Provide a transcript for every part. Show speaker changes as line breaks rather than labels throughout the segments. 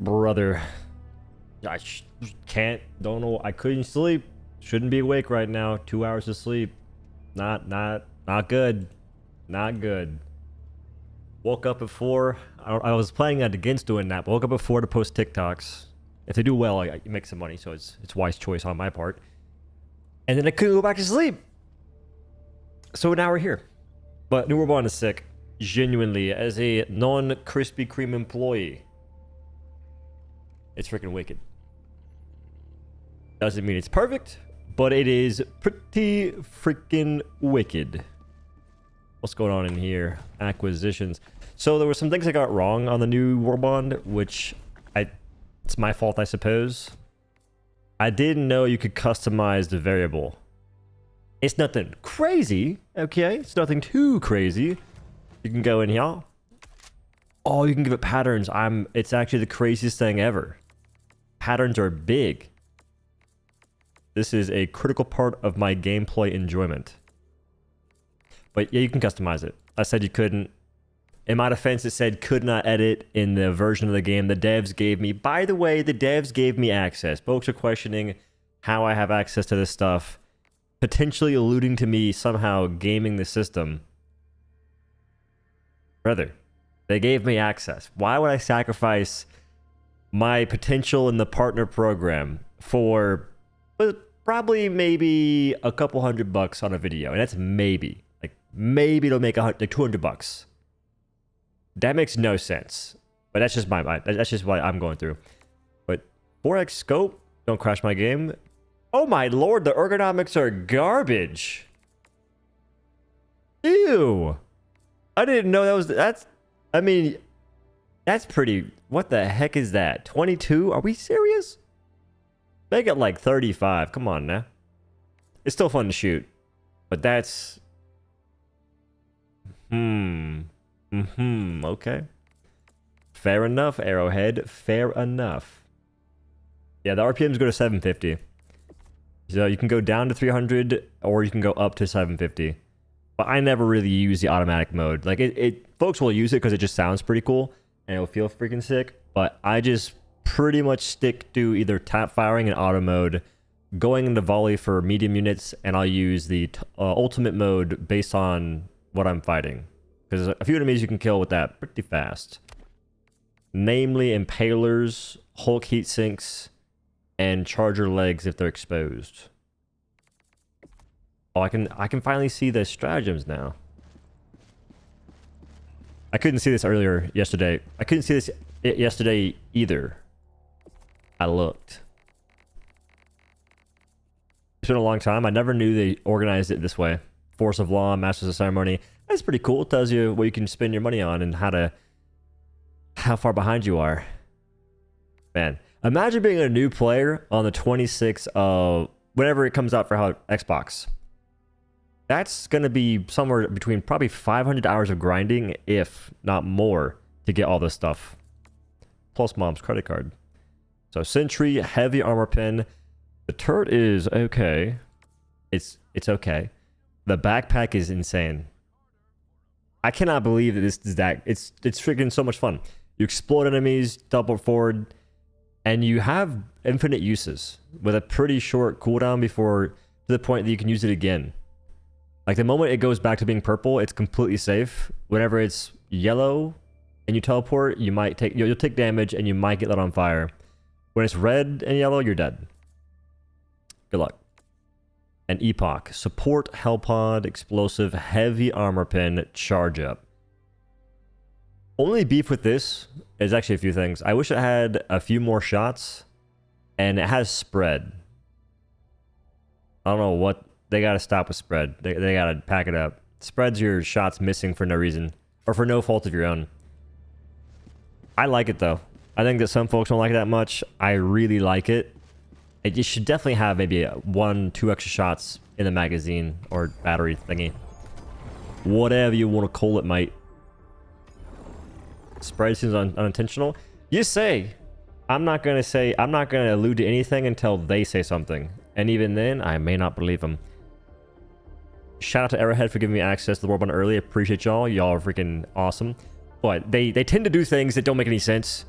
Brother, I don't know. I couldn't sleep. Shouldn't be awake right now. 2 hours of sleep. Not good. Not good. Woke up at 4. I was planning against doing that, but woke up at 4 to post TikToks. If they do well, I make some money, so it's wise choice on my part. And then I couldn't go back to sleep. So now we're here. But New Warbond is sick. Genuinely, as a non-Krispy Kreme employee. It's freaking wicked. Doesn't mean it's perfect, but it is pretty freaking wicked. What's going on in here? Acquisitions. So there were some things I got wrong on the new Warbond, which it's my fault, I suppose. I didn't know you could customize the variable. It's nothing crazy, okay? It's nothing too crazy. You can go in here. Oh, you can give it patterns. It's actually the craziest thing ever. Patterns are big. This is a critical part of my gameplay enjoyment. But yeah, you can customize it. I said you couldn't. In my defense, it said could not edit in the version of the game the devs gave me. By the way, the devs gave me access. Folks are questioning how I have access to this stuff, potentially alluding to me somehow gaming the system. Brother, they gave me access. Why would I sacrifice my potential in the partner program for probably maybe a couple $100 on a video? And that's maybe. Like maybe it'll make like $200. That makes no sense. But that's just that's just what I'm going through. But 4x scope, don't crash my game. Oh my lord, the ergonomics are garbage. Ew. I didn't know that's pretty, what the heck is that? 22? Are we serious? Make it like 35. Come on now. It's still fun to shoot. But that's okay. Fair enough, Arrowhead. Fair enough. Yeah, the RPMs go to 750. So you can go down to 300 or you can go up to 750. But I never really use the automatic mode. Like folks will use it because it just sounds pretty cool and it'll feel freaking sick. But I just pretty much stick to either tap firing in auto mode, going into volley for medium units, and I'll use the ultimate mode based on what I'm fighting. Because a few enemies you can kill with that pretty fast. Namely impalers, Hulk heat sinks, and charger legs if they're exposed. Oh, I can finally see the stratagems now. I couldn't see this yesterday. I couldn't see this yesterday either. I looked. It's been a long time. I never knew they organized it this way. Force of Law, Masters of Ceremony. That's pretty cool. It tells you what you can spend your money on and how far behind you are. Man, imagine being a new player on the 26th of whenever it comes out for Xbox. That's going to be somewhere between probably 500 hours of grinding, if not more, to get all this stuff. Plus mom's credit card. So Sentry, heavy armor pin. The turret is okay. It's okay. The backpack is insane. I cannot believe that this is that. It's freaking so much fun. You explode enemies, double forward, and you have infinite uses with a pretty short cooldown before to the point that you can use it again. Like the moment it goes back to being purple, it's completely safe. Whenever it's yellow and you teleport, you'll take damage and you might get lit on fire. When it's red and yellow, you're dead. Good luck. And Epoch. Support, Hellpod, Explosive, Heavy Armor Pin, Charge Up. Only beef with this is actually a few things. I wish it had a few more shots. And it has spread. I don't know what... They gotta stop with spread. They gotta pack it up. Spreads your shots missing for no reason. Or for no fault of your own. I like it though. I think that some folks don't like it that much. I really like it. You should definitely have maybe 1-2 extra shots in the magazine or battery thingy. Whatever you want to call it, mate. Spread seems unintentional. You say. I'm not going to allude to anything until they say something. And even then, I may not believe them. Shout out to Arrowhead for giving me access to the Warbond early. Appreciate y'all. Y'all are freaking awesome. But they tend to do things that don't make any sense.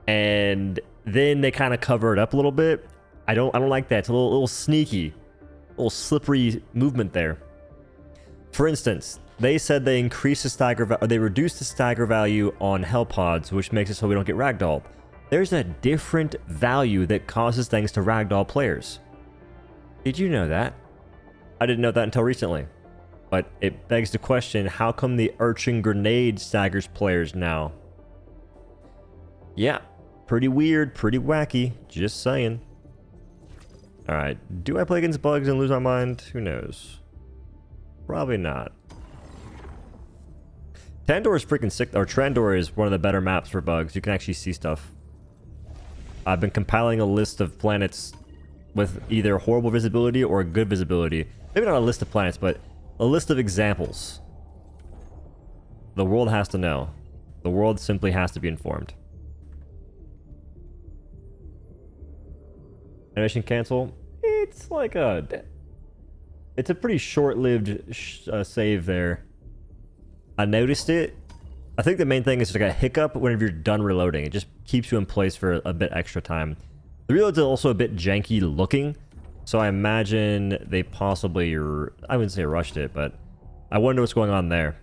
and then they kind of cover it up a little bit. I don't like that. It's a little sneaky, a little slippery movement there. For instance, they said they increased the stagger, or they reduced the stagger value on hell pods, which makes it so we don't get ragdolled. There's a different value that causes things to ragdoll players. Did you know that? I didn't know that until recently. But it begs the question, how come the Urchin Grenade staggers players now? Yeah, pretty weird, pretty wacky, just saying. Alright, do I play against bugs and lose my mind? Who knows? Probably not. Tandor is freaking sick, or Trandor is one of the better maps for bugs. You can actually see stuff. I've been compiling a list of planets with either horrible visibility or good visibility. Maybe not a list of planets, but a list of examples. The world has to know. The world simply has to be informed. Animation cancel. It's like a... It's a pretty short-lived save there. I noticed it. I think the main thing is like a hiccup whenever you're done reloading. It just keeps you in place for a bit extra time. The reloads are also a bit janky looking. So I imagine they possibly, I wouldn't say rushed it, but I wonder what's going on there.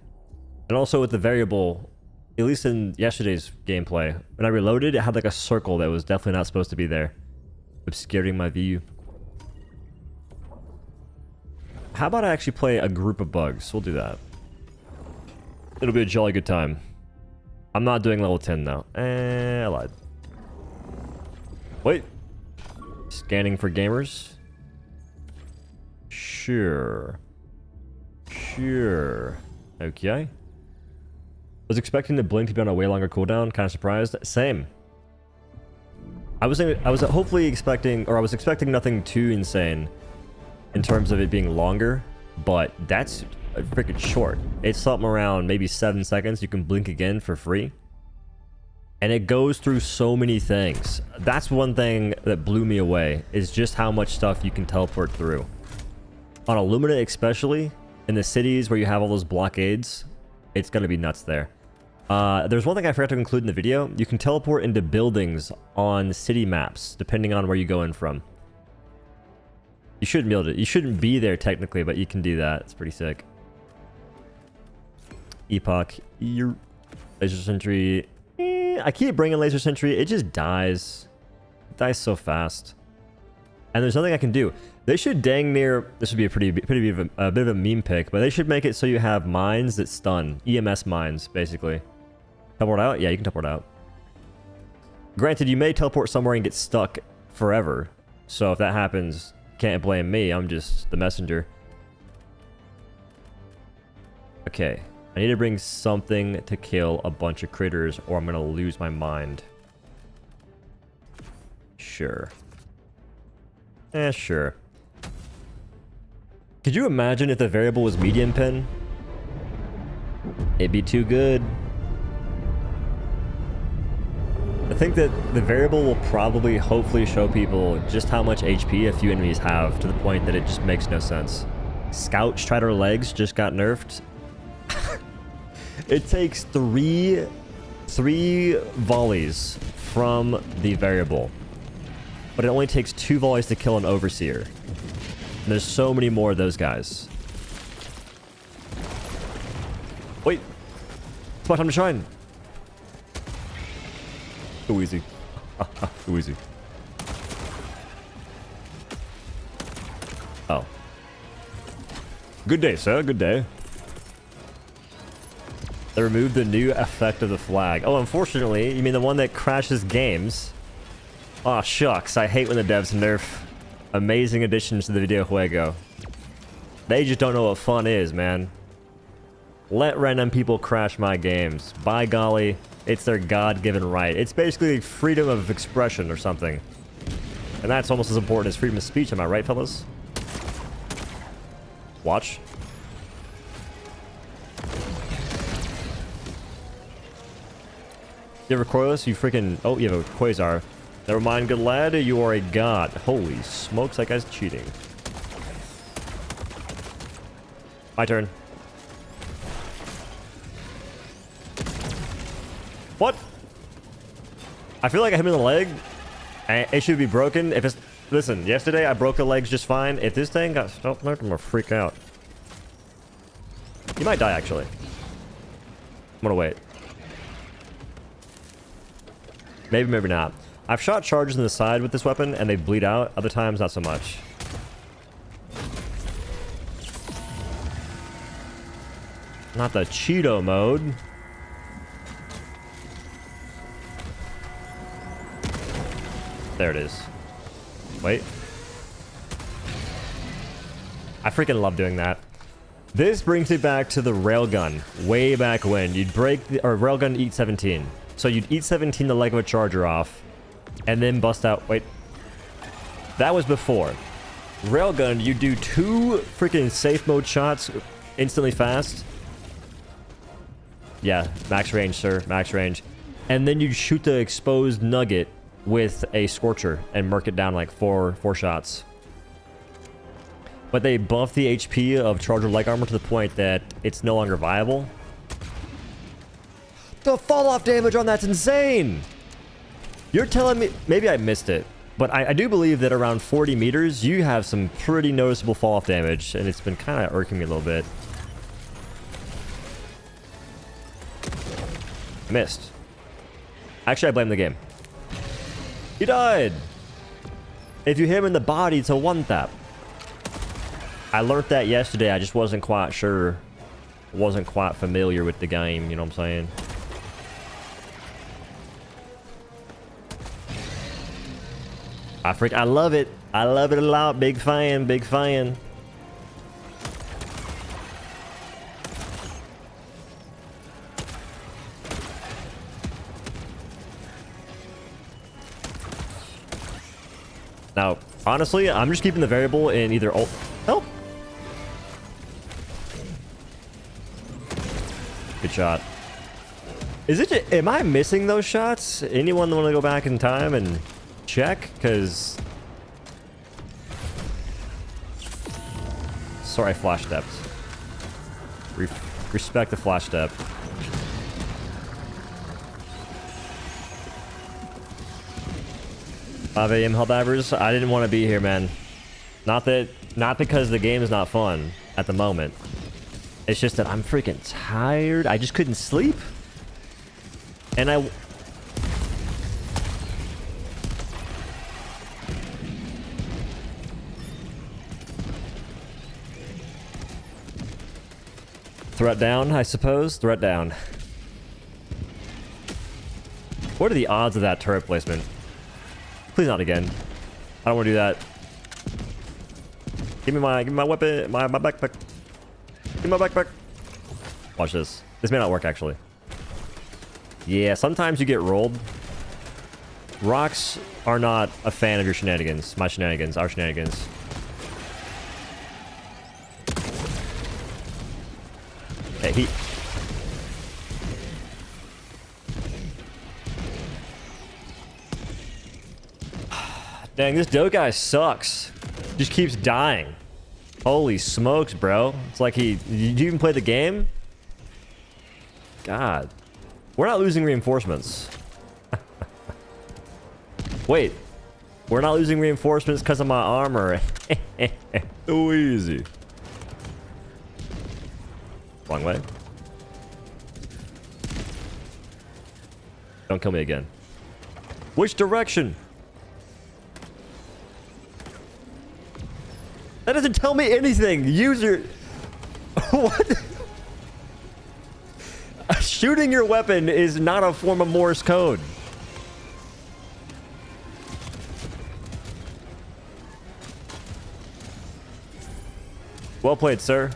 And also with the variable, at least in yesterday's gameplay, when I reloaded, it had like a circle that was definitely not supposed to be there, obscuring my view. How about I actually play a group of bugs? We'll do that. It'll be a jolly good time. I'm not doing level 10 though. I lied. Wait. Scanning for gamers. Sure. Okay. Was expecting the blink to be on a way longer cooldown. Kind of surprised. Same. I was hopefully expecting, or I was expecting nothing too insane in terms of it being longer, but that's freaking short. It's something around maybe 7 seconds. You can blink again for free. And it goes through so many things. That's one thing that blew me away, is just how much stuff you can teleport through. On Illumina especially, in the cities where you have all those blockades, it's going to be nuts there. There's one thing I forgot to include in the video. You can teleport into buildings on city maps, depending on where you go in from. You shouldn't be able to. You shouldn't be there technically, but you can do that. It's pretty sick. Epoch. Laser Sentry. I keep bringing Laser Sentry. It just dies. It dies so fast. And there's nothing I can do. They should dang near... This would be a bit of a meme pick, but they should make it so you have mines that stun. EMS mines, basically. Teleport out? Yeah, you can teleport out. Granted, you may teleport somewhere and get stuck forever. So if that happens, can't blame me. I'm just the messenger. Okay. I need to bring something to kill a bunch of critters or I'm going to lose my mind. Sure. Sure. Could you imagine if the variable was medium pin? It'd be too good. I think that the variable will probably, hopefully, show people just how much HP a few enemies have, to the point that it just makes no sense. Scout Strider Legs just got nerfed. It takes three volleys from the variable, but it only takes 2 volleys to kill an Overseer. And there's so many more of those guys. Wait, it's my time to shine. Too easy. Too easy. Oh. Good day, sir. Good day. They removed the new effect of the flag. Oh, unfortunately, you mean the one that crashes games? Aw, shucks. I hate when the devs nerf amazing additions to the video juego. They just don't know what fun is, man. Let random people crash my games. By golly, it's their God-given right. It's basically freedom of expression or something. And that's almost as important as freedom of speech, am I right, fellas? Watch. You have a Corliss? You freaking... Oh, you have a Quasar. Never mind, good lad. You are a god. Holy smokes, that guy's cheating. My turn. What? I feel like I hit him in the leg. And it should be broken. If it's... Listen, yesterday I broke the legs just fine. If this thing got stuck, I'm gonna freak out. You might die, actually. I'm gonna wait. Maybe, maybe not. I've shot charges in the side with this weapon, and they bleed out. Other times, not so much. Not the Cheeto mode. There it is. Wait. I freaking love doing that. This brings me back to the railgun. Way back when. You'd break the... Or railgun eat 17. So you'd eat 17 the leg of a charger off. And then bust out... Wait. That was before. Railgun, you do 2 freaking safe mode shots instantly fast. Yeah, max range, sir. Max range. And then you'd shoot the exposed nugget with a Scorcher and murk it down like 4 shots. But they buffed the HP of Charger leg armor to the point that it's no longer viable. The fall-off damage on that's insane! You're telling me... Maybe I missed it. But I do believe that around 40 meters, you have some pretty noticeable fall-off damage. And it's been kind of irking me a little bit. Missed. Actually, I blame the game. He died! If you hit him in the body, it's a 1-tap. I learned that yesterday. I just wasn't quite sure. Wasn't quite familiar with the game, you know what I'm saying? I love it. I love it a lot. Big fan, big fan. Now, honestly, I'm just keeping the variable in either ult... Help! Good shot. Is it... Am I missing those shots? Anyone want to go back in time and check? Because... Sorry, I flash stepped. Respect the flash step. AM Helldivers, I didn't want to be here, man. Not because the game is not fun at the moment. It's just that I'm freaking tired. I just couldn't sleep. And I... Threat down, I suppose. Threat down. What are the odds of that turret placement? Please not again. I don't want to do that. Give me my weapon, my backpack. Give me my backpack. Watch this. This may not work actually. Yeah, sometimes you get rolled. Rocks are not a fan of your shenanigans. My shenanigans, our shenanigans. Hey, he... Dang, this doe guy sucks. Just keeps dying. Holy smokes, bro. It's like he... Did you even play the game? God. We're not losing reinforcements. Wait. We're not losing reinforcements because of my armor. So easy. Wrong way. Don't kill me again. Which direction? That doesn't tell me anything. User... What? Shooting your weapon is not a form of Morse code. Well played, sir.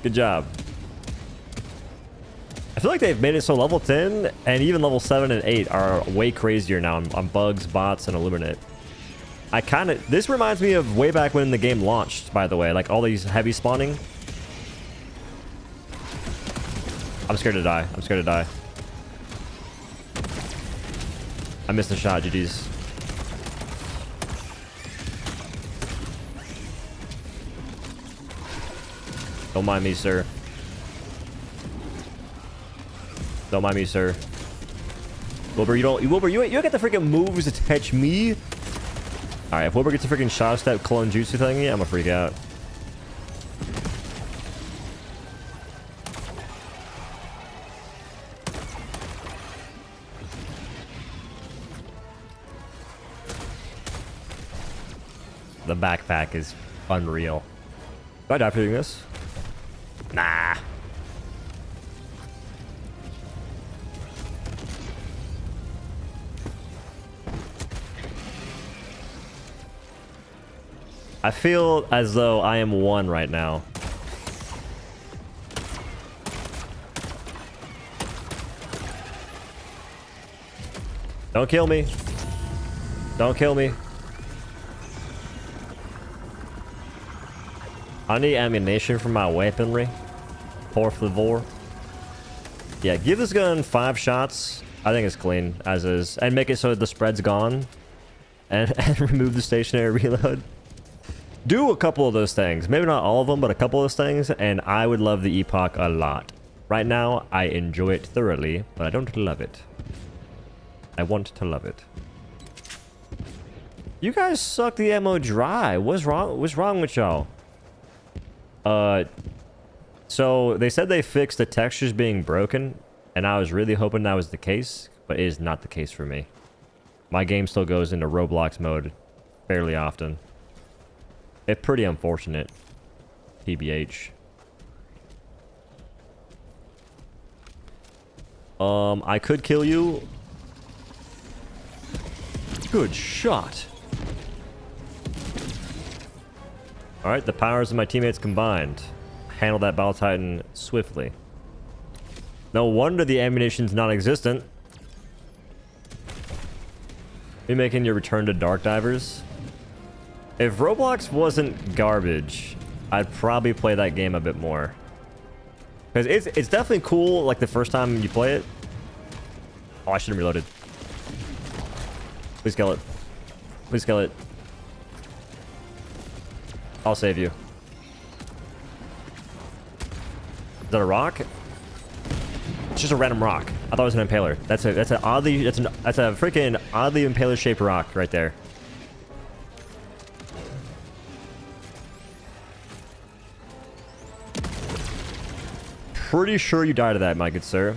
Good job. I feel like they've made it so level 10 and even level 7 and 8 are way crazier now on bugs, bots, and Illuminate. This reminds me of way back when the game launched, by the way. Like all these heavy spawning. I'm scared to die. I'm scared to die. I missed the shot, GG's. Don't mind me, sir. Don't mind me, sir. Wilbur, you don't get the freaking moves to catch me. All right, if Wilbur gets a freaking shot step clone jutsu thingy, I'm gonna freak out. The backpack is unreal. Do I die for doing this? Nah. I feel as though I am one right now. Don't kill me. Don't kill me. I need ammunition for my weaponry. Por favor. Yeah, give this gun 5 shots. I think it's clean, as is. And make it so the spread's gone. And remove the stationary reload. Do a couple of those things. Maybe not all of them, but a couple of those things. And I would love the Epoch a lot. Right now, I enjoy it thoroughly, but I don't love it. I want to love it. You guys suck the ammo dry. What's wrong with y'all? So they said they fixed the textures being broken, and I was really hoping that was the case, but it is not the case for me. My game still goes into Roblox mode fairly often. It's pretty unfortunate. TBH. I could kill you. Good shot. Alright, the powers of my teammates combined. Handle that Battle Titan swiftly. No wonder the ammunition's non-existent. You making your return to Dark Divers? If Roblox wasn't garbage, I'd probably play that game a bit more. Because it's definitely cool, like, the first time you play it. Oh, I should have reloaded. Please kill it. Please kill it. I'll save you. Is that a rock? It's just a random rock. I thought it was an impaler. That's a freaking oddly impaler shaped rock right there. Pretty sure you died to that, my good sir.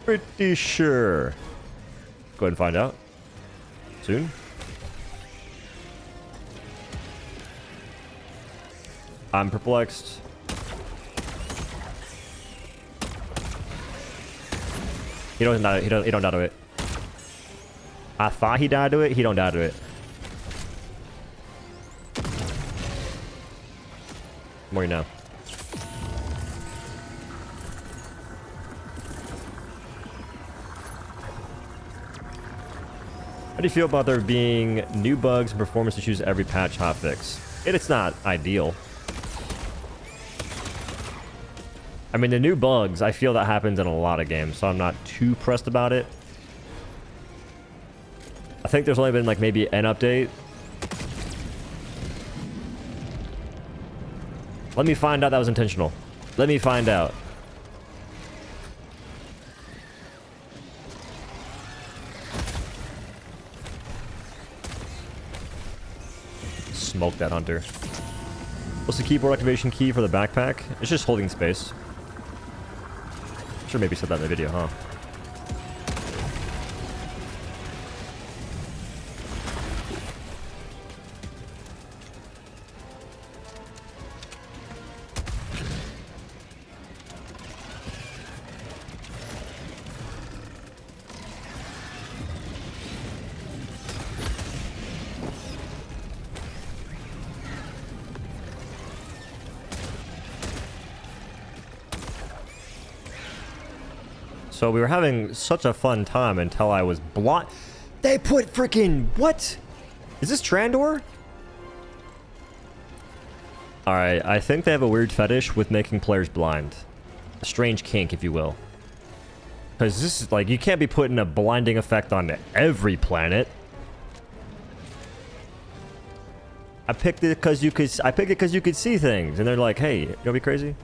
Pretty sure. Go ahead and find out. Soon. I'm perplexed. He don't die. He don't die to it. I thought he died to it. He don't die to it. More you know. How do you feel about there being new bugs and performance issues every patch hotfix? It's not ideal. I mean, the new bugs, I feel that happens in a lot of games, so I'm not too pressed about it. I think there's only been like maybe an update. Let me find out that was intentional. Let me find out. Smoke that hunter. What's the keyboard activation key for the backpack? It's just holding space. Sure, maybe said that in the video, huh? So we were having such a fun time until I was blind. They put freaking what? Is this Trandor? Alright, I think they have a weird fetish with making players blind. A strange kink, if you will. Because this is like, you can't be putting a blinding effect on every planet. I picked it because you could see things, and they're like, "Hey, you don't be crazy.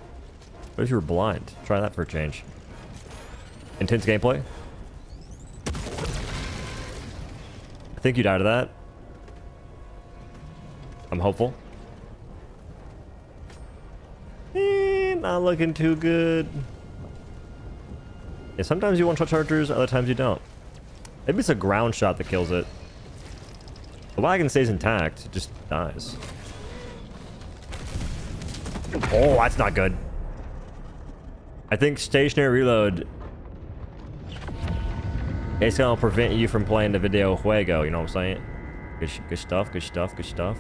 What if you were blind? Try that for a change." Intense gameplay. think you died to that. I'm hopeful. Not looking too good. Yeah, sometimes you one-shot chargers, other times you don't. Maybe it's a ground shot that kills it. The wagon stays intact, it just dies. Oh, that's not good. I think stationary reload is gonna prevent you from playing the video juego, you know what I'm saying? Good stuff, good stuff, good stuff.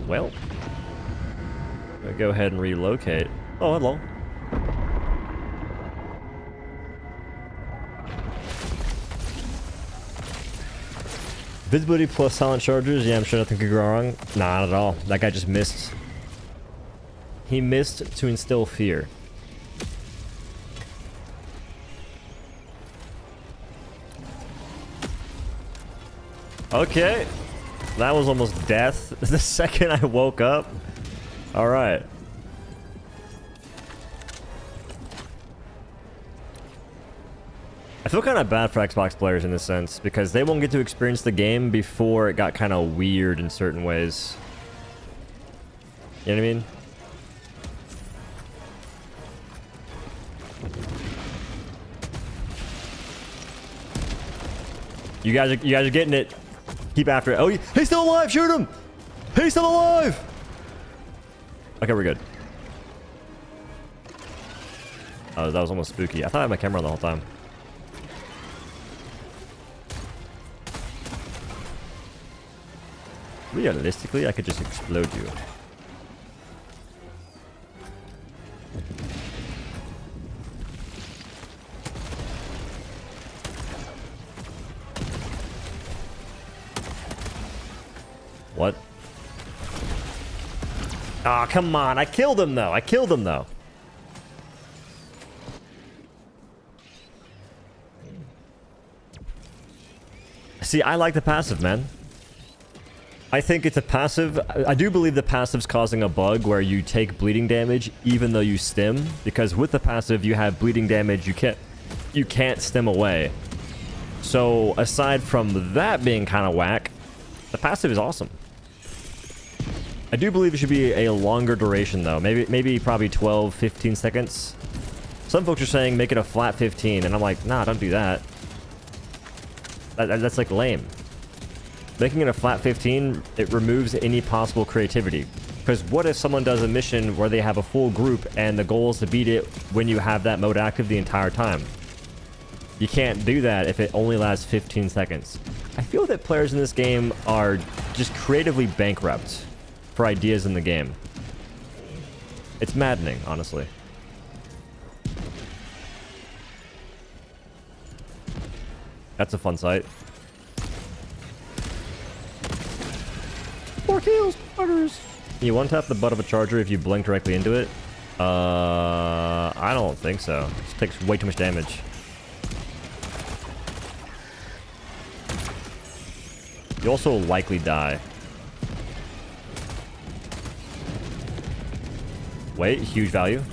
Well, I'm gonna go ahead and relocate. Oh, hello. Visibility plus silent chargers. Yeah, I'm sure nothing could go wrong. Nah, not at all. That guy just missed. He missed to instill fear. Okay. That was almost death. The second I woke up. All right. I feel kind of bad for Xbox players in this sense because they won't get to experience the game before it got kind of weird in certain ways. You know what I mean? You guys are getting it. Keep after it. Oh, he's still alive. Shoot him. He's still alive. Okay, we're good. Oh, that was almost spooky. I thought I had my camera on the whole time. Realistically, I could just explode you. What? Ah, oh, come on. I killed him, though. I killed him, though. See, I like the passive, man. I think it's a passive. I do believe the passive's causing a bug where you take bleeding damage even though you stim, because with the passive you have bleeding damage you can't stim away. So aside from that being kind of whack, the passive is awesome. I do believe it should be a longer duration though. Maybe probably 12, 15 seconds. Some folks are saying make it a flat 15, and I'm like, nah, don't do that. That's like lame. Making it a flat 15, it removes any possible creativity. Because what if someone does a mission where they have a full group and the goal is to beat it when you have that mode active the entire time? You can't do that if it only lasts 15 seconds. I feel that players in this game are just creatively bankrupt for ideas in the game. It's maddening, honestly. That's a fun sight. 4 kills, buggers. Can you one-tap the butt of a charger if you blink directly into it? I don't think so. It takes way too much damage. You also likely die. Wait, huge value.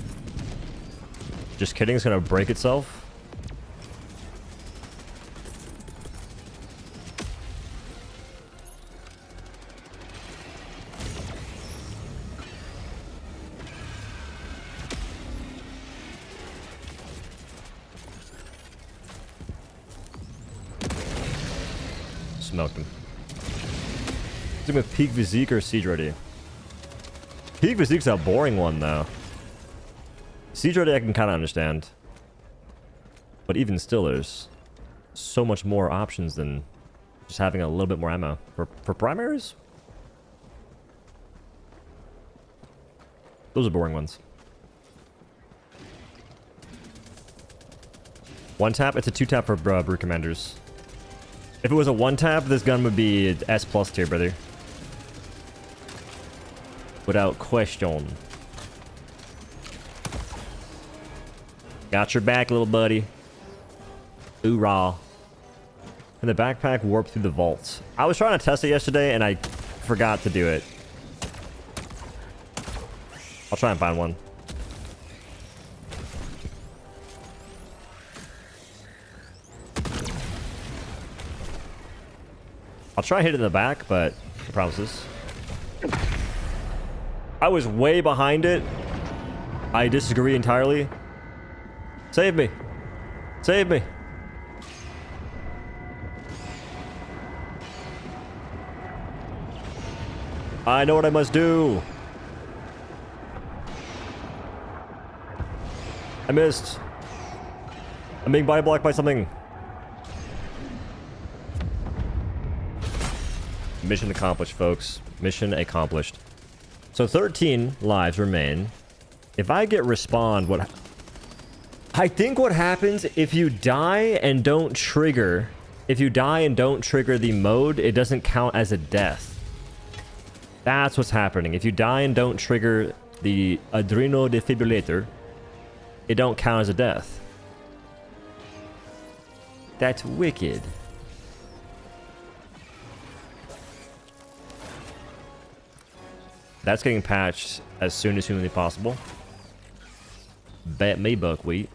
Just kidding, it's gonna break itself. Smoked him. Is it with Peak Physique or Siege Ready? Peak Physique's a boring one, though. Siege Ready I can kind of understand. But even still, there's so much more options than just having a little bit more ammo. For primaries? Those are boring ones. One tap? It's a 2-tap for Brew Commanders. If it was a 1-tap, this gun would be S+ tier, brother. Without question. Got your back, little buddy. Hoorah. And the backpack warp through the vaults. I was trying to test it yesterday, and I forgot to do it. I'll try and find one. I'll try to hit it in the back, but no promises. I was way behind it. I disagree entirely. Save me. Save me. I know what I must do. I missed. I'm being body blocked by something. Mission accomplished, folks. Mission accomplished. So 13 lives remain. If I get respawned, what... I think what happens if you die and don't trigger... If you die and don't trigger the mode, it doesn't count as a death. That's what's happening. If you die and don't trigger the adrenal defibrillator, it don't count as a death. That's wicked. That's getting patched as soon as humanly possible. Bet me, buckwheat.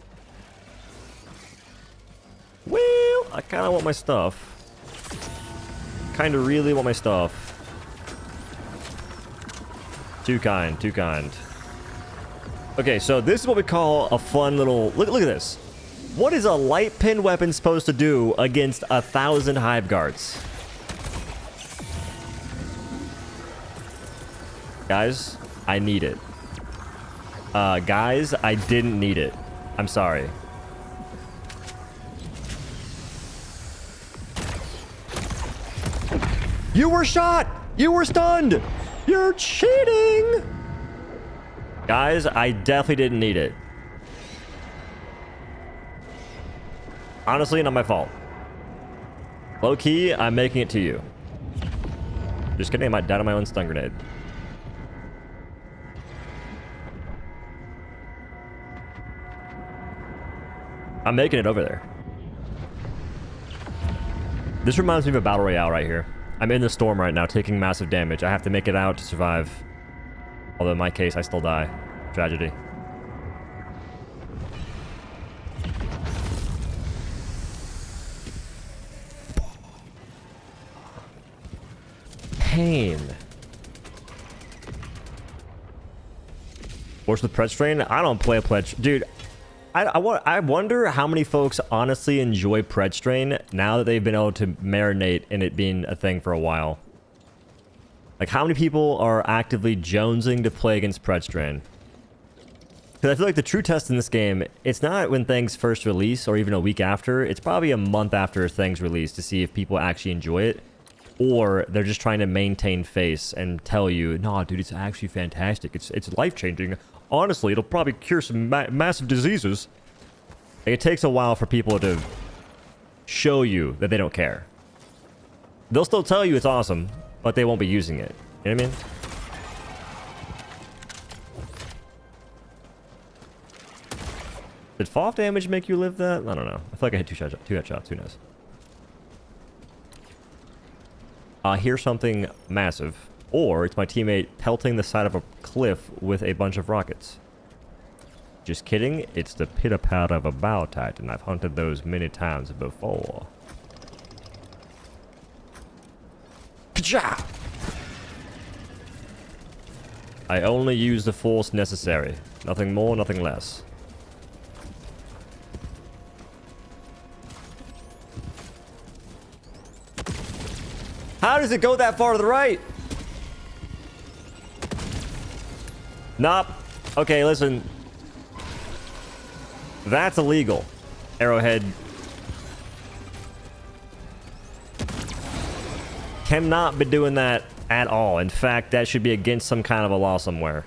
Well, I kind of want my stuff. Kind of really want my stuff. Too kind, too kind. Okay, so this is what we call a fun little... Look at this. What is a light pin weapon supposed to do against 1,000 hive guards? Guys, I need it. Guys, I didn't need it. I'm sorry. You were shot! You were stunned! You're cheating! Guys, I definitely didn't need it. Honestly, not my fault. Low key, I'm making it to you. Just kidding, I might die on my own stun grenade. I'm making it over there. This reminds me of a battle royale right here. I'm in the storm right now, taking massive damage. I have to make it out to survive. Although in my case, I still die. Tragedy. Pain. What's the pledge strain? I don't play a pledge. Dude, I wonder how many folks honestly enjoy Pred Strain now that they've been able to marinate in it being a thing for a while. Like, how many people are actively jonesing to play against Pred Strain? Because I feel like the true test in this game, it's not when things first release or even a week after. It's probably a month after things release to see if people actually enjoy it. Or they're just trying to maintain face and tell you, nah, dude, it's actually fantastic. It's life-changing. Honestly, it'll probably cure some massive diseases. Like, it takes a while for people to show you that they don't care. They'll still tell you it's awesome, but they won't be using it. You know what I mean? Did fall off damage make you live that? I don't know. I feel like I hit two headshots. Who knows? I hear something massive. Or it's my teammate pelting the side of a cliff with a bunch of rockets. Just kidding. It's the pitter-patter of a bow titan. I've hunted those many times before. Ka-cha! I only use the force necessary. Nothing more, nothing less. How does it go that far to the right? Nope. Okay, listen. That's illegal. Arrowhead. Cannot be doing that at all. In fact, that should be against some kind of a law somewhere.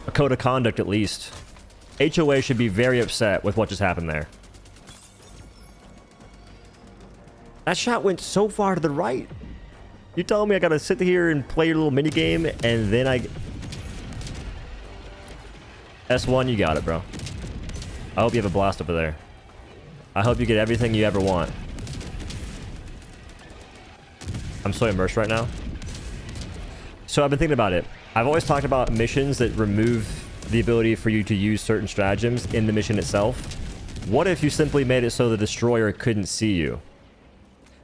A code of conduct, at least. HOA should be very upset with what just happened there. That shot went so far to the right. You telling me I gotta sit here and play your little mini game and then I... S1, you got it, bro. I hope you have a blast over there. I hope you get everything you ever want. I'm so immersed right now. So I've been thinking about it. I've always talked about missions that remove the ability for you to use certain stratagems in the mission itself. What if you simply made it so the destroyer couldn't see you?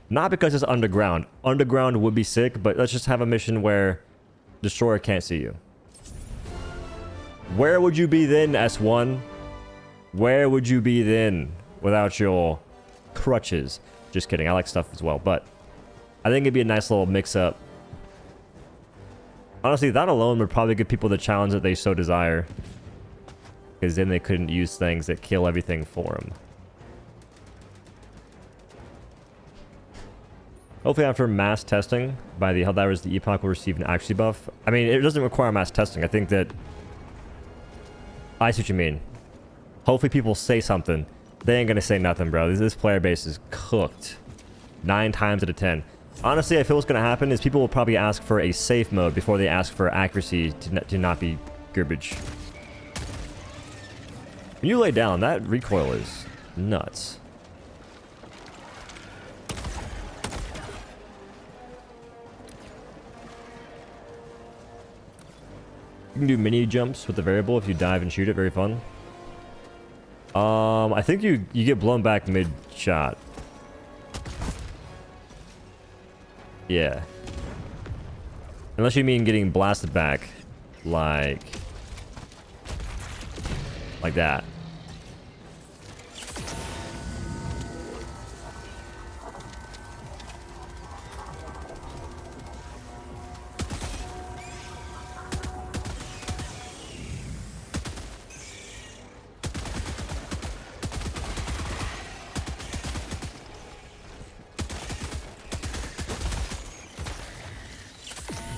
Not because it's underground. Underground would be sick, but let's just have a mission where Destroyer can't see you. Where would you be then, S1? Where would you be then without your crutches? Just kidding. I like stuff as well, but I think it'd be a nice little mix-up. Honestly, that alone would probably give people the challenge that they so desire. Because then they couldn't use things that kill everything for them. Hopefully after mass testing by the Helldivers, the Epoch will receive an accuracy buff. I mean, it doesn't require mass testing. I think that... I see what you mean. Hopefully people say something. They ain't gonna say nothing, bro. This player base is cooked. 9 times out of 10. Honestly, I feel what's gonna happen is people will probably ask for a safe mode before they ask for accuracy to not be garbage. When you lay down, that recoil is nuts. You can do mini jumps with the variable if you dive and shoot it. Very fun. I think you get blown back mid-shot. Yeah. Unless you mean getting blasted back. Like that.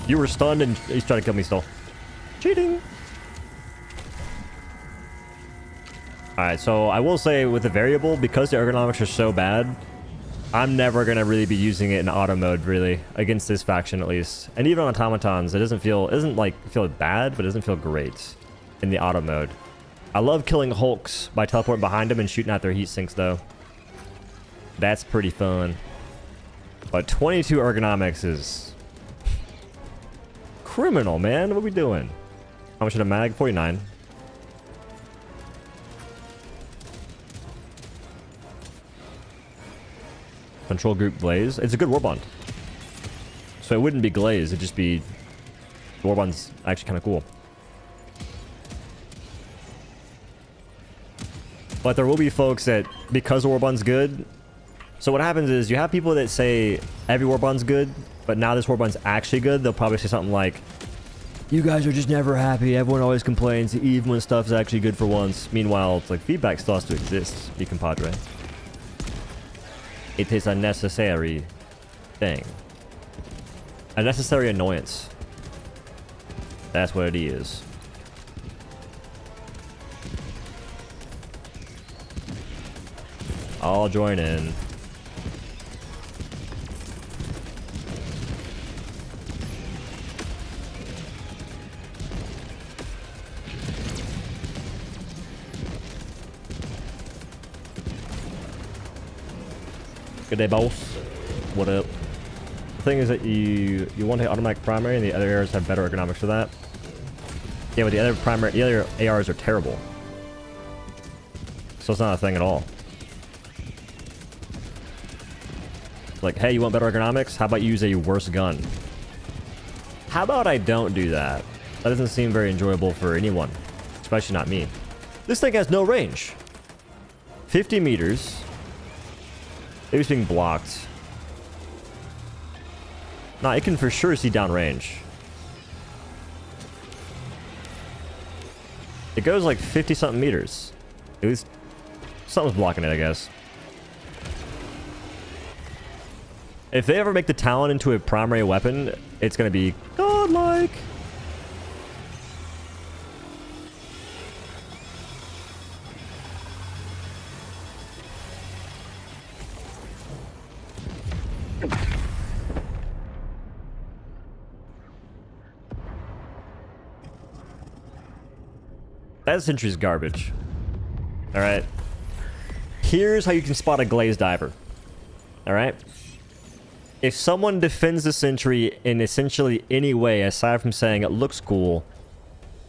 You were stunned and he's trying to kill me still. Cheating! Alright, so I will say with the variable, because the ergonomics are so bad, I'm never going to really be using it in auto mode, really. Against this faction, at least. And even on automatons, it doesn't feel bad, but it doesn't feel great in the auto mode. I love killing hulks by teleporting behind them and shooting at their heat sinks, though. That's pretty fun. But 22 ergonomics is... criminal, man. What are we doing? How much in a mag? 49. Control group glaze. It's a good Warbond. So it wouldn't be glaze. It'd just be... Warbond's actually kind of cool. But there will be folks that, because Warbond's good... So what happens is you have people that say every Warbond's good, but now this Warbond's actually good. They'll probably say something like, you guys are just never happy. Everyone always complains, even when stuff's actually good for once. Meanwhile, it's like feedback still has to exist, be compadre. It is a necessary thing. A necessary annoyance. That's what it is. I'll join in. Good day, boss. What up? The thing is that you want to automatic primary, and the other ARs have better ergonomics for that. Yeah, but the other ARs are terrible. So it's not a thing at all. Like, hey, you want better ergonomics? How about you use a worse gun? How about I don't do that? That doesn't seem very enjoyable for anyone, especially not me. This thing has no range. 50 meters. It was being blocked. Nah, it can for sure see downrange. It goes like 50-something meters. It was... something's blocking it, I guess. If they ever make the Talon into a primary weapon, it's gonna be godlike. That sentry's garbage. Alright. Here's how you can spot a glaze diver. Alright? If someone defends the sentry in essentially any way, aside from saying it looks cool,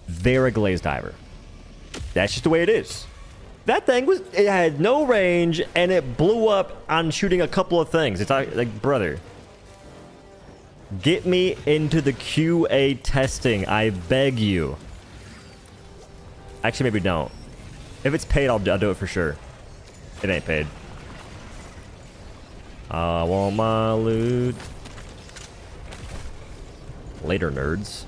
they're a glaze diver. That's just the way it is. That thing it had no range, and it blew up on shooting a couple of things. It's like, brother, get me into the QA testing, I beg you. Actually, maybe don't. If it's paid, I'll do it for sure. It ain't paid. I want my loot. Later, nerds.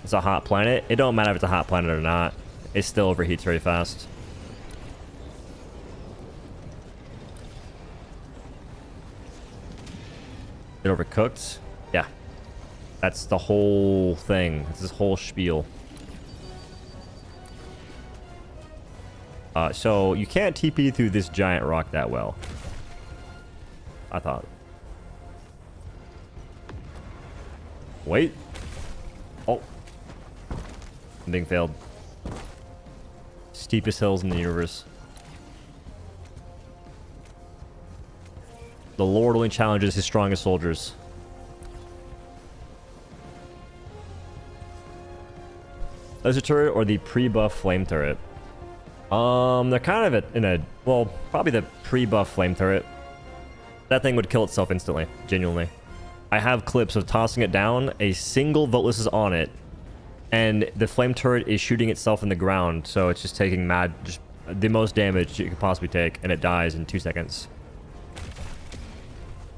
It's a hot planet. It don't matter if it's a hot planet or not. It still overheats very fast. It overcooked? Yeah. That's the whole thing. It's this whole spiel. So you can't TP through this giant rock that well. I thought. Wait. Oh. Thing failed. Steepest hills in the universe. The Lord only challenges his strongest soldiers. Laser turret or the pre-buff flame turret? They're kind of in a... Well, probably the pre-buff flame turret. That thing would kill itself instantly, genuinely. I have clips of tossing it down, a single Voltless is on it, and the flame turret is shooting itself in the ground, so it's just taking just the most damage it could possibly take, and it dies in 2 seconds.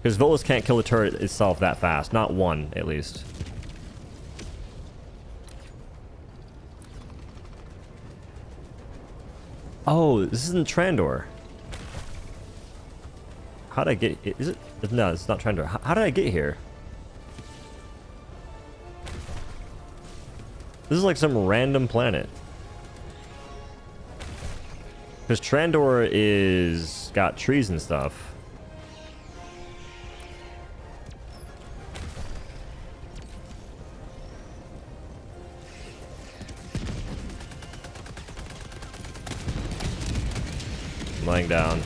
Because Voltless can't kill the turret itself that fast. Not one, at least. Oh, this isn't Trandor. How did I get... Is it? No, it's not Trandor. How did I get here? This is like some random planet. Because Trandor is... got trees and stuff. Laying down.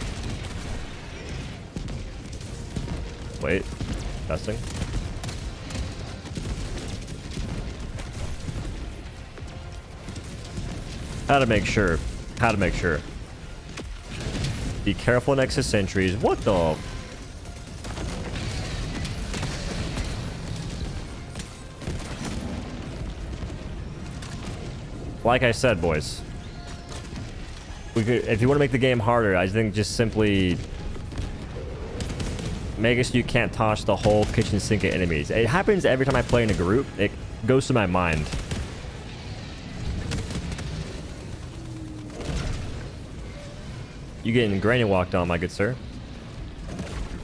Wait. Testing. How to make sure. How to make sure. Be careful next to sentries. What the... Like I said, boys. We could, if you want to make the game harder, I think just simply make it so you can't toss the whole kitchen sink at enemies. It happens every time I play in a group. It goes to my mind. You getting granny walked on, my good sir.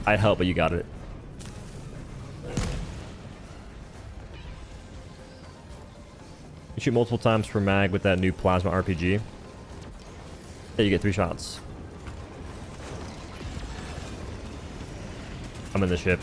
I'd help, but you got it. You shoot multiple times per mag with that new plasma RPG. Yeah, you get 3 shots. I'm in the ship.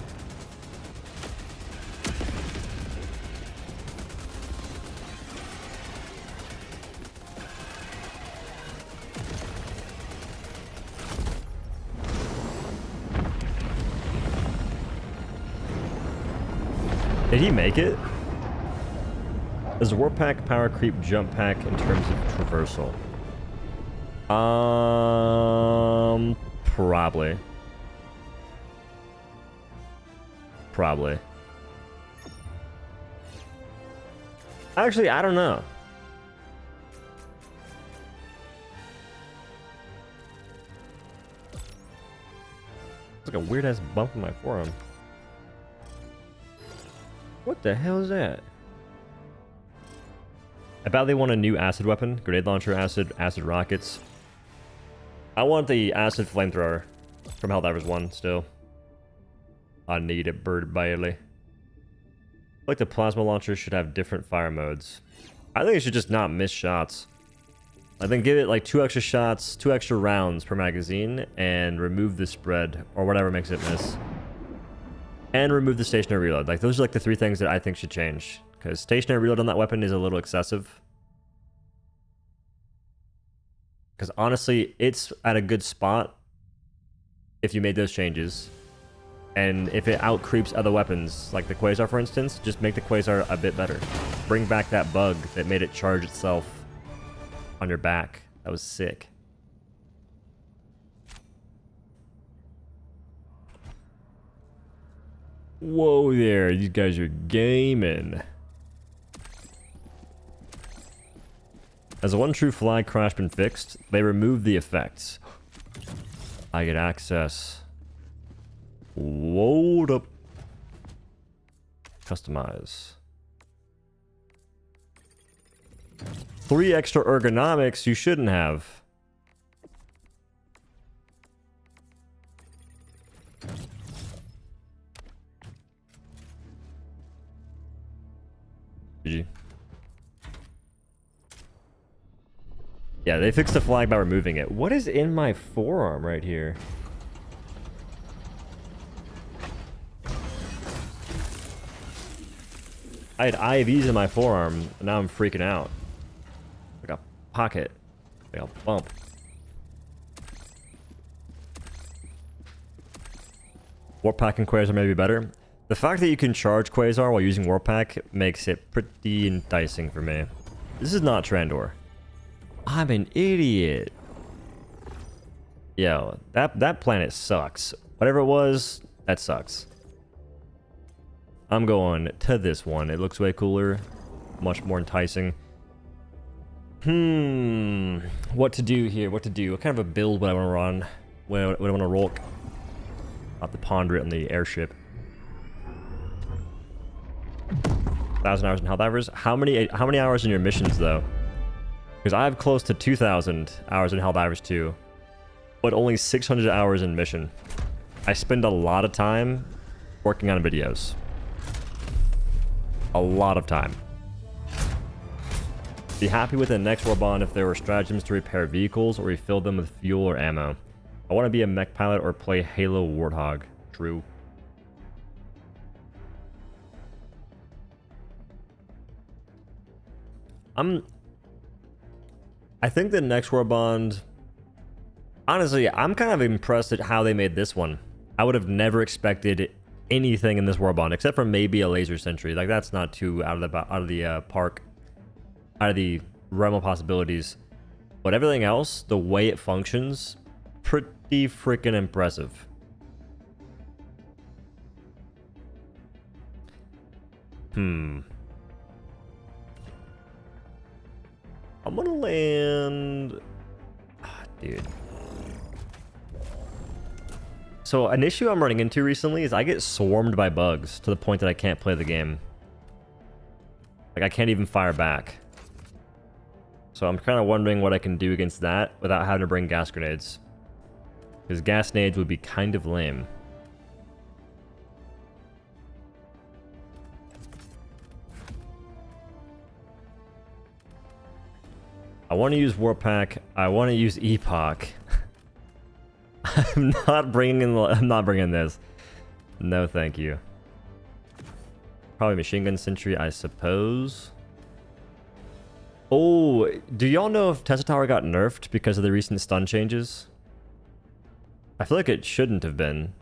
Did he make it? Does the warp pack power creep jump pack in terms of traversal? Probably. Probably. Actually, I don't know. It's like a weird ass bump in my forearm. What the hell is that? I bet they want a new acid weapon. Grenade launcher, acid rockets. I want the acid flamethrower from Helldivers 1 still. I need it bird badly. I feel like the plasma launcher should have different fire modes. I think it should just not miss shots. I think give it like 2 extra shots, 2 extra rounds per magazine, and remove the spread or whatever makes it miss. And remove the stationary reload. Like those are like the 3 things that I think should change. Because stationary reload on that weapon is a little excessive. Because honestly, it's at a good spot if you made those changes. And if it out-creeps other weapons, like the Quasar for instance, just make the Quasar a bit better. Bring back that bug that made it charge itself on your back That was sick. Whoa there, these guys are gaming. Has the one true flag crash been fixed? They removed the effects. I get access. Load up. Customize. 3 extra ergonomics you shouldn't have. GG. Yeah, they fixed the flag by removing it. What is in my forearm right here? I had IVs in my forearm, and now I'm freaking out. Like a pocket. Like a bump. Warpack and Quasar may be better. The fact that you can charge Quasar while using Warpack makes it pretty enticing for me. This is not Trandor. I'm an idiot. Yo, that planet sucks. Whatever it was, that sucks. I'm going to this one. It looks way cooler. Much more enticing. What to do here? What to do? What kind of a build would I want to run? What I want to roll? I'll have to ponder it on the airship. 1,000 hours in Helldivers. How many hours in your missions though? Because I have close to 2,000 hours in Helldivers 2, but only 600 hours in mission. I spend a lot of time working on videos. A lot of time. Be happy with the next Warbond if there were stratagems to repair vehicles or refill them with fuel or ammo. I want to be a mech pilot or play Halo Warthog. True. I think the next Warbond... Honestly, I'm kind of impressed at how they made this one. I would have never expected anything in this Warbond, except for maybe a laser sentry. Like, that's not too out of the park. Out of the realm of possibilities. But everything else, the way it functions, pretty freaking impressive. I'm gonna land... dude. So an issue I'm running into recently is I get swarmed by bugs to the point that I can't play the game. Like, I can't even fire back. So I'm kind of wondering what I can do against that without having to bring gas grenades. Because gas nades would be kind of lame. I want to use Warpack. I want to use Epoch. I'm not bringing this. No, thank you. Probably machine gun sentry, I suppose. Oh, do y'all know if Tesla Tower got nerfed because of the recent stun changes? I feel like it shouldn't have been.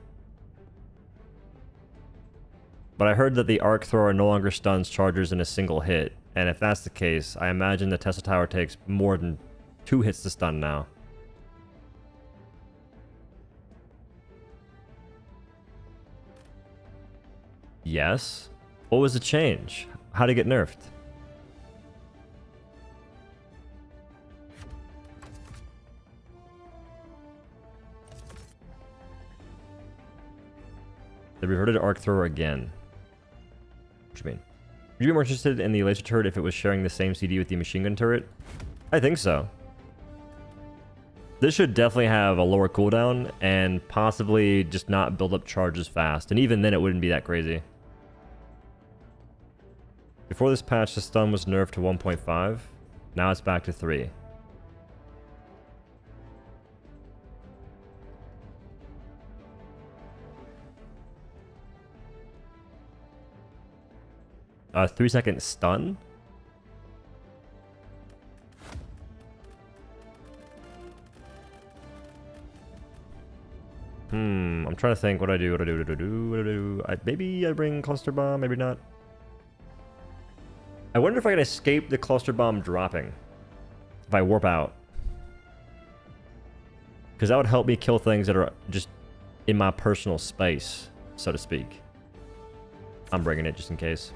But I heard that the arc thrower no longer stuns chargers in a single hit. And if that's the case, I imagine the Tesla Tower takes more than 2 hits to stun now. Yes. What was the change? How'd it get nerfed? They reverted arc thrower again. What do you mean? Would you be more interested in the laser turret if it was sharing the same CD with the machine gun turret? I think so. This should definitely have a lower cooldown and possibly just not build up charges fast. And even then it wouldn't be that crazy. Before this patch, the stun was nerfed to 1.5. Now it's back to 3. A 3-second stun? I'm trying to think what I do, maybe I bring cluster bomb, maybe not. I wonder if I can escape the cluster bomb dropping if I warp out. because that would help me kill things that are just in my personal space, so to speak. I'm bringing it just in case.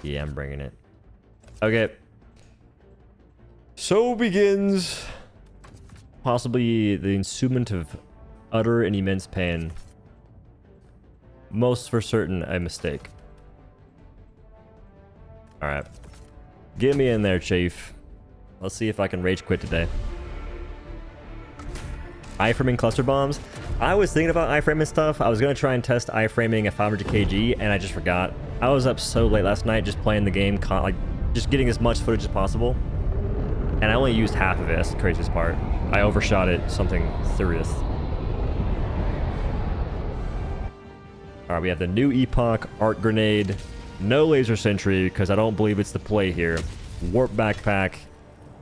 Yeah, I'm bringing it. Okay. So begins possibly the ensuement of utter and immense pain. Most for certain a mistake. Alright. Get me in there, Chief. Let's see if I can rage quit today. Iframing cluster bombs. I was thinking about iframing stuff. I was going to try and test iframing at 500 kg, and I just forgot. I was up so late last night just playing the game, like just getting as much footage as possible. And I only used half of it. That's the craziest part. I overshot it something serious. Alright, we have the new Epoch, Art Grenade, no Laser Sentry, because I don't believe it's the play here. Warp Backpack,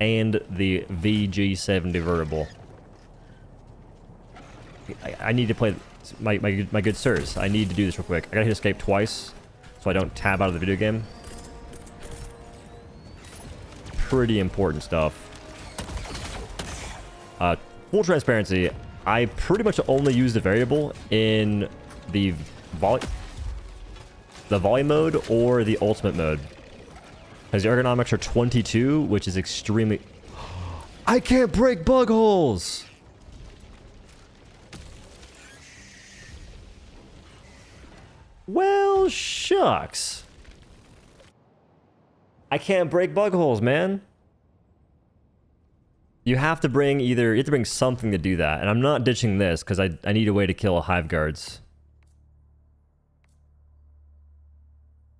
and the VG7 Divertible. I need to play my good sirs. I need to do this real quick. I gotta hit escape twice so I don't tab out of the video game. Pretty important stuff. Full transparency, I pretty much only use the variable in the volume mode or the ultimate mode. Because the ergonomics are 22, which is extremely... I can't break bug holes! Well, shucks. I can't break bug holes, man. You have to bring something to do that. And I'm not ditching this because I need a way to kill hive guards.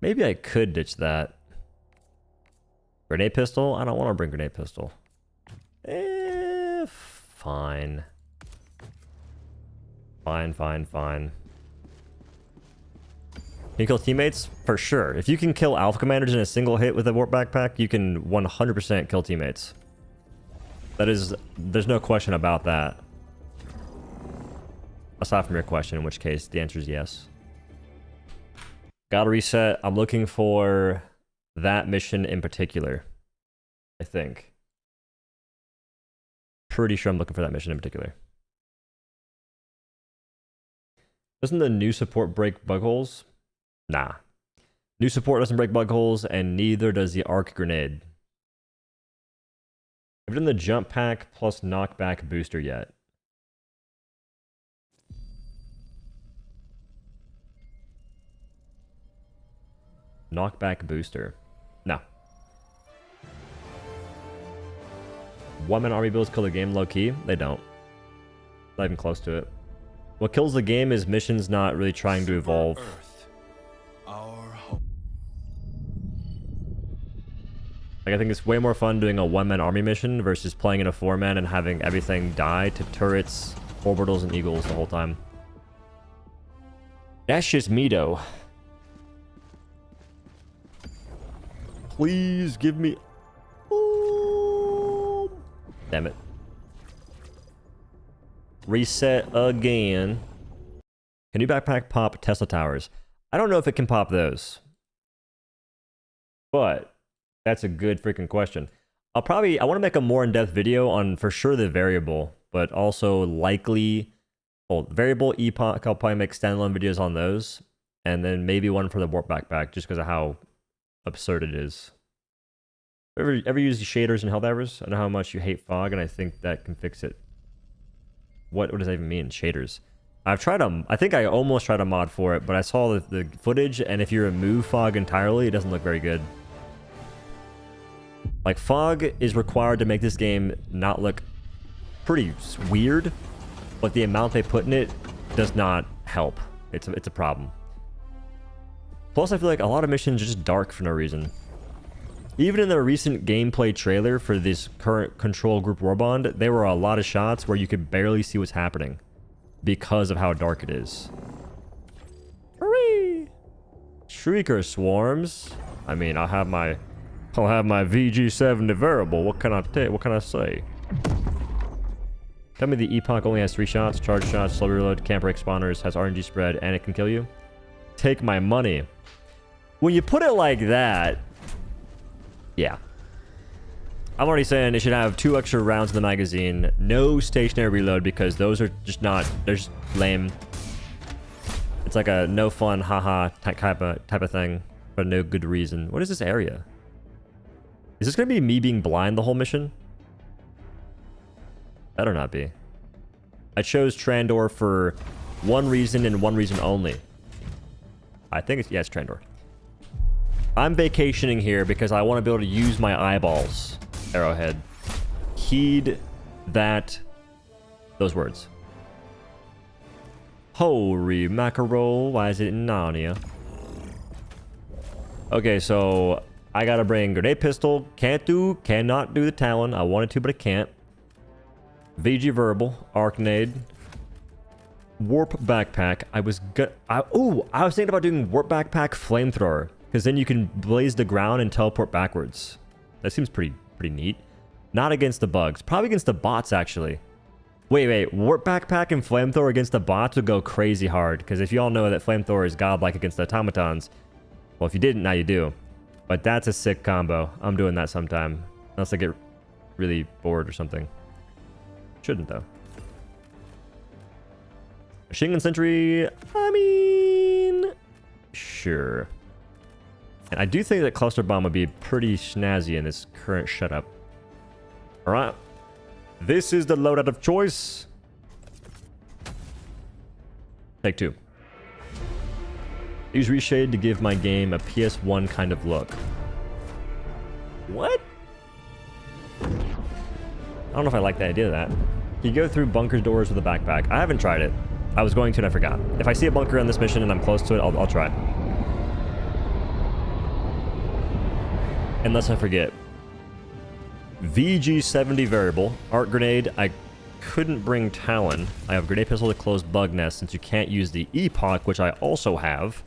Maybe I could ditch that. Grenade pistol? I don't want to bring grenade pistol. Fine. Fine. Can you kill teammates? For sure. If you can kill Alpha Commanders in a single hit with a Warp Backpack, you can 100% kill teammates. There's no question about that. Aside from your question, in which case the answer is yes. Gotta reset. I'm looking for that mission in particular. I think. Pretty sure I'm looking for that mission in particular. Doesn't the new support break bug holes? Nah. New support doesn't break bug holes, and neither does the arc grenade. I've done the jump pack plus knockback booster yet. Knockback booster. No. One-man army builds kill the game low-key? They don't. Not even close to it. What kills the game is missions not really trying to evolve. Like, I think it's way more fun doing a one-man army mission versus playing in a four-man and having everything die to turrets, orbitals, and eagles the whole time. That's just me, though. Please give me... Oh. Damn it. Reset again. Can you backpack pop Tesla towers? I don't know if it can pop those. But... that's a good freaking question. I want to make a more in-depth video on, for sure, the variable, but also likely, variable Epoch. I'll probably make standalone videos on those, and then maybe one for the Warp Backpack, just because of how absurd it is. Ever use the shaders in Helldivers? I know how much you hate fog, and I think that can fix it. What does that even mean, shaders? I think I almost tried a mod for it, but I saw the footage, and if you remove fog entirely, it doesn't look very good. Like, fog is required to make this game not look pretty weird, but the amount they put in it does not help. It's a problem. Plus, I feel like a lot of missions are just dark for no reason. Even in the recent gameplay trailer for this current control group Warbond, there were a lot of shots where you could barely see what's happening because of how dark it is. Hooray! Shrieker swarms. I mean, I'll have my VG7 Divertible. What can I say? Tell me the Epoch only has 3 shots, charge shots, slow reload, can't break spawners, has RNG spread, and it can kill you. Take my money. When you put it like that, yeah. I'm already saying it should have 2 extra rounds in the magazine. No stationary reload because those are just not... They're just lame. It's like a no fun, haha type of thing for no good reason. What is this area? Is this going to be me being blind the whole mission? Better not be. I chose Trandor for one reason and one reason only. I think it's... Yeah, it's Trandor. I'm vacationing here because I want to be able to use my eyeballs. Arrowhead. Heed those words. Holy mackerel, why is it in Narnia? Okay, so I gotta bring grenade pistol. Cannot do the Talon. I wanted to, but I can't. VG verbal, Arcanade, warp backpack. I was thinking about doing warp backpack flamethrower because then you can blaze the ground and teleport backwards. That seems pretty neat. Not against the bugs. Probably against the bots, actually. Wait. Warp backpack and flamethrower against the bots would go crazy hard. Because if you all know that flamethrower is godlike against the automatons. Well, if you didn't, now you do. But that's a sick combo. I'm doing that sometime. Unless I get really bored or something. Shouldn't, though. Machine gun sentry. I mean... Sure. And I do think that cluster bomb would be pretty snazzy in this current setup. Alright. This is the loadout of choice. Take 2. Use Reshade to give my game a PS1 kind of look. What? I don't know if I like the idea of that. You go through bunker doors with a backpack. I haven't tried it. I was going to and I forgot. If I see a bunker on this mission and I'm close to it, I'll try. Unless I forget. VG70 variable. Arc grenade. I couldn't bring Talon. I have grenade pistol to close bug nest since you can't use the Epoch, which I also have.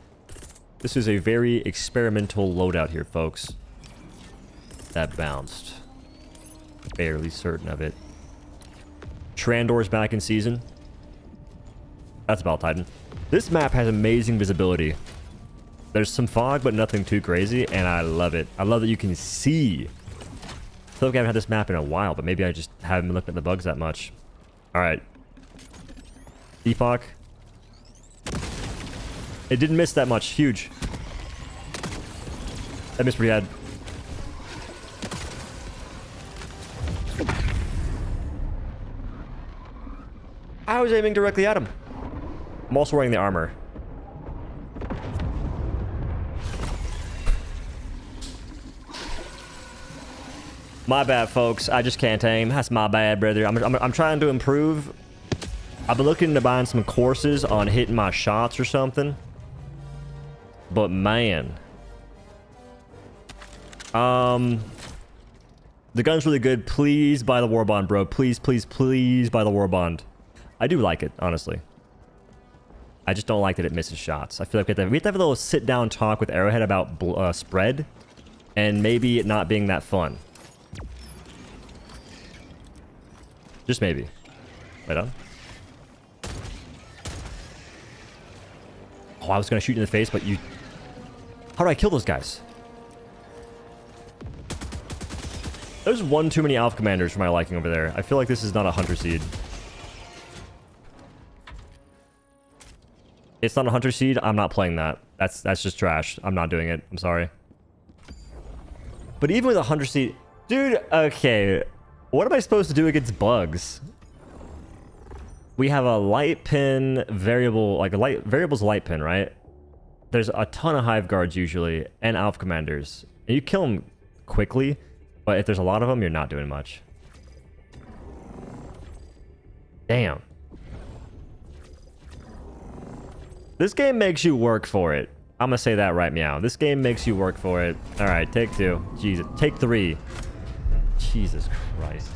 This is a very experimental loadout here, folks. That bounced. Barely certain of it. Trandor's back in season. That's about Titan. This map has amazing visibility. There's some fog, but nothing too crazy, and I love it. I love that you can see. I feel like I haven't had this map in a while, but maybe I just haven't looked at the bugs that much. Alright. Epoch. It didn't miss that much. Huge. That missed pretty bad. I was aiming directly at him. I'm also wearing the armor. My bad, folks. I just can't aim. That's my bad, brother. I'm trying to improve. I've been looking to buying some courses on hitting my shots or something. But man. The gun's really good. Please buy the Warbond, bro. Please, please, please buy the Warbond. I do like it, honestly. I just don't like that it misses shots. I feel like we have to have a little sit-down talk with Arrowhead about spread. And maybe it not being that fun. Just maybe. Right on. Oh, I was going to shoot you in the face, but you... How do I kill those guys? There's one too many Alpha Commanders for my liking over there. I feel like this is not a Hunter Seed. It's not a Hunter Seed. I'm not playing that. That's just trash. I'm not doing it. I'm sorry. But even with a Hunter Seed... Dude, okay. What am I supposed to do against bugs? We have a light pin variable, like a variable's light pin, right? There's a ton of hive guards usually, and Alpha Commanders. And you kill them quickly, but if there's a lot of them, you're not doing much. Damn. This game makes you work for it. I'm gonna say that right meow. This game makes you work for it. Alright, take 2. Jesus. Take 3. Jesus Christ.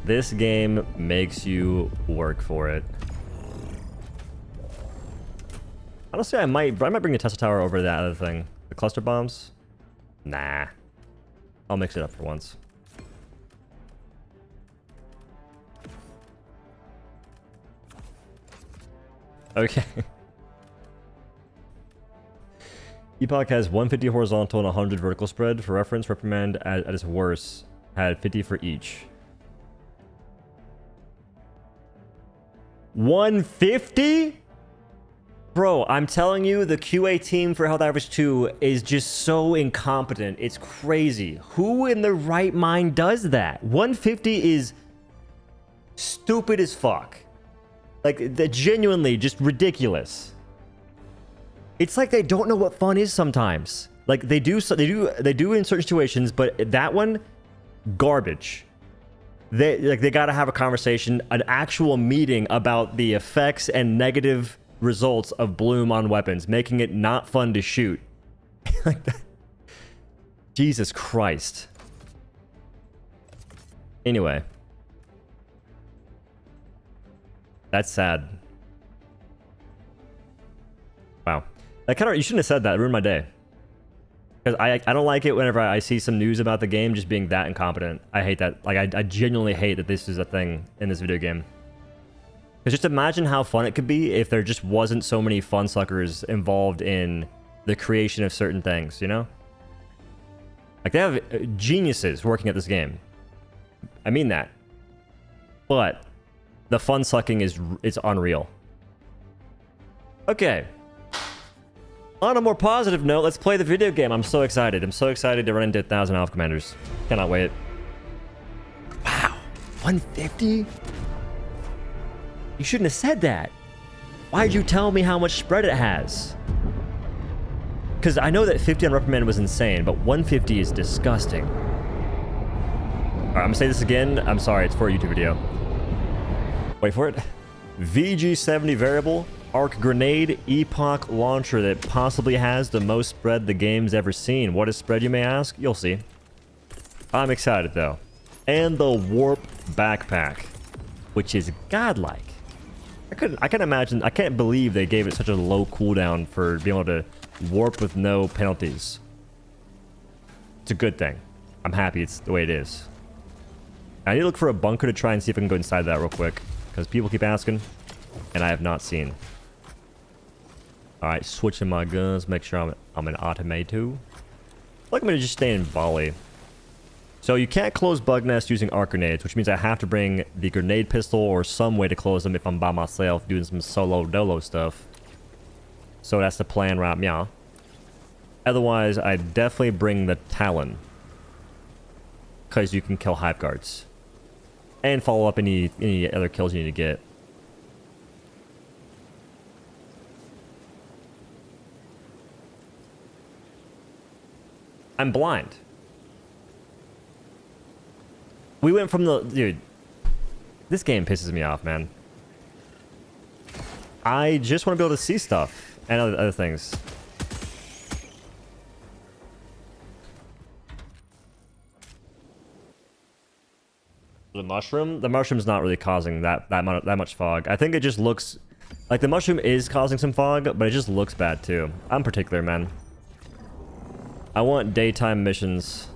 This game makes you work for it. Honestly, I might bring the Tesla Tower over that other thing. The cluster bombs? Nah. I'll mix it up for once. Okay. Epoch has 150 horizontal and 100 vertical spread. For reference, Reprimand at its worst had 50 for each. 150? Bro, I'm telling you, the QA team for Helldivers 2 is just so incompetent. It's crazy. Who in their right mind does that? 150 is stupid as fuck. Like, genuinely just ridiculous. It's like they don't know what fun is sometimes. Like, they do in certain situations, but that one, garbage. They gotta have a conversation, an actual meeting about the effects and negative results of bloom on weapons, making it not fun to shoot. Like that. Jesus Christ. Anyway. That's sad. Wow. You shouldn't have said that. It ruined my day. Because I don't like it whenever I see some news about the game just being that incompetent. I hate that. Like, I genuinely hate that this is a thing in this video game. Because just imagine how fun it could be if there just wasn't so many fun suckers involved in the creation of certain things, you know? Like, they have geniuses working at this game. I mean that. But the fun sucking is unreal. Okay. On a more positive note, let's play the video game. I'm so excited. I'm so excited to run into 1,000 Alpha Commanders. Cannot wait. Wow. 150? You shouldn't have said that. Why'd you tell me how much spread it has? Because I know that 50 on Reprimand was insane, but 150 is disgusting. Alright, I'm gonna say this again. I'm sorry, it's for a YouTube video. Wait for it. VG70 variable. Arc grenade epoch launcher that possibly has the most spread the game's ever seen. What is spread, you may ask? You'll see. I'm excited though. And the warp backpack, which is godlike. I can't believe they gave it such a low cooldown for being able to warp with no penalties. It's a good thing. I'm happy it's the way it is. I need to look for a bunker to try and see if I can go inside that real quick, because people keep asking and I have not seen. Alright, switching my guns, make sure I'm an automato. Like I'm gonna just stay in volley. So you can't close bug nests using arc grenades, which means I have to bring the grenade pistol or some way to close them if I'm by myself doing some solo dolo stuff. So that's the plan right now. Otherwise, I definitely bring the Talon, because you can kill hype guards and follow up any other kills you need to get. I'm blind. We went from the... Dude, this game pisses me off, man. I just want to be able to see stuff and other things. The mushroom? The mushroom's not really causing that much fog. I think it just looks... Like, the mushroom is causing some fog, but it just looks bad, too. I'm particular, man. I want daytime missions.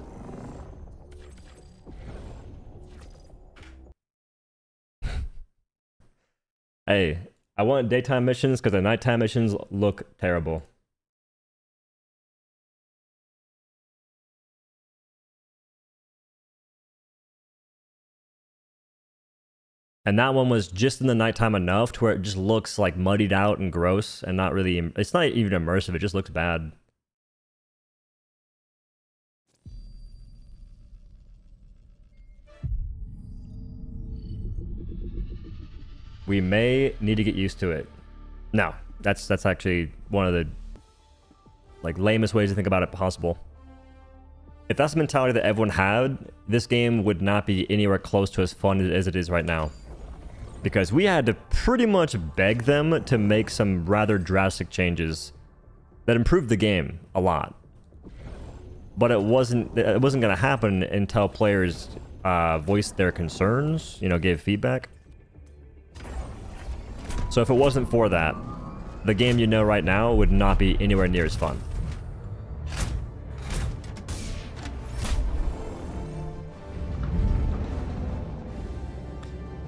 Hey, I want daytime missions because the nighttime missions look terrible. And that one was just in the nighttime enough to where it just looks like muddied out and gross and not really... It's not even immersive, it just looks bad. We may need to get used to it. No, that's actually one of the lamest ways to think about it possible. If that's the mentality that everyone had, this game would not be anywhere close to as fun as it is right now. Because we had to pretty much beg them to make some rather drastic changes that improved the game a lot. But it wasn't going to happen until players voiced their concerns, you know, gave feedback. So if it wasn't for that, the game you know right now would not be anywhere near as fun.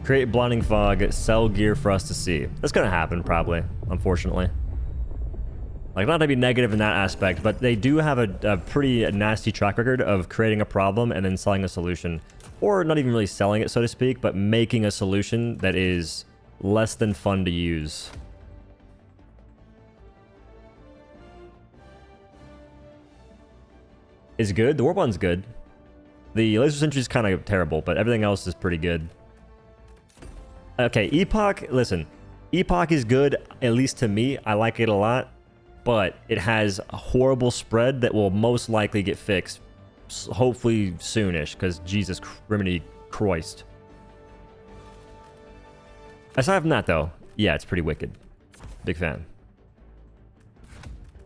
Create blinding fog, sell gear for us to see. That's gonna happen, probably, unfortunately. Like, not to be negative in that aspect, but they do have a pretty nasty track record of creating a problem and then selling a solution. Or not even really selling it, so to speak, but making a solution that is less than fun to use. Is good. The Warbond's good. The laser sentry is kind of terrible, but everything else is pretty good. Okay, Epoch, listen. Epoch is good, at least to me. I like it a lot. But it has a horrible spread that will most likely get fixed. Hopefully soonish, because Jesus criminy Christ. Aside from that, though, yeah, it's pretty wicked. Big fan.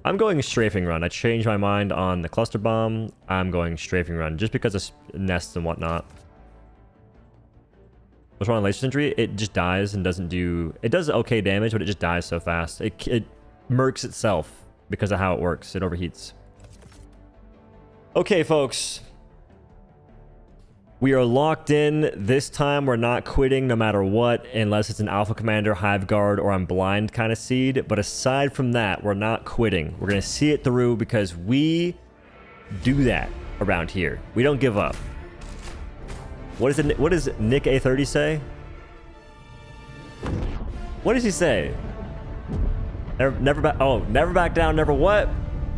I'm going strafing run. I changed my mind on the cluster bomb. I'm going strafing run just because of nests and whatnot. What's wrong with laser sentry? It just dies and doesn't do... It does okay damage, but it just dies so fast. It murks itself because of how it works. It overheats. Okay, folks. We are locked in. This time we're not quitting no matter what, unless it's an Alpha Commander, Hive Guard, or I'm blind kind of seed. But aside from that, we're not quitting. We're going to see it through because we do that around here. We don't give up. What does Nick A30 say? What does he say? Never back. Oh, never back down, never what?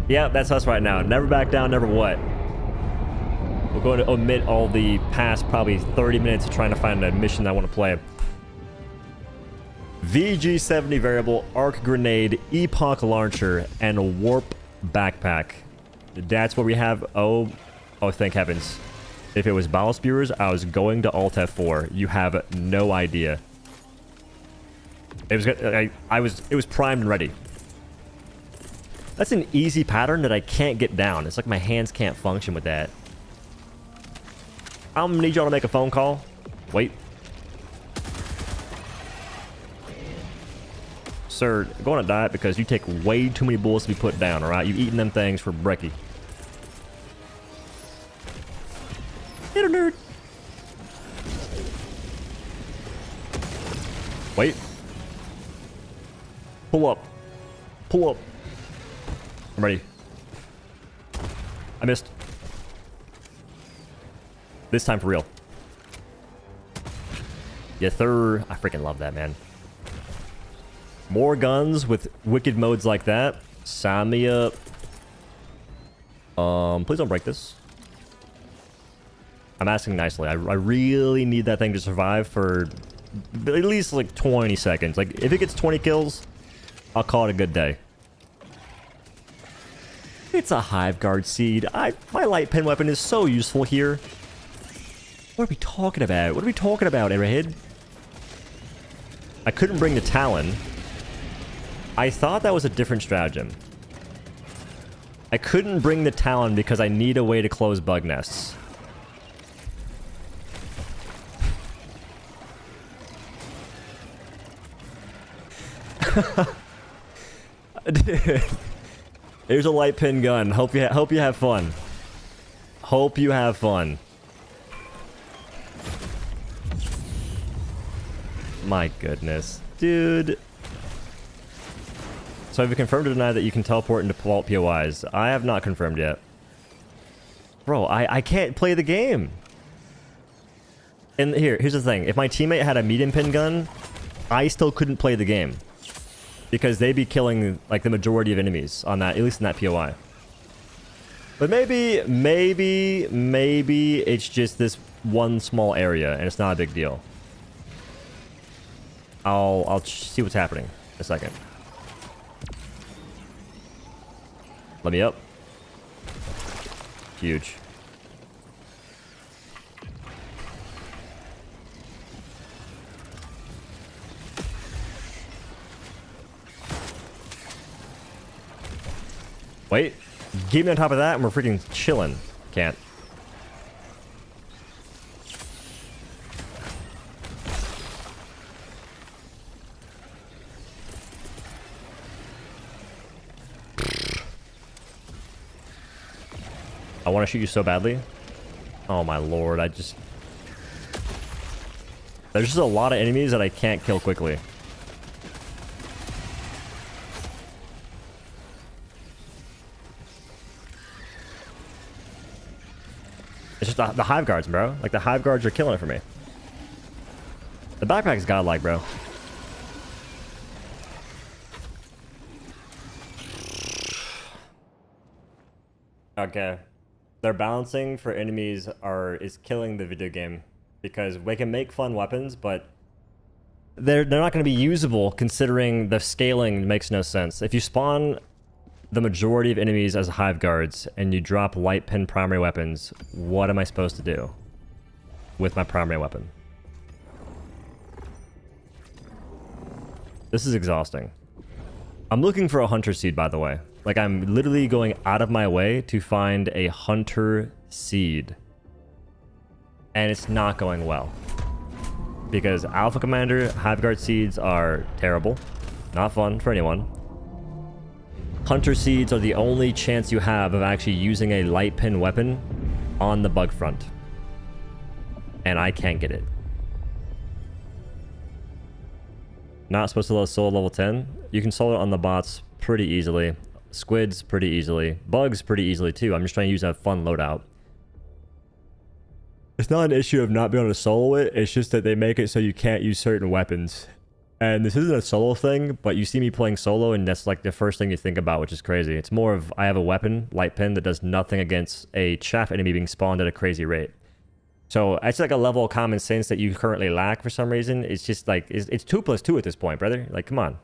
Yeah, that's us right now. Never back down, never what? We're going to omit all the past probably 30 minutes of trying to find a mission I want to play. VG70 variable, arc grenade, epoch launcher, and a warp backpack. That's what we have. Oh, thank heavens. If it was bowel spewers, I was going to Alt F4. You have no idea. It was primed and ready. That's an easy pattern that I can't get down. It's like my hands can't function with that. I'm gonna need y'all to make a phone call. Wait. Sir, go on a diet because you take way too many bullets to be put down, alright? You've eaten them things for brekkie. Hit a nerd. Wait. Pull up. Pull up. I'm ready. I missed. This time for real. Yes, sir. I freaking love that, man. More guns with wicked modes like that. Sign me up. Please don't break this. I'm asking nicely. I really need that thing to survive for at least like 20 seconds. Like, if it gets 20 kills, I'll call it a good day. It's a Hive Guard seed. My light pen weapon is so useful here. What are we talking about? What are we talking about, Arrowhead? I couldn't bring the Talon. I thought that was a different stratagem. I couldn't bring the Talon because I need a way to close bug nests. Dude, here's a light pin gun. Hope you have fun. Hope you have fun. My goodness, dude. So have you confirmed or denied that you can teleport into vault POIs? I have not confirmed yet. Bro, I can't play the game. And here's the thing. If my teammate had a medium pin gun, I still couldn't play the game. Because they'd be killing, like, the majority of enemies on that, at least in that POI. But maybe it's just this one small area, and it's not a big deal. I'll see what's happening in a second. Let me up. Huge. Wait, get me on top of that and we're freaking chilling. Can't. I want to shoot you so badly. Oh my lord, there's just a lot of enemies that I can't kill quickly. It's just the hive guards, bro. Like, the hive guards are killing it for me. The backpack is godlike, bro. Okay. Their balancing for enemies is killing the video game. Because they can make fun weapons, but they're not going to be usable considering the scaling makes no sense. If you spawn the majority of enemies as hive guards and you drop light pin primary weapons, what am I supposed to do with my primary weapon? This is exhausting. I'm looking for a hunter seed, by the way. Like, I'm literally going out of my way to find a hunter seed. And it's not going well. Because Alpha Commander hive guard seeds are terrible. Not fun for anyone. Hunter seeds are the only chance you have of actually using a light pin weapon on the bug front. And I can't get it. Not supposed to solo level 10. You can solo it on the bots pretty easily. Squids pretty easily. Bugs pretty easily too. I'm just trying to use a fun loadout. It's not an issue of not being able to solo it. It's just that they make it so you can't use certain weapons. And this isn't a solo thing, but you see me playing solo and that's like the first thing you think about, which is crazy. It's more of I have a weapon, light pin, that does nothing against a chaff enemy being spawned at a crazy rate. So it's like a level of common sense that you currently lack for some reason. It's just like, it's 2 + 2 at this point, brother. Like, come on.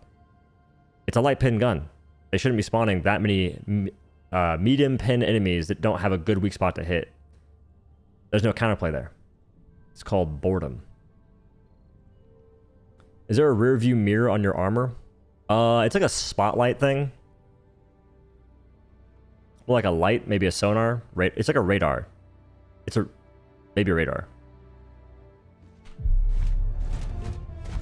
It's a light pin gun. They shouldn't be spawning that many medium pin enemies that don't have a good weak spot to hit. There's no counterplay there. It's called boredom. Is there a rear view mirror on your armor? It's like a spotlight thing. Well, like a light, maybe a sonar. It's like a radar. Maybe a radar.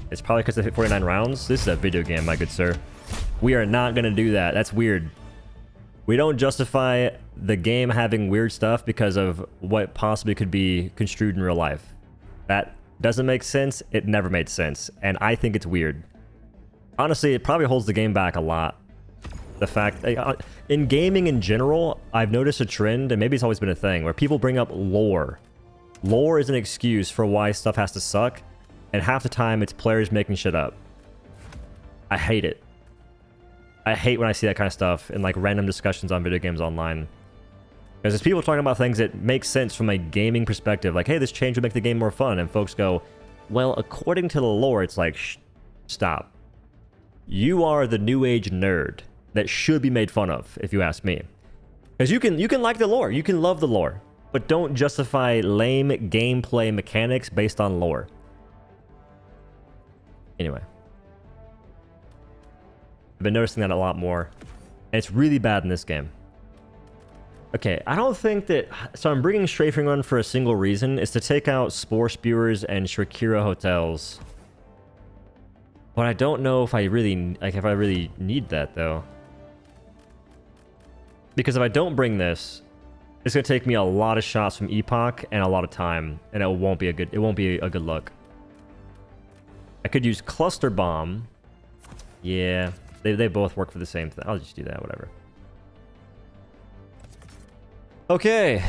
It's probably because I hit 49 rounds. This is a video game, my good sir. We are not going to do that. That's weird. We don't justify the game having weird stuff because of what possibly could be construed in real life. That doesn't make sense. It never made sense. And I think it's weird. Honestly, it probably holds the game back a lot. The fact... in gaming in general, I've noticed a trend, and maybe it's always been a thing, where people bring up lore. Lore is an excuse for why stuff has to suck, and half the time it's players making shit up. I hate it. I hate when I see that kind of stuff in like random discussions on video games online. Because there's people talking about things that make sense from a gaming perspective, like, hey, this change would make the game more fun, and folks go, well, according to the lore, it's like, stop. You are the new age nerd that should be made fun of, if you ask me. Because you can like the lore, you can love the lore, but don't justify lame gameplay mechanics based on lore. Anyway. I've been noticing that a lot more. And it's really bad in this game. Okay, I don't think that... So I'm bringing Strafing Run for a single reason. Is to take out Spore Spewers and Shakira Hotels. But I don't know if I really... Like, if I really need that, though. Because if I don't bring this, it's going to take me a lot of shots from Epoch and a lot of time. And it won't be a good look. I could use Cluster Bomb. Yeah... They both work for the same thing. I'll just do that, whatever. Okay.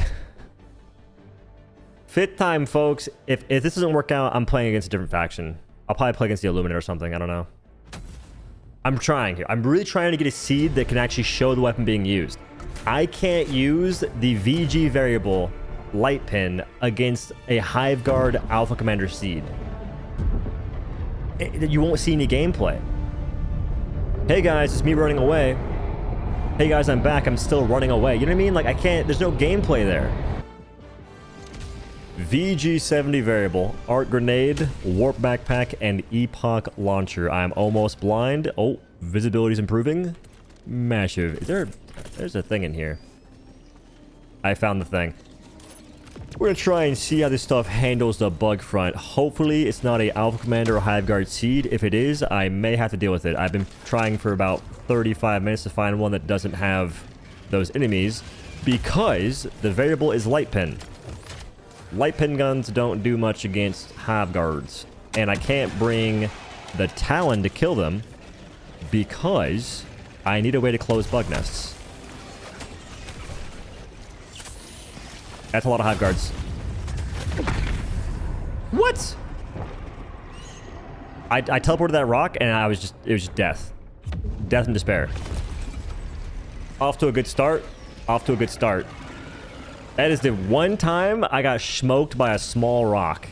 5th time, folks. If this doesn't work out, I'm playing against a different faction. I'll probably play against the Illuminate or something. I don't know. I'm trying here. I'm really trying to get a seed that can actually show the weapon being used. I can't use the VG variable light pin against a Hive Guard Alpha Commander seed. You won't see any gameplay. Hey guys, it's me running away. Hey guys, I'm back. I'm still running away. You know what I mean? Like, I can't... There's no gameplay there. VG70 variable, Art Grenade, Warp Backpack, and Epoch Launcher. I'm almost blind. Oh, visibility's improving. Massive. There's a thing in here. I found the thing. We're gonna try and see how this stuff handles the bug front. Hopefully, it's not a Alpha Commander or Hive Guard seed. If it is, I may have to deal with it. I've been trying for about 35 minutes to find one that doesn't have those enemies because the variable is light pin. Light pin guns don't do much against Hive Guards, and I can't bring the Talon to kill them because I need a way to close bug nests. That's a lot of hive guards. What? I teleported that rock and it was just death. Death and despair. Off to a good start. Off to a good start. That is the one time I got smoked by a small rock.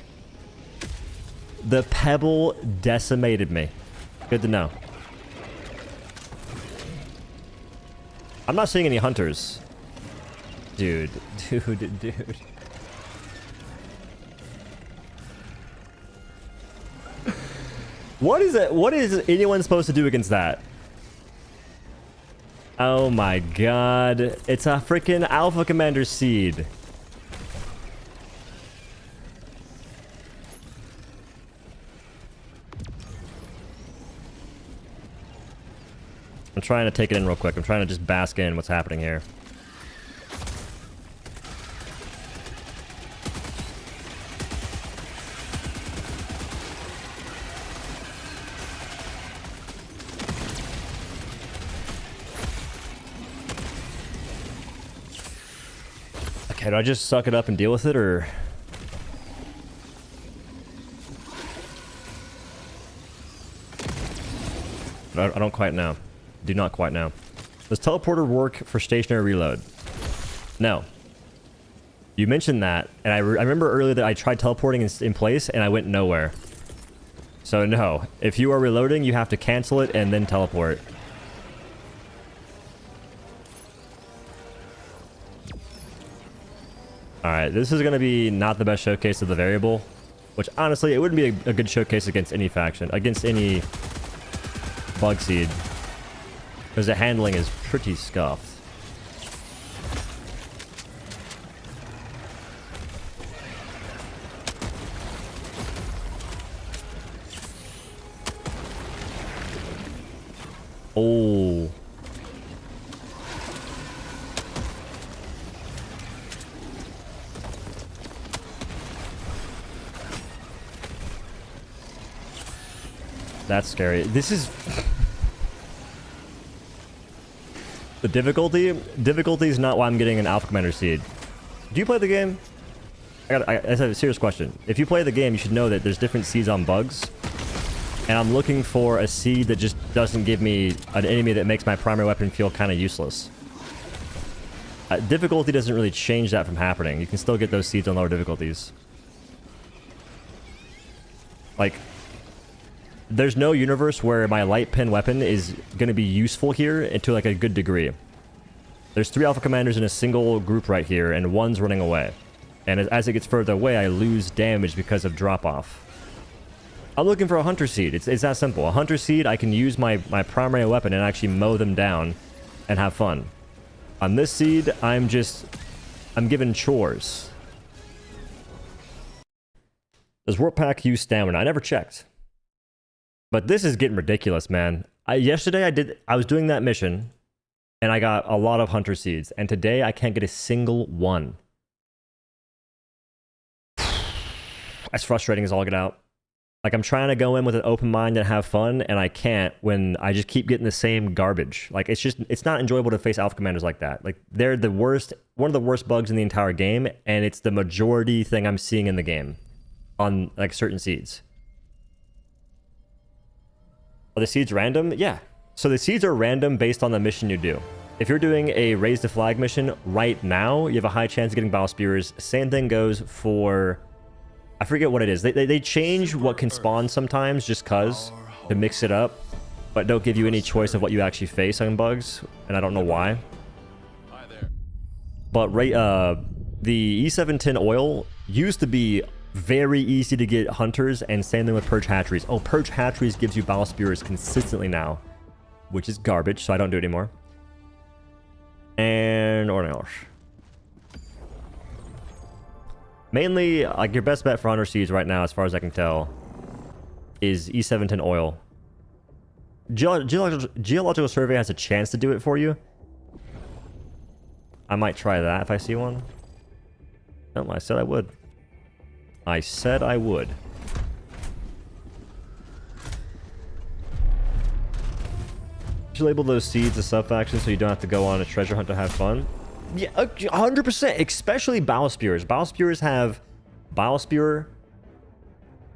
The pebble decimated me. Good to know. I'm not seeing any hunters. Dude. What is it? What is anyone supposed to do against that? Oh my god. It's a freaking Alpha Commander seed. I'm trying to take it in real quick. I'm trying to just bask in what's happening here. Okay, do I just suck it up and deal with it, or... I don't quite know. Do not quite know. Does teleporter work for stationary reload? No. You mentioned that, and I remember earlier that I tried teleporting in place, and I went nowhere. So no. If you are reloading, you have to cancel it and then teleport. Alright, this is going to be not the best showcase of the variable. Which, honestly, it wouldn't be a good showcase against any faction. Against any bug seed. Because the handling is pretty scuffed. Oh. That's scary. This is... The difficulty is not why I'm getting an Alpha Commander seed. Do you play the game? That's a serious question. If you play the game, you should know that there's different seeds on bugs. And I'm looking for a seed that just doesn't give me an enemy that makes my primary weapon feel kind of useless. Difficulty doesn't really change that from happening. You can still get those seeds on lower difficulties. Like... There's no universe where my light pin weapon is going to be useful here to like a good degree. There's 3 Alpha Commanders in a single group right here, and one's running away. And as it gets further away, I lose damage because of drop-off. I'm looking for a Hunter Seed. It's that simple. A Hunter Seed, I can use my primary weapon and actually mow them down and have fun. On this seed, I'm given chores. Does Warp Pack use stamina? I never checked. But this is getting ridiculous, man. Yesterday I was doing that mission, and I got a lot of Hunter Seeds, and today I can't get a single one. That's frustrating as all get out. Like, I'm trying to go in with an open mind and have fun, and I can't when I just keep getting the same garbage. Like, it's not enjoyable to face Alpha Commanders like that. Like, they're the worst, one of the worst bugs in the entire game, and it's the majority thing I'm seeing in the game on, like, certain seeds. Are the seeds random? Yeah. So the seeds are random based on the mission you do. If you're doing a raise the flag mission right now, you have a high chance of getting Battle Spears. Same thing goes for... I forget what it is. They change what can spawn sometimes just cuz to mix it up, but don't give you any choice of what you actually face on bugs, and I don't know why. But the E710 oil used to be very easy to get hunters, and same thing with Purge Hatcheries. Oh, Purge Hatcheries gives you Battle Spears consistently now, which is garbage, so I don't do it anymore. And Ornage. Mainly, like, your best bet for Hunter Seeds right now, as far as I can tell, is E710 oil. Geological Survey has a chance to do it for you. I might try that if I see one. No, I said I would. I said I would. You should label those seeds as sub-factions so you don't have to go on a treasure hunt to have fun. Yeah, 100%. Especially Bile Spears. Bile Spears have Bile Spear,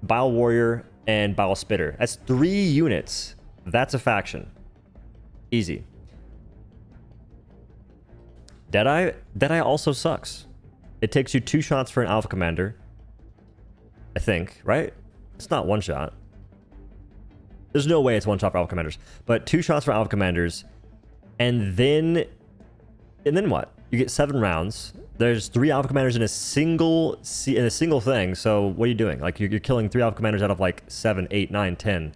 Bile Warrior, and Bile Spitter. That's 3 units. That's a faction. Easy. Deadeye also sucks. It takes you 2 shots for an Alpha Commander. I think, right? It's not 1 shot. There's no way it's 1 shot for Alpha Commanders. But 2 shots for Alpha Commanders. And then what? You get 7 rounds. There's 3 Alpha Commanders in a single thing. So what are you doing? Like you're killing 3 Alpha Commanders out of like 7, 8, 9, 10.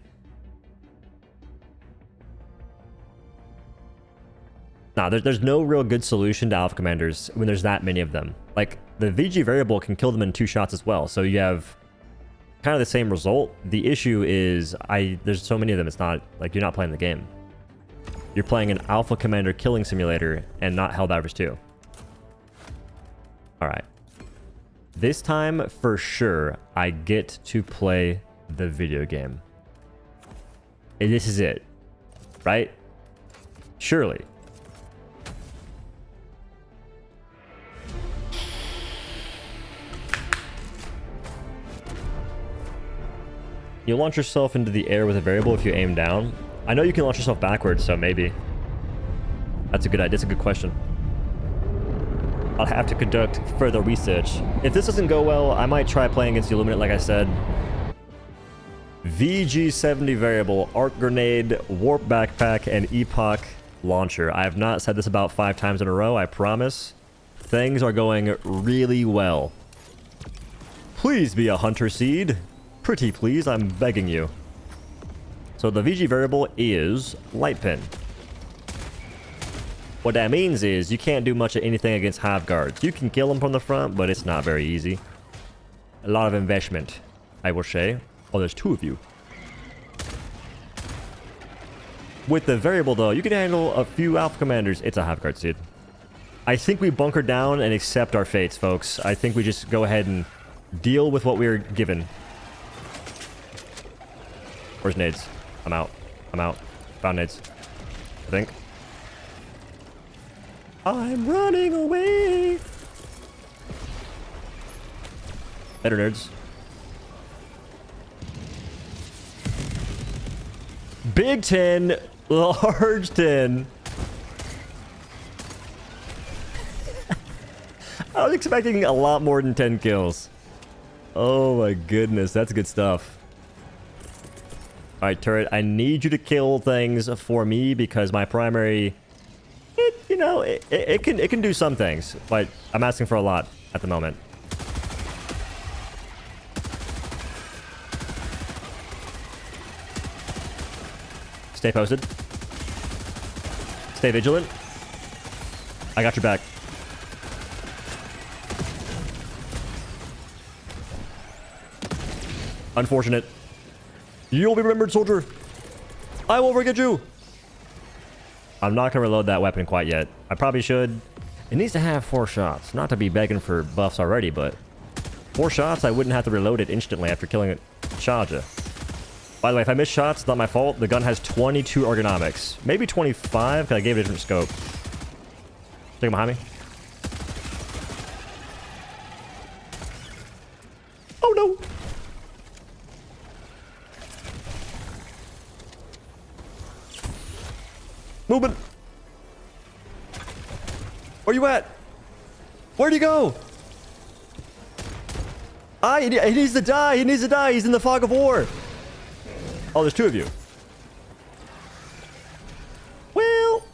Nah, there's no real good solution to Alpha Commanders when there's that many of them. Like, the VG variable can kill them in 2 shots as well, so you have kind of the same result. The issue is, there's so many of them, it's not, like, you're not playing the game. You're playing an Alpha Commander killing simulator and not Helldivers 2. Alright. This time, for sure, I get to play the video game. And this is it. Right? Surely. You launch yourself into the air with a variable if you aim down. I know you can launch yourself backwards, so maybe. That's a good idea. That's a good question. I'll have to conduct further research. If this doesn't go well, I might try playing against the Illuminate, like I said. VG70 variable, Arc Grenade, Warp Backpack, and Epoch Launcher. I have not said this about 5 times in a row, I promise. Things are going really well. Please be a Hunter Seed. Pretty please, I'm begging you. So the VG variable is Light Pin. What that means is you can't do much of anything against Hive Guards. You can kill them from the front, but it's not very easy. A lot of investment, I will say. Oh, there's 2 of you. With the variable, though, you can handle a few Alpha Commanders. It's a Hive Guard seed. I think we bunker down and accept our fates, folks. I think we just go ahead and deal with what we're given. Where's nades? I'm out. I'm out. Found nades. I think. I'm running away! Better nerds. Big 10, large 10. I was expecting a lot more than 10 kills. Oh my goodness, that's good stuff. Alright, turret, I need you to kill things for me because my primary... It can do some things, but I'm asking for a lot at the moment. Stay posted. Stay vigilant. I got your back. Unfortunate. You'll be remembered, soldier. I will forget you. I'm not going to reload that weapon quite yet. I probably should. It needs to have 4 shots. Not to be begging for buffs already, but 4 shots, I wouldn't have to reload it instantly after killing it. Charger. By the way, if I miss shots, it's not my fault. The gun has 22 ergonomics. Maybe 25, because I gave it a different scope. Take him behind me. Oh, no. Movement. Where you at? Where'd he go? He needs to die. He needs to die. He's in the fog of war. Oh, there's 2 of you. Well,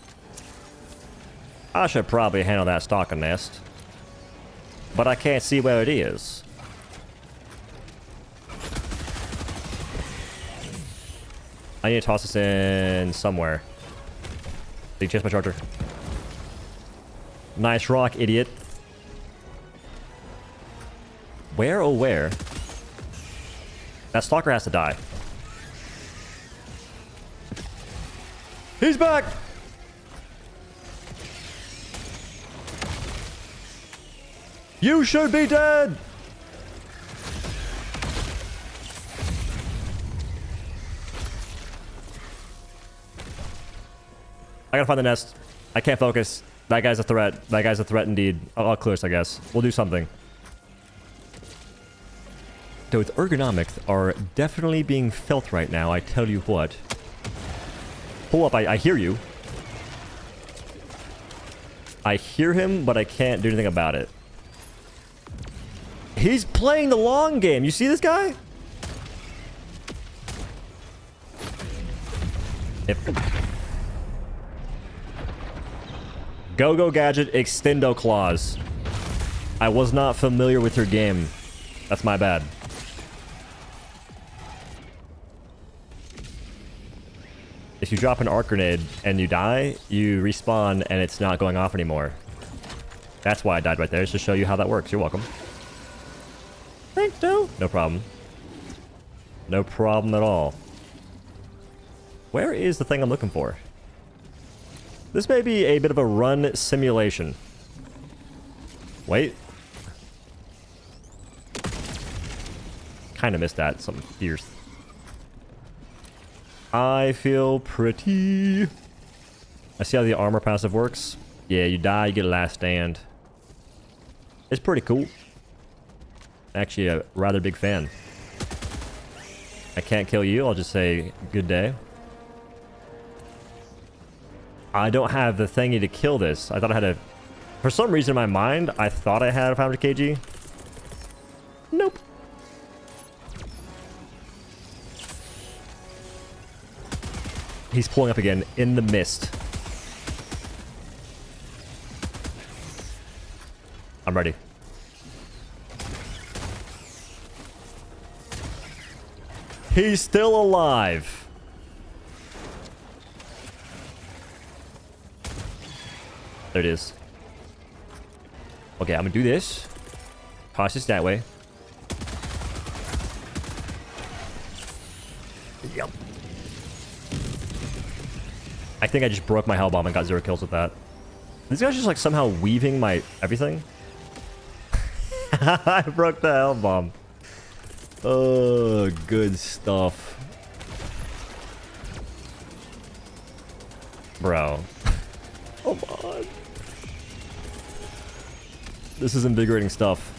I should probably handle that stalker nest, but I can't see where it is. I need to toss this in somewhere. They chase my charger. Nice rock, idiot. Where, oh where? That stalker has to die. He's back! You should be dead! I gotta find the nest. I can't focus. That guy's a threat. That guy's a threat indeed. I'll clear us, I guess. We'll do something. Those ergonomics are definitely being felt right now, I tell you what. Pull up, I hear you. I hear him, but I can't do anything about it. He's playing the long game. You see this guy? Go Gadget Extendo Claws. I was not familiar with your game. That's my bad. If you drop an arc grenade and you die, you respawn and it's not going off anymore. That's why I died right there, just to show you how that works. You're welcome. Thanks, Joe. No problem. No problem at all. Where is the thing I'm looking for? This may be a bit of a run simulation. Wait. Kind of missed that. Something fierce. I feel pretty. I see how the armor passive works. Yeah, you die, you get a last stand. It's pretty cool. Actually, a rather big fan. I can't kill you. I'll just say good day. I don't have the thingy to kill this. I thought I had a... For some reason in my mind, I thought I had a 500 kg. Nope. He's pulling up again in the mist. I'm ready. He's still alive. There it is. Okay, I'm gonna do this. Toss this that way. Yep. I think I just broke my hell bomb and got 0 kills with that. This guy's just like somehow weaving my everything. I broke the hell bomb. Oh, good stuff. Bro. Come on. This is invigorating stuff.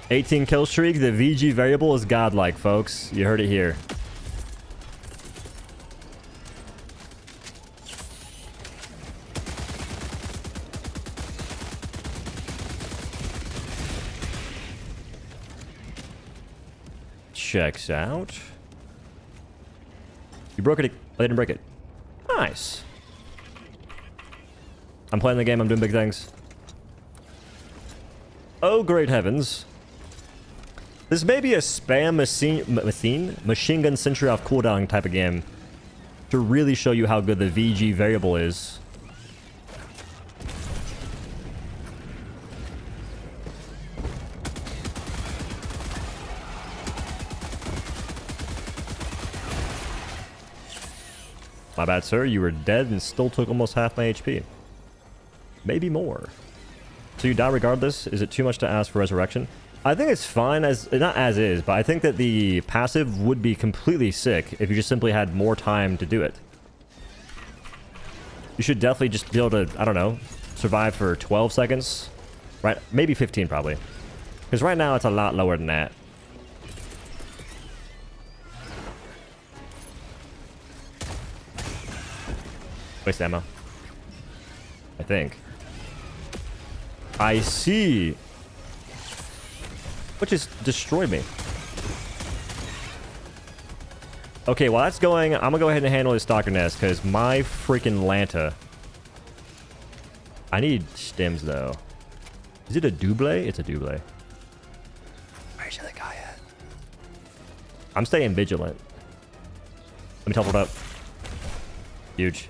"18 kill streak. The VG variable is godlike, folks. You heard it here." Checks out. You broke it. I didn't break it. Nice. I'm playing the game. I'm doing big things. Oh, great heavens. This may be a spam machine gun sentry off cooldown type of game to really show you how good the VG variable is. My bad, sir. You were dead and still took almost half my HP. Maybe more. So you die regardless? Is it too much to ask for resurrection? I think it's fine as... Not as is, but I think that the passive would be completely sick if you just simply had more time to do it. You should definitely just be able to, I don't know, survive for 12 seconds. Right? Maybe 15 probably. Because right now it's a lot lower than that. Waste ammo. I think. I see. What just destroyed me? Okay, while that's going, I'm gonna go ahead and handle his stalker nest because my freaking Lanta. I need stems though. Is it a double? It's a double. Where's the other guy at? I'm staying vigilant. Let me teleport up. Huge.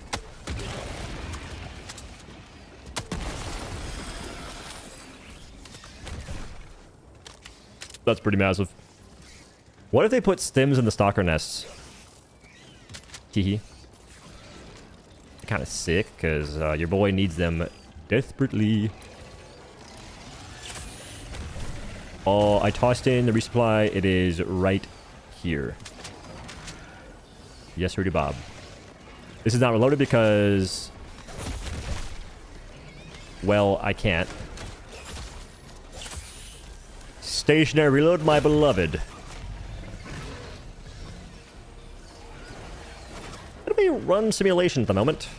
That's pretty massive. What if they put stems in the stalker nests? Hehe. Kind of sick, because your boy needs them desperately. Oh, I tossed in the resupply. It is right here. Yes, Rudy Bob. This is not reloaded because... well, I can't. Stationary reload, my beloved. It'll be run simulation at the moment.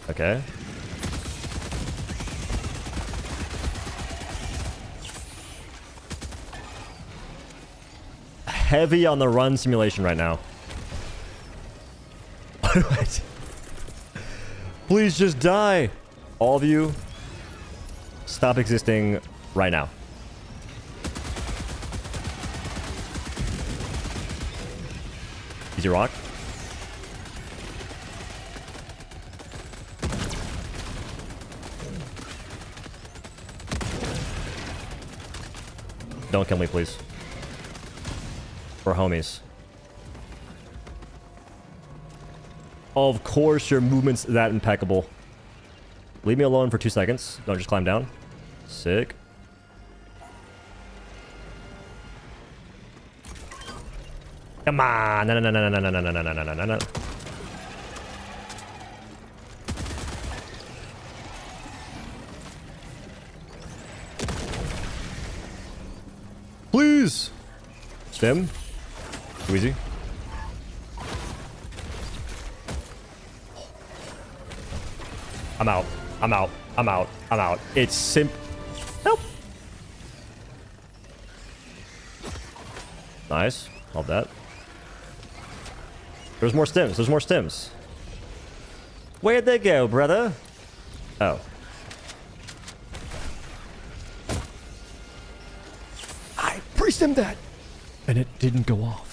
Okay. Heavy on the run simulation right now. What? Please just die. All of you, stop existing right now. Easy rock. Don't kill me, please. We're homies. Of course your movement's that impeccable. Leave me alone for 2 seconds. Don't just climb down. Sick. Come on. No, no, no, no, no, no, no, no, no, no, no, no. Please. Stem. Too easy. I'm out. I'm out. I'm out. I'm out. It's Nope. Nice. Love that. There's more stems. There's more stems. Where'd they go, brother? Oh. I pre-stemmed that. And it didn't go off.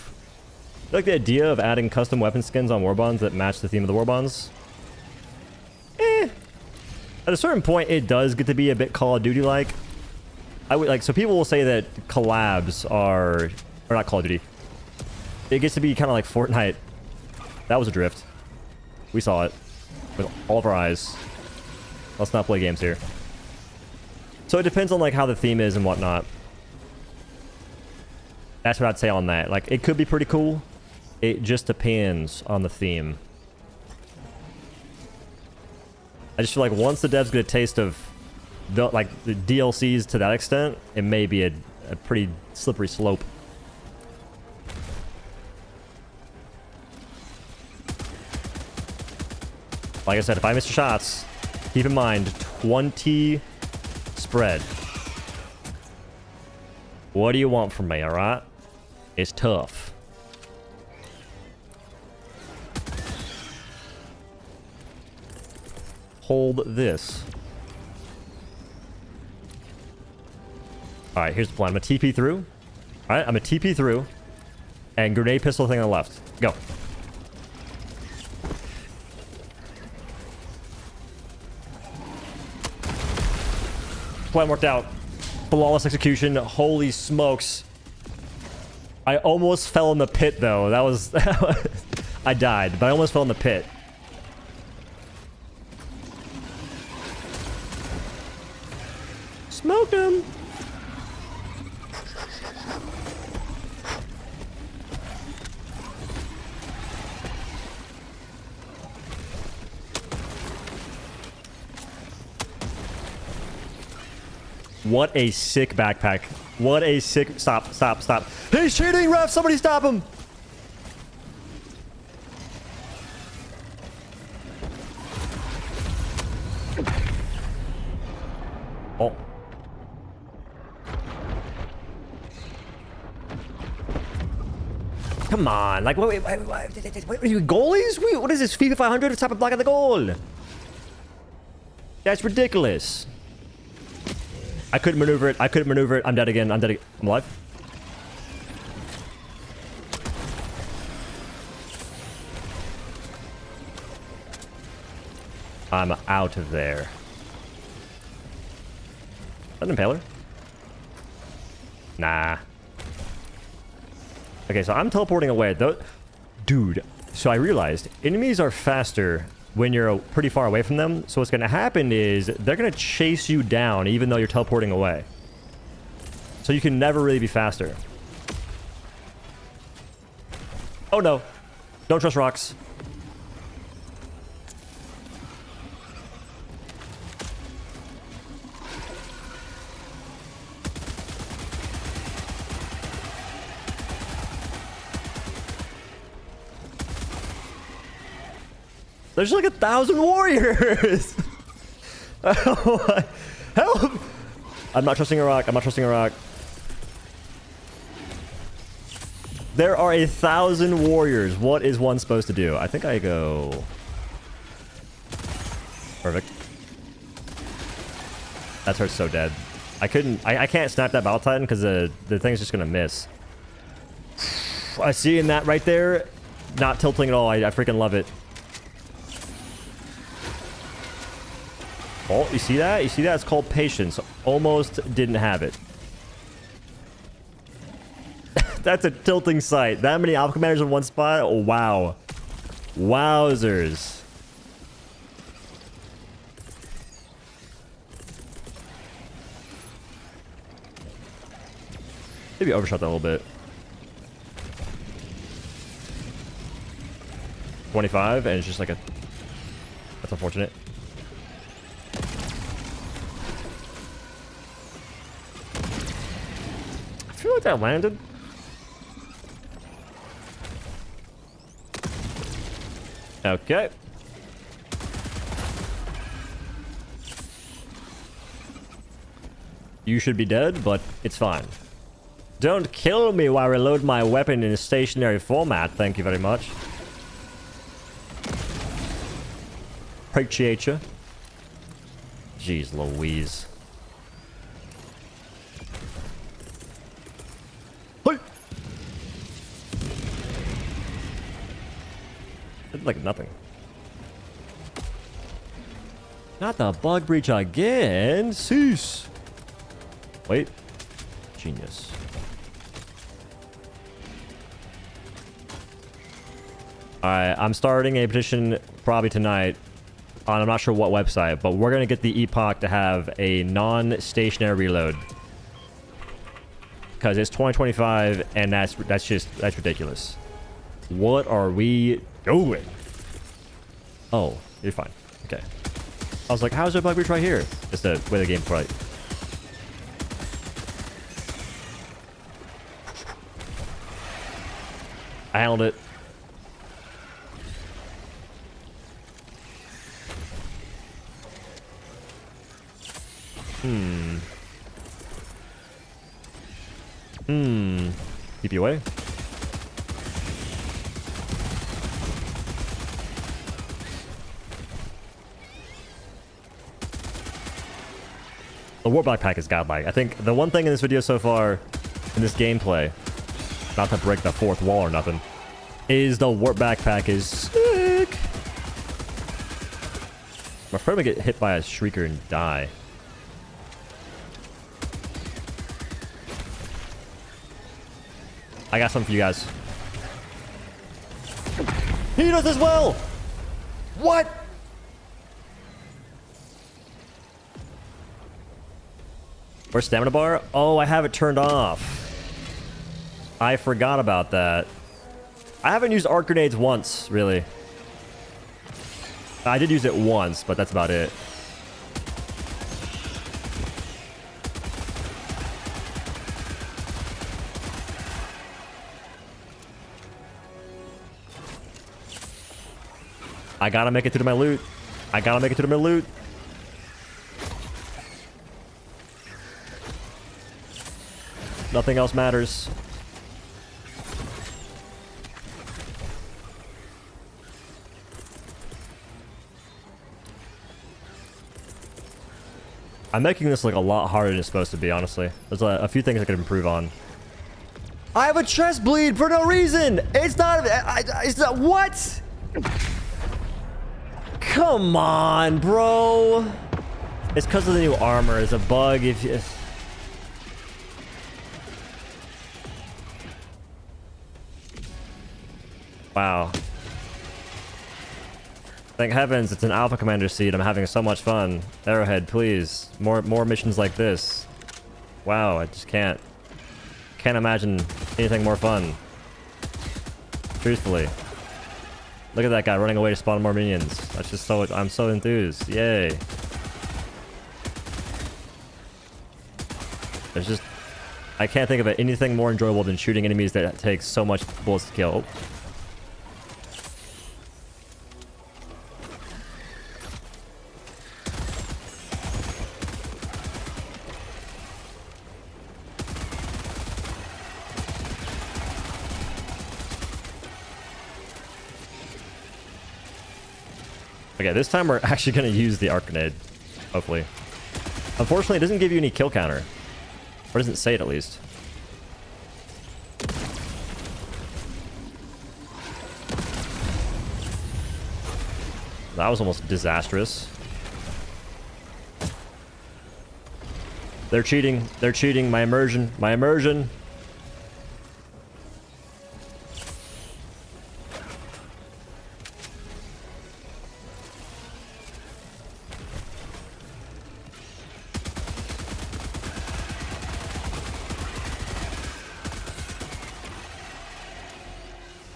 I like the idea of adding custom weapon skins on Warbonds that match the theme of the Warbonds. At a certain point, it does get to be a bit Call of Duty-like. I would like, so people will say that collabs are, or not Call of Duty. It gets to be kind of like Fortnite. That was a drift. We saw it with all of our eyes. Let's not play games here. So it depends on like how the theme is and whatnot. That's what I'd say on that. Like, it could be pretty cool. It just depends on the theme. I just feel like once the devs get a taste of the DLCs to that extent, it may be a pretty slippery slope. Like I said, if I miss shots, keep in mind 20 spread. What do you want from me, alright? It's tough. Hold this. Alright, here's the plan. I'm gonna TP through. Alright, I'm gonna TP through. And grenade pistol thing on the left. Go. Plan worked out. Flawless execution. Holy smokes. I almost fell in the pit, though. That was... I died, but I almost fell in the pit. Smoked him. What a sick backpack. What a sick... Stop, stop, stop. He's cheating, ref! Somebody stop him! Oh. Come on. Like, wait, are you goalies? What is this? FIFA 500 type of block of the goal? That's ridiculous. I couldn't maneuver it. I couldn't maneuver it. I'm dead again. I'm dead again. I'm alive. I'm out of there. Is that an impaler? Nah. Okay, so I'm teleporting away. Dude, so I realized enemies are faster when you're pretty far away from them. So what's going to happen is they're going to chase you down even though you're teleporting away. So So you can never really be faster. Oh no. Don't trust rocks. There's like 1,000 warriors. Oh my. Help! I'm not trusting a rock. I'm not trusting a rock. There are 1,000 warriors. What is one supposed to do? I think I go... Perfect. That hurts so dead. I can't snap that Battle Titan because the thing's just gonna miss. I see in that right there. Not tilting at all. I freaking love it. Oh, you see that? You see that? It's called patience. Almost didn't have it. That's a tilting sight. That many Alpha Commanders in one spot? Oh, wow. Wowzers. Maybe overshot that a little bit. 25, and it's just like a... That's unfortunate. I feel like that landed. Okay. You should be dead, but it's fine. Don't kill me while I reload my weapon in a stationary format. Thank you very much. Appreciate you. Jeez Louise. Like nothing. Not the bug breach again. Cease. Wait. Genius. Alright, I'm starting a petition probably tonight on I'm not sure what website, but we're gonna get the Epoch to have a non-stationary reload. Because it's 2025 and that's ridiculous. What are we doing? Oh, you're fine. Okay. I was like, how's there bug breach right here? It's the way the game played. I handled it. Keep you away. The Warp Backpack is godlike. I think the one thing in this video so far, in this gameplay, not to break the fourth wall or nothing, is the Warp Backpack is sick. I'm afraid I'm gonna get hit by a Shrieker and die. I got something for you guys. He does as well! What? Where's stamina bar? Oh, I have it turned off. I forgot about that. I haven't used arc grenades once, really. I did use it once, but that's about it. I gotta make it through to my loot. I gotta make it through to my loot. Nothing else matters. I'm making this like a lot harder than it's supposed to be, honestly. There's a few things I could improve on. I have a chest bleed for no reason! It's not... it's not... What? Come on, bro. It's because of the new armor. It's a bug if you... Wow. Thank heavens it's an Alpha Commander seed. I'm having so much fun. Arrowhead, please. More missions like this. Wow, I just can't. can't imagine anything more fun. Truthfully. Look at that guy running away to spawn more minions. That's just so... I'm so enthused. Yay. There's just... I can't think of anything more enjoyable than shooting enemies that take so much bullets to kill. Okay, this time we're actually going to use the arc grenade, hopefully. Unfortunately, it doesn't give you any kill counter. Or doesn't say it, at least. That was almost disastrous. They're cheating. They're cheating. My immersion. My immersion.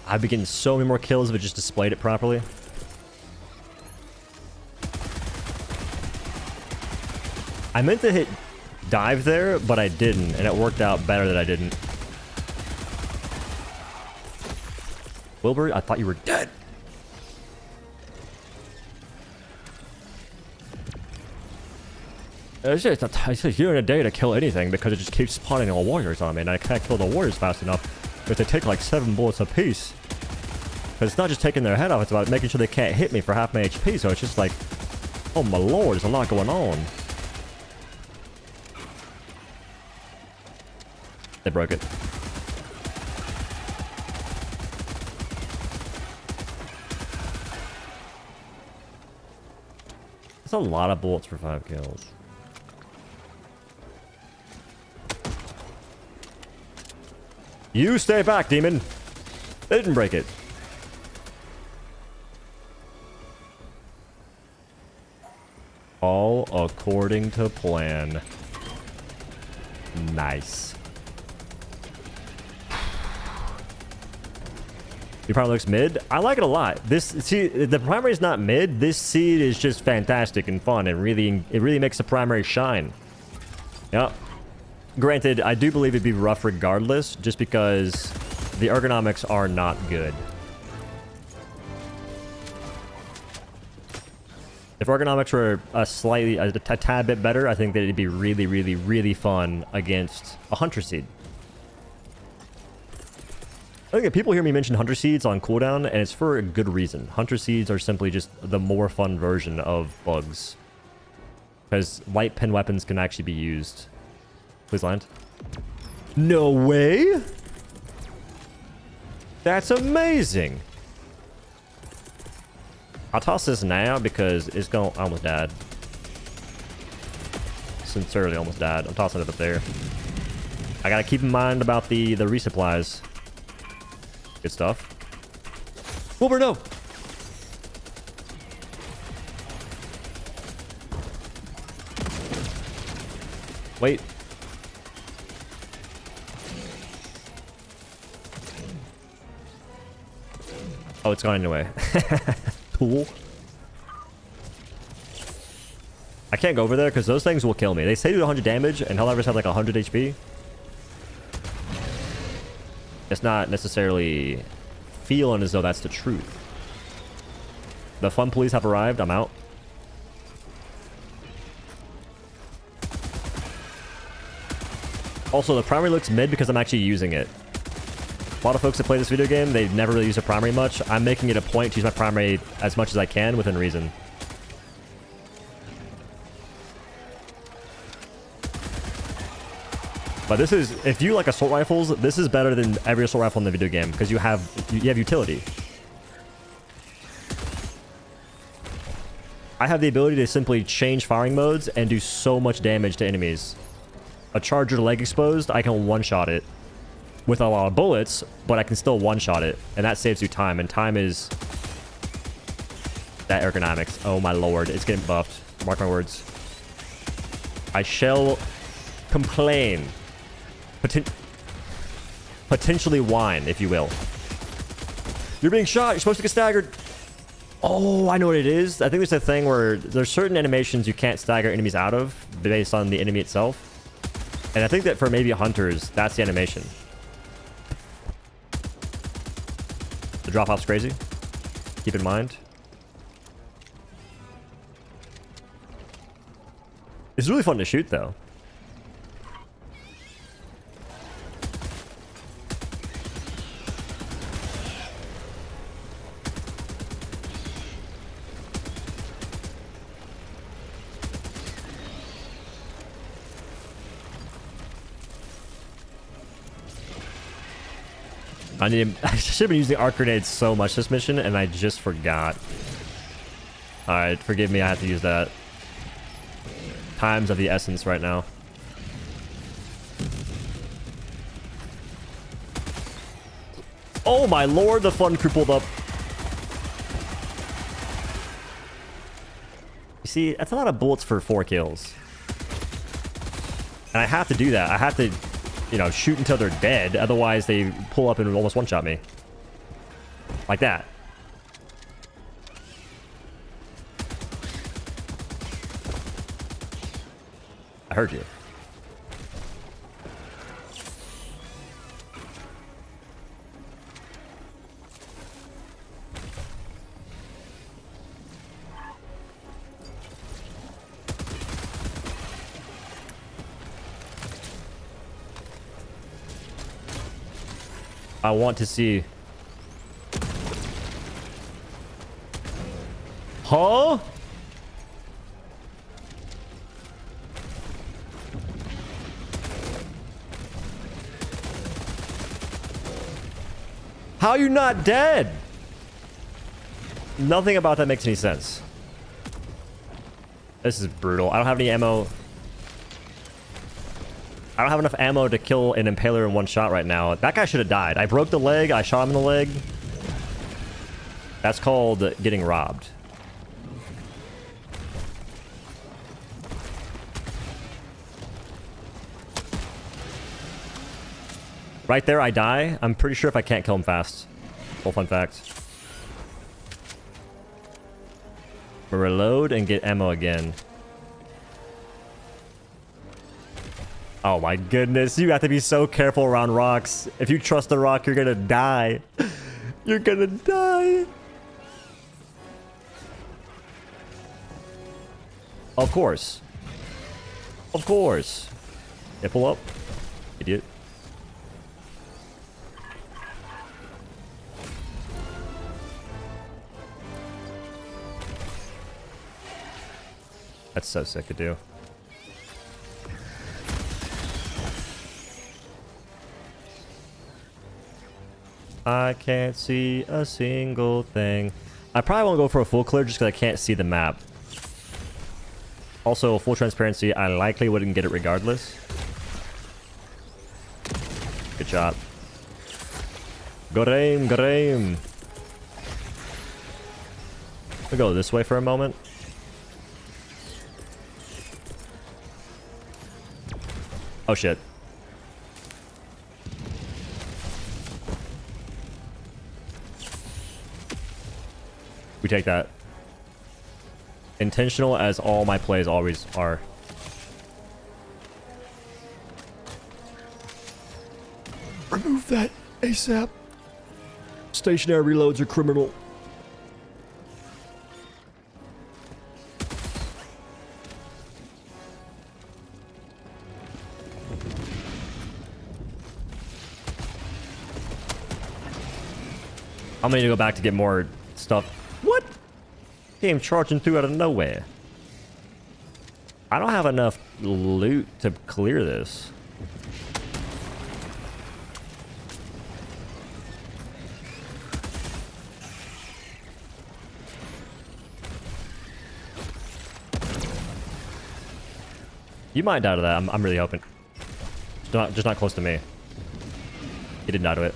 I'd be getting so many more kills if it just displayed it properly. I meant to hit dive there, but I didn't, and it worked out better that I didn't. Wilbur, I thought you were dead. It's just you in a day to kill anything because it just keeps spawning all warriors on me, and I can't kill the warriors fast enough if they take like 7 bullets apiece. Because it's not just taking their head off, it's about making sure they can't hit me for half my HP, so it's just like, oh my lord, there's a lot going on. They broke it. That's a lot of bullets for 5 kills. You stay back, demon. They didn't break it. All according to plan. Nice. Your primary looks mid. I like it a lot. This, see, the primary is not mid. This seed is just fantastic and fun, and it really makes the primary shine. Yep. Granted, I do believe it'd be rough regardless, just because the ergonomics are not good. If ergonomics were a tad bit better, I think that it'd be really, really, really fun against a Hunter Seed. I think that people hear me mention Hunter Seeds on cooldown, and it's for a good reason. Hunter Seeds are simply just the more fun version of bugs. Because light pin weapons can actually be used. Please land. No way! That's amazing! I'll toss this now because it's going... I almost died. Sincerely almost died. I'm tossing it up there. I gotta keep in mind about the resupplies. Good stuff. Wilbur, no! Wait. Oh, it's gone anyway. Cool. I can't go over there because those things will kill me. They say do 100 damage, and Helldivers have like 100 HP. It's not necessarily feeling as though that's the truth. The fun police have arrived. I'm out. Also, the primary looks mid because I'm actually using it. A lot of folks that play this video game, they never really use a primary much. I'm making it a point to use my primary as much as I can within reason. But this is, if you like assault rifles, this is better than every assault rifle in the video game because you have utility. I have the ability to simply change firing modes and do so much damage to enemies. A charger leg exposed, I can one-shot it with a lot of bullets, but I can still one-shot it, and that saves you time, and time is that ergonomics. Oh my lord, it's getting buffed. Mark my words. I shall complain. potentially whine, if you will. You're being shot. You're supposed to get staggered. Oh, I know what it is. I think there's a thing where there's certain animations you can't stagger enemies out of based on the enemy itself. And I think that for maybe hunters, that's the animation. The drop-off's crazy. Keep in mind. It's really fun to shoot, though. I should have been using arc grenades so much this mission, and I just forgot. Alright, forgive me, I have to use that. Times of the essence right now. Oh my lord, the fun crew pulled up. You see, that's a lot of bullets for 4 kills. And I have to do that. I have to, you know, shoot until they're dead. Otherwise, they pull up and almost one-shot me. Like that. I heard you. I want to see. Huh? How are you not dead? Nothing about that makes any sense. This is brutal. I don't have any ammo. I don't have enough ammo to kill an impaler in one shot right now. That guy should have died. I broke the leg. I shot him in the leg. That's called getting robbed. Right there, I die. I'm pretty sure if I can't kill him fast. Full fun fact. We'll reload and get ammo again. Oh my goodness, you have to be so careful around rocks. If you trust the rock, you're gonna die. You're gonna die. Of course. Of course. Yeah, pull up. Idiot. That's so sick to do. I can't see a single thing. I probably won't go for a full clear just because I can't see the map. Also, full transparency, I likely wouldn't get it regardless. Good shot. Good aim, good aim. We'll go this way for a moment. Oh shit. We take that. Intentional as all my plays always are. Remove that ASAP. Stationary reloads are criminal. I'm gonna need to go back to get more stuff. What? Came charging through out of nowhere. I don't have enough loot to clear this. You might die to that. I'm really hoping. Just not close to me. He didn't die to it.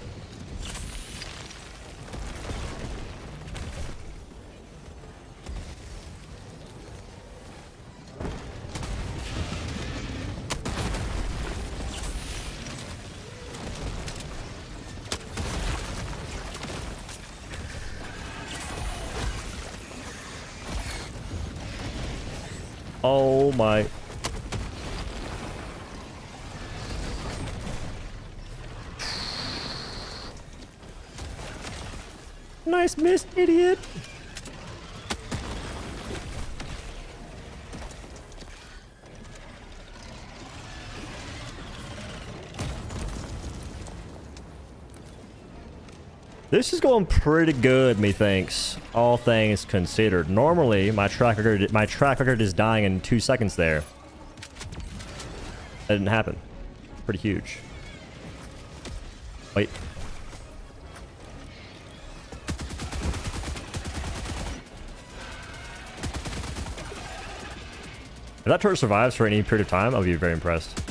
Oh my. Nice miss, idiot. This is going pretty good, methinks. All things considered. Normally, my track record is dying in 2 seconds there. That didn't happen. Pretty huge. Wait. If that turret survives for any period of time, I'll be very impressed.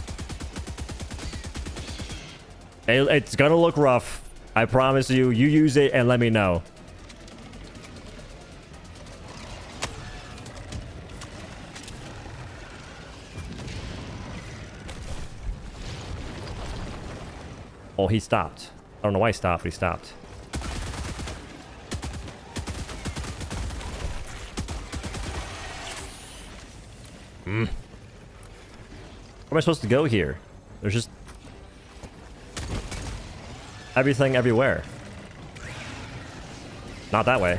It's gonna look rough. I promise you. You use it and let me know. Oh, he stopped. I don't know why he stopped, but he stopped. Where am I supposed to go here? There's just everything everywhere. Not that way.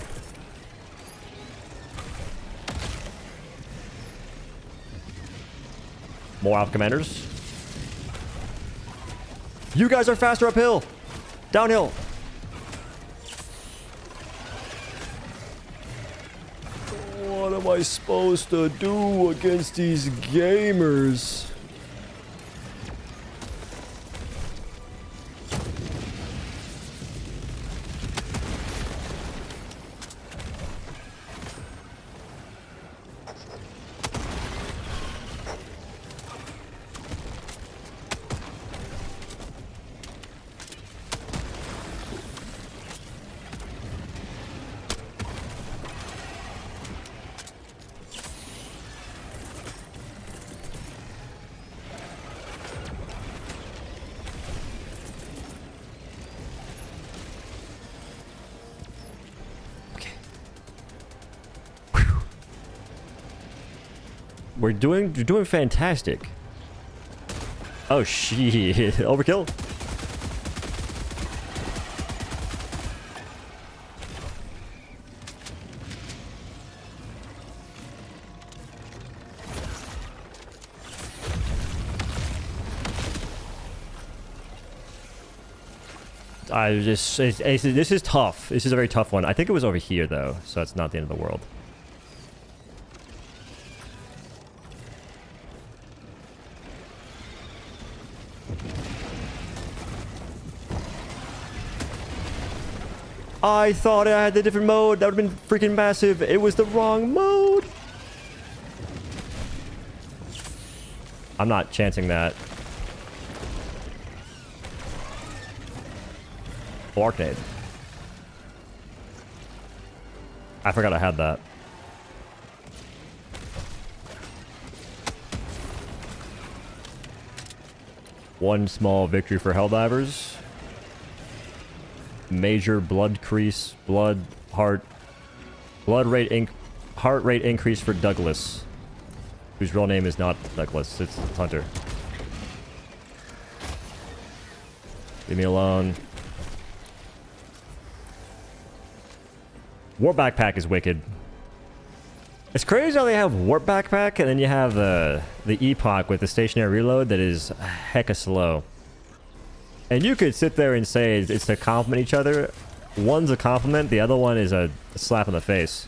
More Alpha Commanders. You guys are faster uphill. Downhill. What am I supposed to do against these gamers? You're doing fantastic. Oh shit. Overkill. This is tough. This is a very tough one. I think it was over here though, so it's not the end of the world. I thought I had the different mode. That would have been freaking massive. It was the wrong mode. I'm not chancing that. Oh, arcade. I forgot I had that. One small victory for Helldivers. Major heart rate increase for Douglas, whose real name is not Douglas, it's Hunter. Leave me alone. Warp backpack is wicked. It's crazy how they have warp backpack and then you have the epoch with the stationary reload that is hecka slow. And you could sit there and say it's to compliment each other. One's a compliment, the other one is a slap in the face.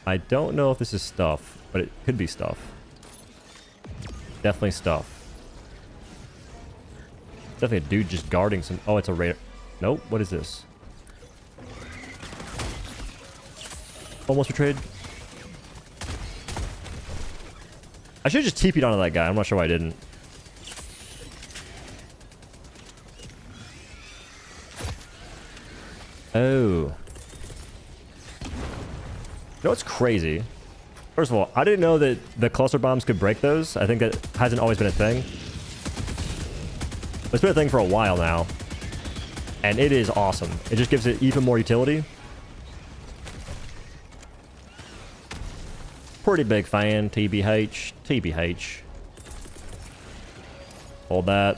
I don't know if this is stuff, but it could be stuff. Definitely stuff. Definitely a dude just guarding some... Oh, it's a radar. Nope, what is this? Almost betrayed. I should have just TP'd onto that guy. I'm not sure why I didn't. Oh. You know what's crazy? First of all, I didn't know that the cluster bombs could break those. I think that hasn't always been a thing. It's been a thing for a while now. And it is awesome. It just gives it even more utility. Pretty big fan, TBH. TBH. Hold that.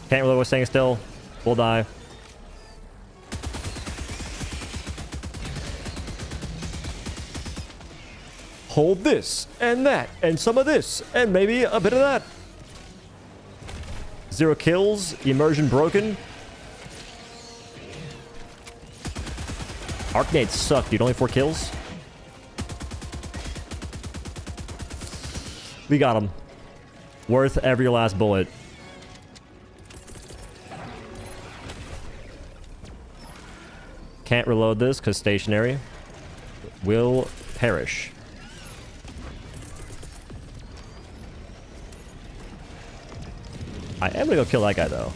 Can't really was staying still. We'll die. Hold this, and that, and some of this, and maybe a bit of that. 0 kills, immersion broken. Arcnades suck, dude. Only 4 kills. We got him. Worth every last bullet. Can't reload this because stationary. Will perish. I am gonna go kill that guy though.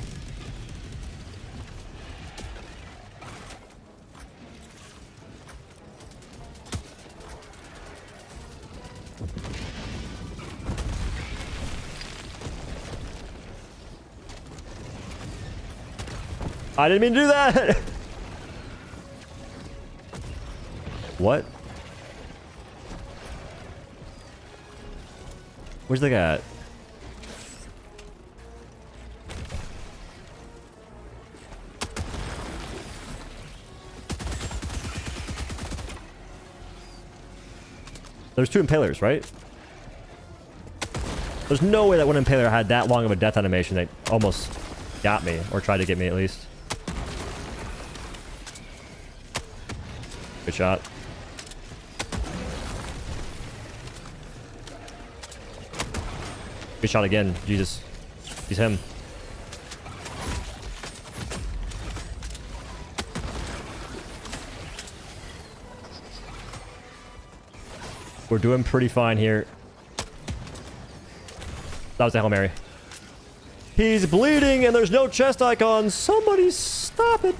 I didn't mean to do that. What? Where's the guy at? There's 2 impalers, right? There's no way that one impaler had that long of a death animation that almost got me, or tried to get me at least. Good shot. Good shot again. Jesus. He's him. We're doing pretty fine here. That was a Hail Mary. He's bleeding and there's no chest icon. Somebody stop it.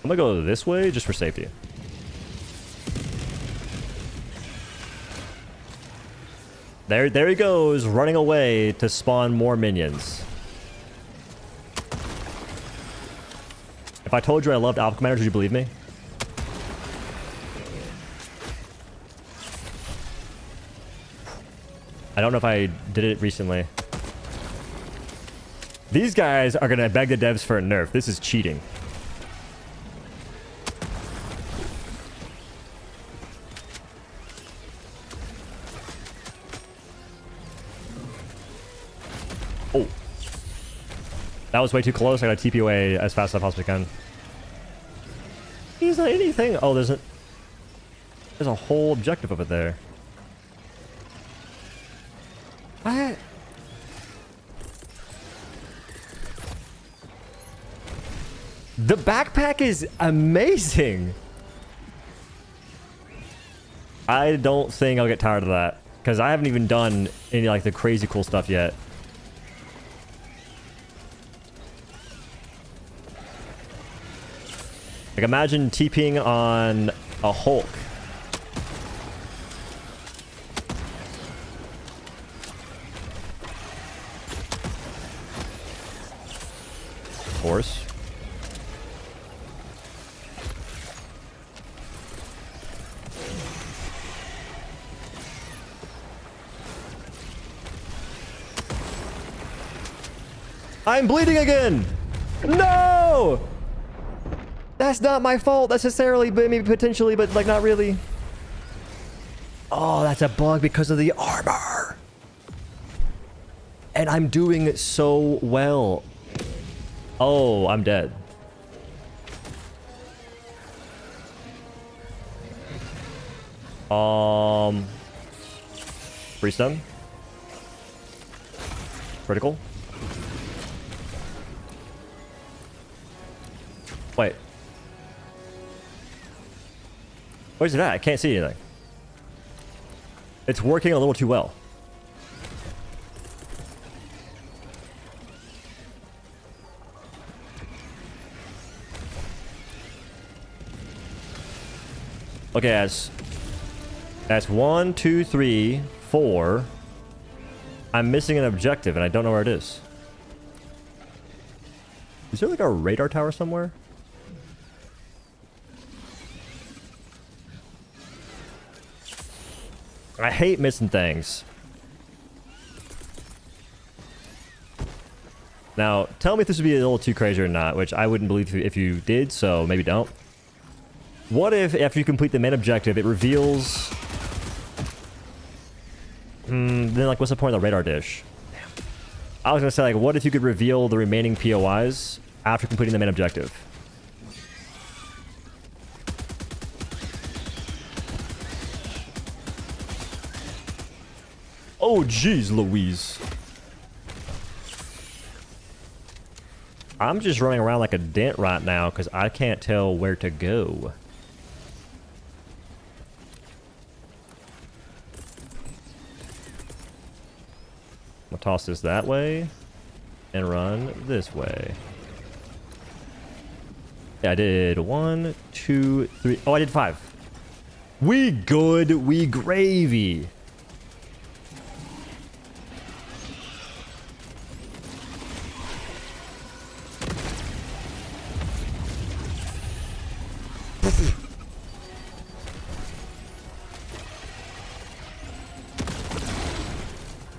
I'm gonna go this way just for safety. There he goes, running away to spawn more minions. If I told you I loved Alpha Commanders, would you believe me? I don't know if I did it recently. These guys are gonna beg the devs for a nerf. This is cheating. Oh. That was way too close. I gotta TP away as fast as I possibly can. He's not anything. Oh, there's a whole objective over there. What? The backpack is amazing. I don't think I'll get tired of that because I haven't even done any like the crazy cool stuff yet. Like imagine TPing on a Hulk. Horse. I'm bleeding again. No, that's not my fault necessarily, but maybe potentially, but like not really. Oh, that's a bug because of the armor. And I'm doing so well. Oh, I'm dead. Free stun. Critical. Wait. Where's it at? I can't see anything. It's working a little too well. Okay, that's 1, 2, 3, 4, I'm missing an objective and I don't know where it is. Is there like a radar tower somewhere? I hate missing things. Now, tell me if this would be a little too crazy or not, which I wouldn't believe if you did, so maybe don't. What if, after you complete the main objective, it reveals... then, like, what's the point of the radar dish? Damn. I was gonna say, like, what if you could reveal the remaining POIs after completing the main objective? Oh, jeez, Louise. I'm just running around like a dent right now because I can't tell where to go. I'll toss this that way and run this way. Yeah, I did 1, 2, 3. Oh, I did 5. We good. We gravy.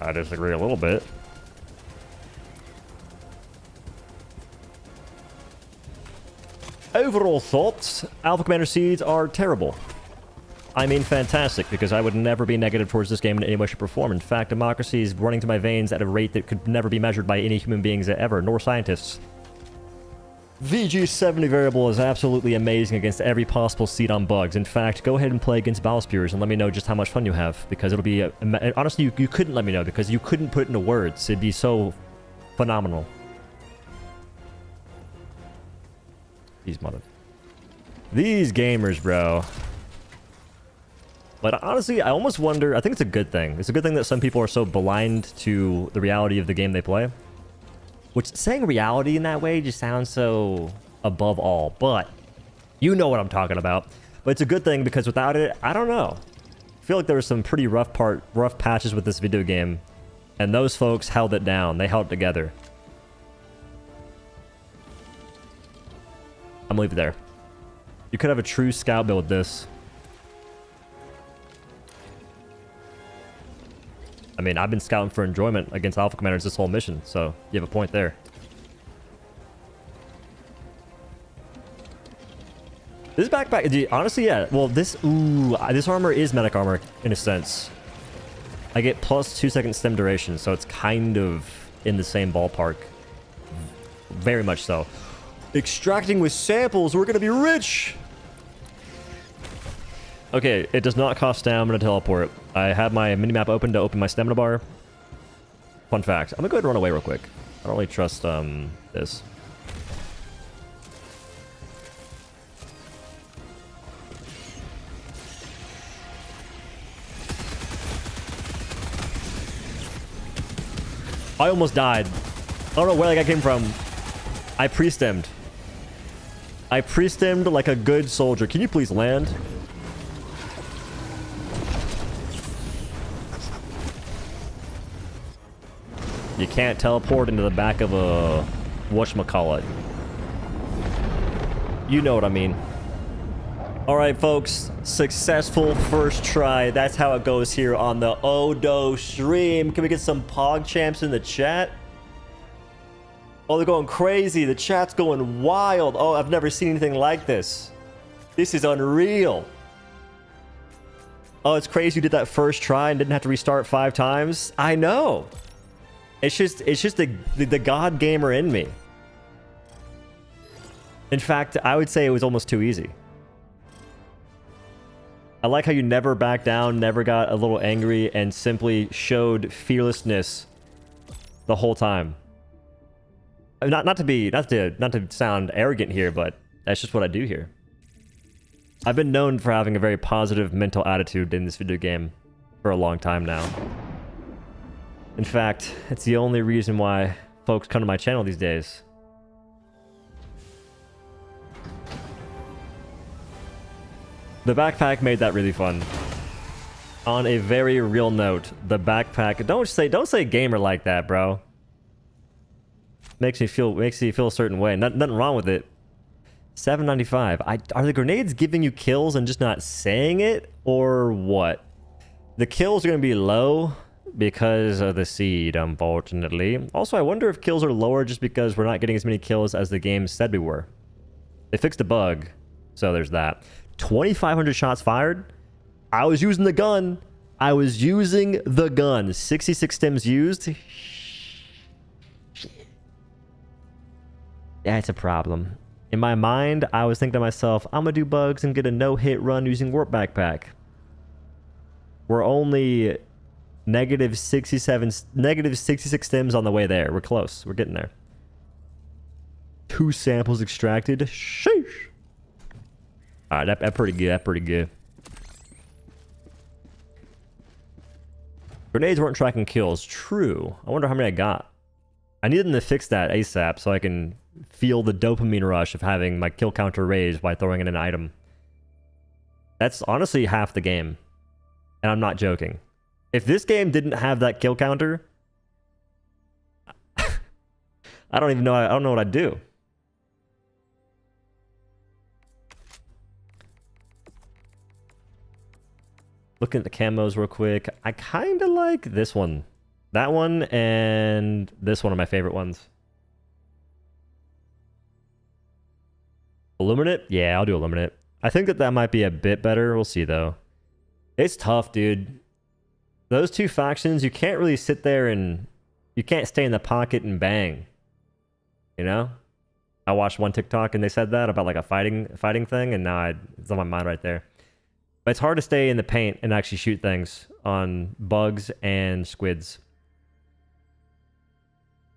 I disagree a little bit. Overall thoughts, Alpha Commander seeds are terrible. I mean fantastic, because I would never be negative towards this game in any way, shape, or form. In fact, democracy is running to my veins at a rate that could never be measured by any human beings ever, nor scientists. VG70 variable is absolutely amazing against every possible seed on bugs. In fact, go ahead and play against Battle Spears and let me know just how much fun you have, because it'll be... honestly, you couldn't let me know, because you couldn't put it into words. It'd be so phenomenal. These gamers, bro. But honestly, I almost wonder... I think it's a good thing. It's a good thing that some people are so blind to the reality of the game they play. Which, saying reality in that way just sounds so above all, but you know what I'm talking about. But it's a good thing, because without it, I don't know. I feel like there were some pretty rough patches with this video game, and those folks held it down. They held it together. I'm gonna leave it there. You could have a true scout build with this. I mean, I've been scouting for enjoyment against Alpha Commanders this whole mission, so you have a point there. This backpack, dude, honestly, yeah. Well, this armor is medic armor, in a sense. I get plus 2-second stem duration, so it's kind of in the same ballpark. Very much so. Extracting with samples, we're gonna be rich! Okay, it does not cost stamina to teleport. I have my minimap open to open my stamina bar. Fun fact. I'm gonna go ahead and run away real quick. I don't really trust this. I almost died. I don't know where that guy came from. I pre-stemmed. I pre-stemmed like a good soldier. Can you please land? You can't teleport into the back of a whatchamacallit. You know what I mean. Alright, folks. Successful first try. That's how it goes here on the Odo stream. Can we get some Pog champs in the chat? Oh, they're going crazy. The chat's going wild. Oh, I've never seen anything like this. This is unreal. Oh, it's crazy you did that first try and didn't have to restart 5 times. I know. It's just the god gamer in me. In fact, I would say it was almost too easy. I like how you never backed down, never got a little angry, and simply showed fearlessness the whole time. Not to sound arrogant here, but that's just what I do here. I've been known for having a very positive mental attitude in this video game for a long time now. In fact, it's the only reason why folks come to my channel these days. The backpack made that really fun. On a very real note, the backpack. Don't say gamer like that, bro. Makes you feel a certain way. Nothing wrong with it. $7.95. Are the grenades giving you kills and just not saying it, or what? The kills are gonna be low because of the seed, unfortunately. Also, I wonder if kills are lower just because we're not getting as many kills as the game said we were. They fixed a bug, so there's that. 2,500 shots fired. I was using the gun. 66 stims used. That's a problem. In my mind, I was thinking to myself, I'm gonna do bugs and get a no-hit run using Warp Backpack. We're only negative 66 stims on the way there. We're close. We're getting there. 2 samples extracted. Sheesh. All right, that's pretty good. That's pretty good. Grenades weren't tracking kills. True. I wonder how many I got. I need them to fix that ASAP so I can feel the dopamine rush of having my kill counter raised by throwing in an item. That's honestly half the game. And I'm not joking. If this game didn't have that kill counter, I don't even know. I don't know what I'd do. Looking at the camos real quick. I kind of like this one. That one and this one are my favorite ones. Illuminate? Yeah, I'll do Illuminate. I think that might be a bit better. We'll see, though. It's tough, dude. Those two factions, you can't really sit there and... You can't stay in the pocket and bang. You know? I watched one TikTok and they said that about like a fighting thing, and now it's on my mind right there. But it's hard to stay in the paint and actually shoot things on bugs and squids.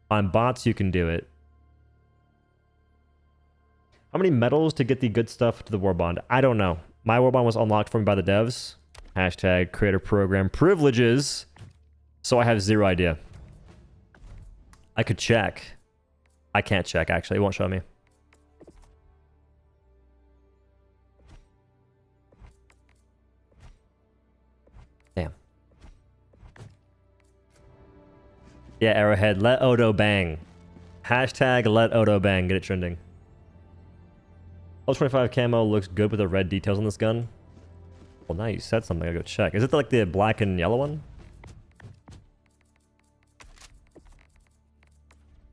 On bots, you can do it. How many medals to get the good stuff to the Warbond? I don't know. My Warbond was unlocked for me by the devs. Hashtag creator program privileges. So I have zero idea. I could check. I can't check, actually. It won't show me. Damn. Yeah, Arrowhead. Let Odo bang. Hashtag let Odo bang. Get it trending. L25 camo looks good with the red details on this gun. Well, now you said something. I gotta go check. Is it like the black and yellow one?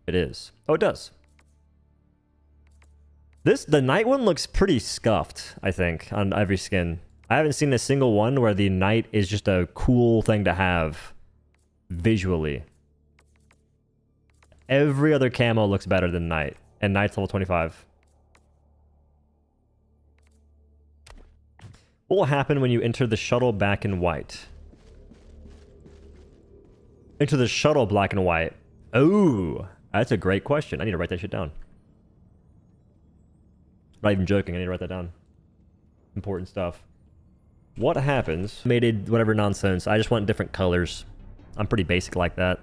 It is. Oh, it does. The night one looks pretty scuffed, I think, on every skin. I haven't seen a single one where the night is just a cool thing to have visually. Every other camo looks better than night, and night's level 25. What will happen when you enter the shuttle black and white? Enter the shuttle black and white. Oh, that's a great question. I need to write that shit down. I'm not even joking. I need to write that down. Important stuff. What happens? Mated whatever nonsense. I just want different colors. I'm pretty basic like that.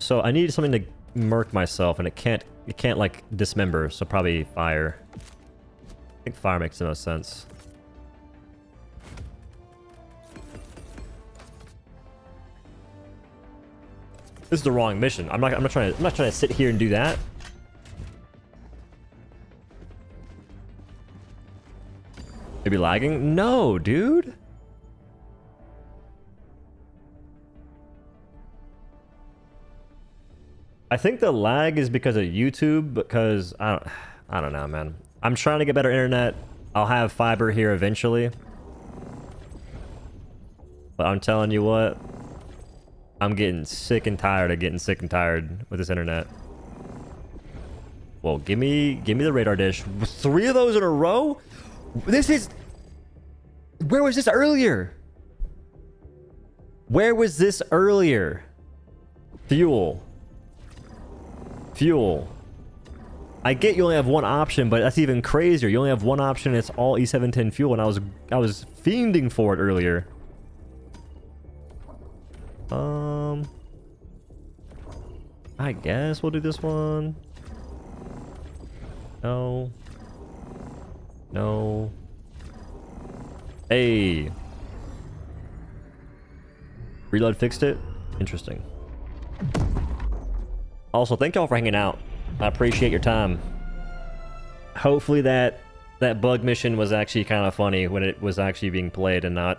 So I need something to murk myself, and it can't like dismember. So probably fire. I think fire makes the most sense. This is the wrong mission. I'm not trying to sit here and do that. Maybe lagging? No, dude. I think the lag is because of YouTube, because I don't know, man. I'm trying to get better internet. I'll have fiber here eventually. But I'm telling you what, I'm getting sick and tired of getting sick and tired with this internet. Well, give me the radar dish. 3 of those in a row? This is... Where was this earlier? Where was this earlier? Fuel. Fuel. I get you only have one option, but that's even crazier. You only have one option, it's all E710 fuel, and I was fiending for it earlier. I guess we'll do this one. No. No. Hey. Reload fixed it? Interesting. Also, thank y'all for hanging out. I appreciate your time. Hopefully that bug mission was actually kind of funny when it was actually being played and not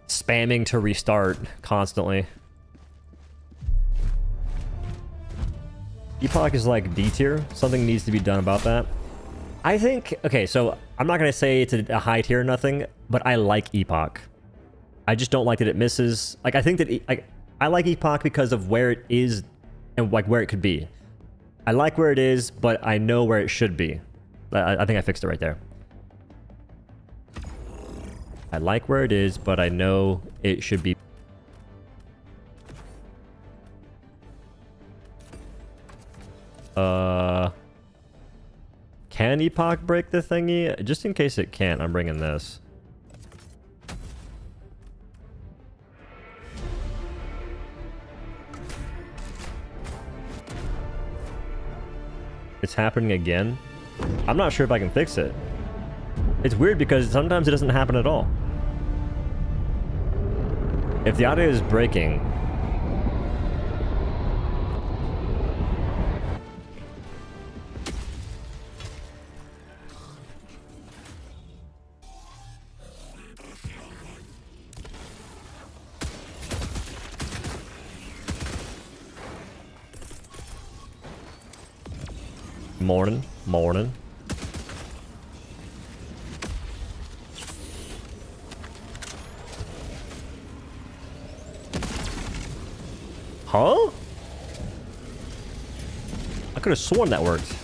spamming to restart constantly. Epoch is like D tier. Something needs to be done about that. I think, okay, so I'm not going to say it's a high tier or nothing, but I like Epoch. I just don't like that it misses. Like, I think that I like Epoch because of where it is and like where it could be. I like where it is, but I know where it should be. I think I fixed it right there. I like where it is, but I know it should be. Can Epoch break the thingy? Just in case it can't, I'm bringing this. It's happening again. I'm not sure if I can fix it. It's weird because sometimes it doesn't happen at all. If the audio is breaking... Morning. Morning. Huh? I could have sworn that worked.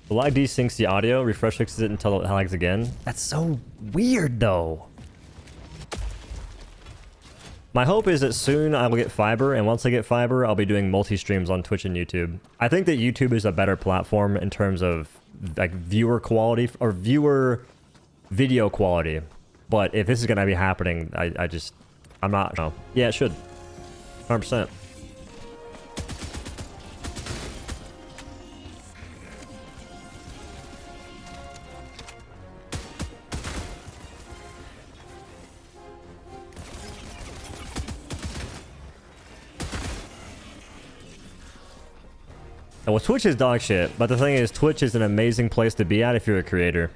The lag desyncs the audio, refresh fixes it until it lags again. That's so weird, though. My hope is that soon I will get fiber, and once I get fiber, I'll be doing multi-streams on Twitch and YouTube. I think that YouTube is a better platform in terms of like viewer quality or viewer video quality. But if this is gonna be happening, I'm not. No. Yeah, it should. 100%. Well, Twitch is dog shit, but the thing is, Twitch is an amazing place to be at if you're a creator.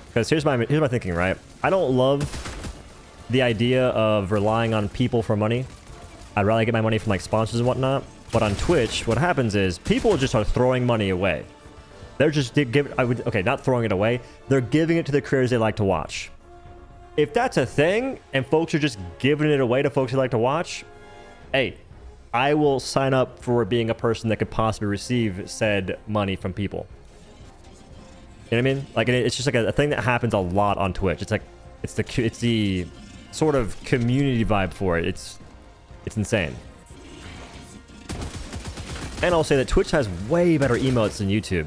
Because here's my thinking, right? I don't love the idea of relying on people for money. I'd rather get my money from like sponsors and whatnot. But on Twitch, what happens is people just are throwing money away. They're just okay, not throwing it away. They're giving it to the creators they like to watch. If that's a thing, and folks are just giving it away to folks who like to watch, hey, I will sign up for being a person that could possibly receive said money from people. You know what I mean? Like, it's just like a thing that happens a lot on Twitch. It's like, it's the sort of community vibe for it. It's insane. And I'll say that Twitch has way better emotes than YouTube.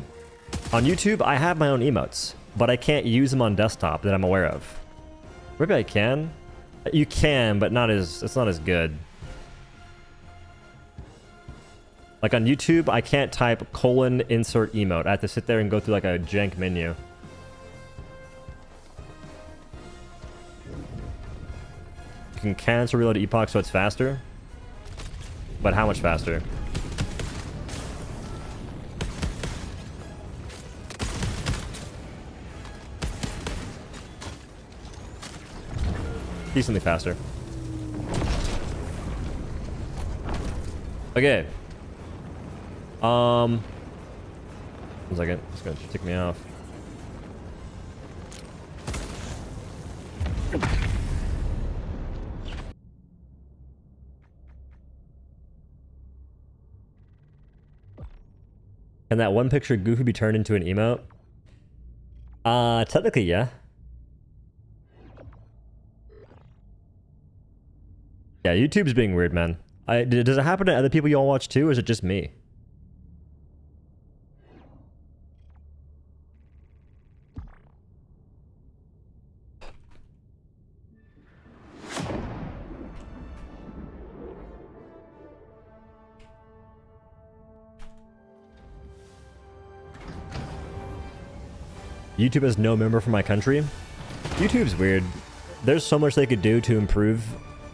On YouTube, I have my own emotes, but I can't use them on desktop that I'm aware of. Maybe I can. You can, but it's not as good. Like on YouTube, I can't type :insert emote. I have to sit there and go through like a jank menu. You can cancel reload epoch so it's faster. But how much faster? Decently faster. Okay. One second. It's gonna tick me off. Can that one picture Goofy be turned into an emote? Technically, yeah. Yeah, YouTube's being weird, man. Does it happen to other people y'all watch too, or is it just me? YouTube has no member for my country. YouTube's weird. There's so much they could do to improve,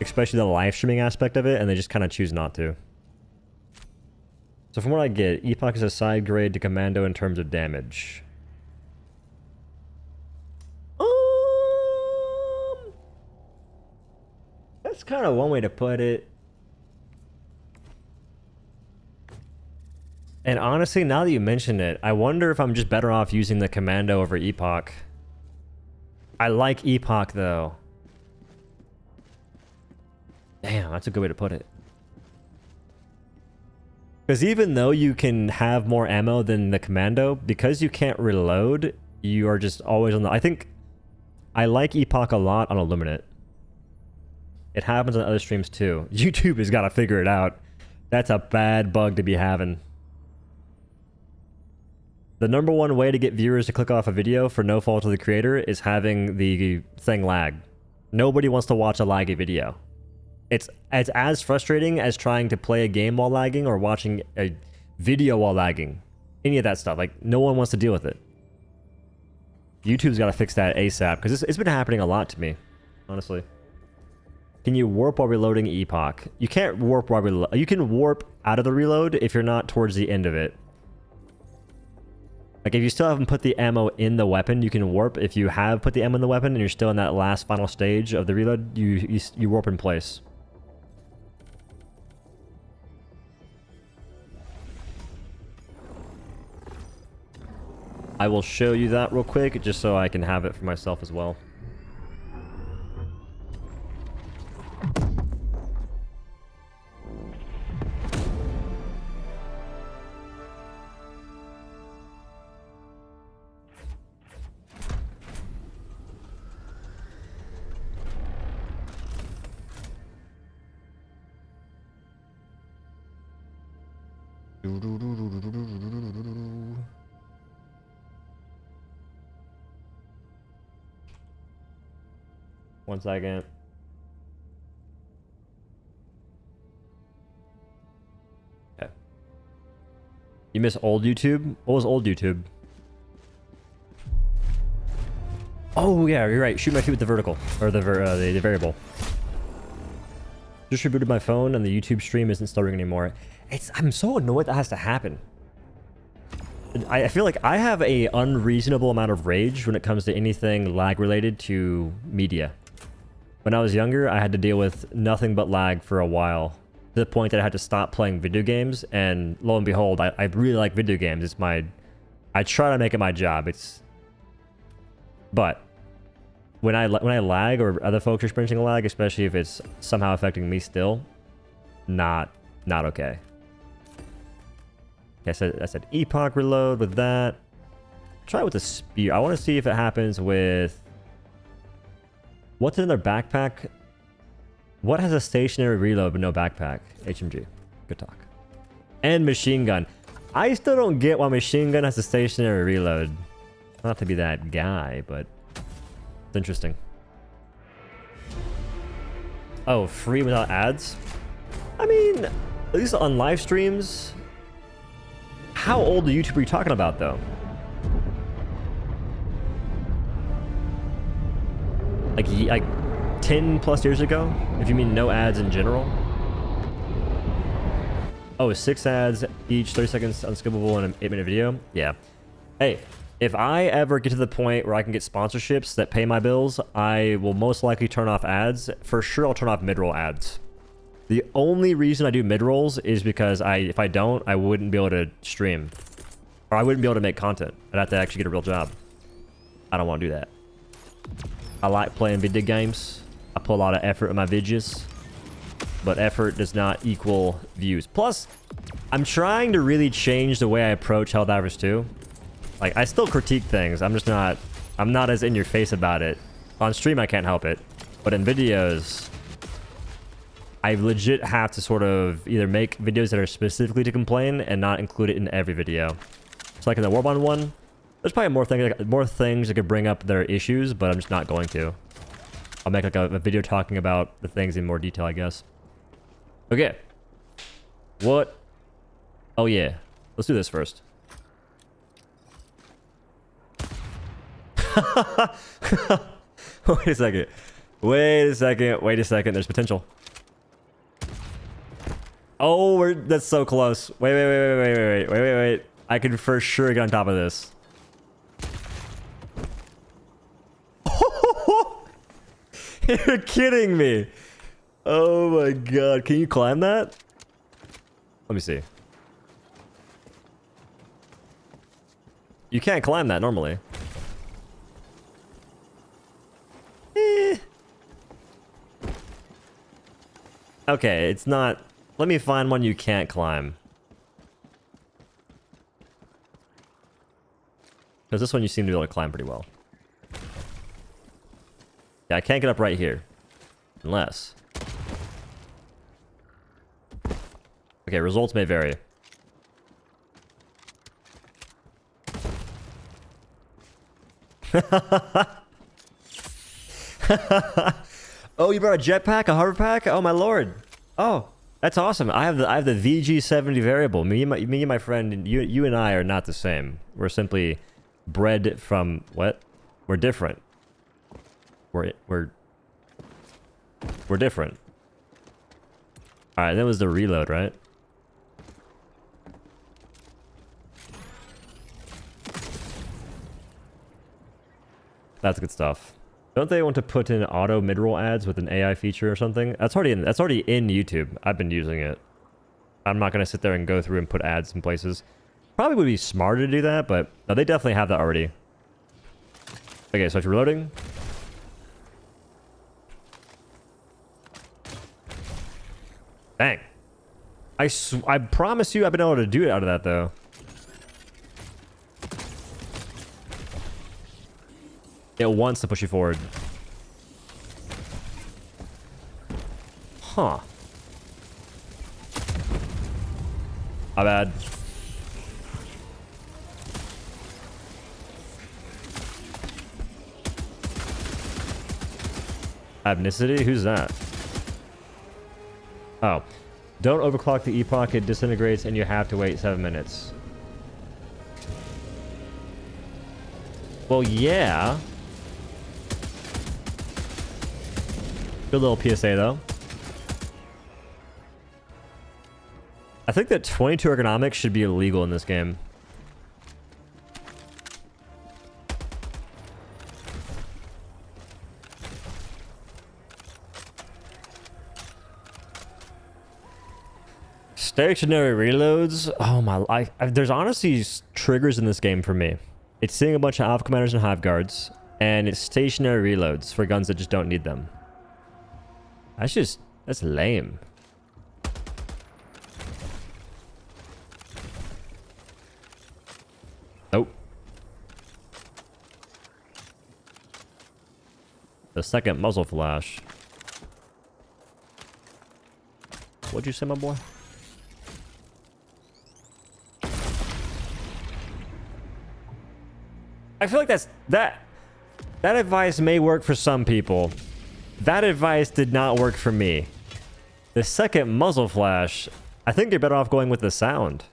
especially the live streaming aspect of it, and they just kind of choose not to. So from what I get, Epoch is a side grade to Commando in terms of damage. That's kind of one way to put it. And honestly, now that you mention it, I wonder if I'm just better off using the Commando over Epoch. I like Epoch, though. Damn, that's a good way to put it. Because even though you can have more ammo than the Commando, because you can't reload, you are just always on the... I think I like Epoch a lot on Illuminate. It happens on other streams, too. YouTube has got to figure it out. That's a bad bug to be having. The number one way to get viewers to click off a video for no fault of the creator is having the thing lag. Nobody wants to watch a laggy video. It's as frustrating as trying to play a game while lagging or watching a video while lagging. Any of that stuff. Like, no one wants to deal with it. YouTube's got to fix that ASAP, because it's been happening a lot to me, honestly. Can you warp while reloading Epoch? You can't warp while reload. You can warp out of the reload if you're not towards the end of it. Like, if you still haven't put the ammo in the weapon, you can warp. If you have put the ammo in the weapon and you're still in that last final stage of the reload, you warp in place. I will show you that real quick, just so I can have it for myself as well. One second. Okay. You miss old YouTube? What was old YouTube? Oh yeah, you're right. Shoot my feet with the vertical or the variable. Just rebooted my phone and the YouTube stream isn't still ringing anymore. I'm so annoyed that has to happen. I feel like I have a unreasonable amount of rage when it comes to anything lag related to media. When I was younger, I had to deal with nothing but lag for a while, to the point that I had to stop playing video games, and lo and behold, I really like video games. I try to make it my job. But when I lag, or other folks are experiencing a lag, especially if it's somehow affecting me still, not okay. Okay, I said Epoch reload with that. Try it with the spear. I want to see if it happens with... What's in their backpack? What has a stationary reload but no backpack? HMG. Good talk. And machine gun. I still don't get why machine gun has a stationary reload. Not to be that guy, but it's interesting. Oh, free without ads? I mean, at least on live streams. How old a YouTuber are you talking about, though? Like 10 plus years ago, if you mean no ads in general. Oh, 6 ads each, 30 seconds unskippable in an 8-minute video. Yeah. Hey, if I ever get to the point where I can get sponsorships that pay my bills, I will most likely turn off ads. For sure, I'll turn off mid-roll ads. The only reason I do mid-rolls is because if I don't, I wouldn't be able to stream. Or I wouldn't be able to make content. I'd have to actually get a real job. I don't want to do that. I like playing video games. I put a lot of effort in my videos, but effort does not equal views. Plus, I'm trying to really change the way I approach Helldivers 2. Like, I still critique things. I'm just not I'm not as in your face about it. On stream, I can't help it. But in videos, I legit have to sort of either make videos that are specifically to complain and not include it in every video. So like in the Warbond one, there's probably more things that could bring up their issues, but I'm just not going to. I'll make like a video talking about the things in more detail, I guess. Okay. What? Oh yeah. Let's do this first. Wait a second. Wait a second. Wait a second. There's potential. Oh, that's so close. Wait. I can for sure get on top of this. You're kidding me. Oh my god. Can you climb that? Let me see. You can't climb that normally. Okay, it's not... Let me find one you can't climb. Because this one you seem to be able to climb pretty well. Yeah, I can't get up right here. Unless... Okay, results may vary. Oh, you brought a jetpack, a hover pack? Oh my lord! Oh, that's awesome. I have the VG70 variable. Me and my friend, you and I are not the same. We're simply bred from what? We're different. We're different. All right, that was the reload, right? That's good stuff. Don't they want to put in auto mid-roll ads with an AI feature or something? That's already in YouTube. I've been using it. I'm not gonna sit there and go through and put ads in places. Probably would be smarter to do that, but no, they definitely have that already. Okay, so it's reloading. Dang. I promise you I've been able to do it out of that though. It wants to push you forward. Huh. My bad. Abnicity? Who's that? Oh. Don't overclock the epoch, it disintegrates and you have to wait 7 minutes. Well, yeah. Good little PSA though. I think that 22 ergonomics should be illegal in this game. Stationary reloads. Oh my life. There's honestly triggers in this game for me. It's seeing a bunch of Alpha Commanders and Hive Guards, and it's stationary reloads for guns that just don't need them. That's lame. Nope. The second muzzle flash. What'd you say, my boy? I feel like that advice may work for some people. That advice did not work for me. The second muzzle flash, I think you're better off going with the sound.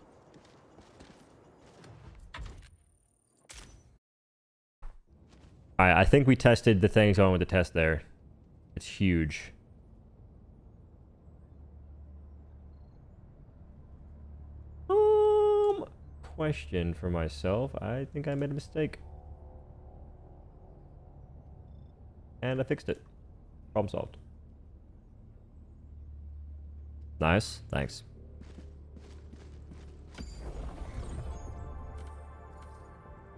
Alright, I think we tested the things going with the test there. It's huge. Question for myself. I think I made a mistake. And I fixed it. Problem solved. Nice. Thanks.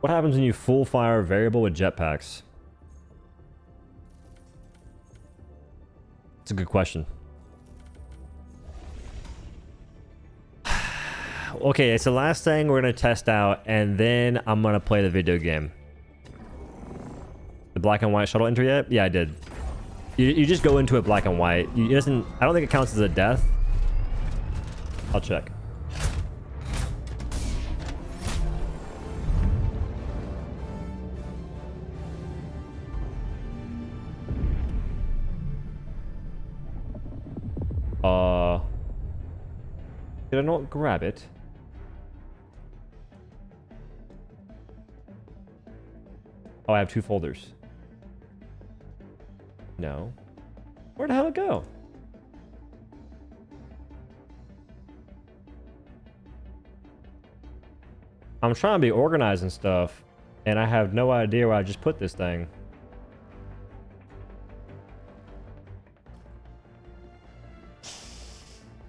What happens when you full fire variable with jetpacks? It's a good question. Okay, it's the last thing we're going to test out, and then I'm going to play the video game. black and white shuttle enter yet? Yeah, I did. You just go into it black and white. It doesn't. I don't think it counts as a death. I'll check. Did I not grab it? Oh, I have 2 folders. No. Where the hell did it go? I'm trying to be organized and stuff, and I have no idea where I just put this thing.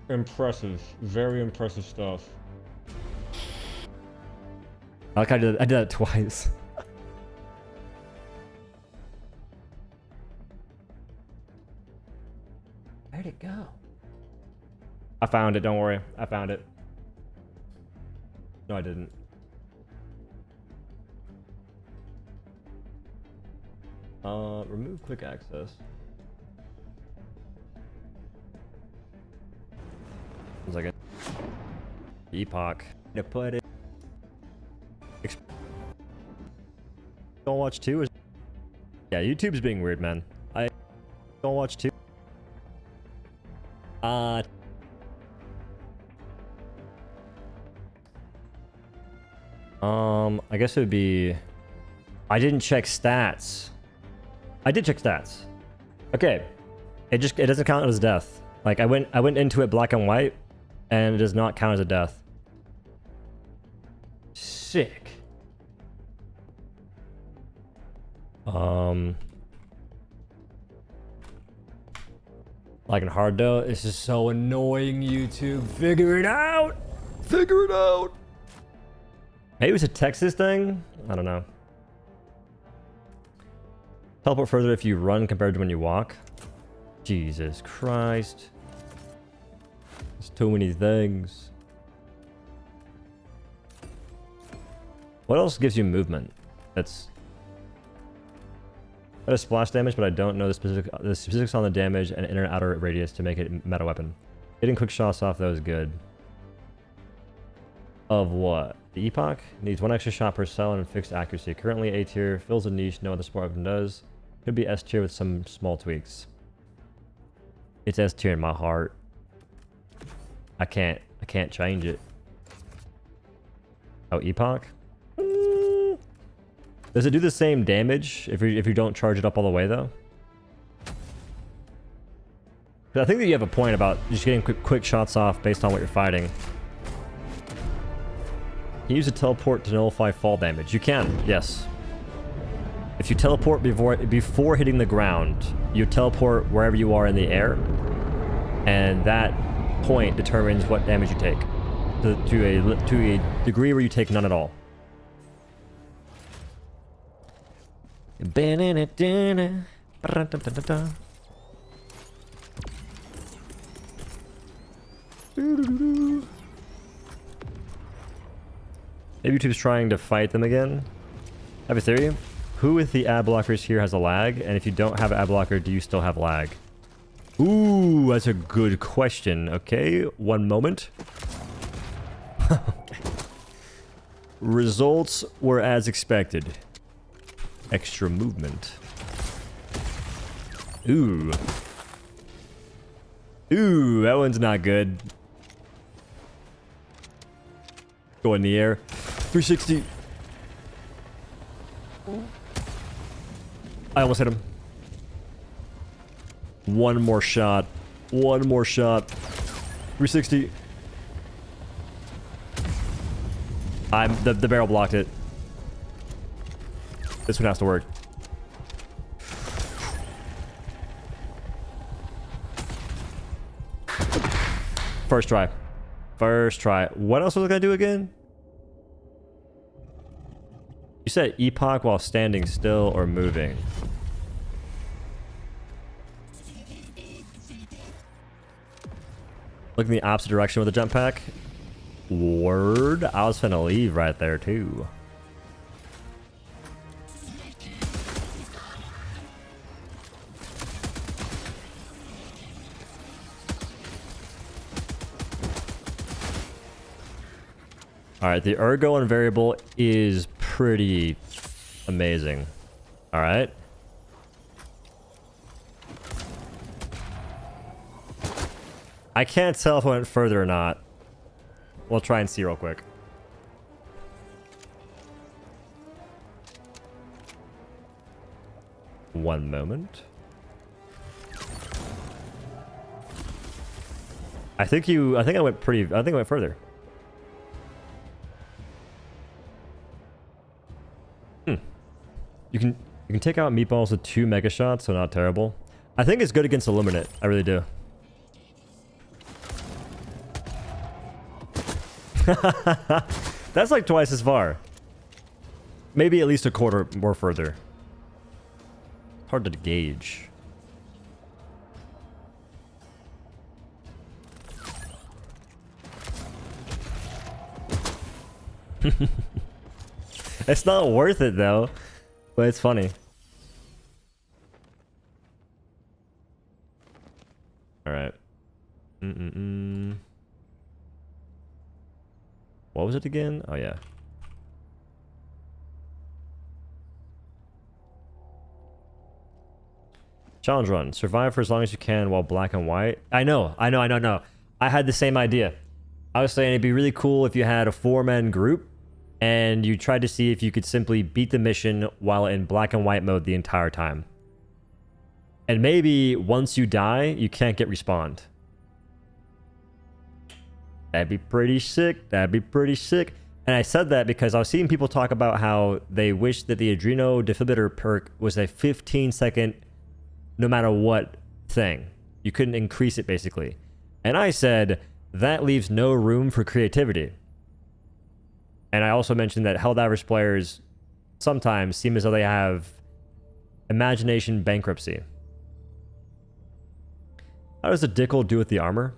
Impressive. Very impressive stuff. I like I did that twice. Where'd it go? I found it, don't worry. I found it. No, I didn't. Remove quick access. 1 second. Epoch. To put it. Don't watch 2 is. Yeah, YouTube's being weird, man. I don't watch 2. I guess it would be. I didn't check stats. I did check stats. Okay, it doesn't count as death. Like I went into it black and white, and it does not count as a death. Sick. Like in hard though, this is so annoying. YouTube, figure it out. Figure it out. Maybe it's a Texas thing. I don't know. Teleport further if you run compared to when you walk. Jesus Christ. There's too many things. What else gives you movement? That is splash damage, but I don't know the specifics on the damage and inner and outer radius to make it meta weapon. Getting quick shots off though is good. Of what? The Epoch needs 1 extra shot per cell and fixed accuracy. Currently A tier, fills a niche no other support weapon does. Could be S tier with some small tweaks. It's S tier in my heart. I can't change it. Oh, Epoch? Does it do the same damage if you don't charge it up all the way though? I think that you have a point about just getting quick shots off based on what you're fighting. You use a teleport to nullify fall damage. You can, yes. If you teleport before hitting the ground, you teleport wherever you are in the air, and that point determines what damage you take to a degree where you take none at all. Maybe YouTube's trying to fight them again. I have a theory. Who with the ad blockers here has a lag? And if you don't have an ad blocker, do you still have lag? Ooh, that's a good question. Okay, 1 moment. Okay. Results were as expected. Extra movement. Ooh. Ooh, that one's not good. Go in the air. 360. I almost hit him. 1 more shot. 1 more shot. 360. The barrel blocked it. This one has to work. First try. First try. What else was I gonna do again? You said epoch while standing still or moving. Look in the opposite direction with the jump pack. Word. I was finna leave right there too. Alright, the ergo on variable is pretty amazing. Alright. I can't tell if I went further or not. We'll try and see real quick. One moment. I think I went further. You can take out meatballs with 2 mega shots, so not terrible. I think it's good against Illuminate. I really do. That's like twice as far. Maybe at least a quarter more further. Hard to gauge. It's not worth it though, but it's funny. All right. What was it again? Oh yeah. Challenge run. Survive for as long as you can while black and white. I know. I had the same idea. I was saying it'd be really cool if you had a 4-man group and you tried to see if you could simply beat the mission while in black and white mode the entire time. And maybe once you die, you can't get respawned. That'd be pretty sick. That'd be pretty sick. And I said that because I was seeing people talk about how they wish that the Adreno Defibrillator perk was a 15-second no matter what thing. You couldn't increase it basically. And I said, that leaves no room for creativity. And I also mentioned that Helldivers players sometimes seem as though they have imagination bankruptcy. How does the Dickle do with the armor?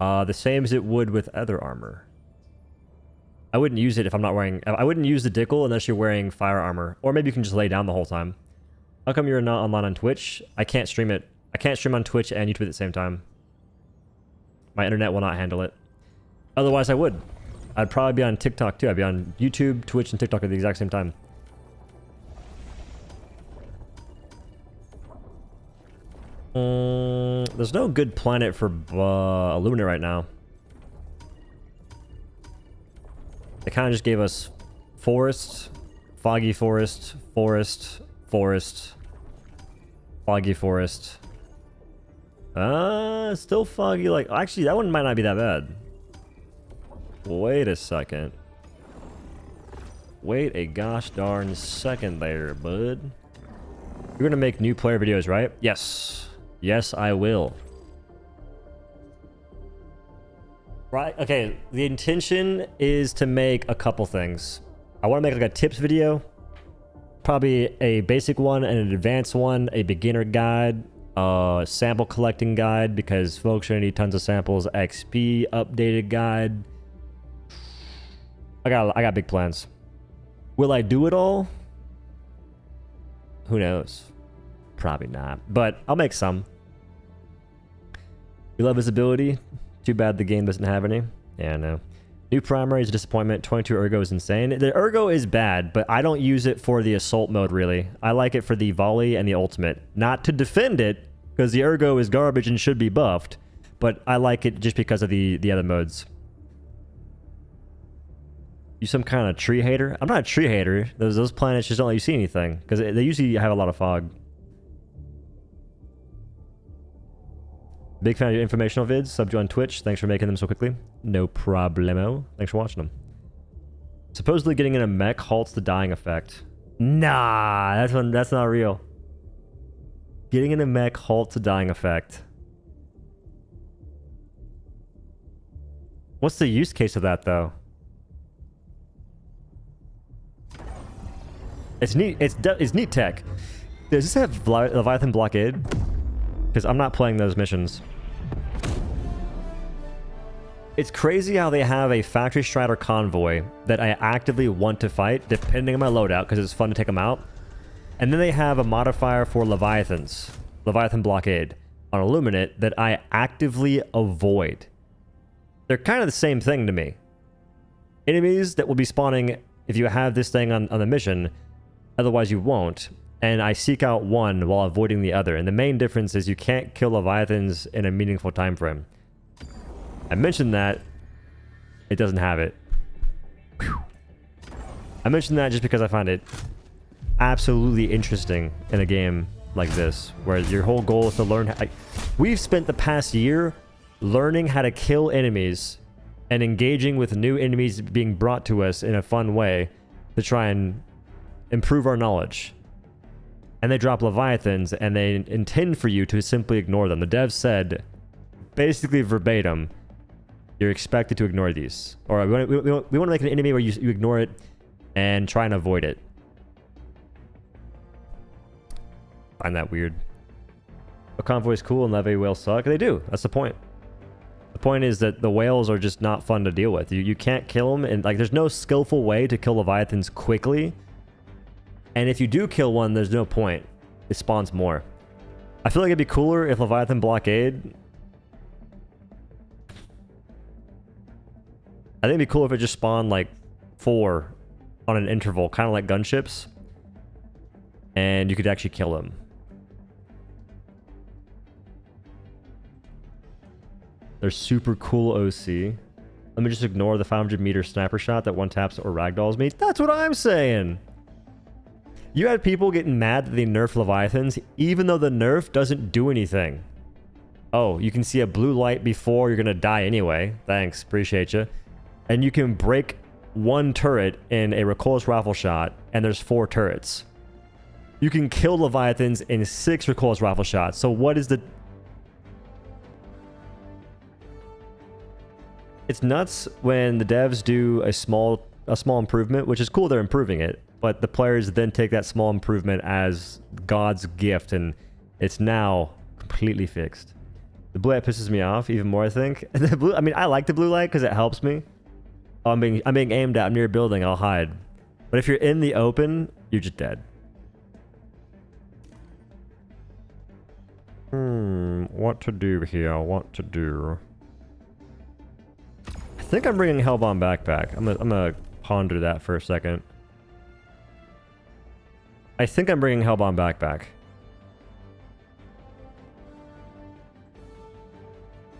The same as it would with other armor. I wouldn't use it if I'm not wearing... I wouldn't use the Dickle unless you're wearing fire armor. Or maybe you can just lay down the whole time. How come you're not online on Twitch? I can't stream it. I can't stream on Twitch and YouTube at the same time. My internet will not handle it. Otherwise, I would. I'd probably be on TikTok too. I'd be on YouTube, Twitch, and TikTok at the exact same time. There's no good planet for Illuminate right now. They kind of just gave us forest, foggy forest, forest, forest, foggy forest. Still foggy. Like, actually, that one might not be that bad. Wait a second. Wait a gosh darn second there, bud. You're gonna make new player videos, right? Yes. Yes, I will. Right, okay, the intention is to make a couple things. I want to make like a tips video. Probably a basic one and an advanced one, a beginner guide, sample collecting guide, because folks are gonna need tons of samples, XP updated guide. I got big plans. Will I do it all? Who knows? Probably not, but I'll make some. You love visibility? Too bad the game doesn't have any. Yeah, no. New primary is a disappointment. 22 ergo is insane. The ergo is bad, but I don't use it for the assault mode, really. I like it for the volley and the ultimate. Not to defend it, because the ergo is garbage and should be buffed, but I like it just because of the other modes. You some kind of tree hater? I'm not a tree hater. Those planets just don't let you see anything, because they usually have a lot of fog. Big fan of your informational vids. Sub you on Twitch. Thanks for making them so quickly. No problemo. Thanks for watching them. Supposedly getting in a mech halts the dying effect. Nah, that's not real. Getting in a mech halts the dying effect. What's the use case of that, though? It's neat. It's neat tech. Does this have Leviathan blockade? Because I'm not playing those missions. It's crazy how they have a factory strider convoy that I actively want to fight, depending on my loadout, because it's fun to take them out. And then they have a modifier for Leviathan blockade, on Illuminate that I actively avoid. they're kind of the same thing to me. Enemies that will be spawning if you have this thing on the mission, otherwise you won't. And I seek out one while avoiding the other. And the main difference is you can't kill Leviathans in a meaningful time frame. I mentioned that. It doesn't have it. Whew. I mentioned that just because I find it absolutely interesting in a game like this, where your whole goal is to learn. We've spent the past year learning how to kill enemies and engaging with new enemies being brought to us in a fun way to try and improve our knowledge. And they drop Leviathans, and they intend for you to simply ignore them. The devs said, basically verbatim, you're expected to ignore these. Or we want to make an enemy where you ignore it and try and avoid it. Find that weird. A convoy is cool and levy whales suck. They do. That's the point. The point is that the whales are just not fun to deal with. You can't kill them, and like there's no skillful way to kill Leviathans quickly. And if you do kill one, there's no point. It spawns more. I feel like it'd be cooler if Leviathan blockade. I think it'd be cool if it just spawned like 4 on an interval, kind of like gunships. And you could actually kill them. They're super cool OC. Let me just ignore the 500-meter sniper shot that one taps or ragdolls me. That's what I'm saying. You had people getting mad that they nerfed Leviathans, even though the nerf doesn't do anything. Oh, you can see a blue light before you're going to die anyway. Thanks, appreciate you. And you can break one turret in a recoilless rifle shot, and there's 4 turrets. You can kill Leviathans in 6 recoilless rifle shots. So what is the... It's nuts when the devs do a small improvement, which is cool, they're improving it. But the players then take that small improvement as God's gift, and it's now completely fixed. The blue light pisses me off even more, I think. The blue, I mean, I like the blue light because it helps me. I'm being aimed at. I'm near a building. I'll hide. But if you're in the open, you're just dead. What to do here? What to do? I think I'm bringing Hellbomb backpack. I'm gonna ponder that for a second. I think I'm bringing Hellbomb backpack.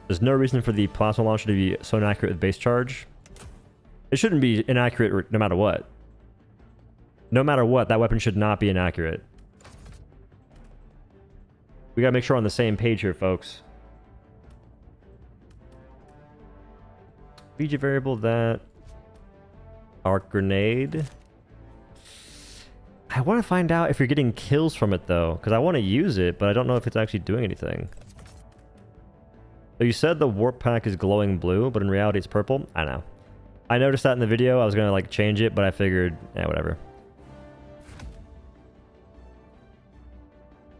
There's no reason for the plasma launcher to be so inaccurate with base charge. It shouldn't be inaccurate no matter what. No matter what, that weapon should not be inaccurate. We gotta make sure we're on the same page here, folks. Region variable, that. Arc grenade. I want to find out if you're getting kills from it, though, because I want to use it, but I don't know if it's actually doing anything. So you said the warp pack is glowing blue, but in reality it's purple? I know. I noticed that in the video. I was going to, like, change it, but I figured, whatever.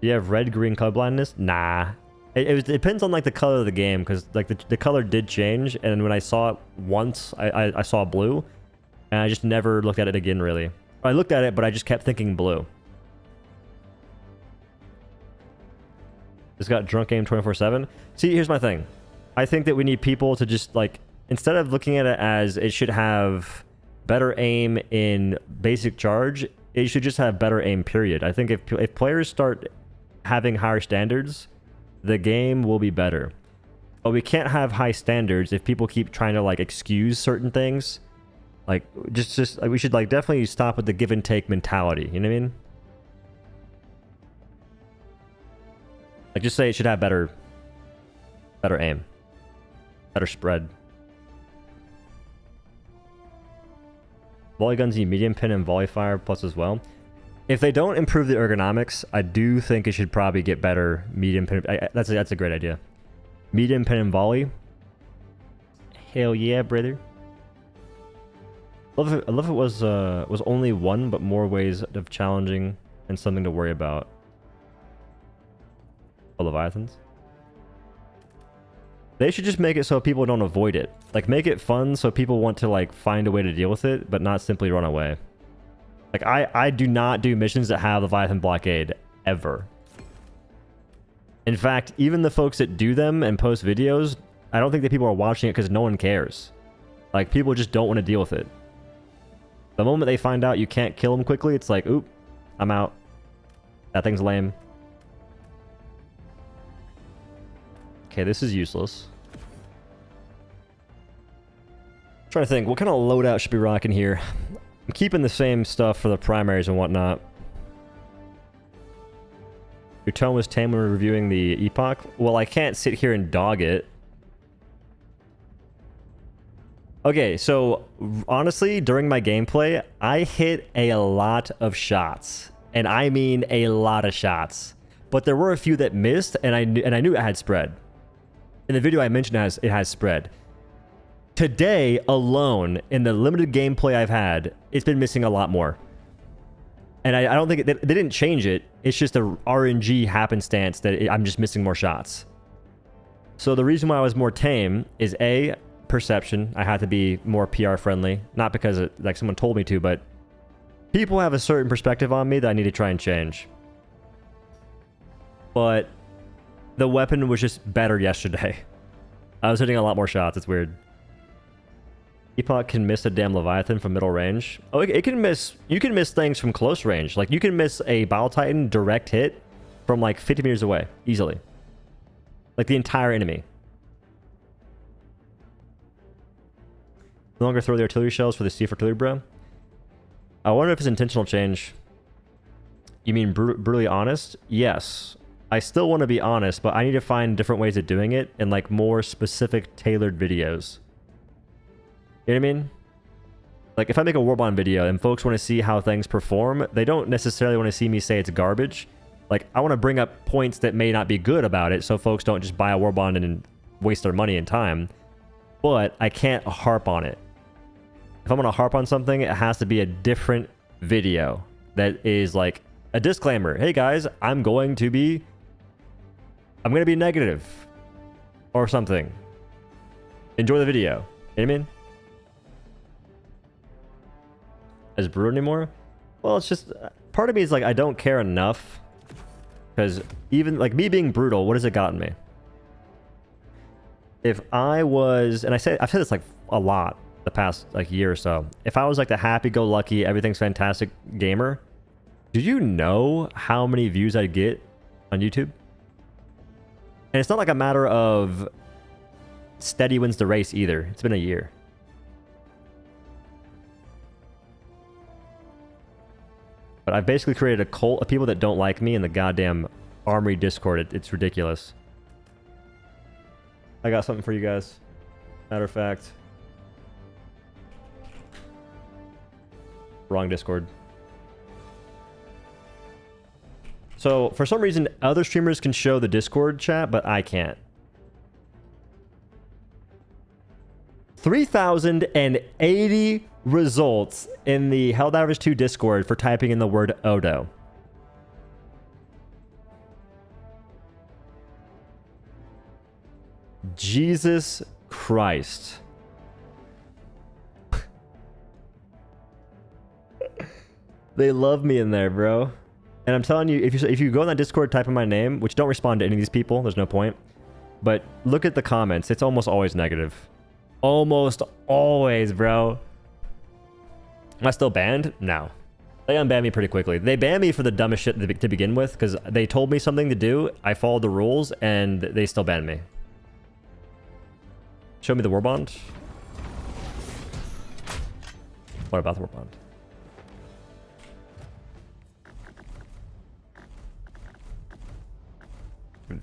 Do you have red-green colorblindness? Nah. It depends on, like, the color of the game, because, like, the color did change, and when I saw it once, I saw blue, and I just never looked at it again, really. I looked at it, but I just kept thinking blue. It's got drunk aim 24/7. See, here's my thing. I think that we need people to just, like, instead of looking at it as it should have better aim in basic charge, it should just have better aim, period. I think if players start having higher standards, the game will be better. But we can't have high standards if people keep trying to, like, excuse certain things. Like, just like, we should, like, definitely stop with the give and take mentality. You know what I mean? Like, just say it should have better aim, better spread. Volley guns need medium pin and volley fire plus as well. If they don't improve the ergonomics, I do think it should probably get better medium pin. That's a great idea. Medium pin and volley. Hell yeah, brother. I love it was only one, but more ways of challenging and something to worry about. Oh, Leviathans. They should just make it so people don't avoid it. Like, make it fun so people want to, like, find a way to deal with it, but not simply run away. Like, I do not do missions that have Leviathan blockade, ever. In fact, even the folks that do them and post videos, I don't think that people are watching it because no one cares. Like, people just don't want to deal with it. The moment they find out you can't kill them quickly, it's like, oop, I'm out. That thing's lame. Okay, this is useless. I'm trying to think, what kind of loadout should be rocking here? I'm keeping the same stuff for the primaries and whatnot. Your tone was tame when reviewing the epoch. Well, I can't sit here and dog it. Okay, so honestly, during my gameplay, I hit a lot of shots. And I mean a lot of shots. But there were a few that missed, and I knew it had spread. In the video I mentioned it has spread. Today alone, in the limited gameplay I've had, it's been missing a lot more. And I don't think they didn't change it. It's just a RNG happenstance that I'm just missing more shots. So the reason why I was more tame is A, perception. I had to be more PR friendly. Not because like someone told me to, but people have a certain perspective on me that I need to try and change. But the weapon was just better yesterday. I was hitting a lot more shots. It's weird. Epoch can miss a damn Leviathan from middle range. Oh, it can miss... You can miss things from close range. Like, you can miss a Bile Titan direct hit from, like, 50 meters away. Easily. Like, the entire enemy. No longer throw the artillery shells for the Steve artillery, bro. I wonder if it's intentional change. You mean brutally honest? Yes. I still want to be honest, but I need to find different ways of doing it in, like, more specific, tailored videos. You know what I mean? Like, if I make a Warbond video and folks want to see how things perform, they don't necessarily want to see me say it's garbage. Like, I want to bring up points that may not be good about it so folks don't just buy a Warbond and waste their money and time. But I can't harp on it. If I'm going to harp on something, it has to be a different video that is like a disclaimer. Hey guys, I'm going to be negative or something. Enjoy the video. You know what I mean? As brutal anymore? Well, it's just part of me is like I don't care enough because even like me being brutal, what has it gotten me? If I was, and I've said this like a lot the past like year or so. If I was like the happy-go-lucky, everything's fantastic gamer, do you know how many views I'd get on YouTube? And it's not like a matter of steady wins the race either. It's been a year. But I've basically created a cult of people that don't like me in the goddamn Armory Discord. It's ridiculous. I got something for you guys. Matter of fact. Wrong Discord. So, for some reason, other streamers can show the Discord chat, but I can't. 3,080 results in the Helldivers 2 Discord for typing in the word Odo. Jesus Christ. They love me in there, bro. And I'm telling you, if you go in that Discord, type in my name, which don't respond to any of these people, there's no point. But look at the comments. It's almost always negative. Almost always, bro. Am I still banned? No. They unbanned me pretty quickly. They banned me for the dumbest shit to begin with, because they told me something to do, I followed the rules, and they still banned me. Show me the Warbond. What about the Warbond?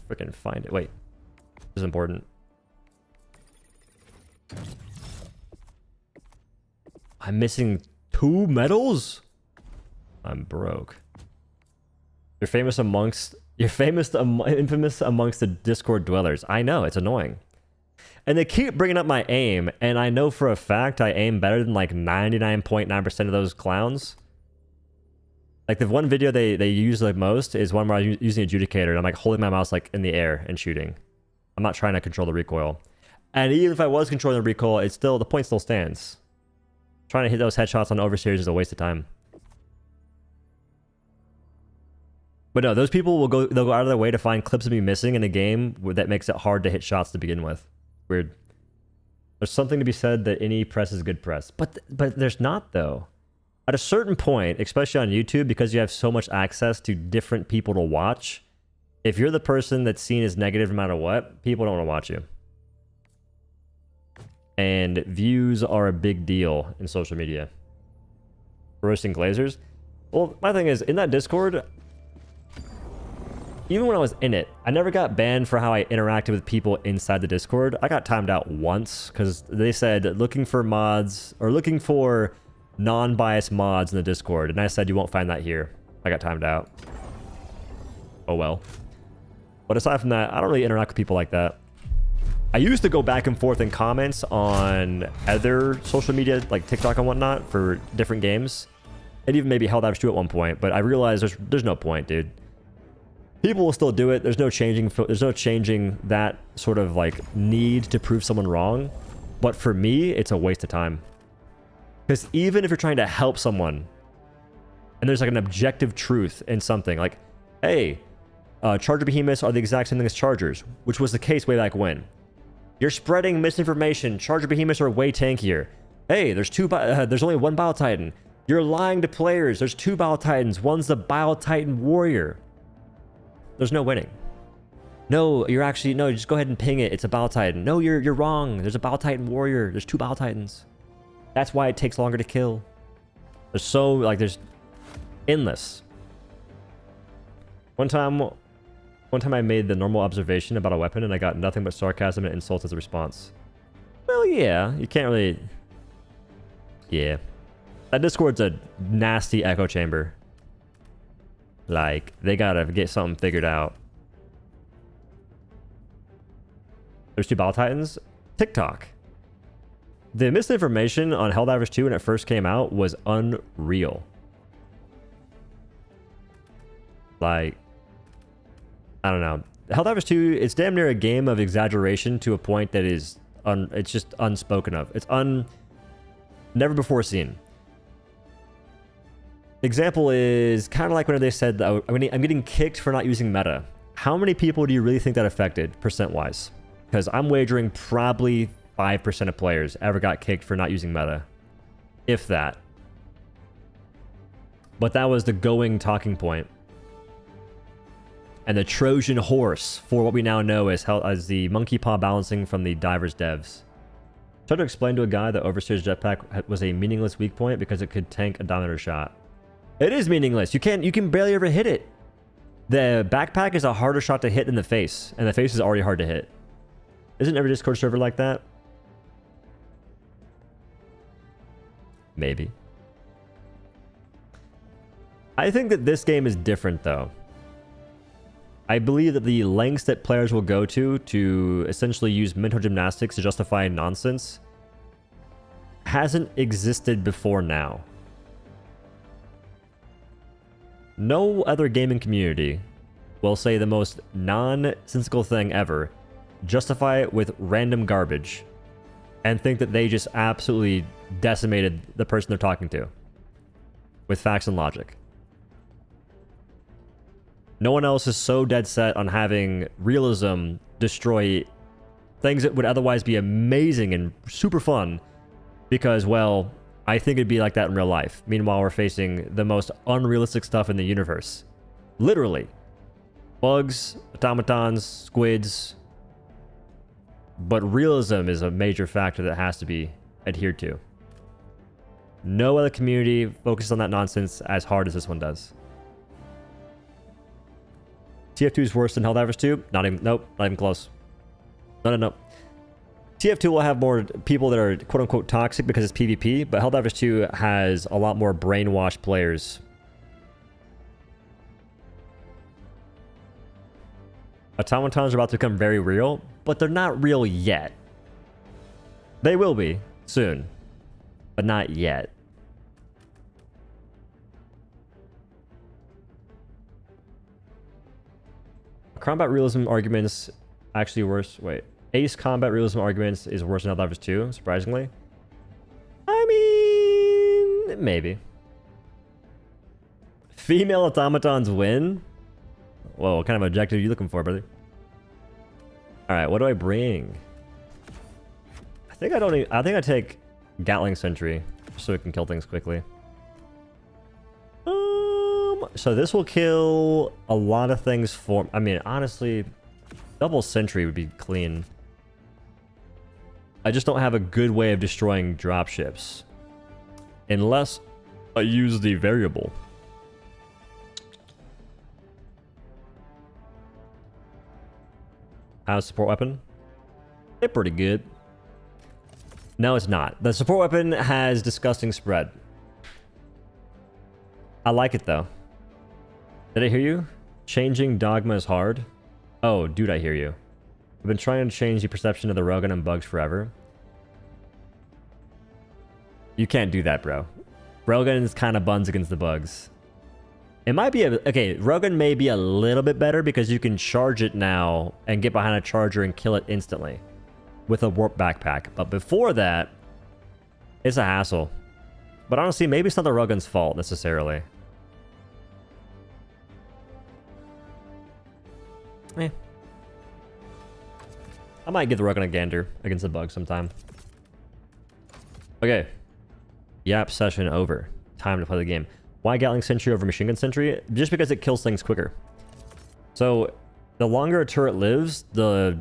Freaking find it. Wait. This is important. I'm missing 2 medals? I'm broke. Infamous amongst the Discord dwellers. I know, it's annoying. And they keep bringing up my aim, and I know for a fact I aim better than like 99.9% of those clowns. Like the one video they use the most is one where I'm using Adjudicator, and I'm like holding my mouse like in the air and shooting. I'm not trying to control the recoil. And even if I was controlling the recoil, it's still, the point still stands. Trying to hit those headshots on overseers is a waste of time. But no, those people they'll go out of their way to find clips of me missing in a game that makes it hard to hit shots to begin with. Weird. There's something to be said that any press is good press. But there's not, though. At a certain point, especially on YouTube, because you have so much access to different people to watch, if you're the person that's seen as negative no matter what, people don't want to watch you. And views are a big deal in social media. Roasting Glazers? Well, my thing is, in that Discord, even when I was in it, I never got banned for how I interacted with people inside the Discord. I got timed out once because they said looking for mods or looking for non-biased mods in the Discord. And I said, you won't find that here. I got timed out. Oh well. But aside from that, I don't really interact with people like that. I used to go back and forth in comments on other social media, like TikTok and whatnot, for different games. And even maybe Helldivers 2 at one point. But I realized there's no point, dude. People will still do it. There's no changing that sort of like need to prove someone wrong. But for me, it's a waste of time. Because even if you're trying to help someone, and there's like an objective truth in something, like, hey, Charger Behemoths are the exact same thing as Chargers, which was the case way back when. You're spreading misinformation. Charger Behemoths are way tankier. Hey, there's only one Bile Titan. You're lying to players. There's two Bile Titans. One's the Bile Titan Warrior. There's no winning. No, just go ahead and ping it. It's a Bile Titan. No, you're wrong. There's a Bile Titan Warrior. There's two Bile Titans. That's why it takes longer to kill. There's endless. One time I made the normal observation about a weapon and I got nothing but sarcasm and insults as a response. Well, yeah, you can't really... Yeah. That Discord's a nasty echo chamber. Like, they gotta get something figured out. There's two Bile Titans. TikTok. The misinformation on Helldivers 2 when it first came out was unreal. Like, I don't know. Helldivers 2, it's damn near a game of exaggeration to a point that is, it's just unspoken of. It's never before seen. Example is kind of like when they said that I'm getting kicked for not using meta. How many people do you really think that affected percent-wise? Because I'm wagering probably 5% of players ever got kicked for not using meta. If that. But that was the going talking point. And the Trojan horse for what we now know as the monkey paw balancing from the Divers devs. Tried to explain to a guy that Overseer's jetpack was a meaningless weak point because it could tank a Dominator shot. It is meaningless. You can barely ever hit it. The backpack is a harder shot to hit than the face, and the face is already hard to hit. Isn't every Discord server like that? Maybe. I think that this game is different, though. I believe that the lengths that players will go to essentially use mental gymnastics to justify nonsense hasn't existed before now. No other gaming community will say the most nonsensical thing ever, justify it with random garbage, and think that they just absolutely decimated the person they're talking to with facts and logic. No one else is so dead set on having realism destroy things that would otherwise be amazing and super fun because, well, I think it'd be like that in real life. Meanwhile, we're facing the most unrealistic stuff in the universe. Literally. Bugs, automatons, squids. But realism is a major factor that has to be adhered to. No other community focuses on that nonsense as hard as this one does. TF2 is worse than Helldivers 2? Nope, not even close. No. TF2 will have more people that are quote-unquote toxic because it's PvP, but Helldivers 2 has a lot more brainwashed players. Automatons are about to become very real, but they're not real yet. They will be soon, but not yet. Combat realism arguments actually worse. Wait. Ace combat realism arguments is worse than Helldivers 2, surprisingly. I mean, maybe. Female automatons win? Whoa, what kind of objective are you looking for, brother? Alright, what do I bring? think I don't need, I think I take Gatling Sentry so it can kill things quickly. So this will kill a lot of things for... I mean, honestly, double Sentry would be clean. I just don't have a good way of destroying dropships. Unless I use the variable. How's support weapon? They're pretty good. No, it's not. The support weapon has disgusting spread. I like it, though. Did I hear you? Changing dogma is hard. Oh, dude, I hear you. I've been trying to change the perception of the Rogan and bugs forever. You can't do that, bro. Rogan is kind of buns against the bugs. It might be a... Okay, Rogan may be a little bit better because you can charge it now and get behind a charger and kill it instantly with a warp backpack. But before that, it's a hassle. But honestly, maybe it's not the Rogan's fault necessarily. I might give the Rogan a gander against the bug sometime. Okay. Yap session over. Time to play the game. Why Gatling Sentry over Machine Gun Sentry? Just because it kills things quicker. So, the longer a turret lives, the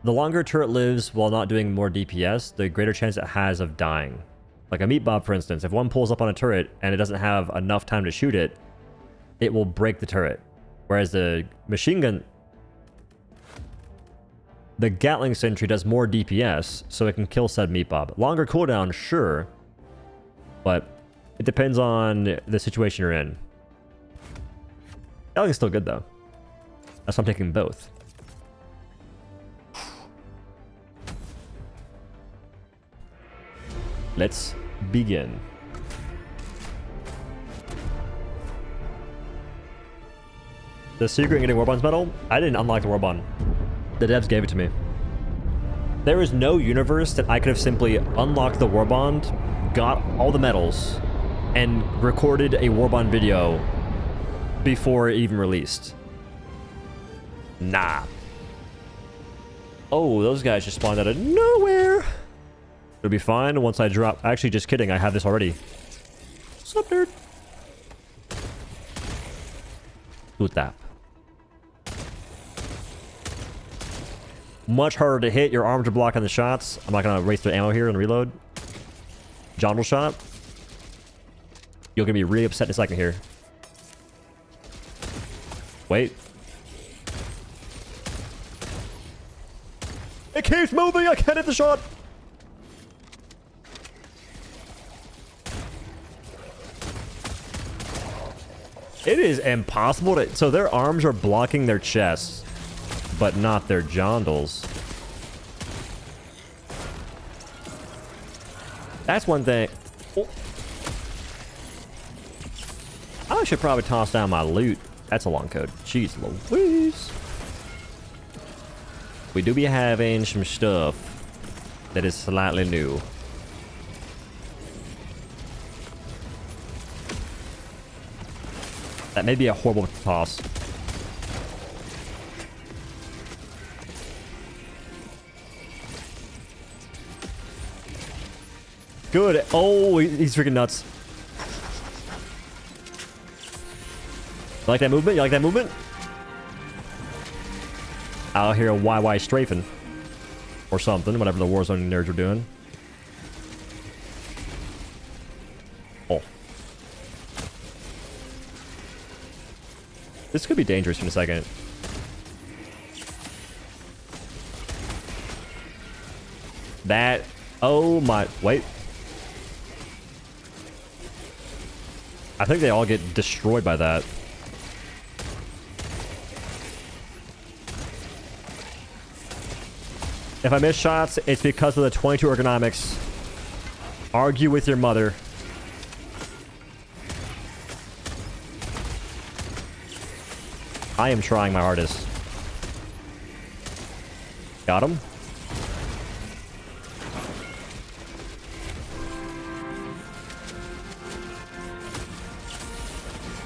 longer a turret lives while not doing more DPS, the greater chance it has of dying. Like a meat bob, for instance. If one pulls up on a turret and it doesn't have enough time to shoot it, it will break the turret. Whereas the machine gun... The Gatling Sentry does more DPS, so it can kill said meat bob. Longer cooldown, sure. But it depends on the situation you're in. Gatling's still good, though. That's why I'm taking both. Let's begin. The secret in getting Warbond's medal? I didn't unlock the Warbond. The devs gave it to me. There is no universe that I could have simply unlocked the Warbond, got all the medals, and recorded a Warbond video before it even released. Nah. Oh, those guys just spawned out of nowhere. It'll be fine once I drop... Actually, just kidding. I have this already. What's up, nerd? Good tap. Much harder to hit. Your arms are blocking the shots. I'm not going to waste the ammo here and reload. Jondal shot. You're going to be really upset in a second here. Wait. It keeps moving. I can't hit the shot. It is impossible to... So their arms are blocking their chests, but not their jondals. That's one thing. Oh. I should probably toss down my loot. That's a long code. Jeez Louise. We do be having some stuff that is slightly new. That may be a horrible toss. Good. Oh, he's freaking nuts. You like that movement? You like that movement? Out here, YY strafing. Or something, whatever the Warzone nerds are doing. Oh. This could be dangerous in a second. That... Oh my... Wait. I think they all get destroyed by that. If I miss shots, it's because of the 22 ergonomics. Argue with your mother. I am trying my hardest. Got him.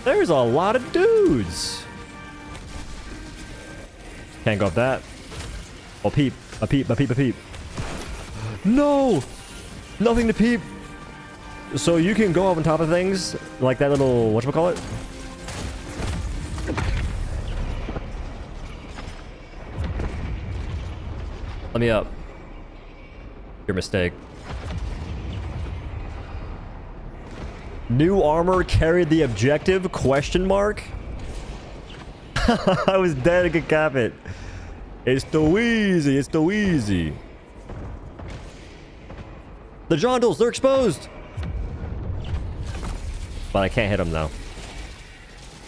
There's a lot of dudes. Can't go up that. Oh, peep. A peep, a peep, a peep. No! Nothing to peep. So you can go up on top of things, like that little, whatchamacallit? Let me up. Your mistake. New armor carried the objective? Question mark? I was dead. I could cap it. It's too easy. It's too easy. The Jondals, they're exposed. But I can't hit them though.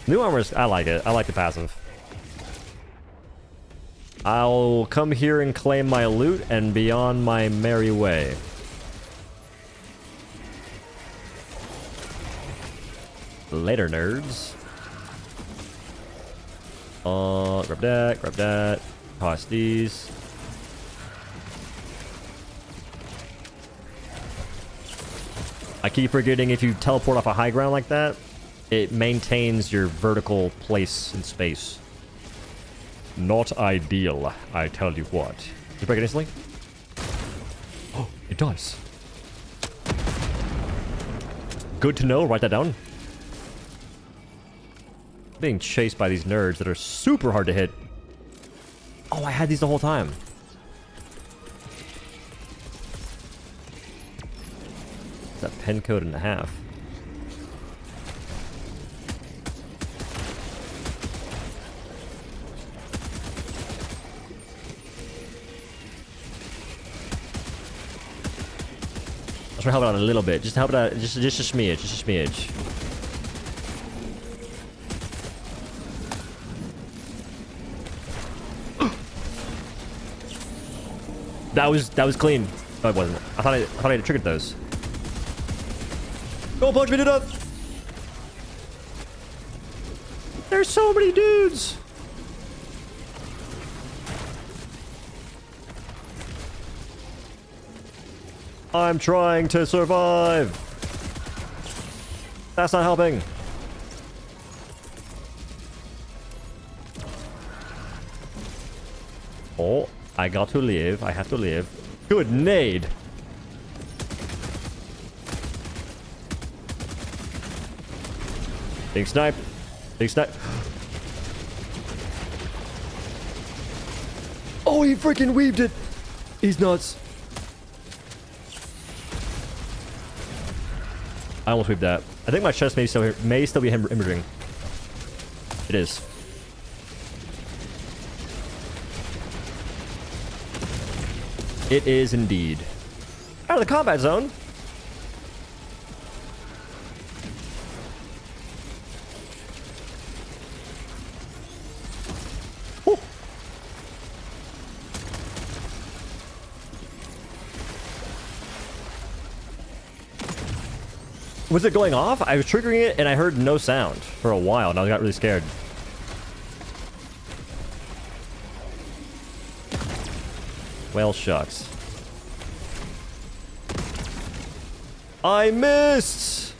New armor's, I like it. I like the passive. I'll come here and claim my loot and be on my merry way. Later, nerds. Grab that, grab that. Toss these. I keep forgetting if you teleport off a high ground like that, it maintains your vertical place in space. Not ideal, I tell you what. Does it break it instantly? Oh, it does. Good to know, write that down. Being chased by these nerds that are super hard to hit. Oh, I had these the whole time. That pen code and a half. I'll try to help it out a little bit. Just help it out. Just a smidge. Just a smidge. That was clean. No, it wasn't. I thought I had triggered those. Go punch me to death! There's so many dudes! I'm trying to survive! That's not helping. Oh, I got to live. I have to live. Good nade! Big snipe. Big snipe. Oh, he freaking weaved it. He's nuts. I almost weaved that. I think my chest may still be hemorrhaging. It is. It is indeed. Out of the combat zone. Was it going off? I was triggering it and I heard no sound for a while and I got really scared. Well, shucks. I missed!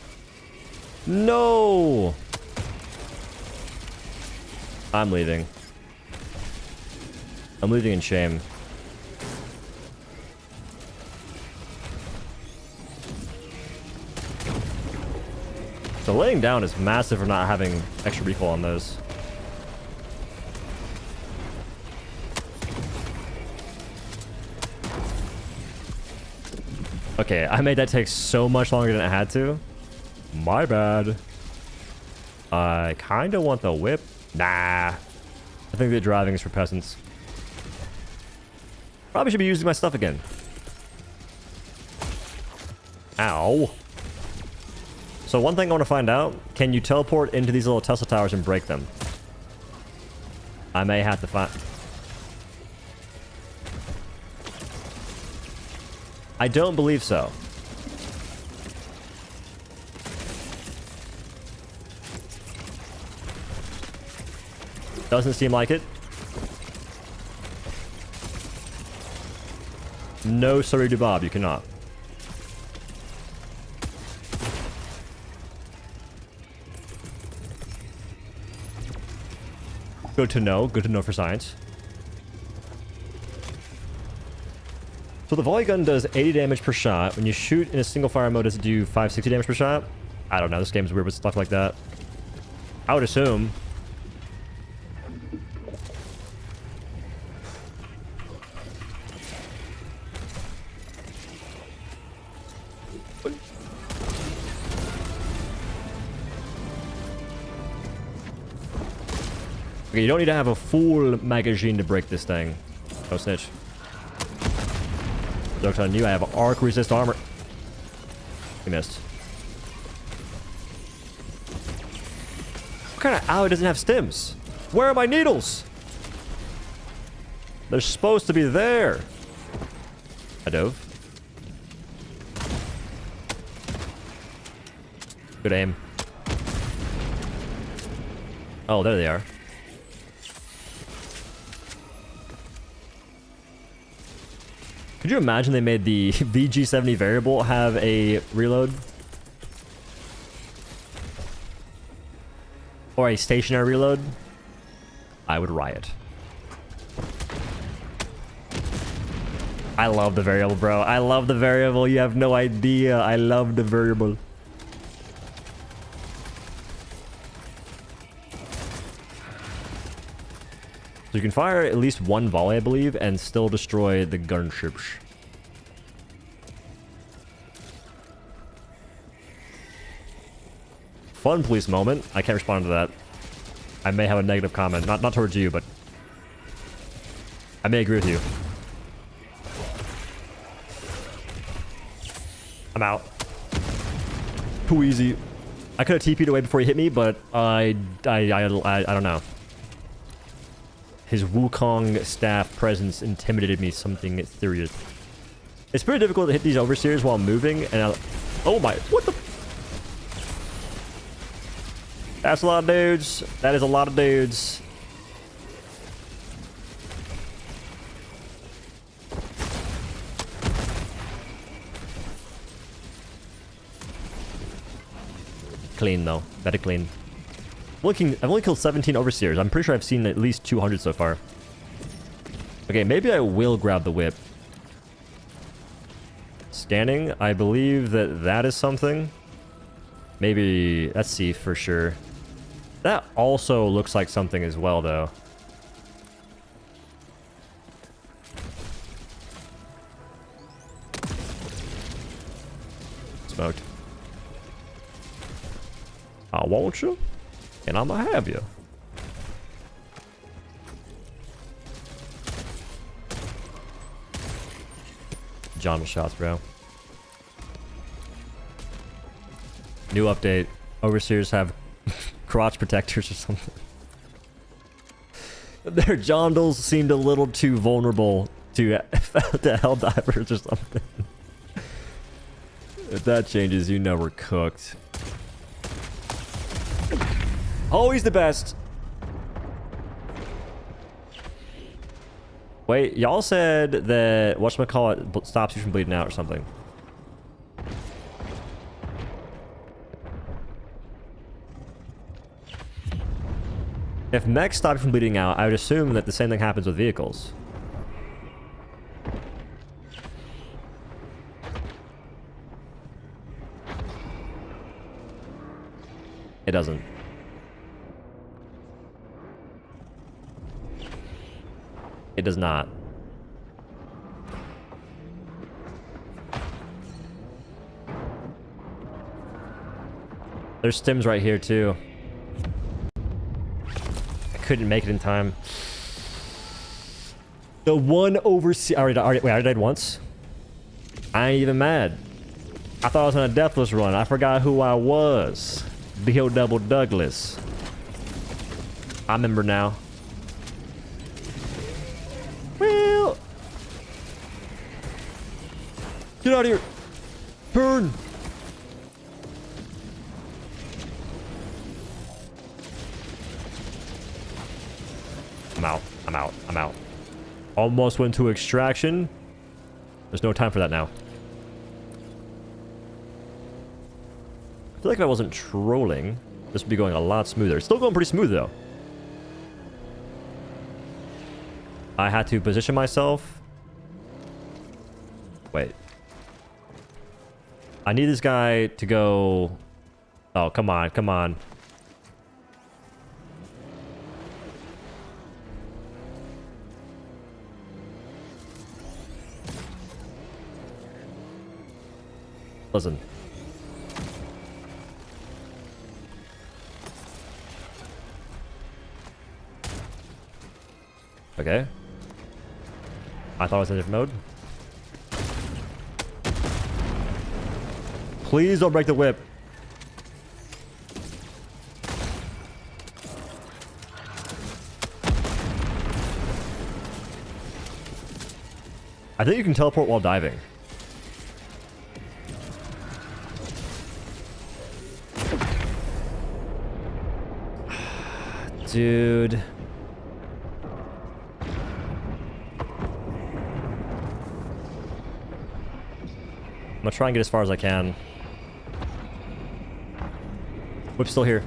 No! I'm leaving. I'm leaving in shame. So laying down is massive for not having extra recoil on those. Okay, I made that take so much longer than it had to. My bad. I kind of want the whip. Nah. I think the driving is for peasants. Probably should be using my stuff again. Ow. So one thing I want to find out, can you teleport into these little Tesla towers and break them? I may have to find... I don't believe so. Doesn't seem like it. No, sorry to Bob, you cannot. Good to know for science. So the volley gun does 80 damage per shot. When you shoot in a single fire mode, does it do 560 damage per shot? I don't know. This game's weird with stuff like that. I would assume. Okay, you don't need to have a full magazine to break this thing. No snitch. Joke's on you, I have arc resist armor. You missed. What kind of ally doesn't have stims? Where are my needles? They're supposed to be there. I dove. Good aim. Oh, there they are. Could you imagine they made the VG70 variable have a reload? Or a stationary reload? I would riot. I love the variable, bro. I love the variable. You have no idea. I love the variable. So you can fire at least one volley, I believe, and still destroy the gunships. Fun police moment. I can't respond to that. I may have a negative comment. Not towards you, but I may agree with you. I'm out. Too easy. I could have TP'd away before he hit me, but I don't know. His Wukong staff presence intimidated me something serious. It's pretty difficult to hit these overseers while moving, and oh my, what the? That's a lot of dudes. That is a lot of dudes. Clean though, very clean. I've only killed 17 overseers. I'm pretty sure I've seen at least 200 so far. Okay, maybe I will grab the whip. Scanning, I believe that is something. Maybe, let's see for sure. That also looks like something as well, though. Smoked. I want you, and I'ma have you. John shots, bro. New update. Overseers have crotch protectors or something. Their jondals seemed a little too vulnerable to Helldivers or something. If that changes, you know we're cooked. Oh, he's the best. Wait, y'all said that whatchamacallit stops you from bleeding out or something. If mechs stop you from bleeding out, I would assume that the same thing happens with vehicles. It doesn't. It does not. There's stims right here too. I couldn't make it in time. The one overseer. Wait, I already died once. I ain't even mad. I thought I was on a deathless run. I forgot who I was. Bill Double Douglas. I remember now. Well, get out of here. Burn. I'm out. I'm out. I'm out. Almost went to extraction. There's no time for that now. I feel like if I wasn't trolling, this would be going a lot smoother. It's still going pretty smooth though. I had to position myself. Wait. I need this guy to go... Oh, come on, come on. Listen. Okay. I thought it was in different mode. Please don't break the whip. I think you can teleport while diving. Dude. I'm gonna try and get as far as I can. Whip's still here.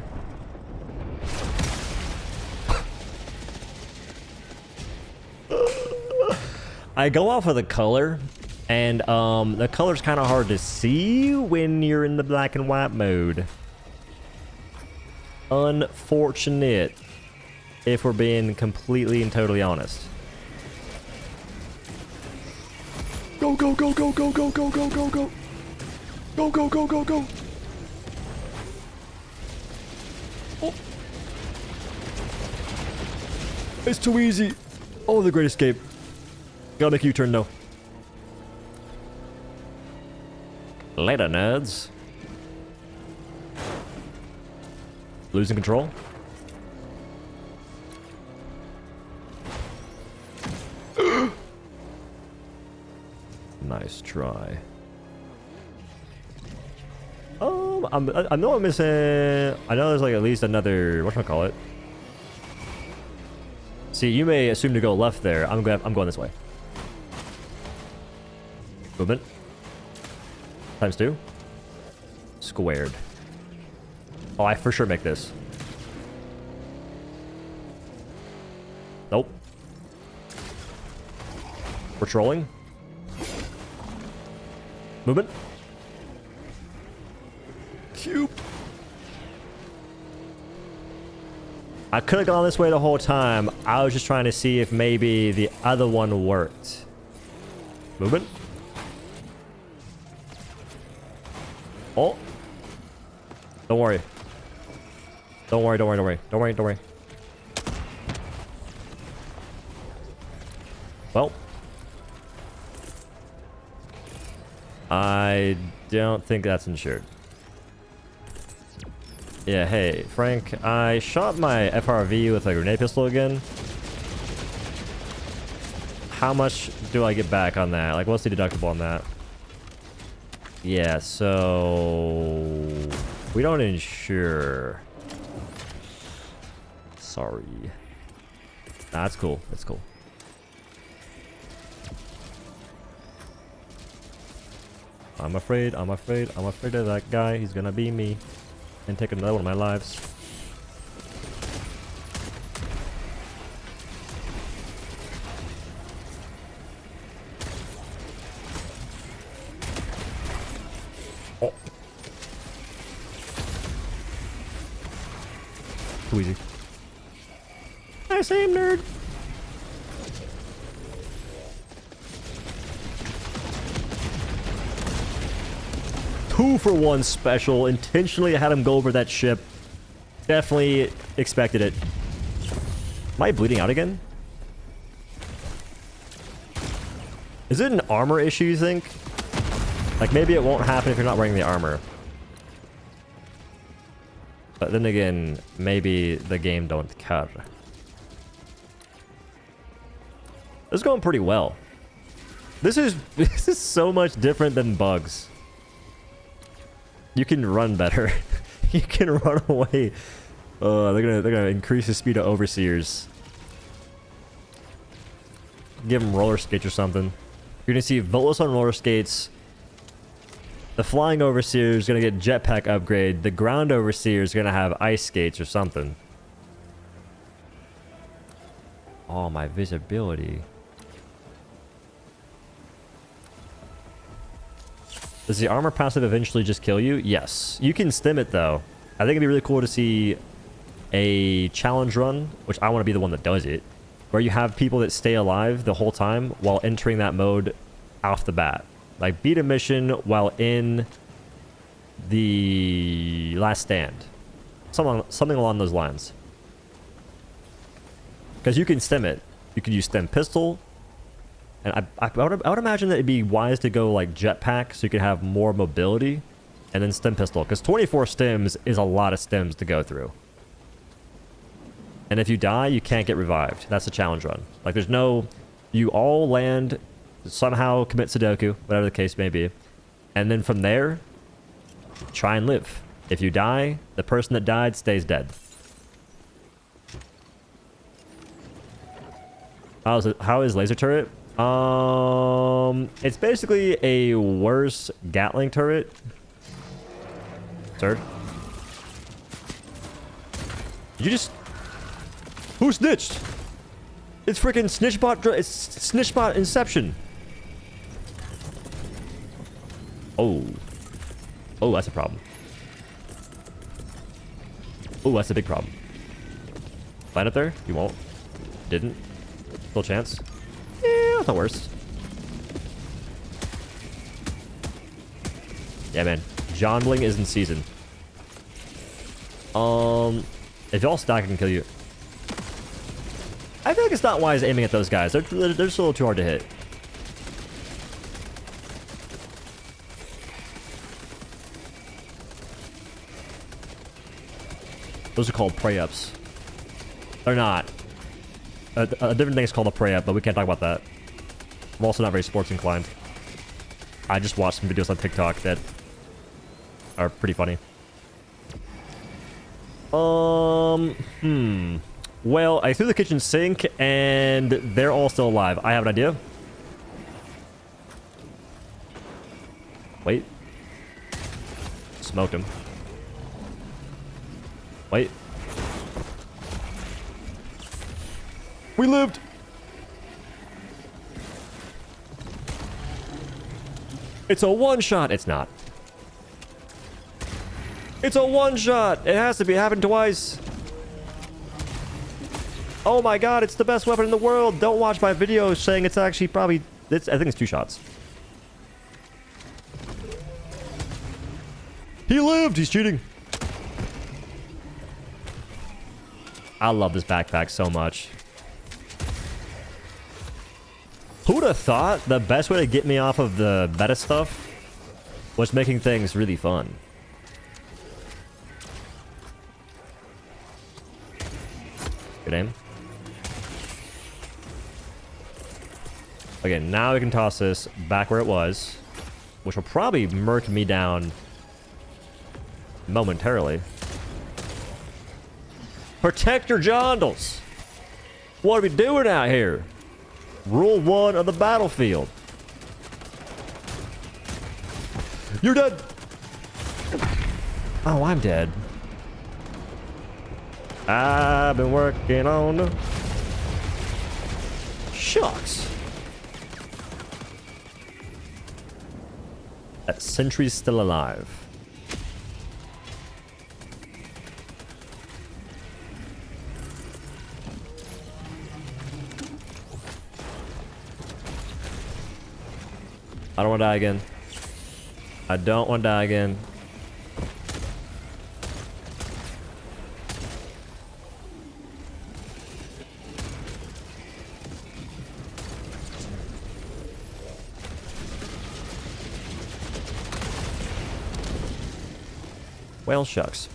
I go off of the color, and the color's kind of hard to see when you're in the black and white mode. Unfortunate, if we're being completely and totally honest. Go, go, go, go, go, go, go, go, go, go. Go, go, go, go, go. Oh. It's too easy. Oh, the great escape. Gotta make a U-turn, though. Later, nerds. Losing control. Nice try. I know I'm missing. I know there's like at least another. What should I call it? See, you may assume to go left there. I'm going this way. Movement. Times 2. Squared. Oh, I for sure make this. Nope. We're trolling. Movement. Cube. I could have gone this way the whole time. I was just trying to see if maybe the other one worked. Movement. Oh. Don't worry. Don't worry, don't worry, don't worry. Don't worry, don't worry. Well. I don't think that's insured. Yeah, hey, Frank, I shot my FRV with a grenade pistol again. How much do I get back on that? Like, what's the deductible on that? Yeah, so... we don't insure. Sorry. Nah, that's cool. That's cool. I'm afraid of that guy. He's gonna be me. And take another one of my lives. Oh. Too easy. I same nerd. Two for one special. Intentionally had him go over that ship. Definitely expected it. Am I bleeding out again? Is it an armor issue, you think? Like, maybe it won't happen if you're not wearing the armor. But then again, maybe the game don't care. This is going pretty well. This is so much different than bugs. You can run better. You can run away. They're gonna increase the speed of overseers. Give them roller skates or something. You're gonna see Volus on roller skates. The flying overseer is gonna get jetpack upgrade. The ground overseer is gonna have ice skates or something. Oh, my visibility. Does the armor passive eventually just kill you? Yes. You can stim it, though. I think it'd be really cool to see a challenge run, which I want to be the one that does it, where you have people that stay alive the whole time while entering that mode off the bat. Like, beat a mission while in the last stand. Something along those lines. Because you can stim it. You can use stim pistol. And I would imagine that it'd be wise to go like jetpack so you could have more mobility. And then stim pistol. Because 24 stims is a lot of stims to go through. And if you die, you can't get revived. That's the challenge run. Like, there's no... You all land, somehow commit Sudoku, whatever the case may be. And then from there, try and live. If you die, the person that died stays dead. How is laser turret? It's basically a worse Gatling turret. Sir? Did you just... Who snitched? It's freaking Snitchbot... It's Snitchbot Inception. Oh. Oh, that's a problem. Oh, that's a big problem. Land up there? You won't. Didn't. Still chance. Yeah, that's not worse. Yeah, man. John Bling is in season. If y'all stack, I can kill you. I feel like it's not wise aiming at those guys. They're just a little too hard to hit. Those are called prey-ups. They're not. A different thing is called a prey-up, but we can't talk about that. I'm also not very sports inclined. I just watched some videos on TikTok that are pretty funny. Well, I threw the kitchen sink, and they're all still alive. I have an idea. Wait. Smoked him. Wait. We lived! It's a one-shot! It's not. It's a one-shot! It has to be. It happened twice. Oh my god, it's the best weapon in the world! Don't watch my video saying it's actually probably... I think it's 2 shots. He lived! He's cheating! I love this backpack so much. Who'd have thought the best way to get me off of the meta stuff was making things really fun? Good aim. Okay, now we can toss this back where it was, which will probably murk me down momentarily. Protect your jondals! What are we doing out here? Rule 1 of the battlefield. You're dead! Oh, I'm dead. I've been working on the... Shucks. That sentry's still alive. I don't want to die again. I don't want to die again. Well, shucks.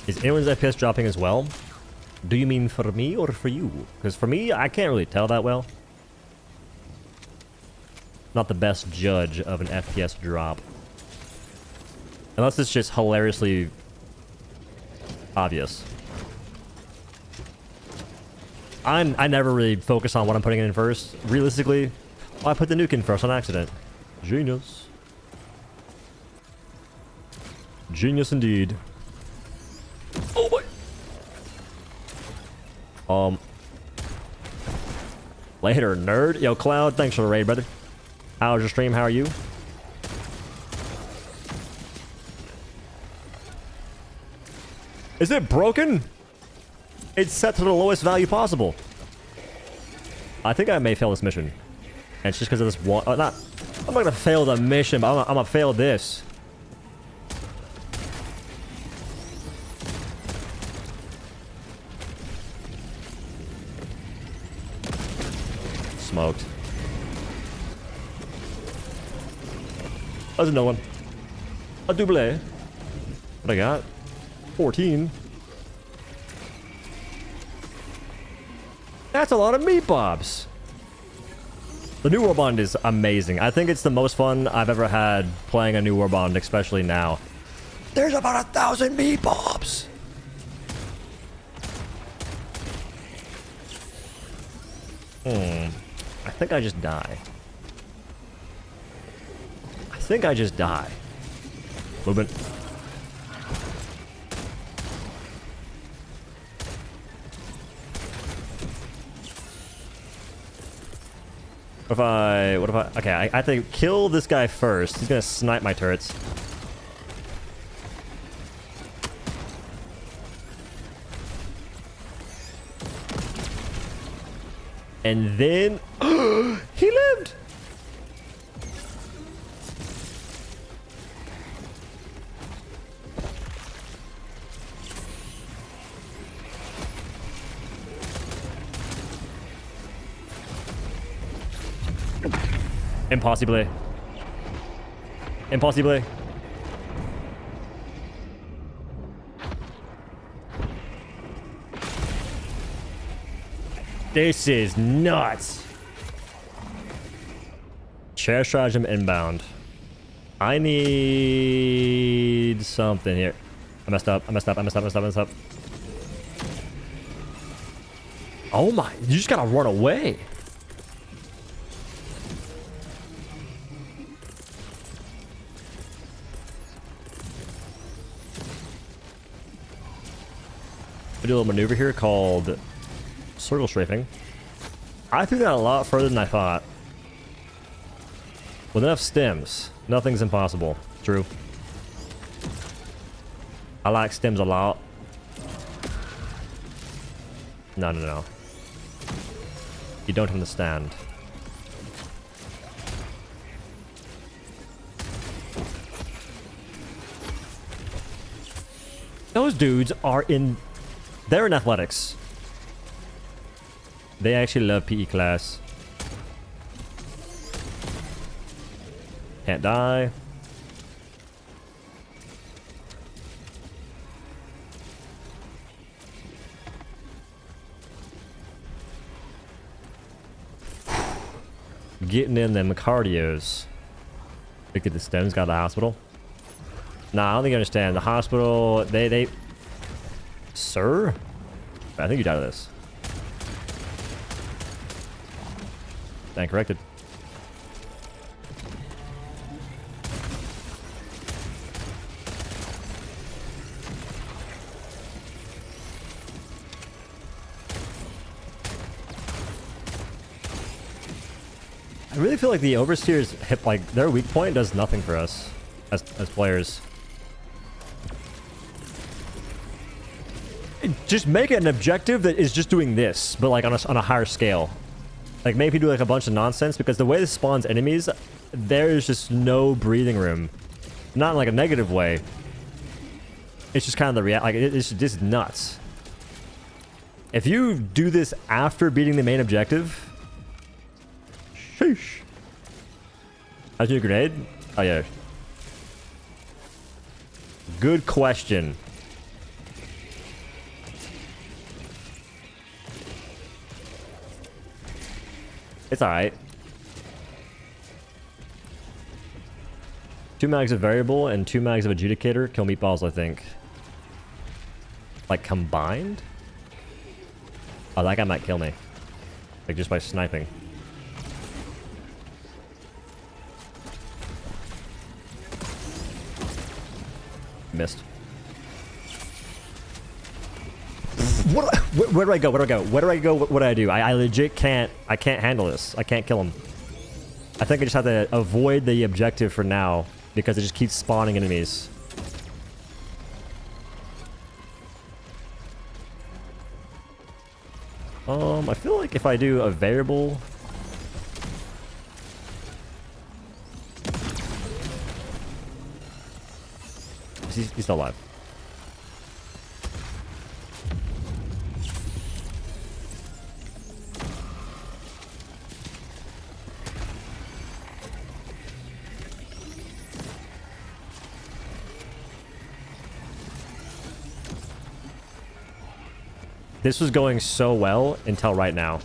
Is anyone's FPS dropping as well? Do you mean for me or for you? Because for me, I can't really tell that well. Not the best judge of an FPS drop. Unless it's just hilariously obvious. I never really focus on what I'm putting in first. Realistically, I put the nuke in first on accident. Genius. Genius indeed. Oh boy. Later, nerd. Yo, Cloud, thanks for the raid, brother. How's your stream? How are you? Is it broken? It's set to the lowest value possible. I think I may fail this mission. And it's just because of this one. I'm not gonna fail the mission, but I'm gonna fail this. Smoked. There's another one. A double. What I got? 14. That's a lot of meat bobs. The new Warbond is amazing. I think it's the most fun I've ever had playing a new Warbond, especially now. There's about 1,000 meat bobs. I think I just die. I think I just die. Movement. What if I, okay, I have to kill this guy first. He's gonna snipe my turrets. And then, he lived! Impossibly. Impossibly. This is nuts. Chair stratagem inbound. I need something here. I messed up. Oh my, you just gotta run away. We do a little maneuver here called circle strafing. I threw that a lot further than I thought. With enough stems, nothing's impossible. True. I like stems a lot. No. You don't understand. Those dudes are in... They're in athletics. They actually love PE class. Can't die. Getting in them cardios. Look at the stems, got the hospital. Nah, I don't think you understand. The hospital, they... Sir? I think you died of this. Stand corrected. I really feel like the Overseer's hip, like, their weak point does nothing for us as players. Just make it an objective that is just doing this, but like on a higher scale. Like maybe do like a bunch of nonsense, because the way this spawns enemies, there's just no breathing room. Not in like a negative way. It's just kind of the like it's just nuts. If you do this after beating the main objective, sheesh. How's your grenade? Oh yeah. Good question. It's alright. 2 mags of variable and 2 mags of adjudicator kill meatballs, I think. Like combined? Oh, that guy might kill me. Like just by sniping. Missed. Where do I go? Where do I go? What do I do? I legit can't. I can't handle this. I can't kill him. I think I just have to avoid the objective for now because it just keeps spawning enemies. I feel like if I do a variable... He's still alive. This was going so well until right now.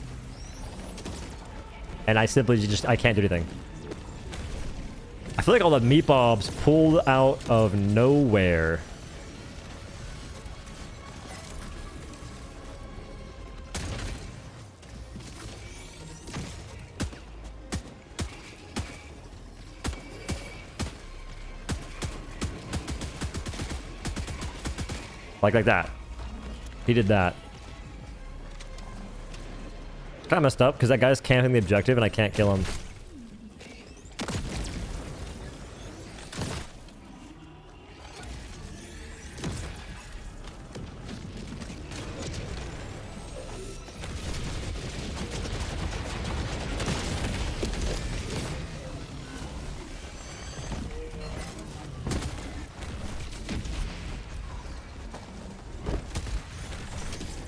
And I simply just, I can't do anything. I feel like all the meatballs pulled out of nowhere. Like that. He did that. It's kind of messed up because that guy's camping the objective and I can't kill him.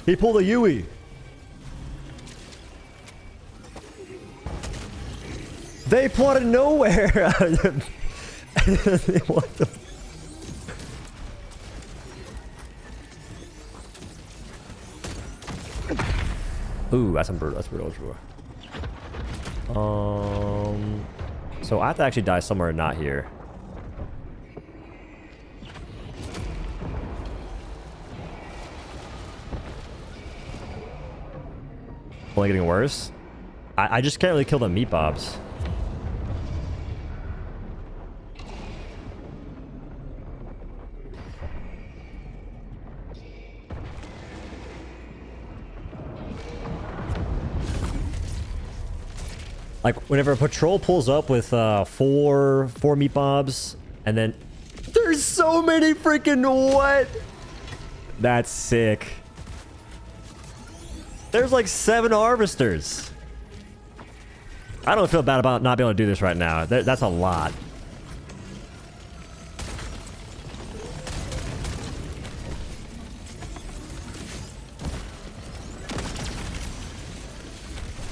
He pulled a Yui. They plotted nowhere. What the? Ooh, that's some brutal. That's brutal. That's brutal. So I have to actually die somewhere not here. Only getting worse. I just can't really kill the meat bobs. Like whenever a patrol pulls up with four meat bobs, and then there's so many freaking what? That's sick. There's like 7 harvesters. I don't feel bad about not being able to do this right now. That's a lot.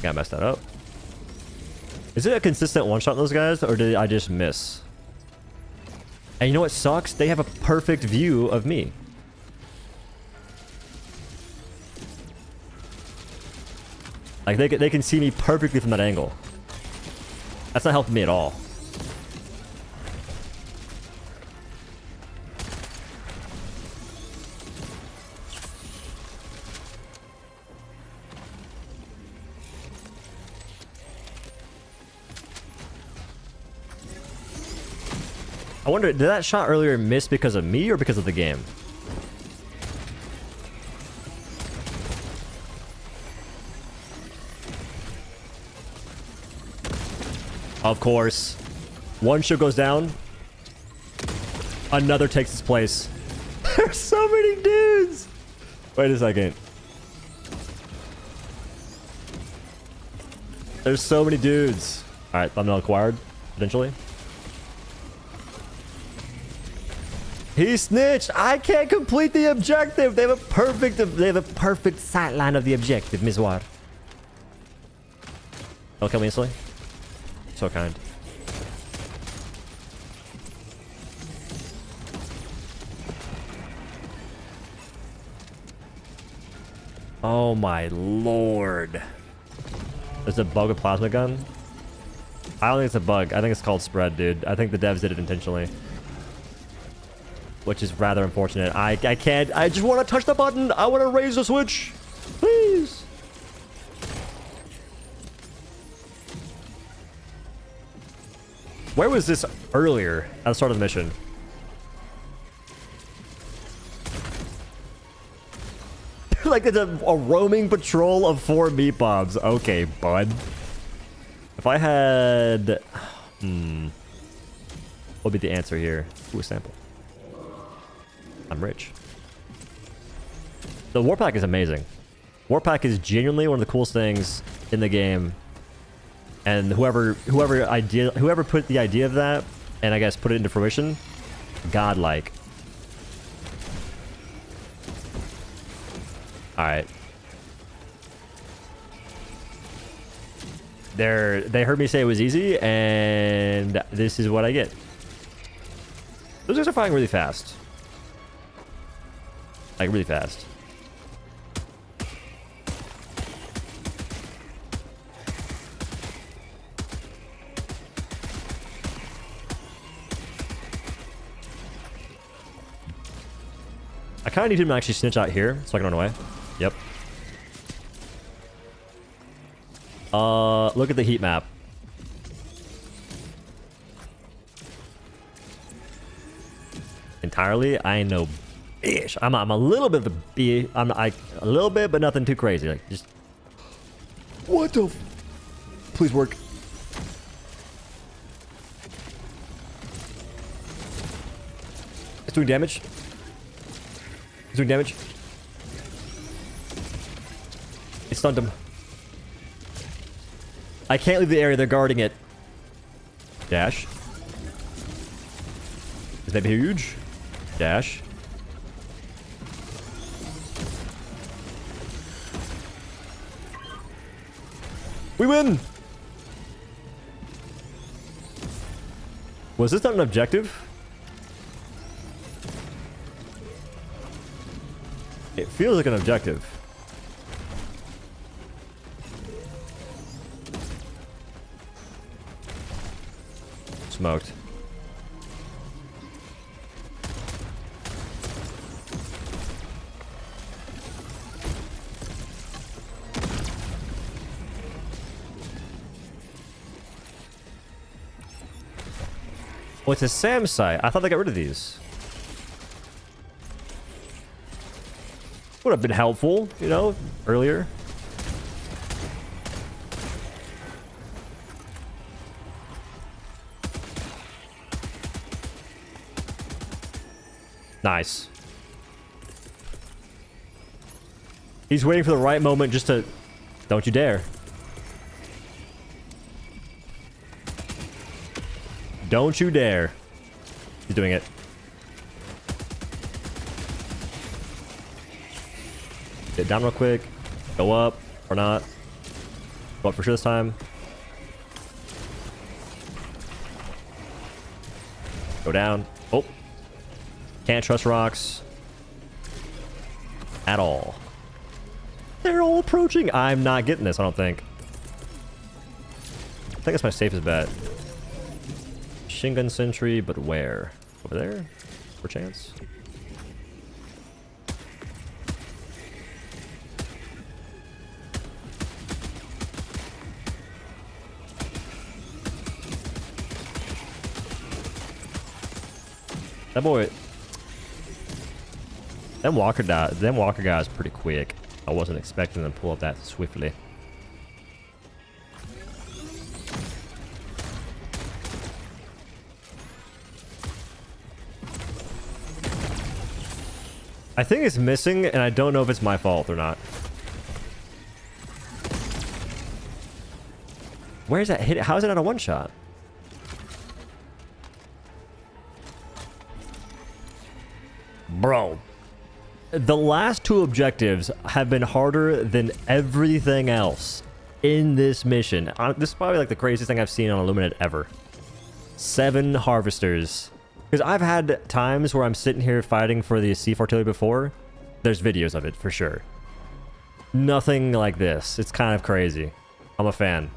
I messed that up. Is it a consistent one-shot on those guys, or did I just miss? And you know what sucks? They have a perfect view of me. Like, they can see me perfectly from that angle. That's not helping me at all. I wonder, did that shot earlier miss because of me or because of the game? Of course. One ship goes down. Another takes its place. There's so many dudes. Wait a second. There's so many dudes. All right, thumbnail acquired, potentially. He snitched. I can't complete the objective. They have a perfect sight line of the objective, Mizwar. Don't kill me instantly. So kind. Oh my lord. There's a bug of plasma gun? I don't think it's a bug. I think it's called spread, dude. I think the devs did it intentionally. Which is rather unfortunate. I can't. I just want to touch the button. I want to raise the switch. Please. Where was this earlier at the start of the mission? Like it's a roaming patrol of 4 meat bobs. Okay, bud. If I had... What would be the answer here? Ooh, a sample. I'm rich. The War Pack is amazing. War Pack is genuinely one of the coolest things in the game. And whoever put the idea of that, and I guess put it into fruition, godlike. Alright. They heard me say it was easy, and this is what I get. Those guys are fighting really fast. Like, really fast. I kind of need him to actually snitch out here so I can run away. Yep. Look at the heat map. Entirely, I ain't no bitch. I'm a little bit of a B. A little bit, but nothing too crazy. Like, just... What the please work. It's doing damage. It's doing damage. It stunned him. I can't leave the area. They're guarding it. Dash. Is that huge? Dash. We win! Was this not an objective? It feels like an objective. Smoked. Oh, it's a SAM site. I thought they got rid of these. Would have been helpful, you know, earlier. Nice. He's waiting for the right moment just to... Don't you dare. Don't you dare. He's doing it. Get down real quick. Go up. Or not. Go up for sure this time. Go down. Oh. Can't trust rocks. At all. They're all approaching. I'm not getting this, I don't think. I think that's my safest bet. Machine gun sentry, but where? Over there? For chance? That boy... Them walker guys pretty quick. I wasn't expecting them to pull up that swiftly. I think it's missing, and I don't know if it's my fault or not. Where's that hit? How is it not a one-shot? Bro. The last two objectives have been harder than everything else in this mission. This is probably like the craziest thing I've seen on Illuminate ever. 7 harvesters. Because I've had times where I'm sitting here fighting for the C4 artillery before. There's videos of it for sure. Nothing like this. It's kind of crazy. I'm a fan.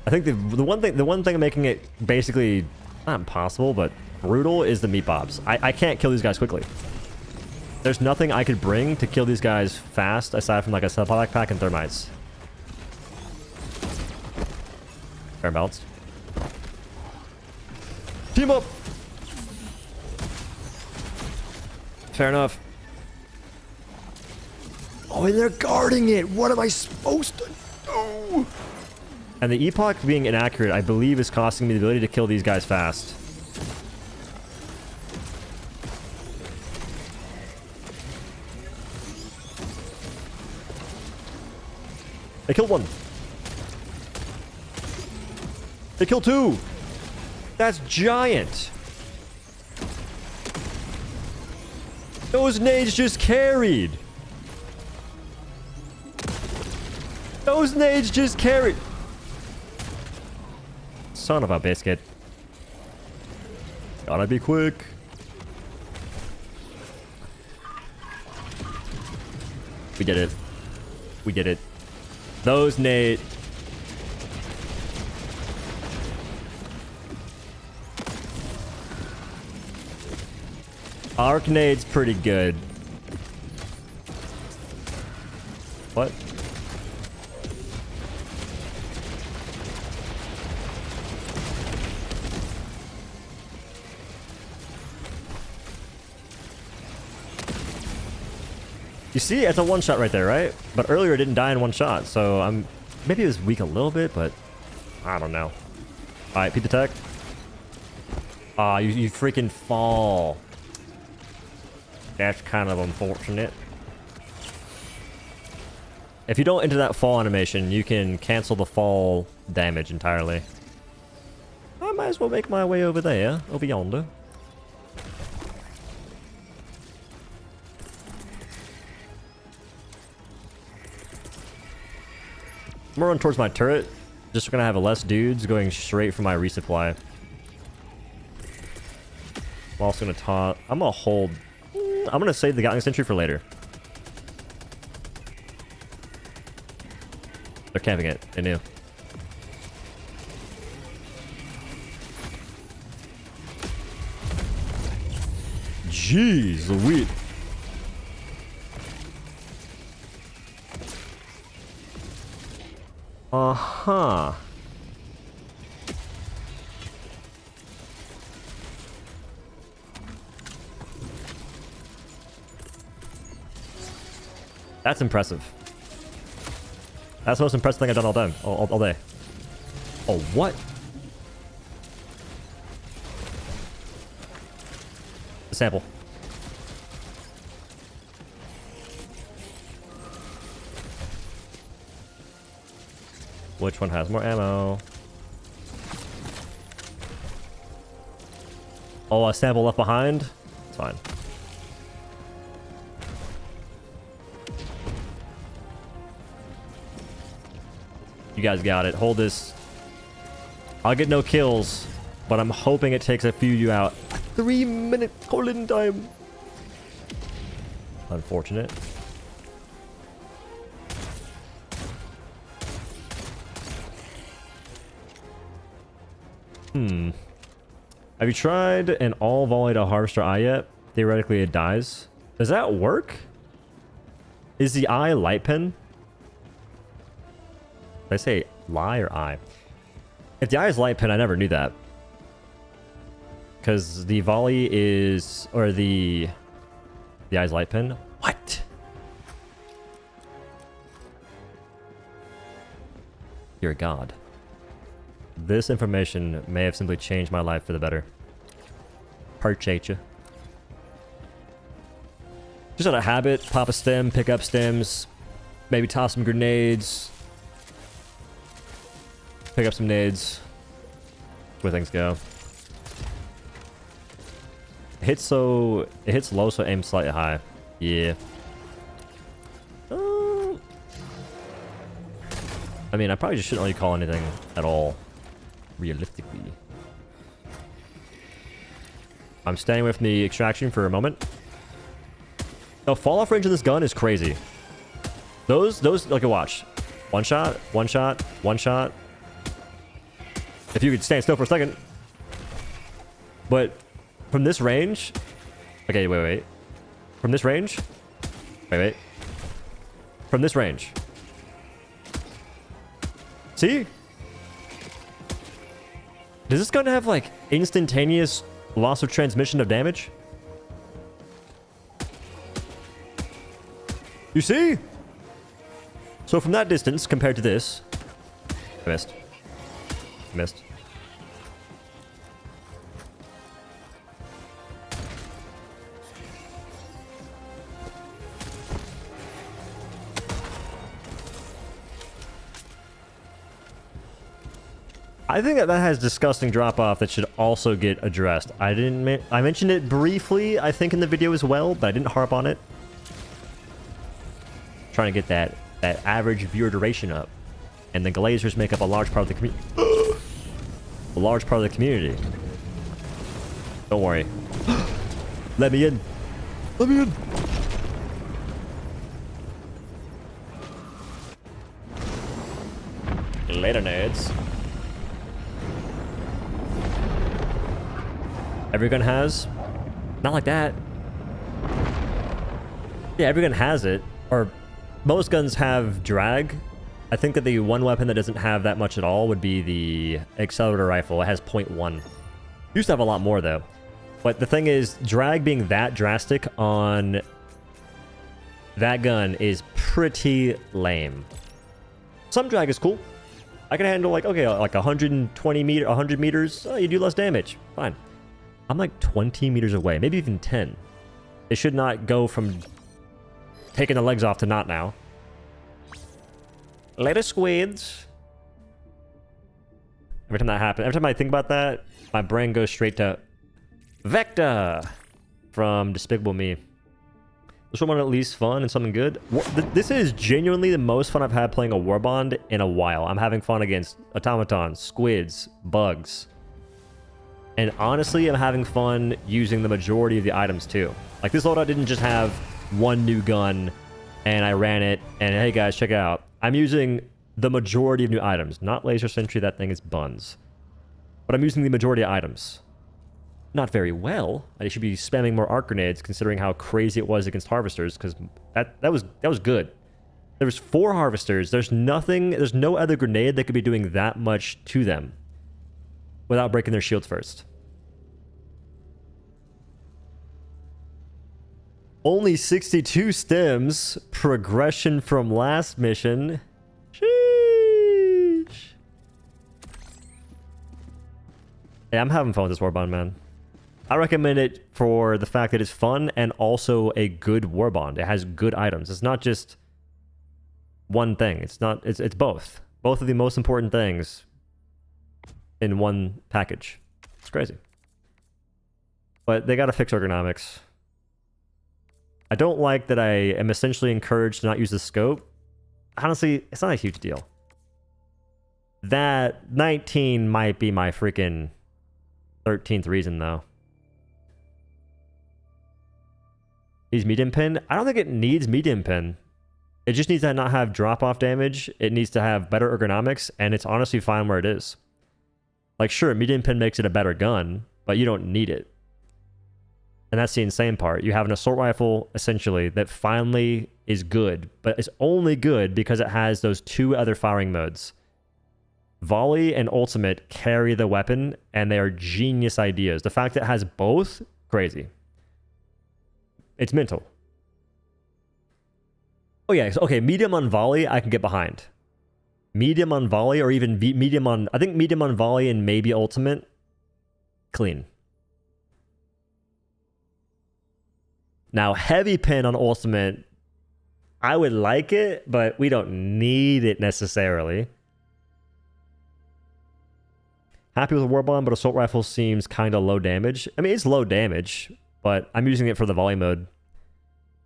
I think the one thing making it basically not impossible, but brutal is the meat bobs. I can't kill these guys quickly. There's nothing I could bring to kill these guys fast aside from like a supply pack and thermites. Fair balanced. Team up! Fair enough. Oh, and they're guarding it! What am I supposed to do? And the epoch being inaccurate, I believe, is costing me the ability to kill these guys fast. They killed one. They killed two. That's giant. Those nades just carried. Those nades just carried. Son of a biscuit. Gotta be quick. We did it. We did it. Those nades. Arc nade's pretty good. What? You see, it's a one shot right there, right? But earlier it didn't die in one shot, so I'm maybe it was weak a little bit, but I don't know. Alright, peep the tech. Ah, you freaking fall. That's kind of unfortunate. If you don't enter that fall animation, you can cancel the fall damage entirely. I might as well make my way over there, over yonder. I'm gonna run towards my turret. Just gonna have less dudes going straight for my resupply. I'm also gonna taunt. I'm gonna hold. I'm gonna save the Gatling Sentry for later. They're camping it. They knew. Jeez Louise. Uh-huh. That's impressive. That's the most impressive thing I've done all day. All day. Oh, what? The sample. Which one has more ammo? Oh, a sample left behind? It's fine. You guys got it. Hold this. I'll get no kills, but I'm hoping it takes a few of you out. 3-minute calling time. Unfortunate. Have you tried an all volley to harvester eye yet? Theoretically, it dies. Does that work? Is the eye light pin? Did I say lie or eye? If the eye is light pin, I never knew that. Because the volley is... Or the eye is light pin? What? You're a god. This information may have simply changed my life for the better. Appreciate you. Just out of habit, pop a stem, pick up stems, maybe toss some grenades, pick up some nades. Where things go. It hits low, so aim slightly high. Yeah. I mean, I probably just shouldn't really call anything at all. Realistically. I'm staying with the extraction for a moment. The fall off range of this gun is crazy. Those, like a watch. One shot, one shot, one shot. If you could stand still for a second. But from this range... Okay, wait. From this range... Wait. From this range. See? Does this gun have, like, instantaneous loss of transmission of damage? You see? So from that distance, compared to this... I missed. Missed. I think that has disgusting drop-off that should also get addressed. I mentioned it briefly, I think, in the video as well, but I didn't harp on it. Trying to get that average viewer duration up. And the Glazers make up a large part of the community. A large part of the community. Don't worry. Let me in. Let me in. Later, nerds. Every gun has? Not like that. Yeah, every gun has it. Or most guns have drag. I think that the one weapon that doesn't have that much at all would be the accelerator rifle. It has 0.1. Used to have a lot more though. But the thing is, drag being that drastic on that gun is pretty lame. Some drag is cool. I can handle like, okay, like 100 meters. Oh, you do less damage. Fine. I'm like 20 meters away, maybe even 10. It should not go from taking the legs off to not now. Later, squids. Every time that happens, every time I think about that, my brain goes straight to Vector from Despicable Me. This one at least fun and something good. This is genuinely the most fun I've had playing a Warbond in a while. I'm having fun against automatons, squids, bugs. And honestly, I'm having fun using the majority of the items too. Like this loadout didn't just have one new gun and I ran it and hey guys, check it out. I'm using the majority of new items. Not laser sentry, that thing is buns. But I'm using the majority of items. Not very well. I should be spamming more arc grenades considering how crazy it was against harvesters because that was good. There was 4 harvesters. There's no other grenade that could be doing that much to them without breaking their shields first. Only 62 stems. Progression from last mission. Sheesh. Yeah, I'm having fun with this Warbond, man. I recommend it for the fact that it's fun and also a good Warbond. It has good items. It's not just one thing. It's both. Both of the most important things in one package. It's crazy. But they gotta fix ergonomics. I don't like that I am essentially encouraged to not use the scope. Honestly, it's not a huge deal. That 19 might be my freaking 13th reason, though. Needs medium pin? I don't think it needs medium pin. It just needs to not have drop-off damage. It needs to have better ergonomics, and it's honestly fine where it is. Like, sure, medium pin makes it a better gun, but you don't need it. And that's the insane part. You have an assault rifle, essentially, that finally is good, but it's only good because it has those 2 other firing modes. Volley and ultimate carry the weapon, and they are genius ideas. The fact that it has both, crazy. It's mental. Oh yeah, okay, medium on volley, I can get behind. Medium on volley, or even medium on... I think medium on volley and maybe ultimate, clean. Now, heavy pin on ultimate, I would like it, but we don't need it necessarily. Happy with the Warbond, but assault rifle seems kind of low damage. I mean, it's low damage, but I'm using it for the volley mode.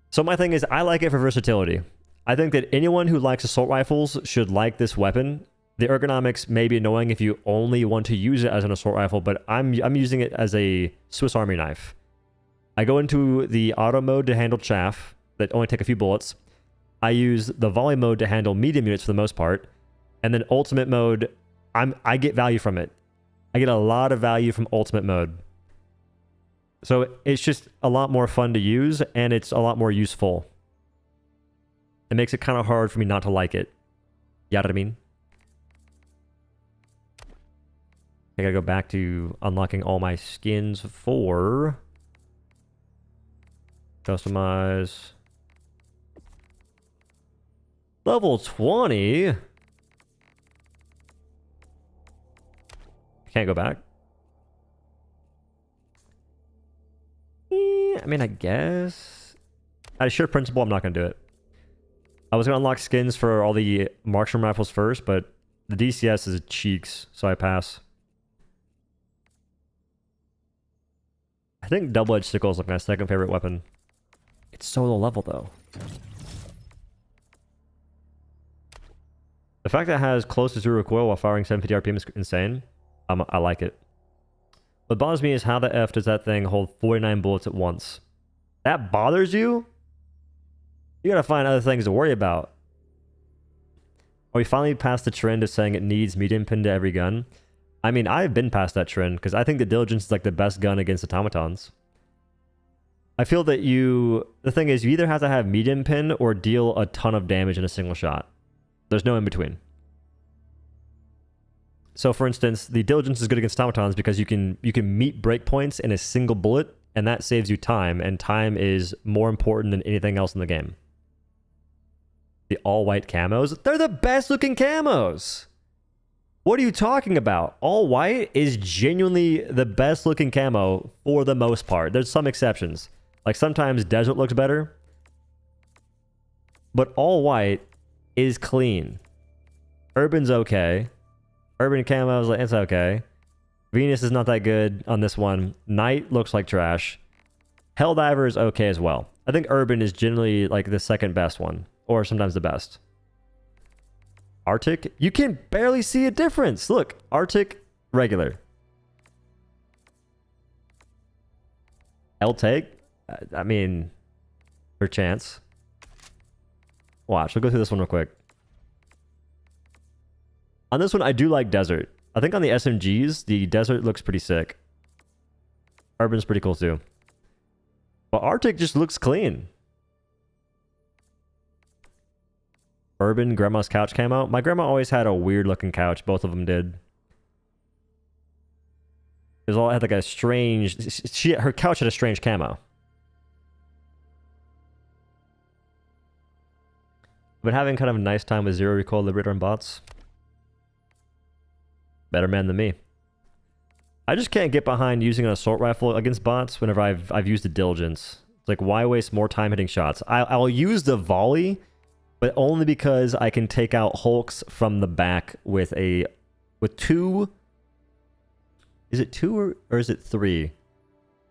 So my thing is, I like it for versatility. I think that anyone who likes assault rifles should like this weapon. The ergonomics may be annoying if you only want to use it as an assault rifle, but I'm using it as a Swiss Army knife. I go into the auto mode to handle chaff that only take a few bullets. I use the volley mode to handle medium units for the most part. And then ultimate mode, I get value from it. I get a lot of value from ultimate mode. So it's just a lot more fun to use, and it's a lot more useful. It makes it kind of hard for me not to like it. You know what I mean? I gotta go back to unlocking all my skins for... Customize. Level 20? Can't go back. I mean, I guess. Out of sheer principle, I'm not going to do it. I was going to unlock skins for all the marksman rifles first, but the DCS is cheeks, so I pass. I think double-edged sickle is like my second favorite weapon. It's so low level, though. The fact that it has close to 0 recoil while firing 750 RPM is insane. I like it. What bothers me is how the F does that thing hold 49 bullets at once. That bothers you? You gotta find other things to worry about. Are we finally past the trend of saying it needs medium pin to every gun? I mean, I've been past that trend, because I think the Diligence is like the best gun against automatons. I feel that the thing is, you either have to have medium pin or deal a ton of damage in a single shot. There's no in between. So for instance, the Diligence is good against automatons because you can meet breakpoints in a single bullet, and that saves you time, and time is more important than anything else in the game. The all-white camos, they're the best looking camos! What are you talking about? All white is genuinely the best looking camo for the most part. There's some exceptions. Like sometimes desert looks better, but all white is clean. Urban's okay. Urban camo is like, it's okay. Venus is not that good on this one. Night looks like trash. Helldiver is okay as well. I think Urban is generally like the second best one, or sometimes the best. Arctic, you can barely see a difference. Look, Arctic, regular. L-Take, I mean, per chance. Watch, we'll go through this one real quick. On this one, I do like Desert. I think on the SMGs, the Desert looks pretty sick. Urban's pretty cool too. But Arctic just looks clean. Urban, Grandma's couch camo. My grandma always had a weird looking couch. Both of them did. It was all had like a strange... her couch had a strange camo. But having kind of a nice time with Zero Recoil, Liberator, and bots. Better man than me. I just can't get behind using an assault rifle against bots whenever I've used the Diligence. It's like, why waste more time hitting shots? I'll use the volley, but only because I can take out hulks from the back with two... Is it two or is it three?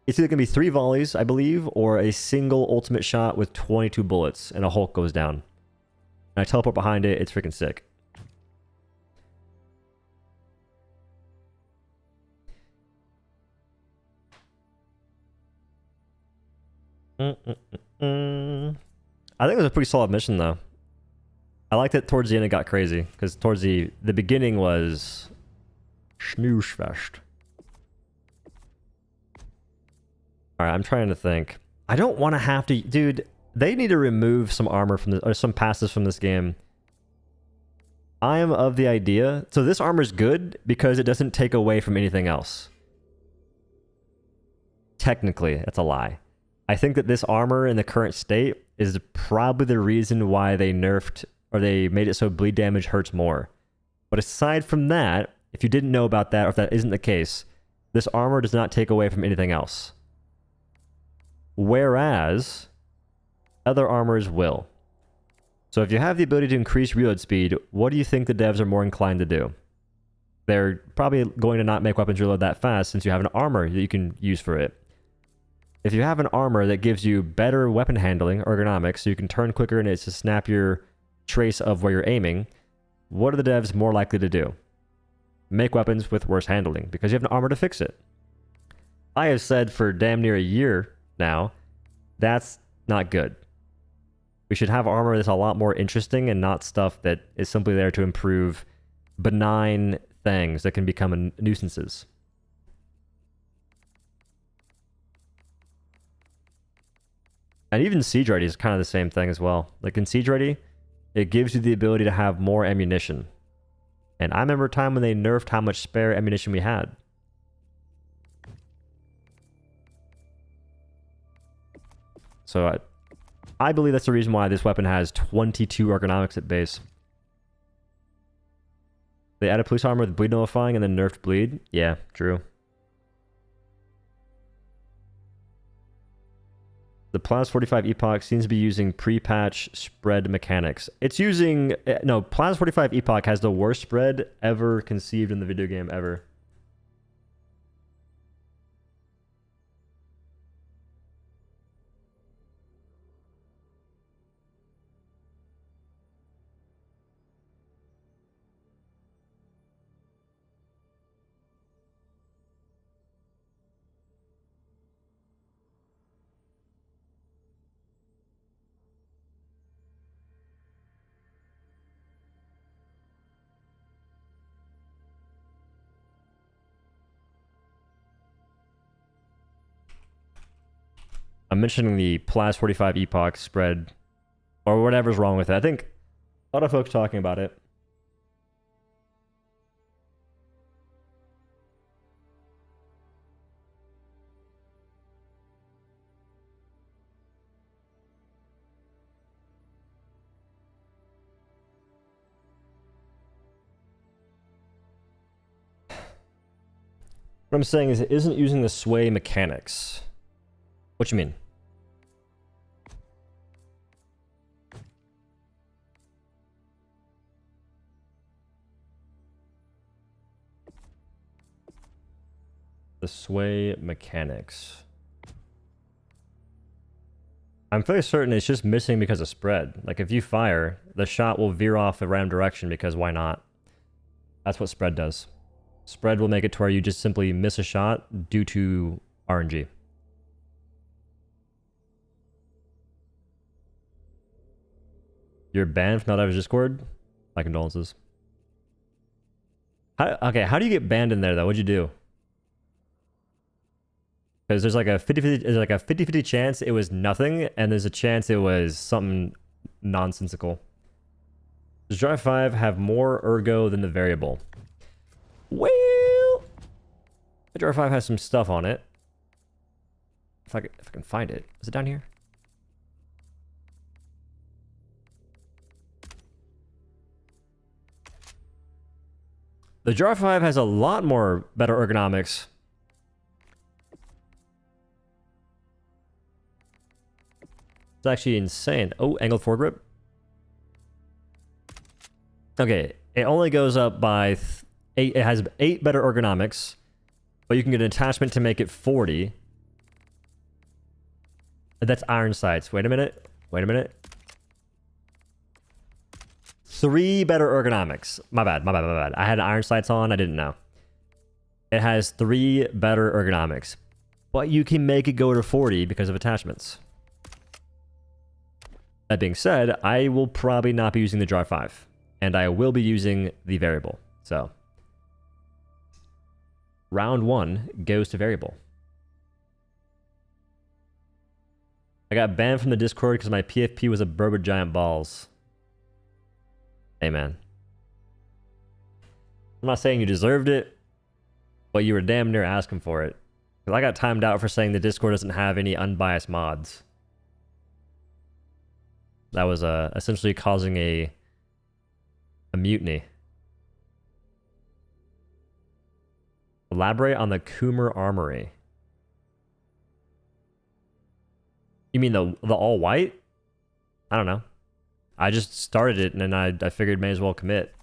It's either going to be 3 volleys, I believe, or a single ultimate shot with 22 bullets and a hulk goes down. And I teleport behind it, it's freaking sick. I think it was a pretty solid mission, though. I liked it towards the end. It got crazy because towards the beginning was schmooshfest. All right, I'm trying to think. I don't want to have to, dude. They need to remove some armor from this, or some passes from this game. I am of the idea. So this armor is good because it doesn't take away from anything else. Technically, that's a lie. I think that this armor in the current state is probably the reason why they nerfed or they made it so bleed damage hurts more. But aside from that, if you didn't know about that or if that isn't the case, this armor does not take away from anything else. Whereas other armors will. So if you have the ability to increase reload speed, what do you think the devs are more inclined to do? They're probably going to not make weapons reload that fast since you have an armor that you can use for it. If you have an armor that gives you better weapon handling, ergonomics, so you can turn quicker and it's to snap your trace of where you're aiming, what are the devs more likely to do? Make weapons with worse handling, because you have an armor to fix it. I have said for damn near a year now, that's not good. We should have armor that's a lot more interesting and not stuff that is simply there to improve benign things that can become nuisances. And even Siege Ready is kind of the same thing as well. Like in Siege Ready, it gives you the ability to have more ammunition. And I remember a time when they nerfed how much spare ammunition we had. So I believe that's the reason why this weapon has 22 ergonomics at base. They added police armor with bleed nullifying and then nerfed bleed. Yeah, true. The Plas 45 Epoch seems to be using pre-patch spread mechanics. It's using... No, Plas 45 Epoch has the worst spread ever conceived in the video game ever. I'm mentioning the Plas 45 Epoch spread, or whatever's wrong with it. I think a lot of folks talking about it. What I'm saying is it isn't using the sway mechanics. What you mean? The sway mechanics. I'm fairly certain it's just missing because of spread. Like if you fire, the shot will veer off a random direction because why not? That's what spread does. Spread will make it to where you just simply miss a shot due to RNG. You're banned from Helldivers Discord? My condolences. Okay, how do you get banned in there though? What'd you do? Because there's like a 50-50 chance it was nothing, and there's a chance it was something nonsensical. Does Drive 5 have more ergo than the variable? Well, the Drive 5 has some stuff on it. If I can find it. Is it down here? The Drive 5 has a lot more better ergonomics. It's actually insane. Oh, angled foregrip. Okay, it only goes up by 8. It has 8 better ergonomics, but you can get an attachment to make it 40. That's iron sights. Wait a minute. Wait a minute. 3 better ergonomics. My bad. My bad. My bad. I had iron sights on. I didn't know. It has 3 better ergonomics, but you can make it go to 40 because of attachments. That being said, I will probably not be using the Drive 5, and I will be using the variable. So, round 1 goes to variable. I got banned from the Discord because my PFP was a Berber Giant Balls. Hey, man. I'm not saying you deserved it, but you were damn near asking for it. Because I got timed out for saying the Discord doesn't have any unbiased mods. That was essentially causing a mutiny. Elaborate on the Coomer Armory. You mean the all white? I don't know. I just started it and then I figured may as well commit.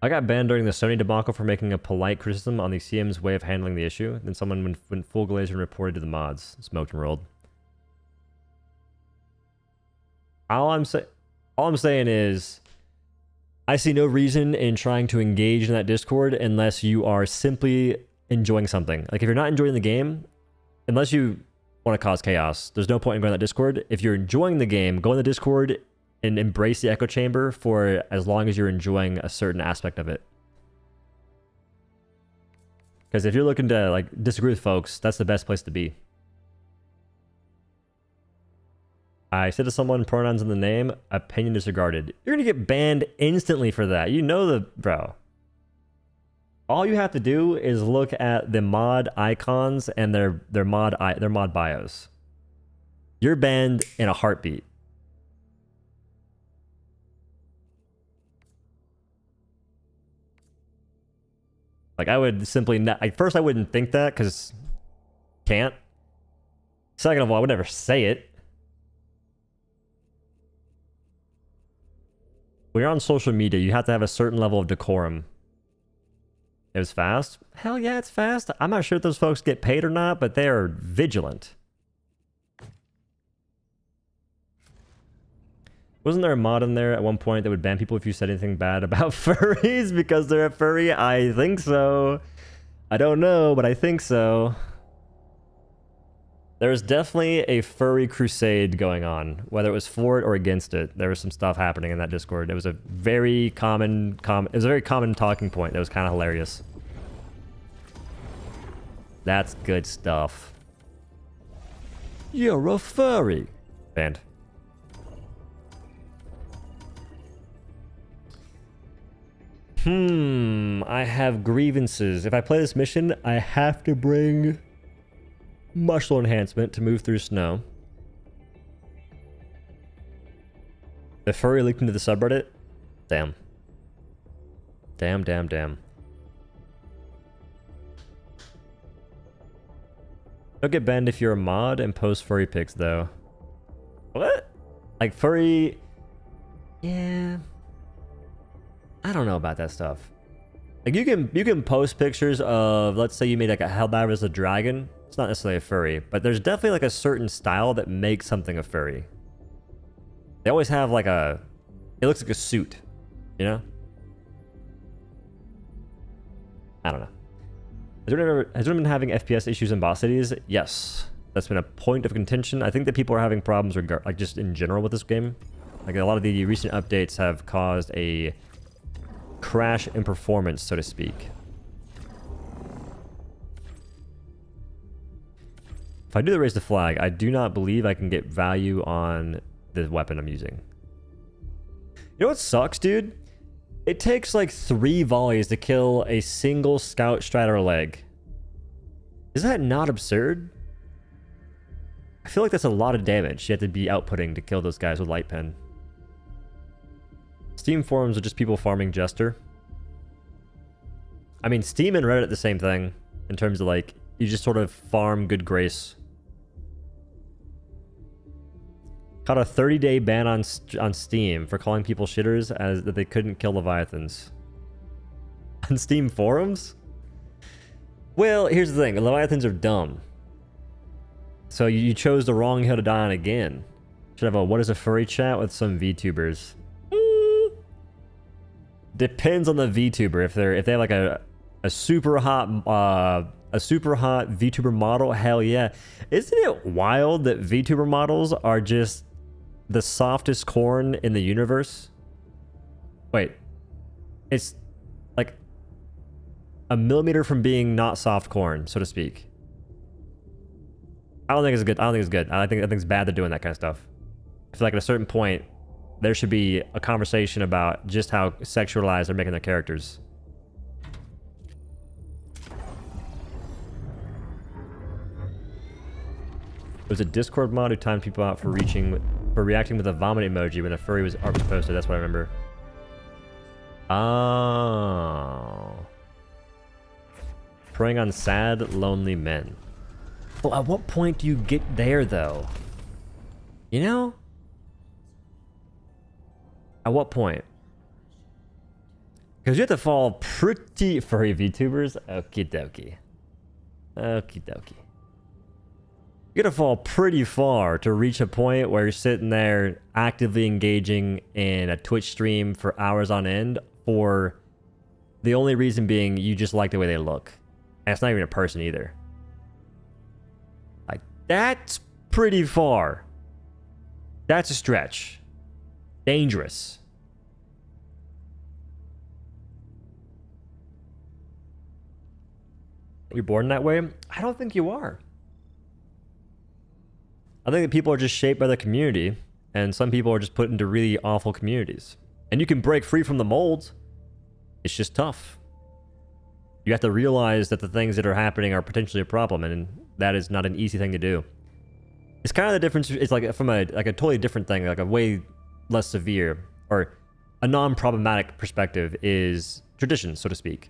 I got banned during the Sony debacle for making a polite criticism on the CM's way of handling the issue. Then someone went full glazer and reported to the mods. Smoked and rolled. All I'm saying is, I see no reason in trying to engage in that Discord unless you are simply enjoying something. Like if you're not enjoying the game, unless you want to cause chaos, there's no point in going to that Discord. If you're enjoying the game, go in the Discord and embrace the echo chamber for as long as you're enjoying a certain aspect of it. Because if you're looking to like disagree with folks, that's the best place to be. I said to someone, pronouns in the name, opinion disregarded. You're gonna get banned instantly for that. You know the bro. All you have to do is look at the mod icons and their mod bios. You're banned in a heartbeat. Like, I would simply not... Like, first, I wouldn't think that, because... Can't. Second of all, I would never say it. When you're on social media, you have to have a certain level of decorum. It was fast? Hell yeah, it's fast. I'm not sure if those folks get paid or not, but they are vigilant. Wasn't there a mod in there at one point that would ban people if you said anything bad about furries because they're a furry? I think so. I don't know, but I think so. There was definitely a furry crusade going on, whether it was for it or against it. There was some stuff happening in that Discord. It was a very common talking point that was kind of hilarious. That's good stuff. You're a furry. Banned. I have grievances. If I play this mission, I have to bring muscle enhancement to move through snow. The furry leaked into the subreddit? Damn. Damn. Don't get banned if you're a mod and post furry pics, though. What? Like, furry... Yeah... I don't know about that stuff. Like, you can post pictures of, let's say you made like a Helldivers as a dragon. It's not necessarily a furry, but there's definitely like a certain style that makes something a furry. They always have like a... It looks like a suit, you know? I don't know. Has anyone been having FPS issues in boss cities? Yes. That's been a point of contention. I think that people are having problems like just in general with this game. Like, a lot of the recent updates have caused a crash in performance, so to speak. If I do the raise the flag, I do not believe I can get value on the weapon I'm using. You know what sucks, dude? It takes like 3 volleys to kill a single scout strider leg. Is that not absurd? I feel like that's a lot of damage you have to be outputting to kill those guys with light pen. Steam forums are just people farming Jester. I mean, Steam and Reddit are the same thing in terms of like, you just sort of farm good grace. Caught a 30-day ban on Steam for calling people shitters as that they couldn't kill Leviathans. On Steam forums? Well, here's the thing. Leviathans are dumb. So you chose the wrong hill to die on again. Should have a what is a furry chat with some VTubers. Depends on the VTuber. If they have like a super hot VTuber model, hell yeah. Isn't it wild that VTuber models are just the softest corn in the universe? Wait, it's like a millimeter from being not soft corn, so to speak. I don't think it's good. I think it's bad they're doing that kind of stuff. I feel like at a certain point, there should be a conversation about just how sexualized they're making their characters. There was a Discord mod who timed people out for reacting with a vomit emoji when a furry art was posted. That's what I remember. Oh. Preying on sad, lonely men. Well, at what point do you get there, though? You know? At what point? Because you have to fall pretty... Furry VTubers? Okie dokie. Okie dokie. You gotta fall pretty far to reach a point where you're sitting there actively engaging in a Twitch stream for hours on end, for the only reason being you just like the way they look. And it's not even a person either. Like, that's pretty far. That's a stretch. Dangerous. You're born that way? I don't think you are. I think that people are just shaped by the community, and some people are just put into really awful communities. And you can break free from the mold. It's just tough. You have to realize that the things that are happening are potentially a problem, and that is not an easy thing to do. It's kind of the difference. It's like from a totally different thing, like a way less severe or a non-problematic perspective is tradition, so to speak.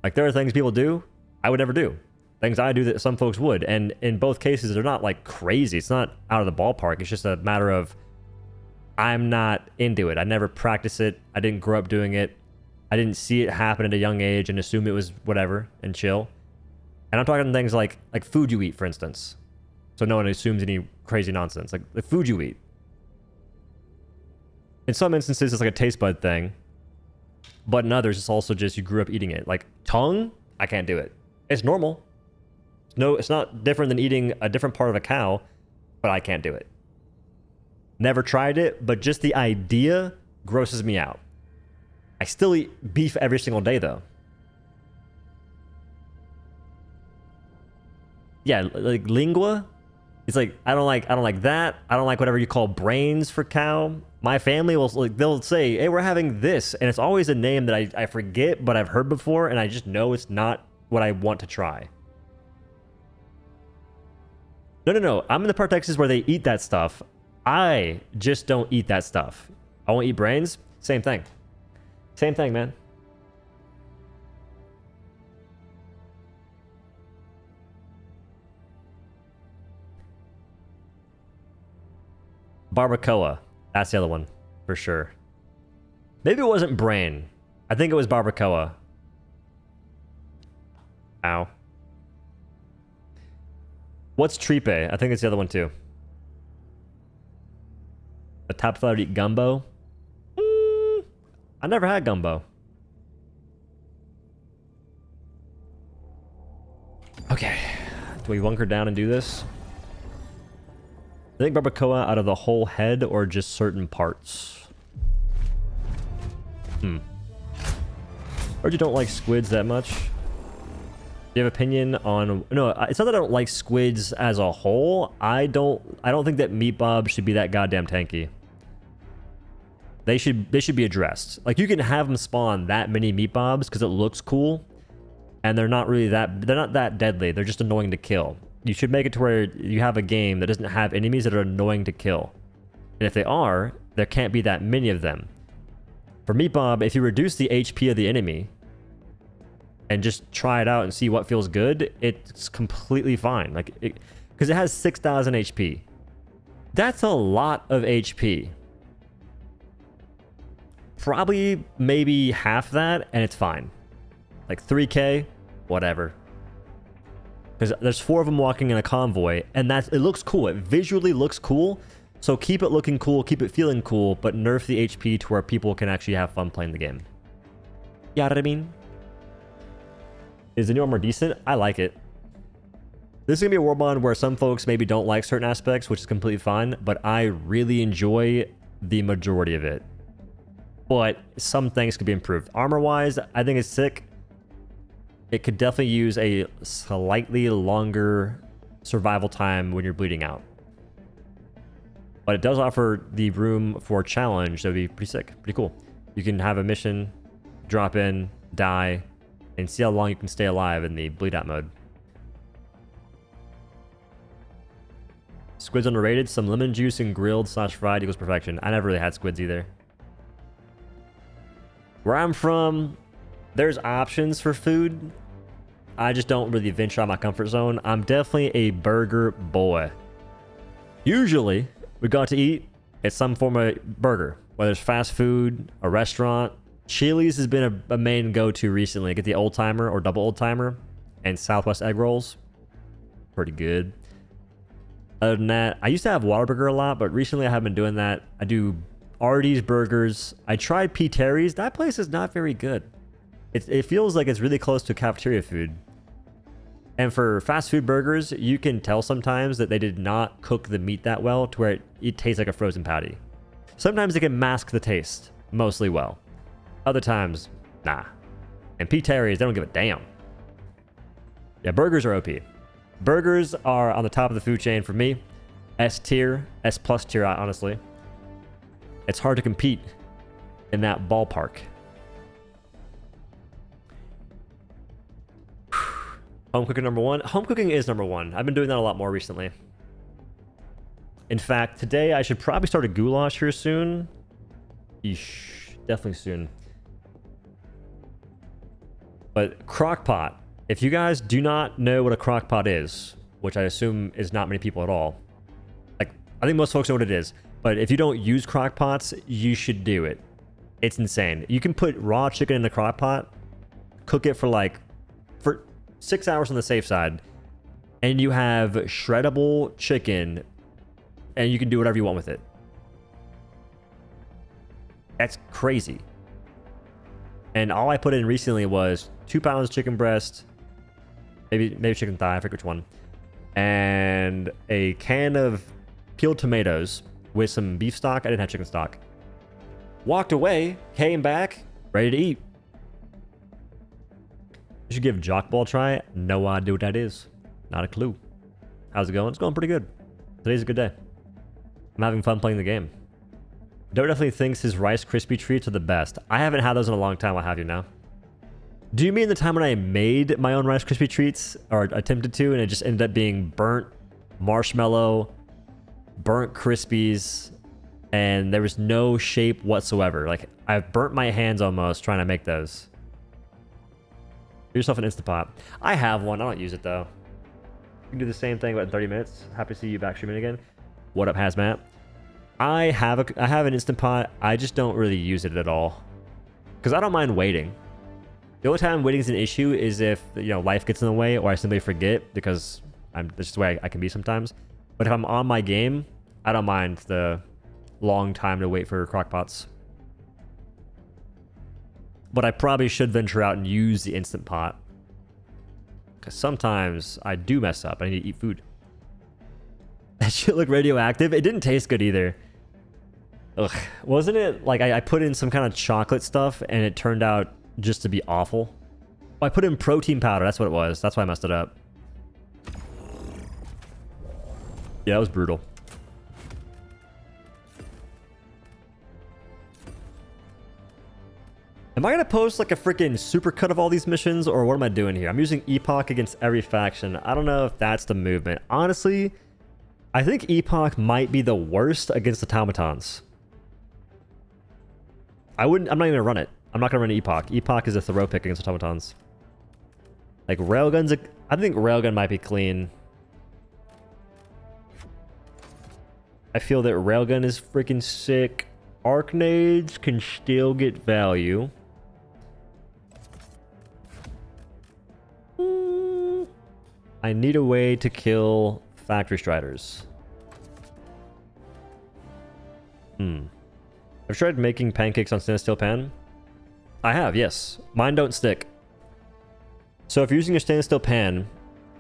Like, there are things people do I would never do. Things I do that some folks would. And in both cases, they're not like crazy. It's not out of the ballpark. It's just a matter of I'm not into it. I never practice it. I didn't grow up doing it. I didn't see it happen at a young age and assume it was whatever and chill. And I'm talking things like food you eat, for instance. So no one assumes any crazy nonsense. Like the food you eat. In some instances, it's like a taste bud thing. But in others, it's also just you grew up eating it. Like tongue, I can't do it. It's normal. No, it's not different than eating a different part of a cow, but I can't do it. Never tried it, but just the idea grosses me out. I still eat beef every single day, though. Yeah, like lingua. It's like I don't like that. I don't like whatever you call brains for cow. My family will they'll say, "Hey, we're having this," and it's always a name that I forget, but I've heard before, and I just know it's not what I want to try. No. I'm in the part of Texas where they eat that stuff. I just don't eat that stuff. I won't eat brains. Same thing. Same thing, man. Barbacoa. That's the other one, for sure. Maybe it wasn't brain. I think it was barbacoa. Ow. What's tripe? I think it's the other one too. The top flight would eat gumbo. I never had gumbo. Okay. Do we bunker down and do this? I think barbacoa out of the whole head or just certain parts. Heard you don't like squids that much. Do you have opinion on... No, it's not that I don't like squids as a whole. I don't think that meat bobs should be that goddamn tanky. They should be addressed. Like, you can have them spawn that many meat bobs because it looks cool, and they're not that deadly. They're just annoying to kill. You should make it to where you have a game that doesn't have enemies that are annoying to kill. And if they are, there can't be that many of them. For meat bob, if you reduce the HP of the enemy and just try it out and see what feels good, it's completely fine. Like, because it has 6,000 HP. That's a lot of HP. Probably maybe half that, and it's fine. Like 3K, whatever. Because there's 4 of them walking in a convoy, and it looks cool. It visually looks cool. So keep it looking cool, keep it feeling cool, but nerf the HP to where people can actually have fun playing the game. You know what I mean? Is the new armor decent? I like it. This is going to be a Warbond where some folks maybe don't like certain aspects, which is completely fine, but I really enjoy the majority of it. But some things could be improved. Armor-wise, I think it's sick. It could definitely use a slightly longer survival time when you're bleeding out. But it does offer the room for a challenge that would be pretty sick, pretty cool. You can have a mission, drop in, die, and see how long you can stay alive in the bleed out mode. Squids underrated. Some lemon juice and grilled / fried equals perfection. I never really had squids either. Where I'm from, there's options for food. I just don't really venture out my comfort zone. I'm definitely a burger boy. Usually, we go out to eat at some form of burger, whether it's fast food, a restaurant. Chili's has been a main go-to recently. Get the old timer or double old timer and Southwest egg rolls. Pretty good. Other than that, I used to have Whataburger a lot, but recently I haven't been doing that. I do Artie's burgers. I tried P. Terry's. That place is not very good. It feels like it's really close to cafeteria food. And for fast food burgers, you can tell sometimes that they did not cook the meat that well to where it tastes like a frozen patty. Sometimes they can mask the taste mostly well. Other times, nah. And P. Terry's, they don't give a damn. Yeah, burgers are OP. Burgers are on the top of the food chain for me. S tier, S plus tier, honestly. It's hard to compete in that ballpark. Home cooking number 1. Home cooking is number 1. I've been doing that a lot more recently. In fact, today I should probably start a goulash here soon. Eesh, definitely soon. But crock pot. If you guys do not know what a crock pot is, which I assume is not many people at all, like I think most folks know what it is, but if you don't use crock pots, you should do it. It's insane. You can put raw chicken in a crock pot, cook it for 6 hours on the safe side, and you have shreddable chicken, and you can do whatever you want with it. That's crazy. And all I put in recently was 2 pounds chicken breast, maybe chicken thigh, I forget which one, and a can of peeled tomatoes with some beef stock. I didn't have chicken stock. Walked away, came back, ready to eat. You should give Jockball a try. No idea what that is. Not a clue. How's it going? It's going pretty good. Today's a good day. I'm having fun playing the game. Doe definitely thinks his Rice Krispie treats are the best. I haven't had those in a long time. I'll have you now. Do you mean the time when I made my own Rice Krispie treats, or attempted to, and it just ended up being burnt marshmallow, burnt Krispies, and there was no shape whatsoever? Like, I've burnt my hands almost trying to make those. Get yourself an Instant Pot. I have one. I don't use it, though. You can do the same thing, but in 30 minutes. Happy to see you back streaming again. What up, Hazmat? I have an Instant Pot. I just don't really use it at all, because I don't mind waiting. The only time waiting is an issue is if, you know, life gets in the way or I simply forget, because that's just the way I can be sometimes. But if I'm on my game, I don't mind the long time to wait for crockpots. But I probably should venture out and use the Instant Pot, because sometimes I do mess up. I need to eat food. That shit looked radioactive. It didn't taste good either. Ugh. Wasn't it like I put in some kind of chocolate stuff and it turned out just to be awful? Oh, I put in protein powder. That's what it was. That's why I messed it up. Yeah, it was brutal. Am I going to post like a freaking supercut of all these missions, or what am I doing here? I'm using Epoch against every faction. I don't know if that's the movement. Honestly, I think Epoch might be the worst against automatons. I'm not even going to run it. I'm not going to run Epoch. Epoch is a throw pick against automatons. Like, Railgun's I think Railgun might be clean. I feel that Railgun is freaking sick. Arcnades can still get value. I need a way to kill Factory Striders. I've tried making pancakes on stainless steel pan. I have, yes. Mine don't stick. So if you're using a stainless steel pan,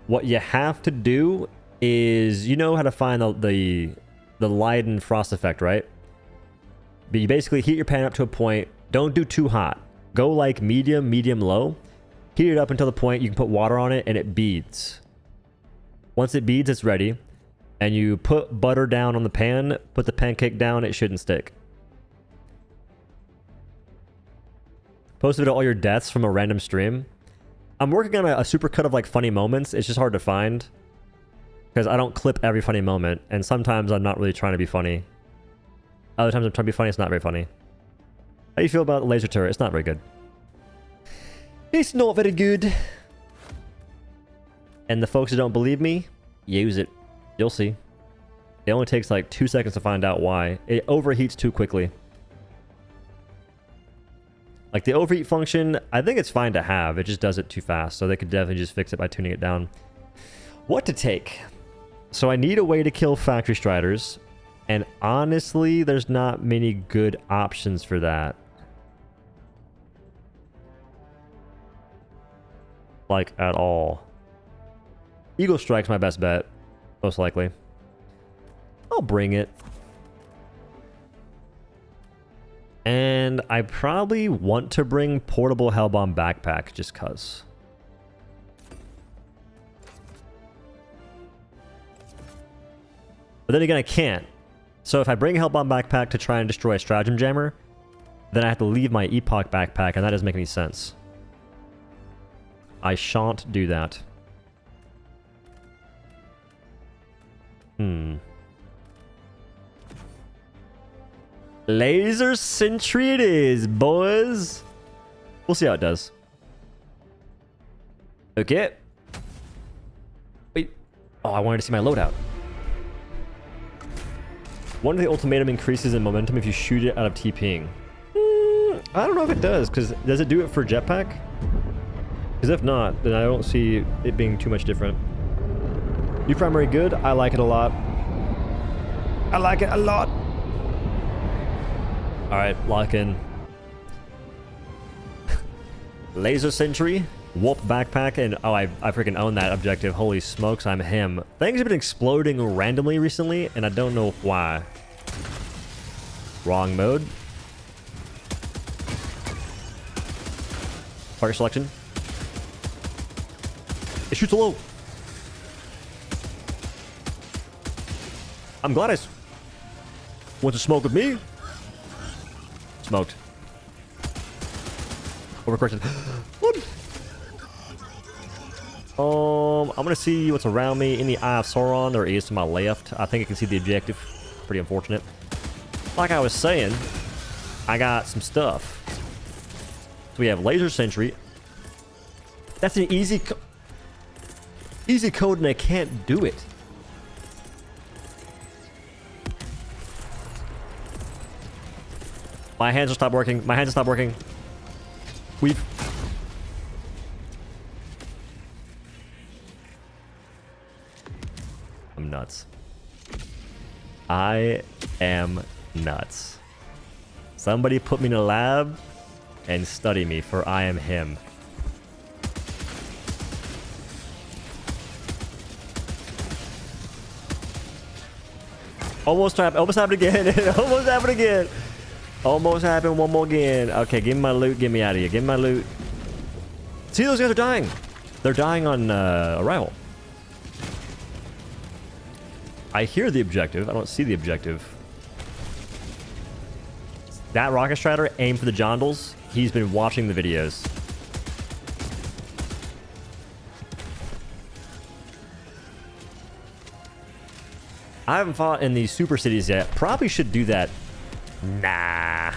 what you have to do is, you know how to find the light and frost effect, right? But you basically heat your pan up to a point. Don't do too hot. Go like medium, low. Heat it up until the point you can put water on it and it beads. Once it beads, it's ready. And you put butter down on the pan, put the pancake down, it shouldn't stick. Posted all your deaths from a random stream. I'm working on a supercut of like funny moments. It's just hard to find, because I don't clip every funny moment, and sometimes I'm not really trying to be funny. Other times I'm trying to be funny, it's not very funny. How do you feel about the laser turret? It's not very good. It's not very good. And the folks who don't believe me, use it. You'll see. It only takes like 2 seconds to find out why. It overheats too quickly. Like the overheat function, I think it's fine to have. It just does it too fast. So they could definitely just fix it by tuning it down. What to take? So I need a way to kill Factory Striders. And honestly, there's not many good options for that. Like, at all. Eagle Strike's my best bet. Most likely. I'll bring it. And I probably want to bring Portable Hellbomb Backpack, just cuz. But then again, I can't. So if I bring Hellbomb Backpack to try and destroy a Stratagem Jammer, then I have to leave my Epoch Backpack, and that doesn't make any sense. I shan't do that. Laser Sentry it is, boys. We'll see how it does. Okay. Wait. Oh, I wanted to see my loadout. One of the ultimatum increases in momentum if you shoot it out of TPing. I don't know if it does, because does it do it for jetpack? Because if not, then I don't see it being too much different. New primary good. I like it a lot. I like it a lot. All right, lock in. Laser Sentry, Warp Backpack, and oh, I freaking own that objective. Holy smokes, I'm him. Things have been exploding randomly recently, and I don't know why. Wrong mode. Target selection. It shoots low. I'm glad I want to smoke with me. Smoked. Overcorrected. I'm gonna see what's around me. In the Eye of Sauron, there is to my left. I think I can see the objective. Pretty unfortunate. Like I was saying, I got some stuff. So we have Laser Sentry. That's an easy code, and I can't do it. My hands will stop working. My hands will stop working. I'm nuts. I am nuts. Somebody put me in a lab and study me, for I am him. Almost happened again. Almost happened again. Almost happened one more again. Okay, give me my loot. Get me out of here. Give me my loot. See, those guys are dying. They're dying on arrival. I hear the objective. I don't see the objective. That rocket strider, aim for the jondals. He's been watching the videos. I haven't fought in the super cities yet. Probably should do that. Nah.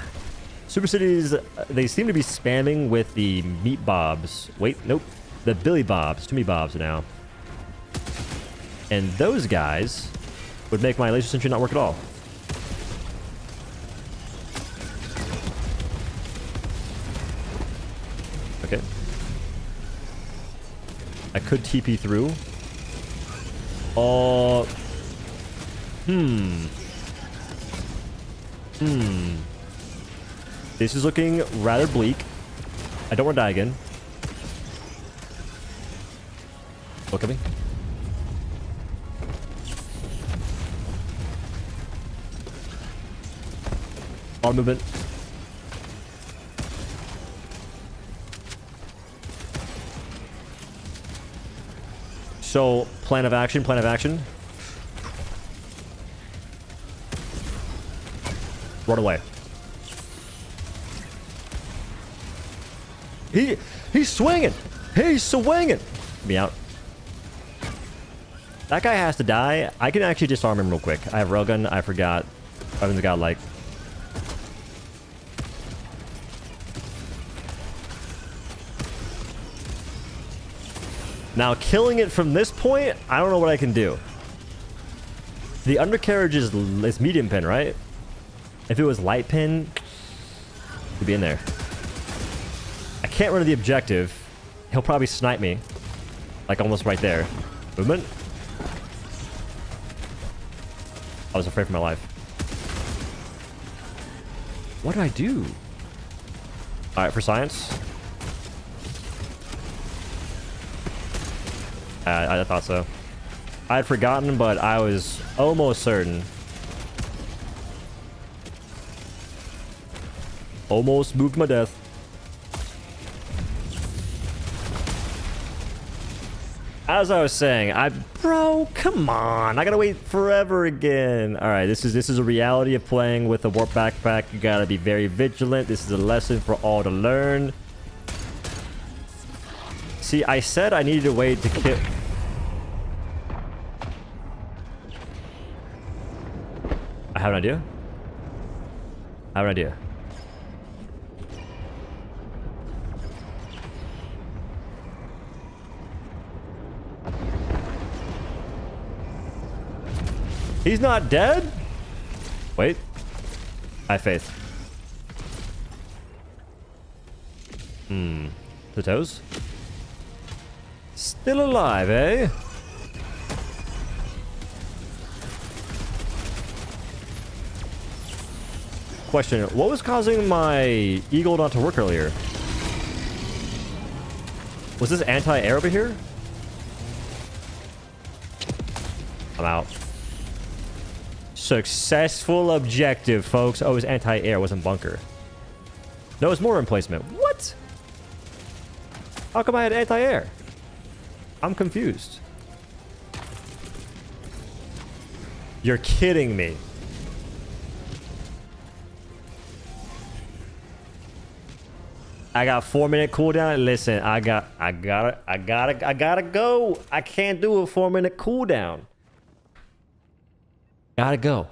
Super cities, they seem to be spamming with the meat bobs. Wait, nope. The Billy Bobs. Too many bobs now. And those guys would make my laser sentry not work at all. Okay. I could TP through. Oh. This is looking rather bleak. I don't want to die again. Look at me. All movement. So, plan of action, plan of action. Run away. He's swinging. He's swinging. Me out. That guy has to die. I can actually disarm him real quick. I have railgun. I forgot. I've got like. Now killing it from this point, I don't know what I can do. The undercarriage is medium pin, right? If it was light pin, it'd be in there. I can't run to the objective. He'll probably snipe me. Like almost right there. Movement. I was afraid for my life. What do I do? Alright, for science. I thought so. I had forgotten, but I was almost certain. Almost moved my death. As I was saying, bro, come on. I gotta wait forever again. All right, this is a reality of playing with a warp backpack. You gotta be very vigilant. This is a lesson for all to learn. See, I said I needed a way to kill. I have an idea. I have an idea. He's not dead? Wait. I have faith. The toes? Still alive, eh? Question, what was causing my eagle not to work earlier? Was this anti-air over here? I'm out. Successful objective, folks. Oh, it was anti-air, wasn't bunker. No, it's more emplacement. What? How come I had anti-air? I'm confused. You're kidding me. I got 4-minute cooldown. Listen, I gotta go. I can't do a 4-minute cooldown. Gotta go.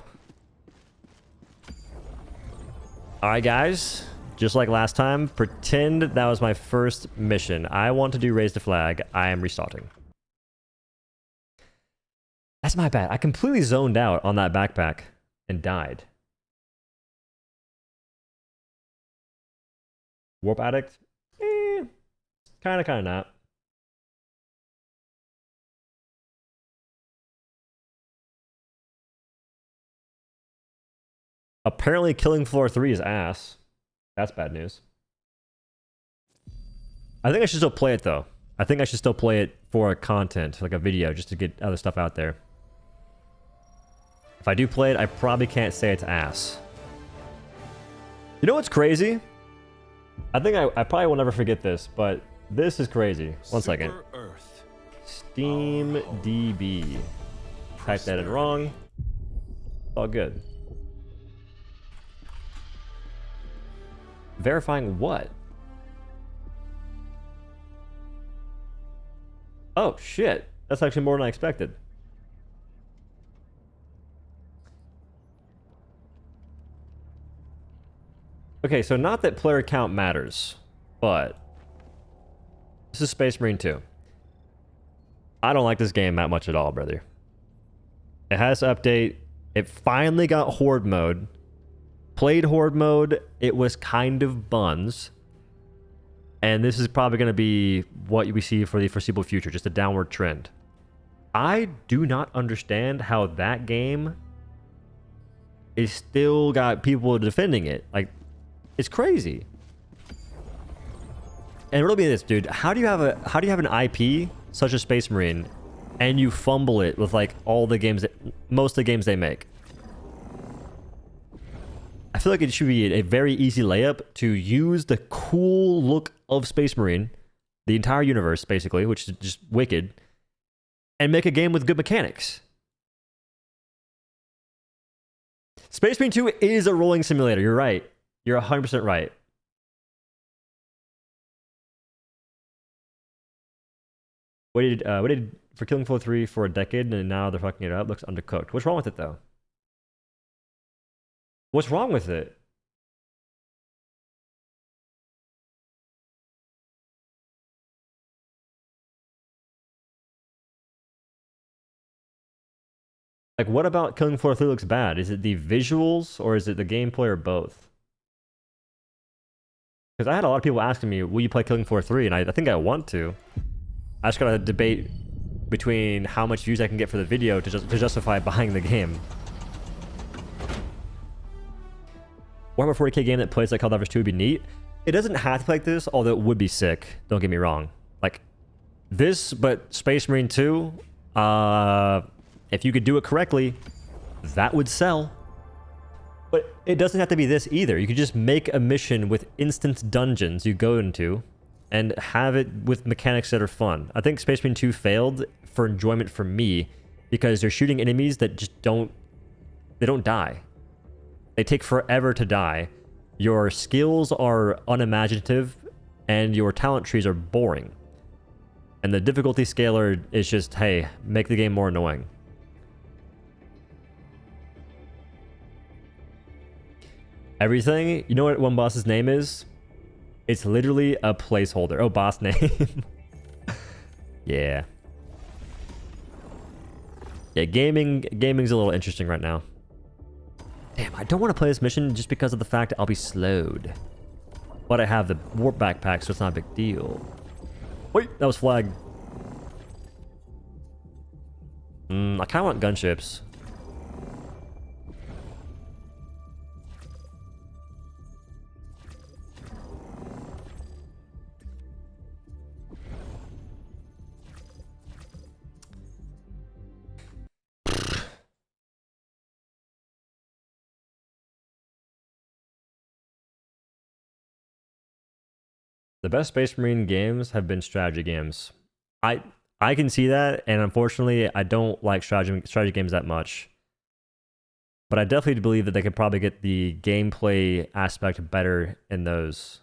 Alright, guys. Just like last time, pretend that was my first mission. I want to do raise the flag. I am restarting. That's my bad. I completely zoned out on that backpack and died. Warp addict? Kinda not. Apparently killing floor 3 is ass. That's bad news. I think I should still play it though. I think I should still play it for content, like a video, just to get other stuff out there. If I do play it, I probably can't say it's ass. You know what's crazy? I think I probably will never forget this, but this is crazy. One second. Steam DB. Typed that in wrong. It's all good. Verifying what? Oh, shit. That's actually more than I expected. Okay, so not that player count matters, but this is Space Marine 2. I don't like this game that much at all, brother. It has to update. It finally got Horde mode. Played Horde mode, it was kind of buns. And this is probably going to be what we see for the foreseeable future, just a downward trend. I do not understand how that game is still got people defending it. Like, it's crazy. And riddle me this, dude. How do you have an IP such as Space Marine and you fumble it with like all the games most of the games they make? I feel like it should be a very easy layup to use the cool look of Space Marine, the entire universe basically, which is just wicked, and make a game with good mechanics. Space Marine 2 is a rolling simulator. You're right. You're 100% right. Waited for Killing Floor 3 for a decade, and now they're fucking it up. Looks undercooked. What's wrong with it, though? What's wrong with it? Like, what about Killing Floor 3 looks bad? Is it the visuals, or is it the gameplay, or both? Because I had a lot of people asking me, will you play Killing Floor 3? And I think I want to. I just gotta debate between how much views I can get for the video to justify buying the game. Warhammer 40k game that plays like Helldivers 2 would be neat. It doesn't have to play like this, although it would be sick. Don't get me wrong. Like, this, but Space Marine 2, if you could do it correctly, that would sell. But it doesn't have to be this either. You could just make a mission with instant dungeons you go into and have it with mechanics that are fun. I think Space Marine 2 failed for enjoyment for me because they're shooting enemies that just don't die. They take forever to die. Your skills are unimaginative and your talent trees are boring. And the difficulty scaler is just, hey, make the game more annoying. Everything, you know what one boss's name is? It's literally a placeholder. Oh, boss name. Yeah. Yeah, gaming's a little interesting right now. Damn, I don't want to play this mission just because of the fact that I'll be slowed. But I have the warp backpack, so it's not a big deal. Wait, that was flagged. I kind of want gunships. The best Space Marine games have been strategy games. I can see that, and unfortunately, I don't like strategy games that much. But I definitely believe that they could probably get the gameplay aspect better in those,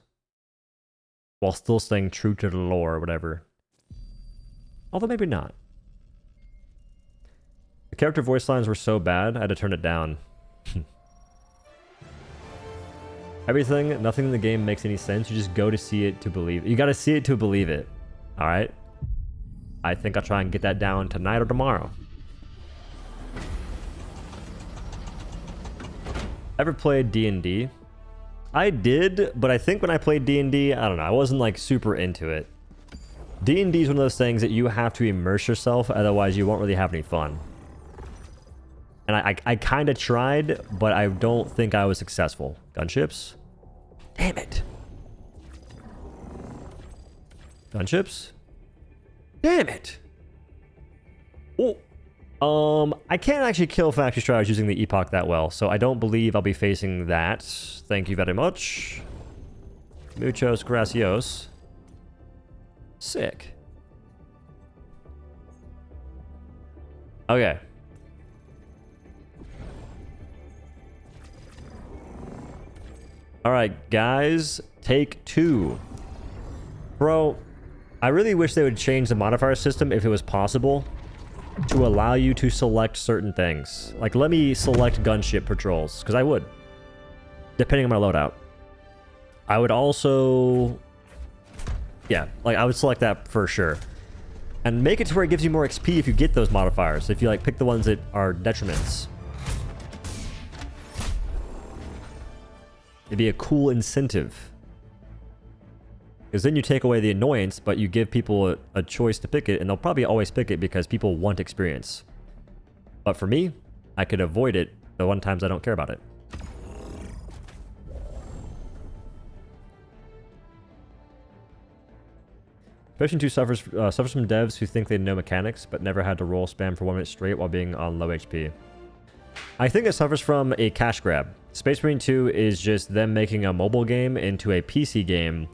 while still staying true to the lore or whatever. Although maybe not. The character voice lines were so bad, I had to turn it down. Nothing in the game makes any sense. You just go to see it to believe it. You gotta see it to believe it. Alright? I think I'll try and get that down tonight or tomorrow. Ever played D&D? I did, but I think when I played D&D, I don't know, I wasn't like super into it. D&D is one of those things that you have to immerse yourself, otherwise you won't really have any fun. And I kind of tried, but I don't think I was successful. Gunships? Damn it. Gunships? Damn it. Oh. I can't actually kill factory strides using the epoch that well, so I don't believe I'll be facing that. Thank you very much. Muchos gracios. Sick. Okay. Alright, guys. Take 2. Bro, I really wish they would change the modifier system if it was possible to allow you to select certain things. Like, let me select gunship patrols, because I would, depending on my loadout. I would also... Yeah, like, I would select that for sure. And make it to where it gives you more XP if you get those modifiers, if you, like, pick the ones that are detriments. It'd be a cool incentive. Because then you take away the annoyance, but you give people a choice to pick it, and they'll probably always pick it because people want experience. But for me, I could avoid it the one times I don't care about it. Version 2 suffers from devs who think they know mechanics, but never had to roll spam for 1 minute straight while being on low HP. I think it suffers from a cash grab. Space Marine 2 is just them making a mobile game into a PC game,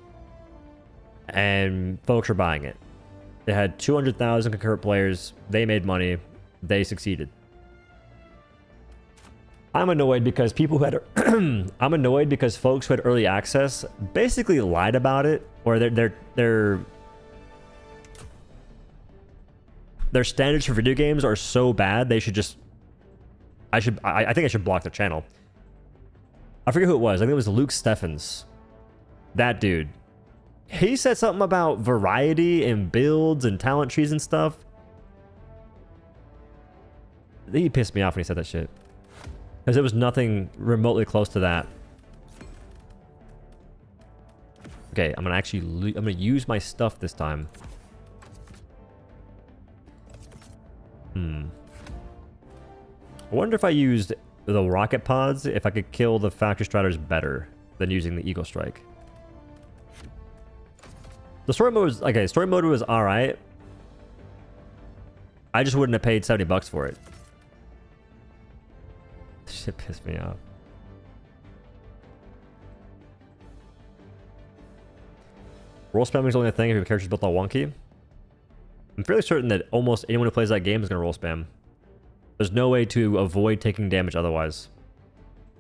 and folks are buying it. They had 200,000 concurrent players, they made money, they succeeded. I'm annoyed because people who had I'm annoyed because folks who had early access basically lied about it, or their standards for video games are so bad they should just I think I should block their channel. I forget who it was. I think it was Luke Steffens. That dude. He said something about variety and builds and talent trees and stuff. He pissed me off when he said that shit. Because there was nothing remotely close to that. Okay, I'm gonna use my stuff this time. I wonder if I used the rocket pods, if I could kill the factory striders better than using the Eagle Strike. The story mode was, okay, story mode was alright. I just wouldn't have paid $70 for it. Shit pissed me off. Roll spamming is only a thing if your character's built all wonky. I'm fairly certain that almost anyone who plays that game is going to roll spam. There's no way to avoid taking damage otherwise.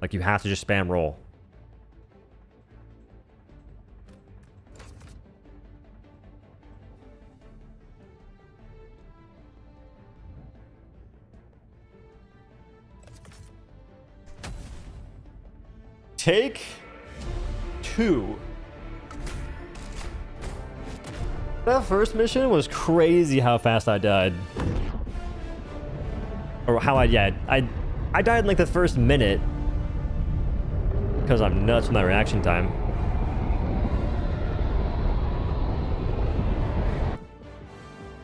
Like, you have to just spam roll. Take 2. That first mission was crazy how fast I died. Or how I died in like the first minute. Because I'm nuts with my reaction time.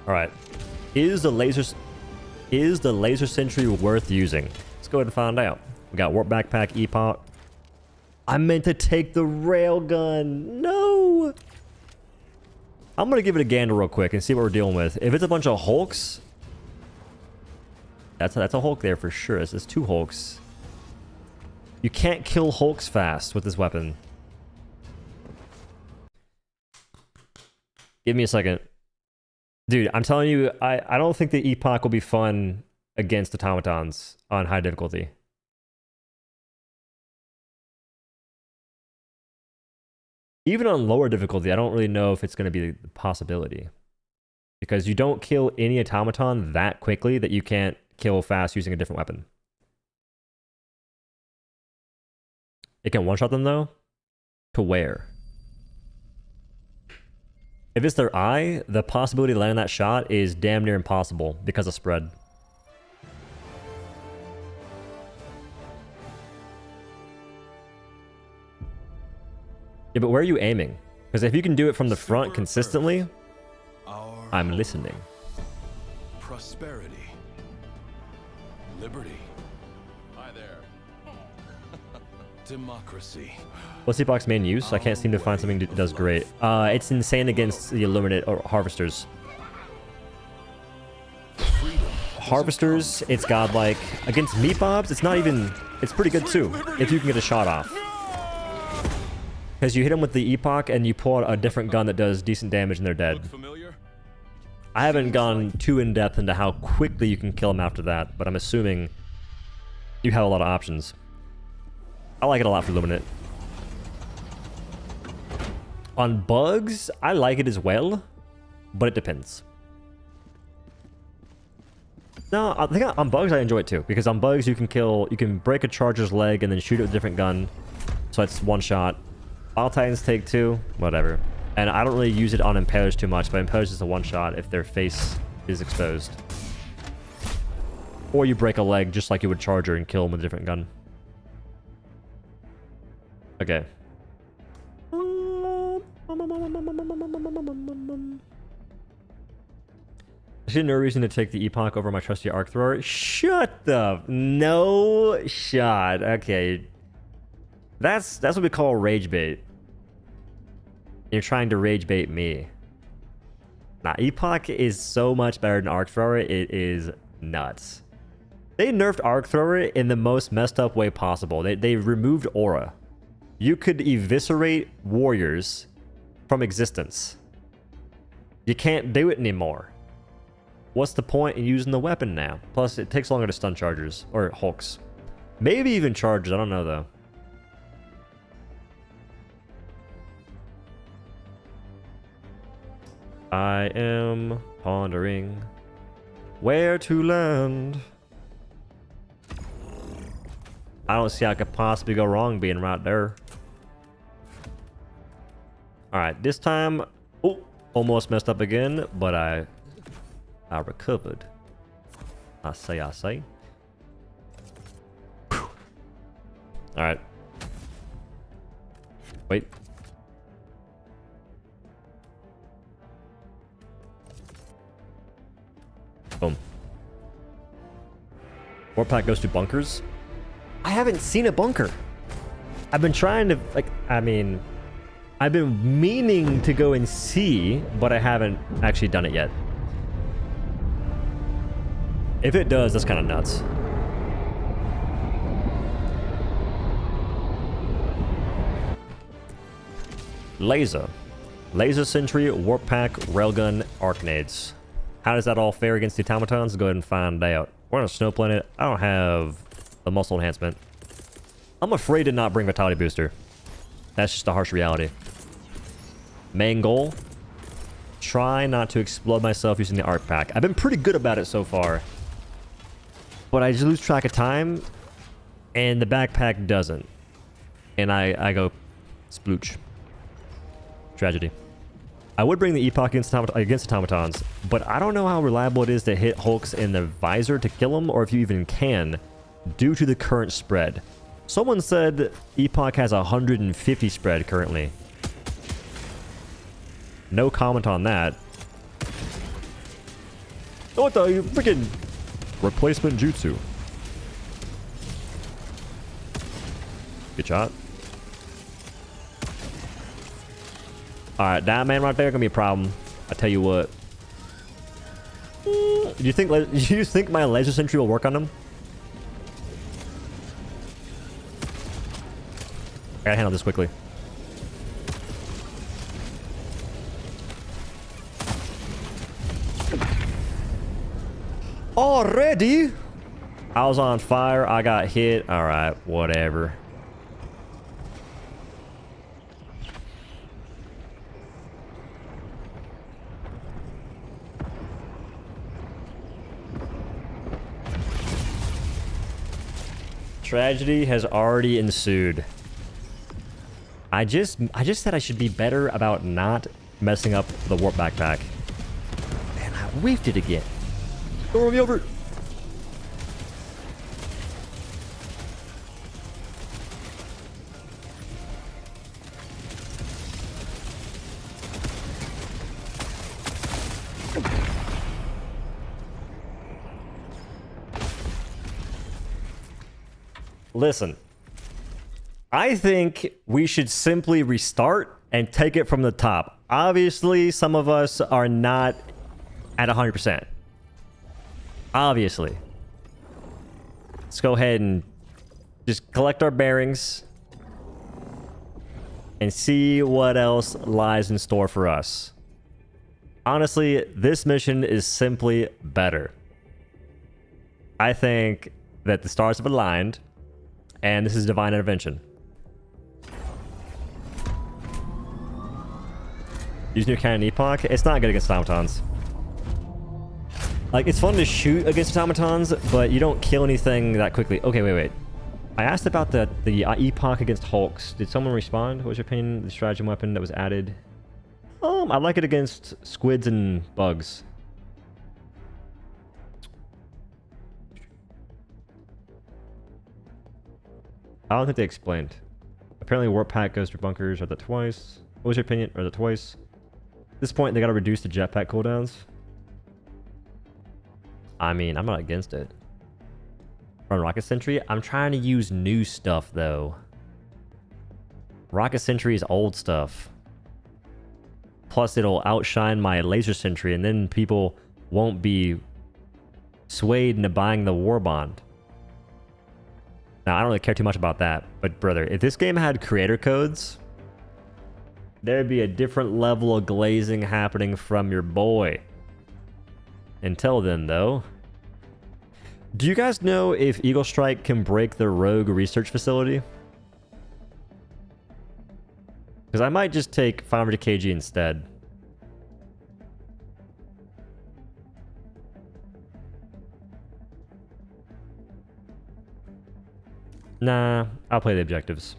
Alright. Is the laser sentry worth using? Let's go ahead and find out. We got warp backpack, epoch. I meant to take the railgun. No! I'm gonna give it a gander real quick and see what we're dealing with. If it's a bunch of hulks, that's a hulk there for sure. It's 2 hulks. You can't kill hulks fast with this weapon. Give me a second. Dude, I'm telling you, I don't think the epoch will be fun against automatons on high difficulty. Even on lower difficulty, I don't really know if it's going to be the possibility. Because you don't kill any automaton that quickly that you can't kill fast using a different weapon. It can one-shot them though? To where? If it's their eye, the possibility of landing that shot is damn near impossible because of spread. Yeah, but where are you aiming? Because if you can do it from the front consistently, I'm listening.
Prosperity. Liberty. Hi there. Democracy.
What's Epoch's main use? I can't seem to find something that does great. It's insane against the Illuminate or Harvesters. Harvesters, it's godlike. Against Meatbobs, it's not even... It's pretty good too, if you can get a shot off. Because you hit them with the Epoch and you pull out a different gun that does decent damage and they're dead. I haven't gone too in-depth into how quickly you can kill them after that, but I'm assuming you have a lot of options. I like it a lot for Illuminate. On bugs, I like it as well, but it depends. No, I think on bugs I enjoy it too, because on bugs you can break a charger's leg and then shoot it with a different gun, so it's one shot. All Titans take 2, whatever. And I don't really use it on Impalers too much, but Impalers is a one shot if their face is exposed. Or you break a leg just like you would Charger and kill them with a different gun. Okay. I see no reason to take the Epoch over my trusty Arc Thrower. Shut up! No shot. Okay. That's what we call rage bait. You're trying to rage bait me. Nah, Epoch is so much better than Arc Thrower. It is nuts. They nerfed Arc Thrower in the most messed up way possible. They removed aura. You could eviscerate warriors from existence. You can't do it anymore. What's the point in using the weapon now? Plus, it takes longer to stun chargers. Or hulks. Maybe even chargers. I don't know, though. I am pondering where to land. I don't see how I could possibly go wrong being right there. Alright, this time... Oh, almost messed up again, but I recovered. I say. Alright. Wait. Boom. Warp pack goes to bunkers. I haven't seen a bunker. I've been trying to, like, I've been meaning to go and see, but I haven't actually done it yet. If it does, that's kind of nuts. Laser Sentry, Warp Pack, Railgun, Arcnades. How does that all fare against the automatons? Go ahead and find out. We're on a snow planet. I don't have the muscle enhancement. I'm afraid to not bring Vitality Booster. That's just a harsh reality. Main goal, try not to explode myself using the Arc Pack. I've been pretty good about it so far. But I just lose track of time, and the backpack doesn't. And I go splooch. Tragedy. I would bring the Epoch against automatons, but I don't know how reliable it is to hit Hulks in the visor to kill them, or if you even can, due to the current spread. Someone said Epoch has 150 spread currently. No comment on that. Oh, what the freaking replacement jutsu? Good shot. Alright, that man right there gonna be a problem. I tell you what. Do you think my laser sentry will work on him? I gotta handle this quickly. Already? I was on fire. I got hit. Alright, whatever. Tragedy has already ensued. I just said I should be better about not messing up the warp backpack. And I whiffed it again. Don't run me over. Listen, I think we should simply restart and take it from the top. Obviously, some of us are not at 100%. Obviously. Let's go ahead and just collect our bearings and see what else lies in store for us. Honestly, this mission is simply better. I think that the stars have aligned, and this is divine intervention. Using your cannon Epoch, it's not good against automatons. Like, it's fun to shoot against automatons, but you don't kill anything that quickly. Okay, wait. I asked about the Epoch against Hulks. Did someone respond? What was your opinion of the stratagem weapon that was added? I like it against squids and bugs. I don't think they explained. Apparently warp pack goes through bunkers. Read that twice. What was your opinion? Read that twice. At this point, they gotta reduce the jetpack cooldowns. I mean, I'm not against it. Run Rocket Sentry? I'm trying to use new stuff, though. Rocket Sentry is old stuff. Plus, it'll outshine my Laser Sentry, and then people won't be swayed into buying the Warbond. Now, I don't really care too much about that, but brother, if this game had creator codes, there'd be a different level of glazing happening from your boy. Until then, though. Do you guys know if Eagle Strike can break the Rogue research facility? Because I might just take 500 kg instead. Nah, I'll play the objectives.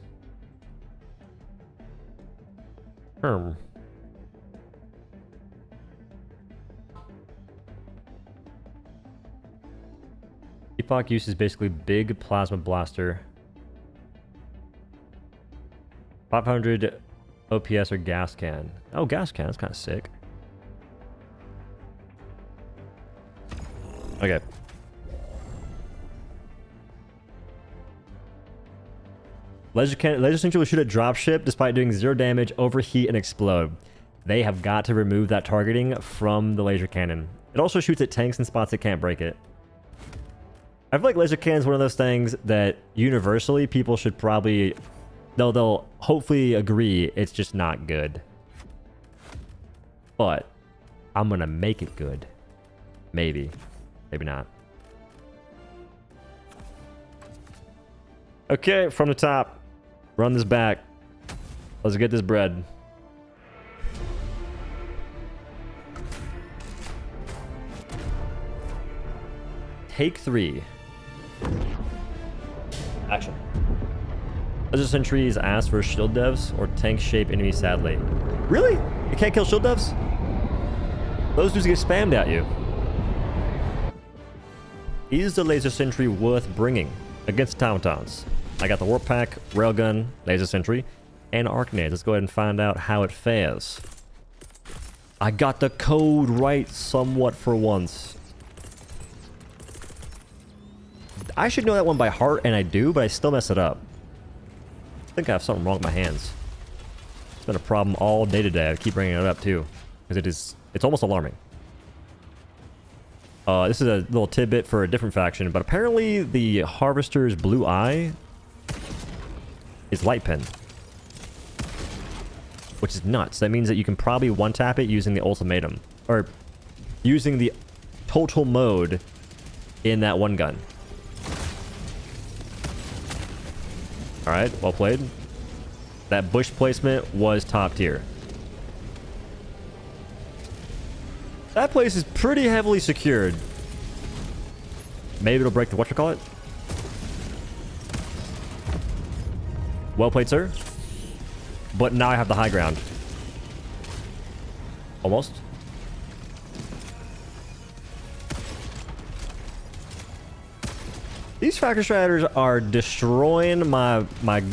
Epoch uses basically big plasma blaster. 500 OPS or gas can. Oh, gas can. That's kind of sick. Okay. Laser Sentry will shoot a dropship despite doing 0 damage, overheat, and explode. They have got to remove that targeting from the laser cannon. It also shoots at tanks and spots that can't break it. I feel like laser cannon is one of those things that universally people should probably... They'll hopefully agree it's just not good. But I'm going to make it good. Maybe. Maybe not. Okay, from the top. Run this back. Let's get this bread. Take 3. Action. Laser sentries ask for shield devs or tank shape enemies sadly. Really? You can't kill shield devs? Those dudes get spammed at you. Is the laser sentry worth bringing against Tauntauns? I got the warp pack, railgun, laser sentry, and arc nade. Let's go ahead and find out how it fares. I got the code right somewhat for once. I should know that one by heart, and I do, but I still mess it up. I think I have something wrong with my hands. It's been a problem all day today. I keep bringing it up too, because it's almost alarming. This is a little tidbit for a different faction, but apparently the Harvester's blue eye is light pin, which is nuts. That means that you can probably one-tap it using the ultimatum, or using the total mode in that one gun. Alright, well played. That bush placement was top tier. That place is pretty heavily secured. Maybe it'll break the whatchamacallit. Well played, sir. But now I have the high ground. Almost. These Factor Striders are destroying my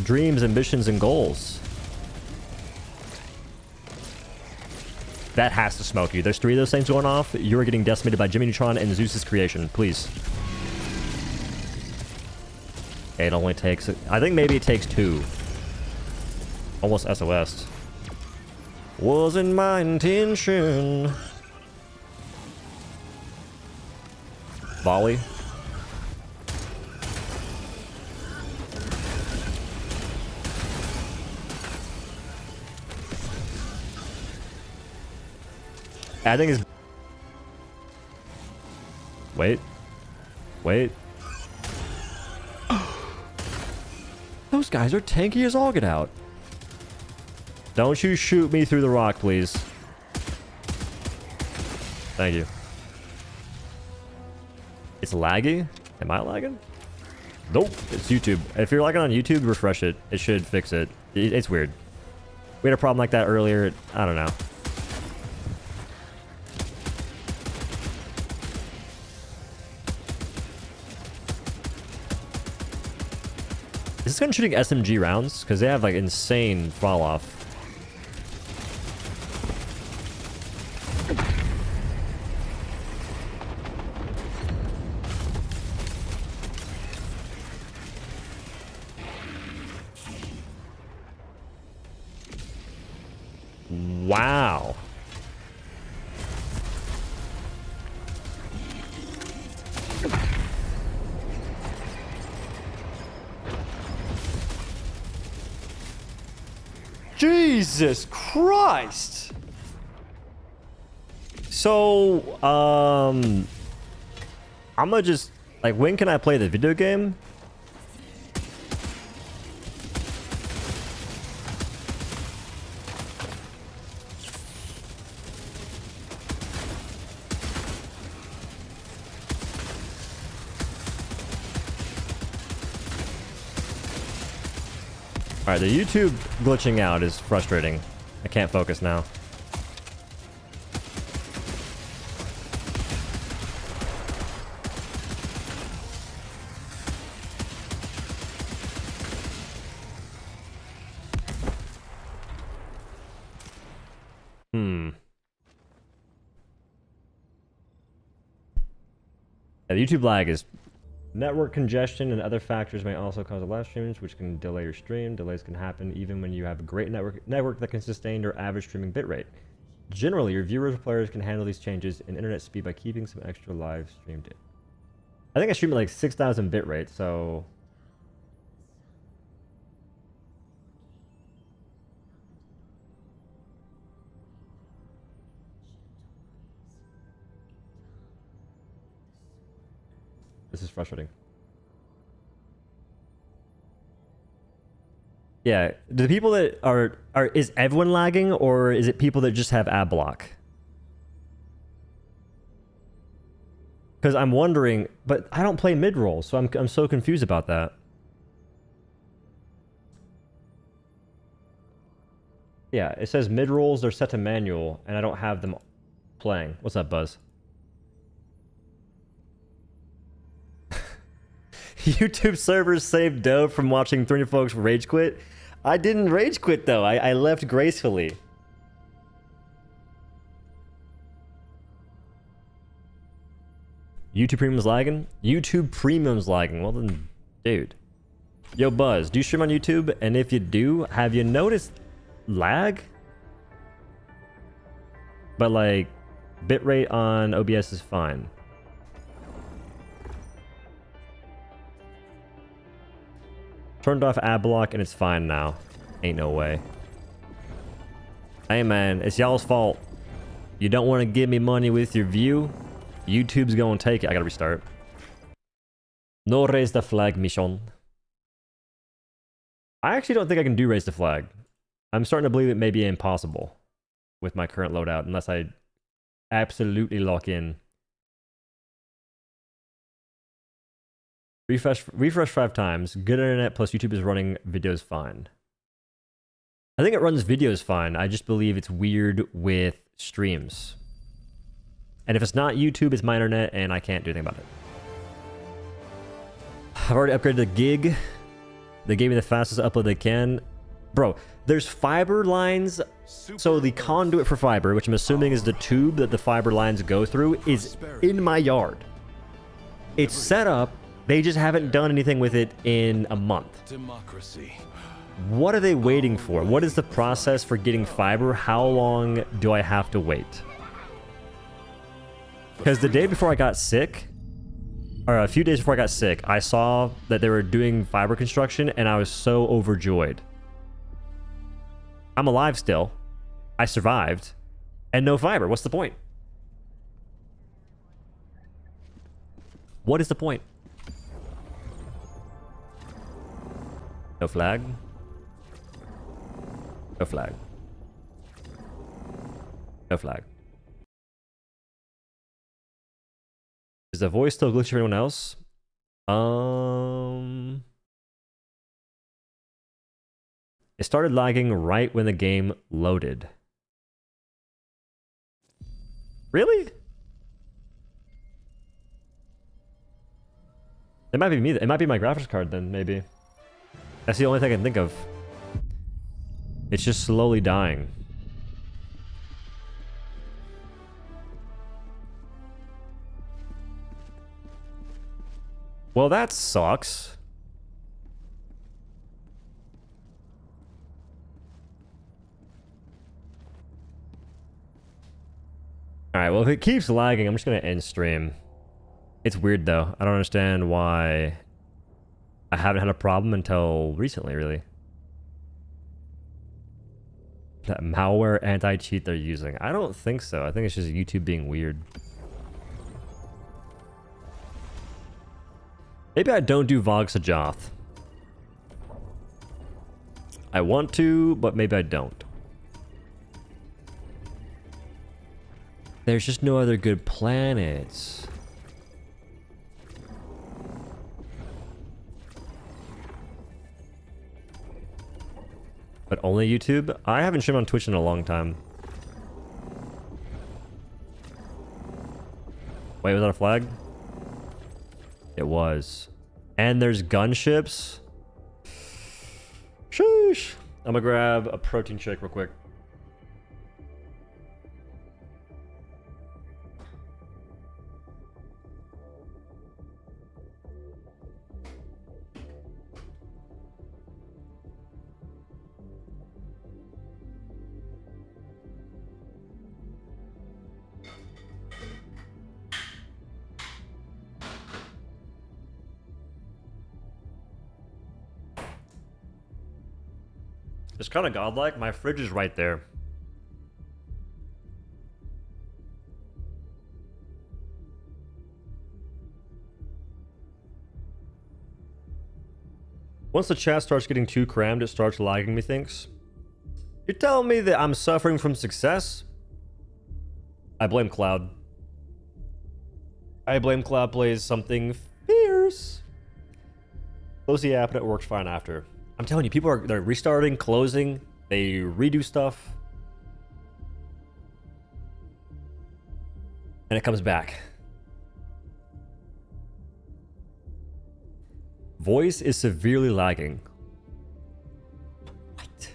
dreams, ambitions, and goals. That has to smoke you. There's 3 of those things going off. You're getting decimated by Jimmy Neutron and Zeus's creation. Please. It only takes... I think maybe it takes 2. Almost SOS. Wasn't my intention. Volley. I think it's... Wait. Wait. Those guys are tanky as all get out. Don't you shoot me through the rock, please. Thank you. It's laggy? Am I lagging? Nope. It's YouTube. If you're lagging on YouTube, refresh it. It should fix it. It's weird. We had a problem like that earlier. I don't know. Is this gun shooting SMG rounds? Because they have like insane fall off. Wow. Jesus Christ. So, I'm gonna just, like, when can I play the video game? Alright, the YouTube glitching out is frustrating. I can't focus now. Yeah, the YouTube lag is... Network congestion and other factors may also cause live streams, which can delay your stream. Delays can happen even when you have a great network that can sustain your average streaming bitrate. Generally, your viewers or players can handle these changes in internet speed by keeping some extra live streamed in. I think I stream at like 6,000 bitrate, so... This is frustrating. Yeah, the people that are is everyone lagging, or is it people that just have ad block? Because I'm wondering, but I don't play mid roll, so I'm so confused about that. Yeah, it says mid rolls are set to manual, and I don't have them playing. What's up, Buzz? YouTube servers saved dough from watching 300 folks rage quit. I didn't rage quit though. I left gracefully. YouTube Premium's lagging? YouTube Premium's lagging. Well then, dude. Yo, Buzz, do you stream on YouTube? And if you do, have you noticed lag? But like, bitrate on OBS is fine. Turned off ad block and it's fine now. Ain't no way. Hey man, it's y'all's fault. You don't want to give me money with your view? YouTube's gonna take it. I gotta restart. No raise the flag mission. I actually don't think I can do raise the flag. I'm starting to believe it may be impossible with my current loadout unless I absolutely lock in. Refresh 5 times. Good internet plus YouTube is running videos fine. I think it runs videos fine. I just believe it's weird with streams. And if it's not YouTube, it's my internet and I can't do anything about it. I've already upgraded the gig. They gave me the fastest upload they can. Bro, there's fiber lines. So the conduit for fiber, which I'm assuming is the tube that the fiber lines go through, is in my yard. It's set up. They just haven't done anything with it in a month.
Democracy.
What are they waiting for? What is the process for getting fiber? How long do I have to wait? Because the day before I got sick, or a few days before I got sick, I saw that they were doing fiber construction and I was so overjoyed. I'm alive still. I survived. And no fiber. What's the point? What is the point? No flag. No flag. No flag. Is the voice still glitchy for anyone else? It started lagging right when the game loaded. Really? It might be me. It might be my graphics card then, maybe. That's the only thing I can think of. It's just slowly dying. Well, that sucks. Alright, well, if it keeps lagging, I'm just gonna end stream. It's weird, though. I don't understand why I haven't had a problem until recently, really. That malware anti-cheat they're using. I don't think so. I think it's just YouTube being weird. Maybe I don't do Vogsajoth. I want to, but maybe I don't. There's just no other good planets. But only YouTube? I haven't streamed on Twitch in a long time. Wait, was that a flag? It was. And there's gunships. Sheesh. I'm gonna grab a protein shake real quick. It's kind of godlike. My fridge is right there. Once the chat starts getting too crammed, it starts lagging, methinks. You're telling me that I'm suffering from success? I blame Cloud. I blame Cloud plays something fierce. Close the app and it works fine after. I'm telling you, people are they're restarting, closing. They redo stuff. And it comes back. Voice is severely lagging. What?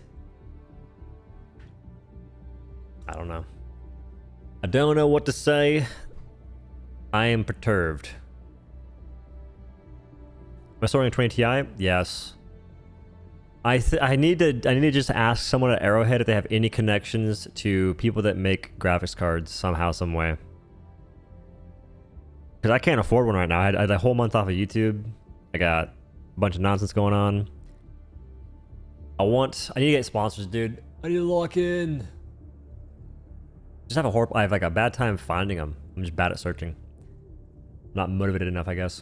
I don't know. I don't know what to say. I am perturbed. Am I storing a 20 Ti? Yes. I need to just ask someone at Arrowhead if they have any connections to people that make graphics cards somehow, some way. Because I can't afford one right now. I had a whole month off of YouTube. I got a bunch of nonsense going on. I need to get sponsors, dude. I need to lock in. I have like a bad time finding them. I'm just bad at searching. Not motivated enough, I guess.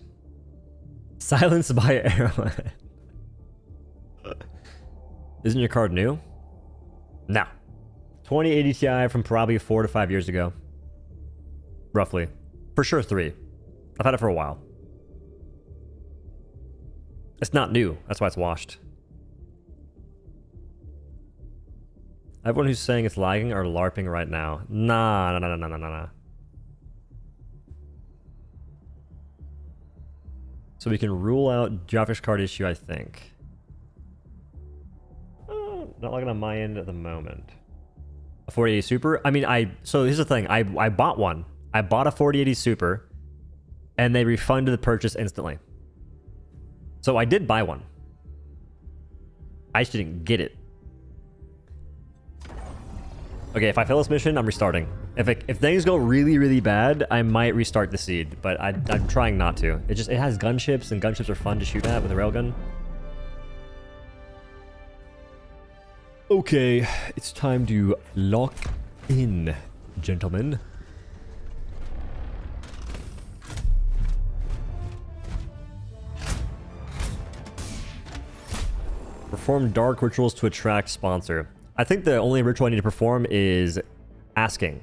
Silenced by Arrowhead. Isn't your card new? No. 2080 Ti from probably 4 to 5 years ago. Roughly. For sure 3. I've had it for a while. It's not new. That's why it's washed. Everyone who's saying it's lagging are LARPing right now. Nah. So we can rule out graphics card issue, I think. Not looking on my end at the moment. A 4080 Super? I mean, so here's the thing. I bought one. I bought a 4080 Super, and they refunded the purchase instantly. So I did buy one. I just didn't get it. Okay, if I fail this mission, I'm restarting. If things go really, really bad, I might restart the seed, but I'm trying not to. It has gunships, and gunships are fun to shoot at with a railgun. Okay, it's time to lock in, gentlemen. Perform dark rituals to attract sponsor. I think the only ritual I need to perform is asking.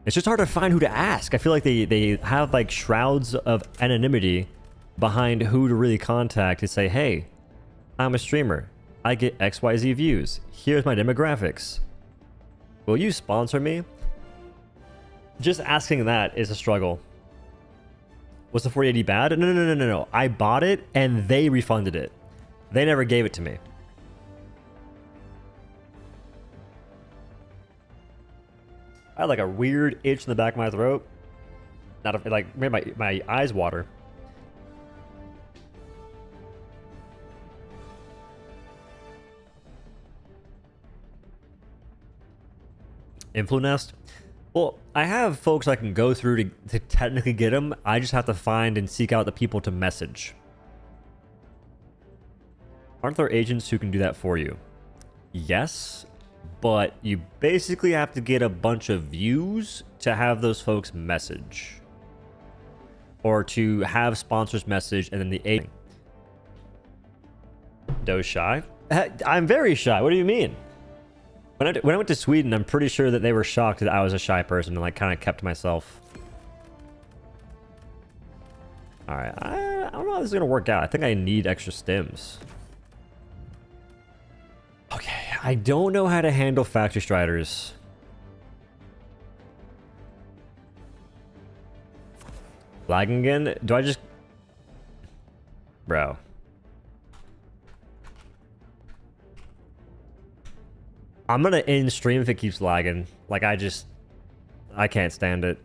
It's just hard to find who to ask. I feel like they have like shrouds of anonymity behind who to really contact to say, hey, I'm a streamer. I get XYZ views. Here's my demographics. Will you sponsor me? Just asking that is a struggle. Was the 4080 bad? No. I bought it and they refunded it. They never gave it to me. I had like a weird itch in the back of my throat. Like made my eyes water. Influnest? Well, I have folks I can go through to technically get them. I just have to find and seek out the people to message. Aren't there agents who can do that for you? Yes, but you basically have to get a bunch of views to have those folks message. Or to have sponsors message and then the agent. Doe's shy? I'm very shy. What do you mean? When I went to Sweden, I'm pretty sure that they were shocked that I was a shy person and like kind of kept to myself. Alright, I don't know how this is going to work out. I think I need extra stims. Okay, I don't know how to handle factory striders. Lagging again? Do I just... Bro. I'm gonna end stream if it keeps lagging. Like, I can't stand it.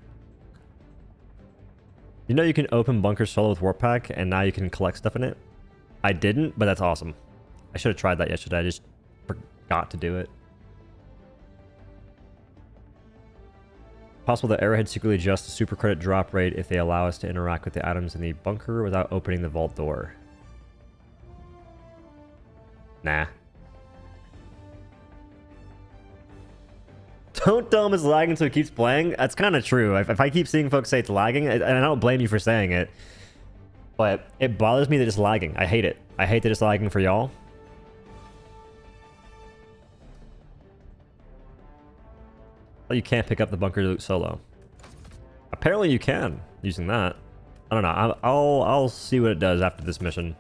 You know you can open Bunker Solo with Warp Pack, and now you can collect stuff in it? I didn't, but that's awesome. I should have tried that yesterday. I just forgot to do it. Possible that Arrowhead secretly adjusts the super credit drop rate if they allow us to interact with the items in the bunker without opening the vault door. Nah. Don't tell him it's lagging so it keeps playing. That's kind of true. If I keep seeing folks say it's lagging, and I don't blame you for saying it, but it bothers me that it's lagging. I hate it. I hate that it's lagging for y'all. Oh, you can't pick up the bunker loot solo. Apparently you can using that. I don't know. I'll see what it does after this mission.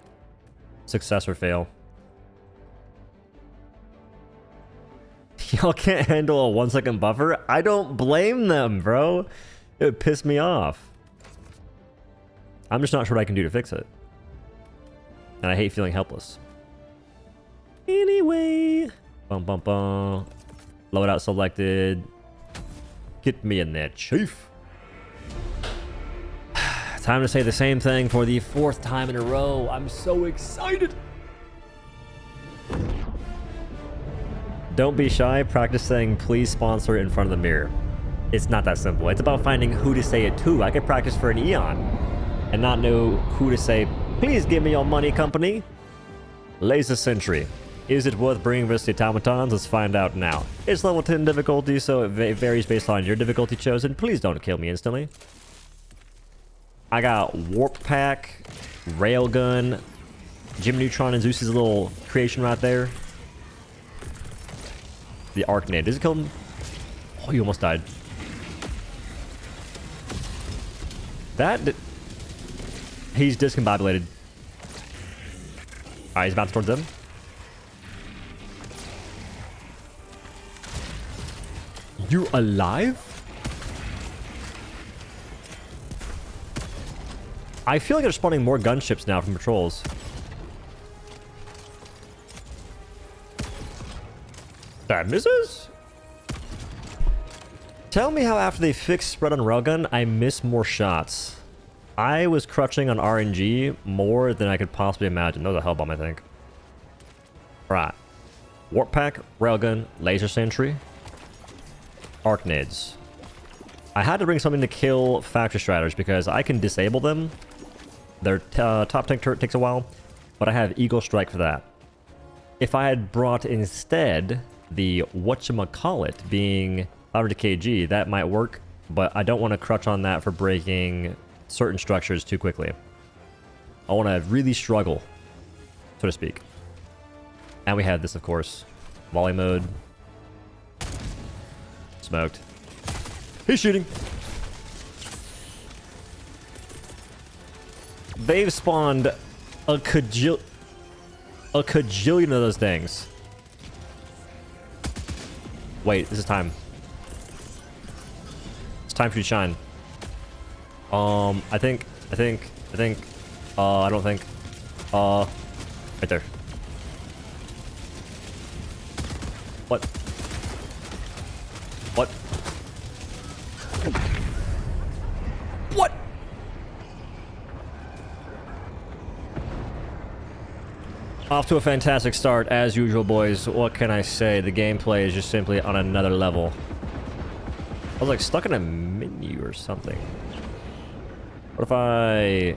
Success or fail. Y'all can't handle a 1 second buffer? I don't blame them, bro. It would piss me off. I'm just not sure what I can do to fix it. And I hate feeling helpless. Anyway. Bum bum bum. Loadout selected. Get me in there, chief. Time to say the same thing for the 4th time in a row. I'm so excited. Don't be shy. Practice saying please sponsor in front of the mirror. It's not that simple. It's about finding who to say it to. I could practice for an eon and not know who to say, please give me your money, company. Laser Sentry. Is it worth bringing this to automatons? Let's find out now. It's level 10 difficulty, so it varies based on your difficulty chosen. Please don't kill me instantly. I got Warp Pack, Railgun, Jim Neutron and Zeus's little creation right there. The Arc Nade. Does it kill him? Oh, he almost died. He's discombobulated. Alright, he's bouncing towards them. You're alive? I feel like they're spawning more gunships now from patrols. That misses? Tell me how after they fixed spread on railgun, I miss more shots. I was crutching on RNG more than I could possibly imagine. That was a hell bomb, I think. Right. Warp Pack, Railgun, Laser Sentry, Arc Nades. I had to bring something to kill Factory Striders because I can disable them. Their top tank turret takes a while, but I have Eagle Strike for that. If I had brought instead the whatchamacallit being 500 kg, that might work, but I don't want to crutch on that for breaking certain structures too quickly. I want to really struggle, so to speak. And we have this, of course. Volley mode. Smoked. He's shooting. They've spawned a cajillion of those things. Wait, this is time. It's time for you to shine. I think, I don't think, right there. What? What? What? Off to a fantastic start, as usual, boys. What can I say? The gameplay is just simply on another level. I was like stuck in a menu or something. What if I...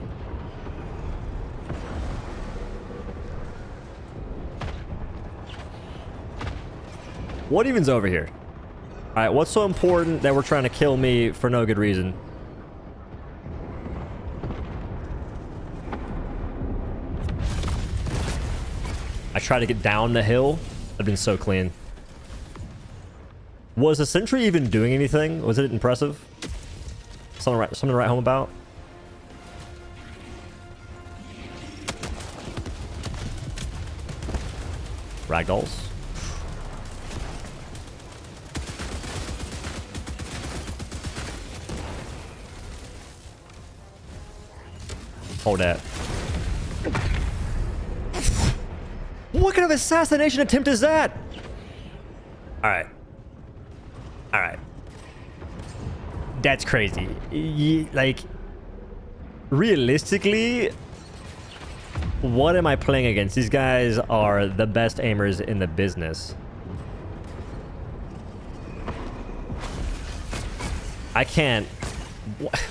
What even's over here? Alright, what's so important that we're trying to kill me for no good reason? I tried to get down the hill. I've been so clean. Was the sentry even doing anything? Was it impressive? Something to write home about? Ragdolls. Hold that. What kind of assassination attempt is that? Alright. Alright. That's crazy. Like, realistically, what am I playing against? These guys are the best aimers in the business. I can't... What?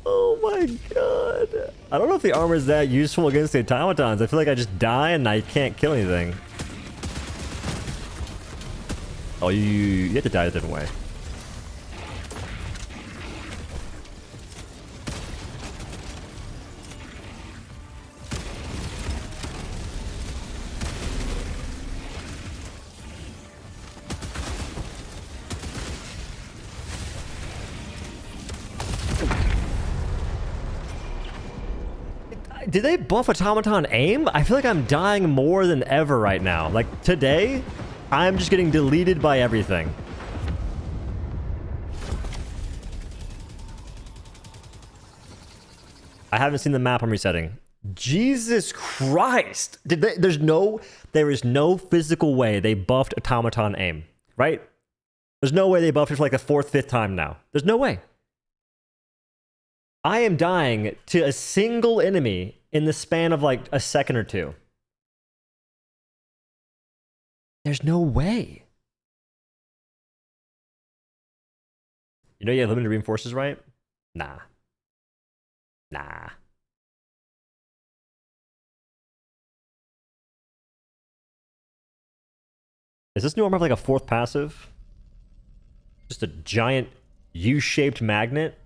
Oh my god. I don't know if the armor is that useful against the automatons. I feel like I just die and I can't kill anything. Oh, you have to die a different way. Did they buff automaton aim? I feel like I'm dying more than ever right now. Like today, I'm just getting deleted by everything. I haven't seen the map I'm resetting. Jesus Christ! There is no physical way they buffed automaton aim, right? There's no way they buffed it for like the 4th, 5th time now. There's no way. I am dying to a single enemy in the span of like a second or two. There's no way. You know you have limited reinforcers, right? Nah. Nah. Is this new armor like a 4th passive? Just a giant U-shaped magnet?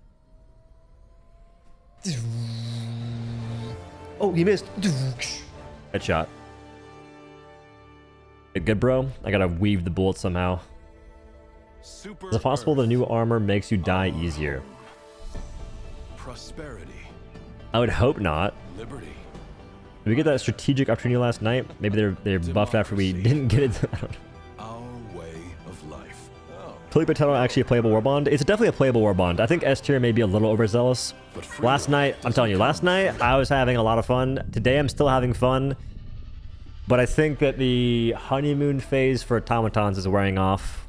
Oh, you missed. Headshot. Good, bro? I gotta weave the bullet somehow. Is it possible the new armor makes you die easier?
Prosperity.
I would hope not.
Liberty.
Did we get that strategic opportunity last night? Maybe they're buffed after we didn't get it. I don't know.
Our way of life. Oh.
Felipe Potato actually a playable Warbond? It's definitely a playable Warbond. I think S tier may be a little overzealous. Last night, I'm telling you, last night I was having a lot of fun. Today I'm still having fun. But I think that the honeymoon phase for automatons is wearing off.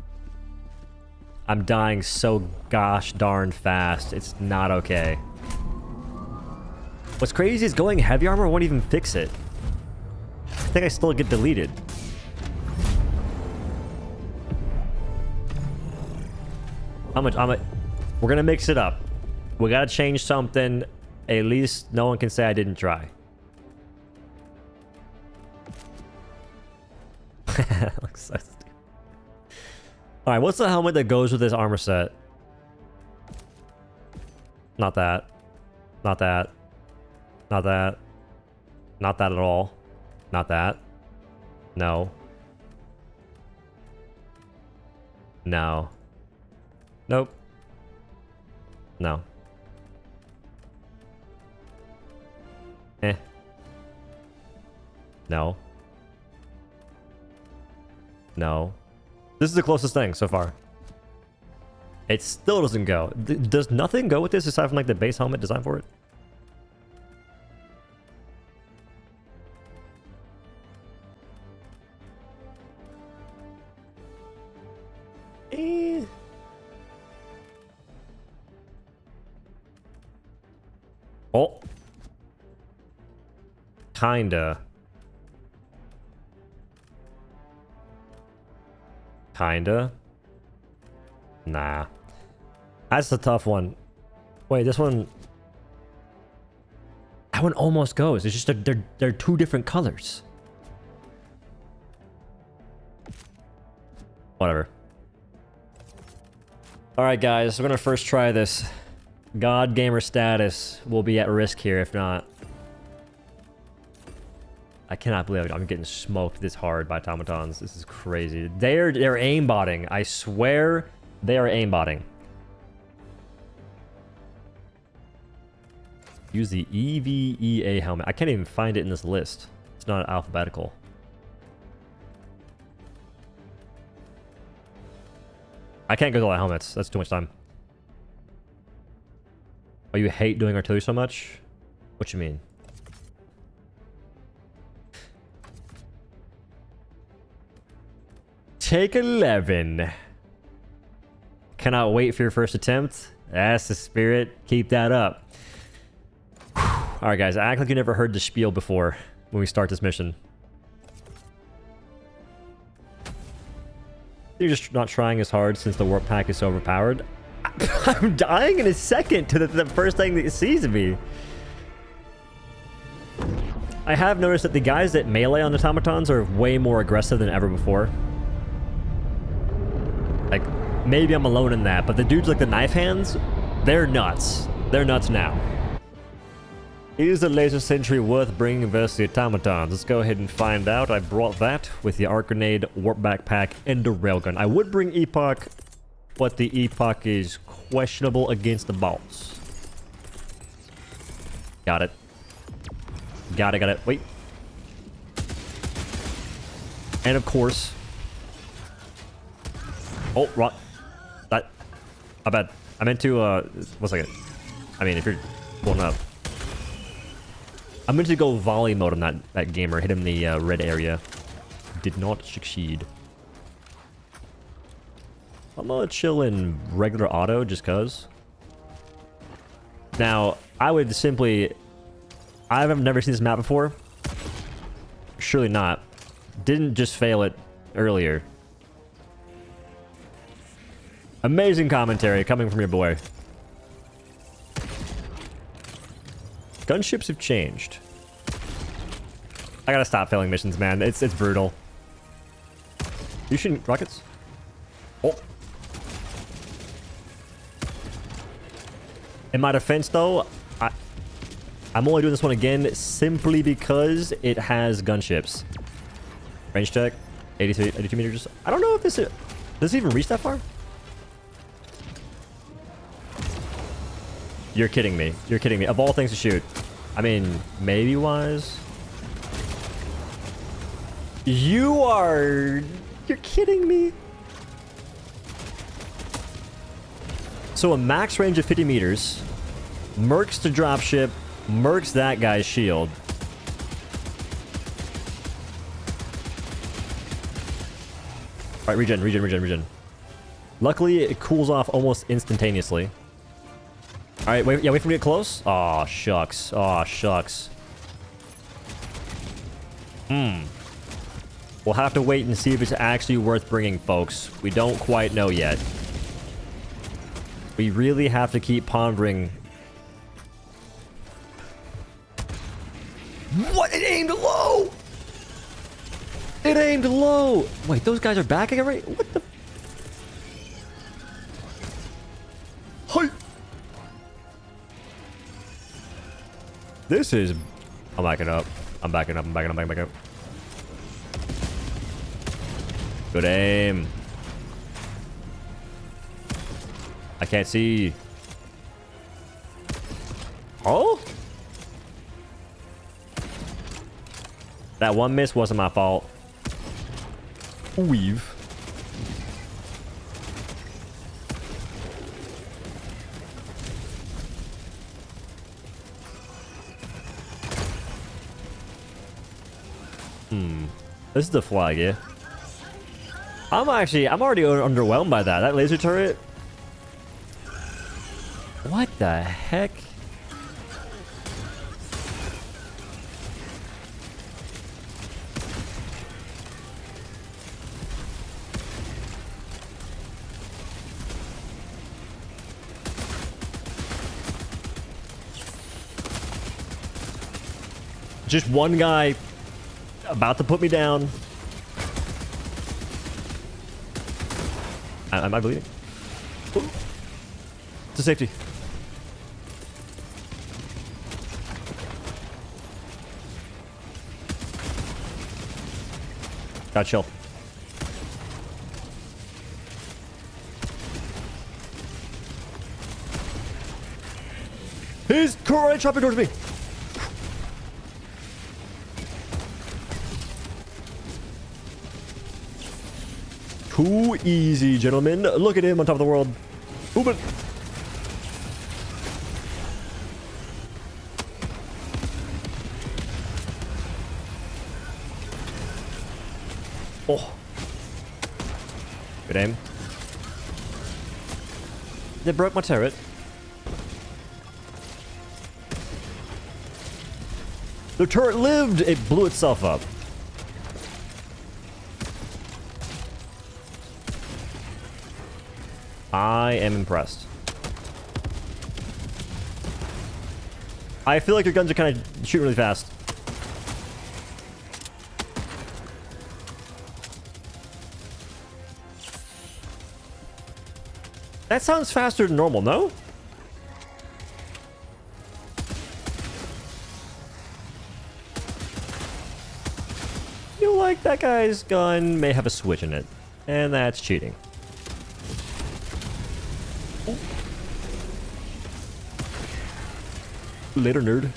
I'm dying so gosh darn fast. It's not okay. What's crazy is going heavy armor won't even fix it. I think I still get deleted. We're gonna mix it up. We gotta change something. At least no one can say I didn't try. Looks so stupid. Alright, what's the helmet that goes with this armor set? Not that. Not that. Not that. Not that at all. Not that. No. No. Nope. No. Eh. No. No. This is the closest thing so far. It still doesn't go. Does nothing go with this aside from like the base helmet design for it? Oh. Kinda. Kinda. Nah. That's the tough one. Wait, this one... That one almost goes. It's just they're two different colors. Whatever. Alright guys, we're gonna first try this. God gamer status will be at risk here if not. I cannot believe I'm getting smoked this hard by automatons. This is crazy. They're aimbotting. I swear they are aimbotting. Use the EVEA helmet. I can't even find it in this list. It's not alphabetical. I can't go to all the helmets. That's too much time. Oh, you hate doing artillery so much? What you mean? Take 11. Cannot wait for your first attempt. That's the spirit. Keep that up. Alright guys, act like you never heard the spiel before when we start this mission. You're just not trying as hard since the warp pack is so overpowered. I'm dying in a second to the first thing that it sees me. I have noticed that the guys that melee on the automatons are way more aggressive than ever before. Like, maybe I'm alone in that, but the dudes like the knife hands, they're nuts. They're nuts now. Is the laser sentry worth bringing versus the automatons? Let's go ahead and find out. I brought that with the arc grenade, warp backpack, and the railgun. I would bring epoch, but the epoch is questionable against the boss. Got it. Got it. Wait. And of course... Oh, right. That... My bad. I meant to, 1 second. I mean, if you're pulling up. I meant to go volley mode on that gamer. Hit him in the red area. Did not succeed. I'm gonna chill in regular auto just cuz. Now, I would simply... I've never seen this map before. Surely not. Didn't just fail it earlier. Amazing commentary coming from your boy. Gunships have changed. I gotta stop failing missions, man. It's brutal. You shooting rockets? Oh. In my defense, though, I'm only doing this one again simply because it has gunships. Range check, 82 meters. I don't know if does it even reach that far? You're kidding me. You're kidding me. Of all things to shoot. I mean, maybe wise. You're kidding me. So a max range of 50 meters. Mercs to dropship. Mercs that guy's shield. Alright, regen. Luckily, it cools off almost instantaneously. Alright, wait for me to get close. Aw, shucks. We'll have to wait and see if it's actually worth bringing, folks. We don't quite know yet. We really have to keep pondering. What? It aimed low! It aimed low! Wait, those guys are back again, right? What the? Hi! This is... I'm backing up. I'm backing up. Good aim. I can't see. Oh? That one miss wasn't my fault. Weave. This is the flag, yeah. I'm already underwhelmed by that. That laser turret. What the heck? Just one guy about to put me down. Am I bleeding? Ooh. To safety. Got chill. He's currently chopping towards me. Too easy, gentlemen. Look at him on top of the world. Move it. Oh. Good aim. They broke my turret. The turret lived. It blew itself up. I am impressed. I feel like your guns are kind of shooting really fast. That sounds faster than normal, no? I feel like that guy's gun may have a switch in it, and that's cheating. Later, nerd.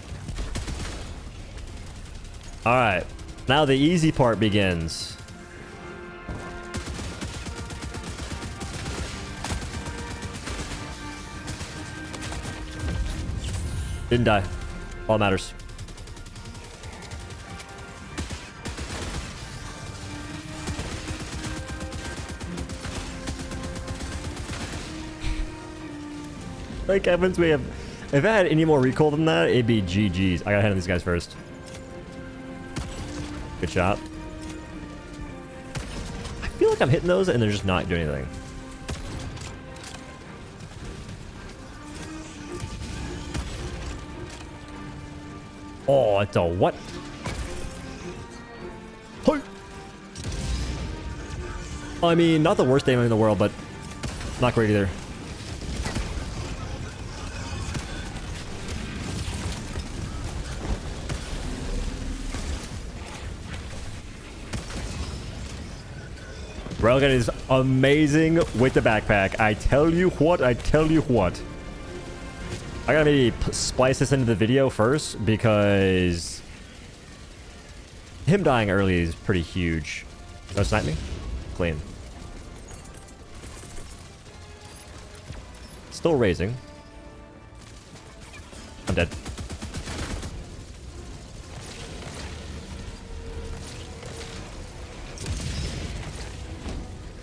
Alright. Now the easy part begins. Didn't die. All that matters. Thank heavens we have... If I had any more recoil than that, it'd be GG's. I gotta handle these guys first. Good shot. I feel like I'm hitting those and they're just not doing anything. Oh, it's a what? Hey. I mean, not the worst aim in the world, but not great either. Railgun is amazing with the backpack. I tell you what, I tell you what. I gotta maybe splice this into the video first because him dying early is pretty huge. No snipe me? Clean. Still raising. I'm dead.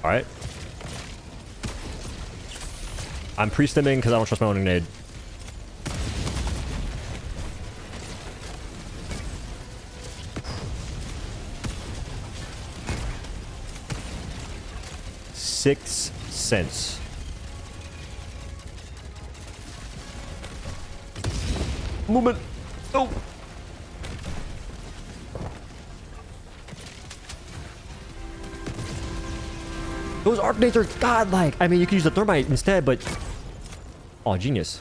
Alright. I'm pre-stimming because I don't trust my own grenade. $0.06. Movement. Oh. Those arc nades are godlike. I mean, you can use the thermite instead, but... Oh, genius.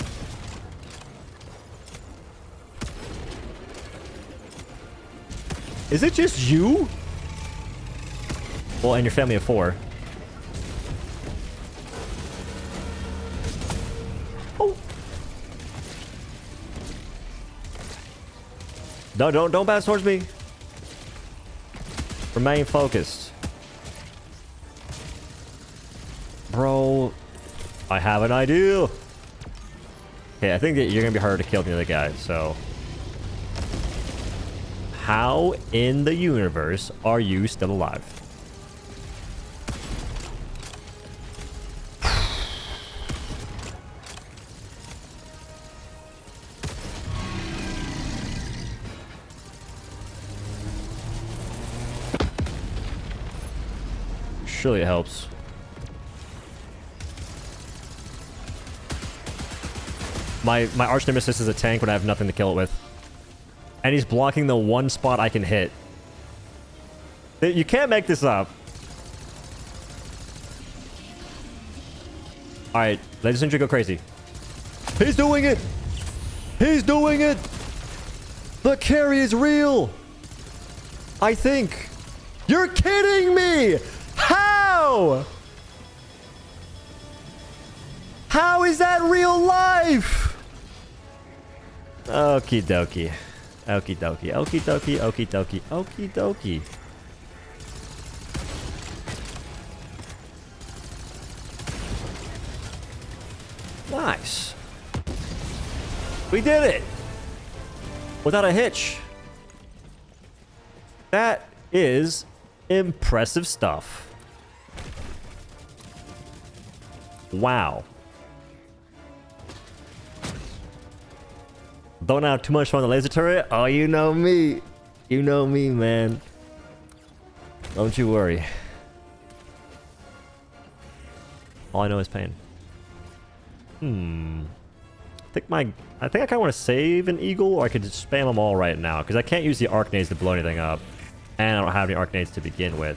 Is it just you? Well, and your family of 4. Oh. No, don't bounce towards me. Remain focused. Bro, I have an idea. Okay, I think that you're gonna be harder to kill than the other guy, so... How in the universe are you still alive? Surely it helps. My arch nemesis is a tank when I have nothing to kill it with. And he's blocking the one spot I can hit. You can't make this up. Alright, ladies and gentlemen, go crazy. He's doing it! He's doing it! The carry is real! I think. You're kidding me! How? How is that real life? Okie dokie. Okie dokie. Okie dokie. Okie dokie. Okie dokie. Nice. We did it. Without a hitch. That is impressive stuff. Wow. Don't have too much fun on the laser turret? Oh, you know me. You know me, man. Don't you worry. All I know is pain. I think I kind of want to save an eagle, or I could just spam them all right now, because I can't use the arc nades to blow anything up. And I don't have any arc nades to begin with.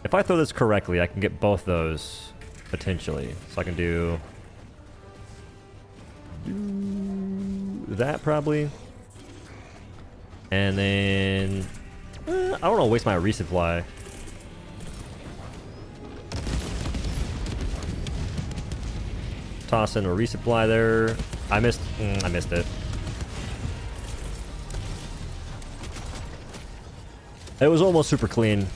If I throw this correctly, I can get both those, potentially. So I can do that probably, and then I don't want to waste my resupply. Toss in a resupply there. I missed it. It was almost super clean.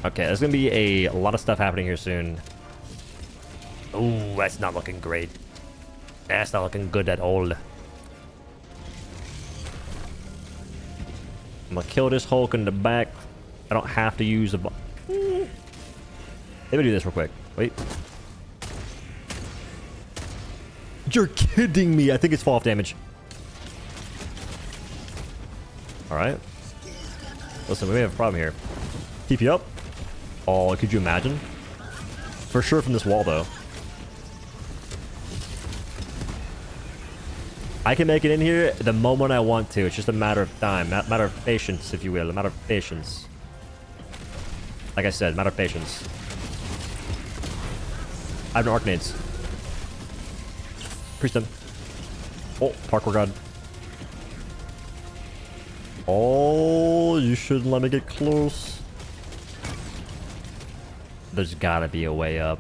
Okay, there's gonna be a lot of stuff happening here soon. Ooh, that's not looking great. That's not looking good at all. I'm gonna kill this Hulk in the back. I don't have to use a... Let me do this real quick. Wait. You're kidding me. I think it's fall off damage. Alright. Listen, we may have a problem here. Keep you up. Oh, could you imagine? For sure from this wall, though. I can make it in here the moment I want to. It's just a matter of time. Matter of patience, if you will. A matter of patience. Like I said, matter of patience. I have no arcanades. Priest him. Oh, parkour god. Oh, you shouldn't let me get close. There's gotta be a way up.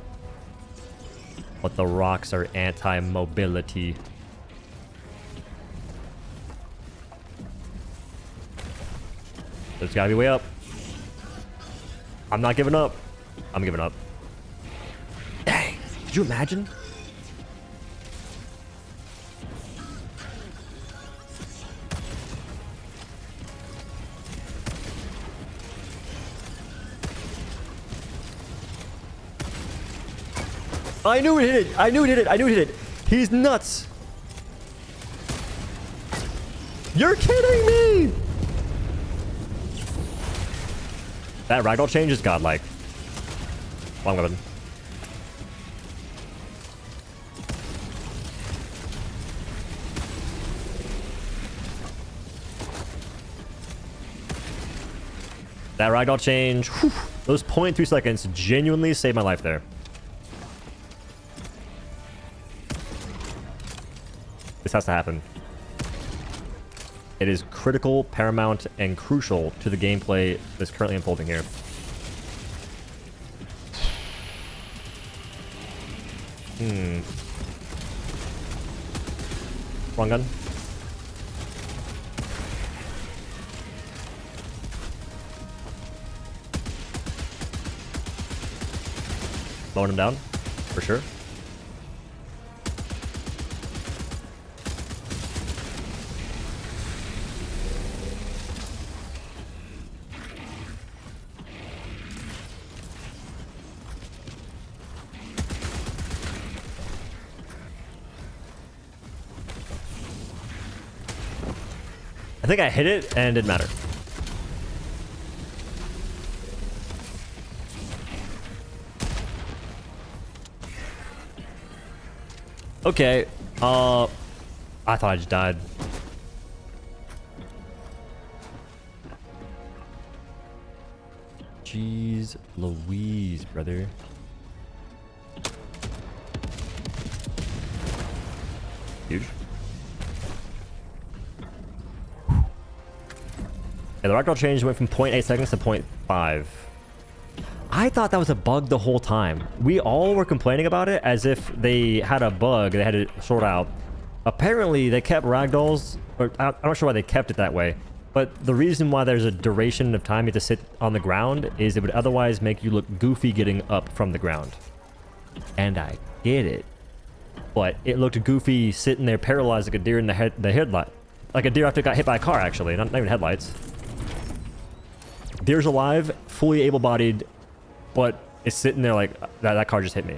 But the rocks are anti-mobility. There's gotta be a way up. I'm not giving up. I'm giving up. Dang. Could you imagine? I knew it hit it. I knew it hit it. I knew it hit it. He's nuts. You're kidding me. That ragdoll change is godlike. Long weapon. That ragdoll change. Whew, those 0.3 seconds genuinely saved my life there. This has to happen. It is critical, paramount, and crucial to the gameplay that's currently unfolding here. Wrong gun. Mowing him down, for sure. I think I hit it and it didn't matter. Okay. I thought I just died. Jeez Louise, brother. Huge. Yeah, the ragdoll change went from 0.8 seconds to 0.5. I thought that was a bug the whole time. We all were complaining about it as if they had a bug they had to sort out. Apparently, they kept ragdolls, or I'm not sure why they kept it that way, but the reason why there's a duration of time you have to sit on the ground is it would otherwise make you look goofy getting up from the ground. And I get it. But it looked goofy sitting there paralyzed like a deer in the headlight. Like a deer after it got hit by a car, actually, not even headlights. Deer's alive, fully able-bodied, but it's sitting there like, that car just hit me.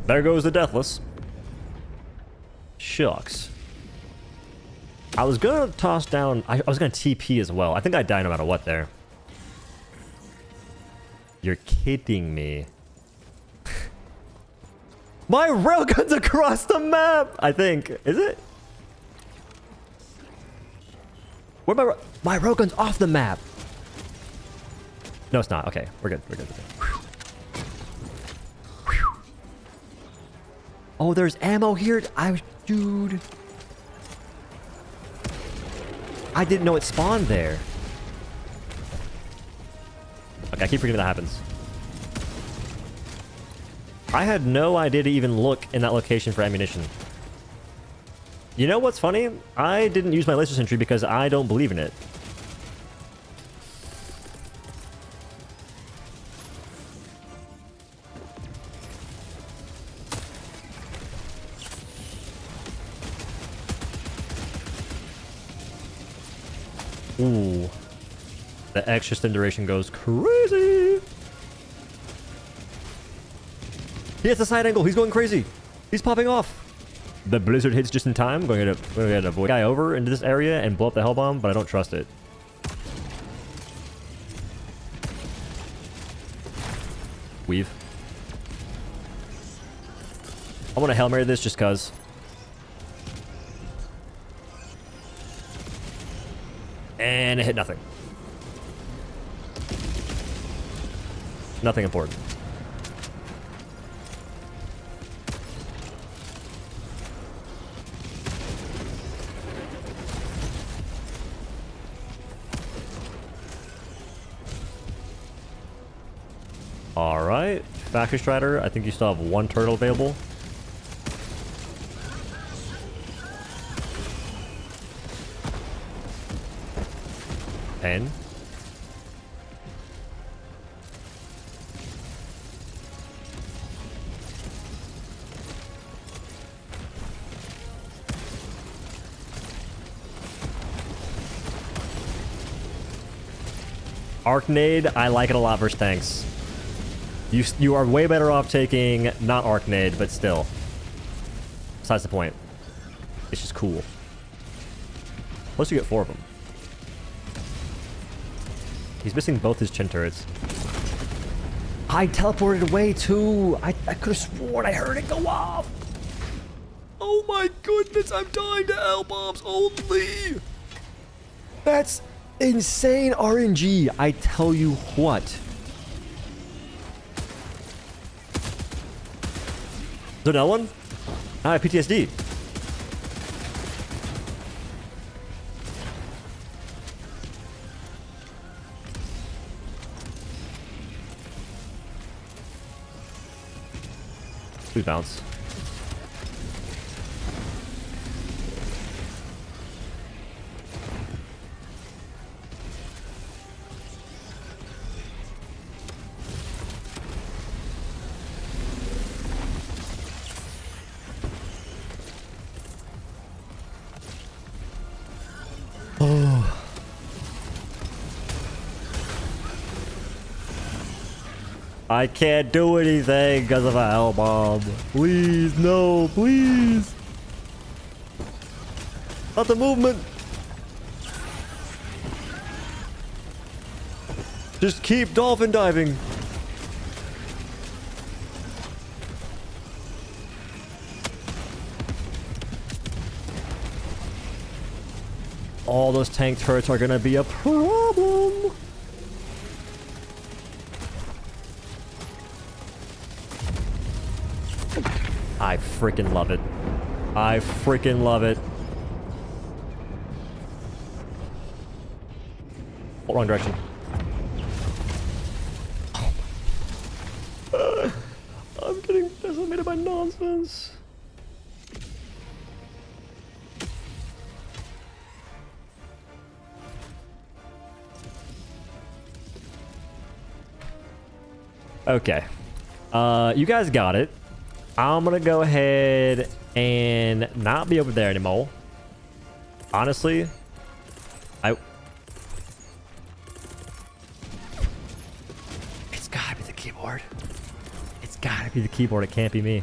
There goes the Deathless. Shucks. I was gonna toss down... I was gonna TP as well. I think I die no matter what there. You're kidding me. My railgun's across the map! I think. Is it? Where my railgun's off the map! No, it's not. Okay, we're good. We're good. We're good. Oh, there's ammo here. Dude. I didn't know it spawned there. Okay, I keep forgetting that happens. I had no idea to even look in that location for ammunition. You know what's funny? I didn't use my laser sentry because I don't believe in it. Ooh. The extra stim duration goes crazy. He hits a side angle. He's going crazy. He's popping off. The blizzard hits just in time. Going to avoid guy over into this area and blow up the hell bomb, but I don't trust it. Weave. I want to Hail Mary this just cuz. And it hit nothing. Nothing important. Alright. Factory Strider. I think you still have one turtle available. And Arcnade, I like it a lot versus tanks. You are way better off taking not Arcnade, but still. Besides the point. It's just cool. Plus you get 4 of them. He's missing both his chin turrets. I teleported away too. I could have sworn I heard it go off. Oh my goodness, I'm dying to L bombs only. That's insane RNG. I tell you what. Is there another one? I have PTSD. Please bounce. Oh. I can't do anything because of a hell bomb. Please, no, please. Not the movement. Just keep dolphin diving. All those tank turrets are gonna be a problem. I freaking love it. I freaking love it. Oh, wrong direction. I'm getting decimated by nonsense. Okay. You guys got it. I'm gonna go ahead and not be over there anymore. Honestly, it's gotta be the keyboard. It's gotta be the keyboard. It can't be me.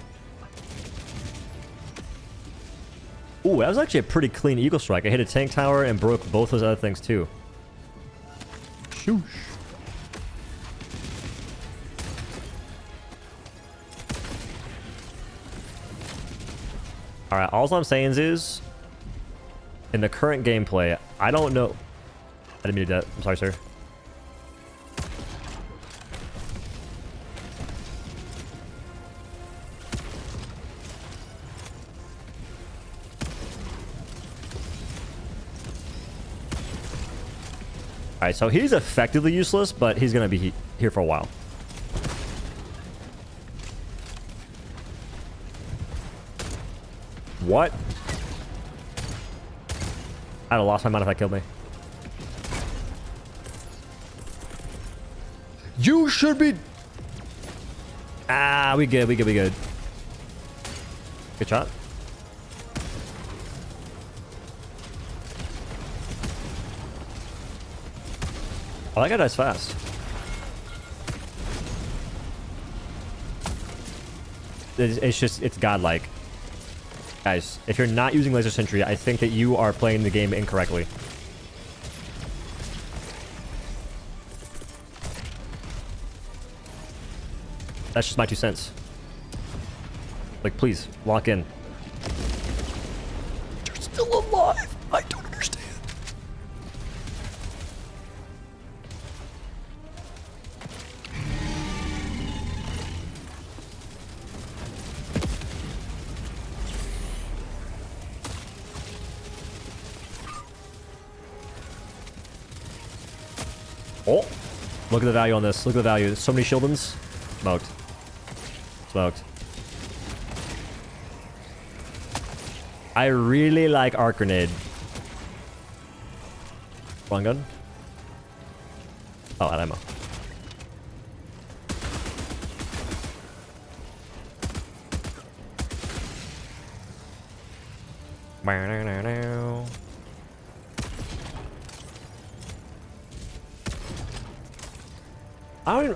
Ooh, that was actually a pretty clean eagle strike. I hit a tank tower and broke both those other things too. Shoosh. Alright, all I'm saying is, in the current gameplay, I don't know... I didn't mean to do that. I'm sorry, sir. Alright, so he's effectively useless, but he's gonna be here for a while. What? I'd have lost my mind if that killed me. You should be... Ah, we good, we good, we good. Good shot. Oh, that guy dies fast. It's godlike. Guys, if you're not using laser sentry, I think that you are playing the game incorrectly. That's just my 2 cents. Like, please, lock in. You're still alive. I don't understand. Oh, look at the value on this. Look at the value. So many shieldens. Smoked. Smoked. I really like arc grenade. One gun. Oh, out ammo.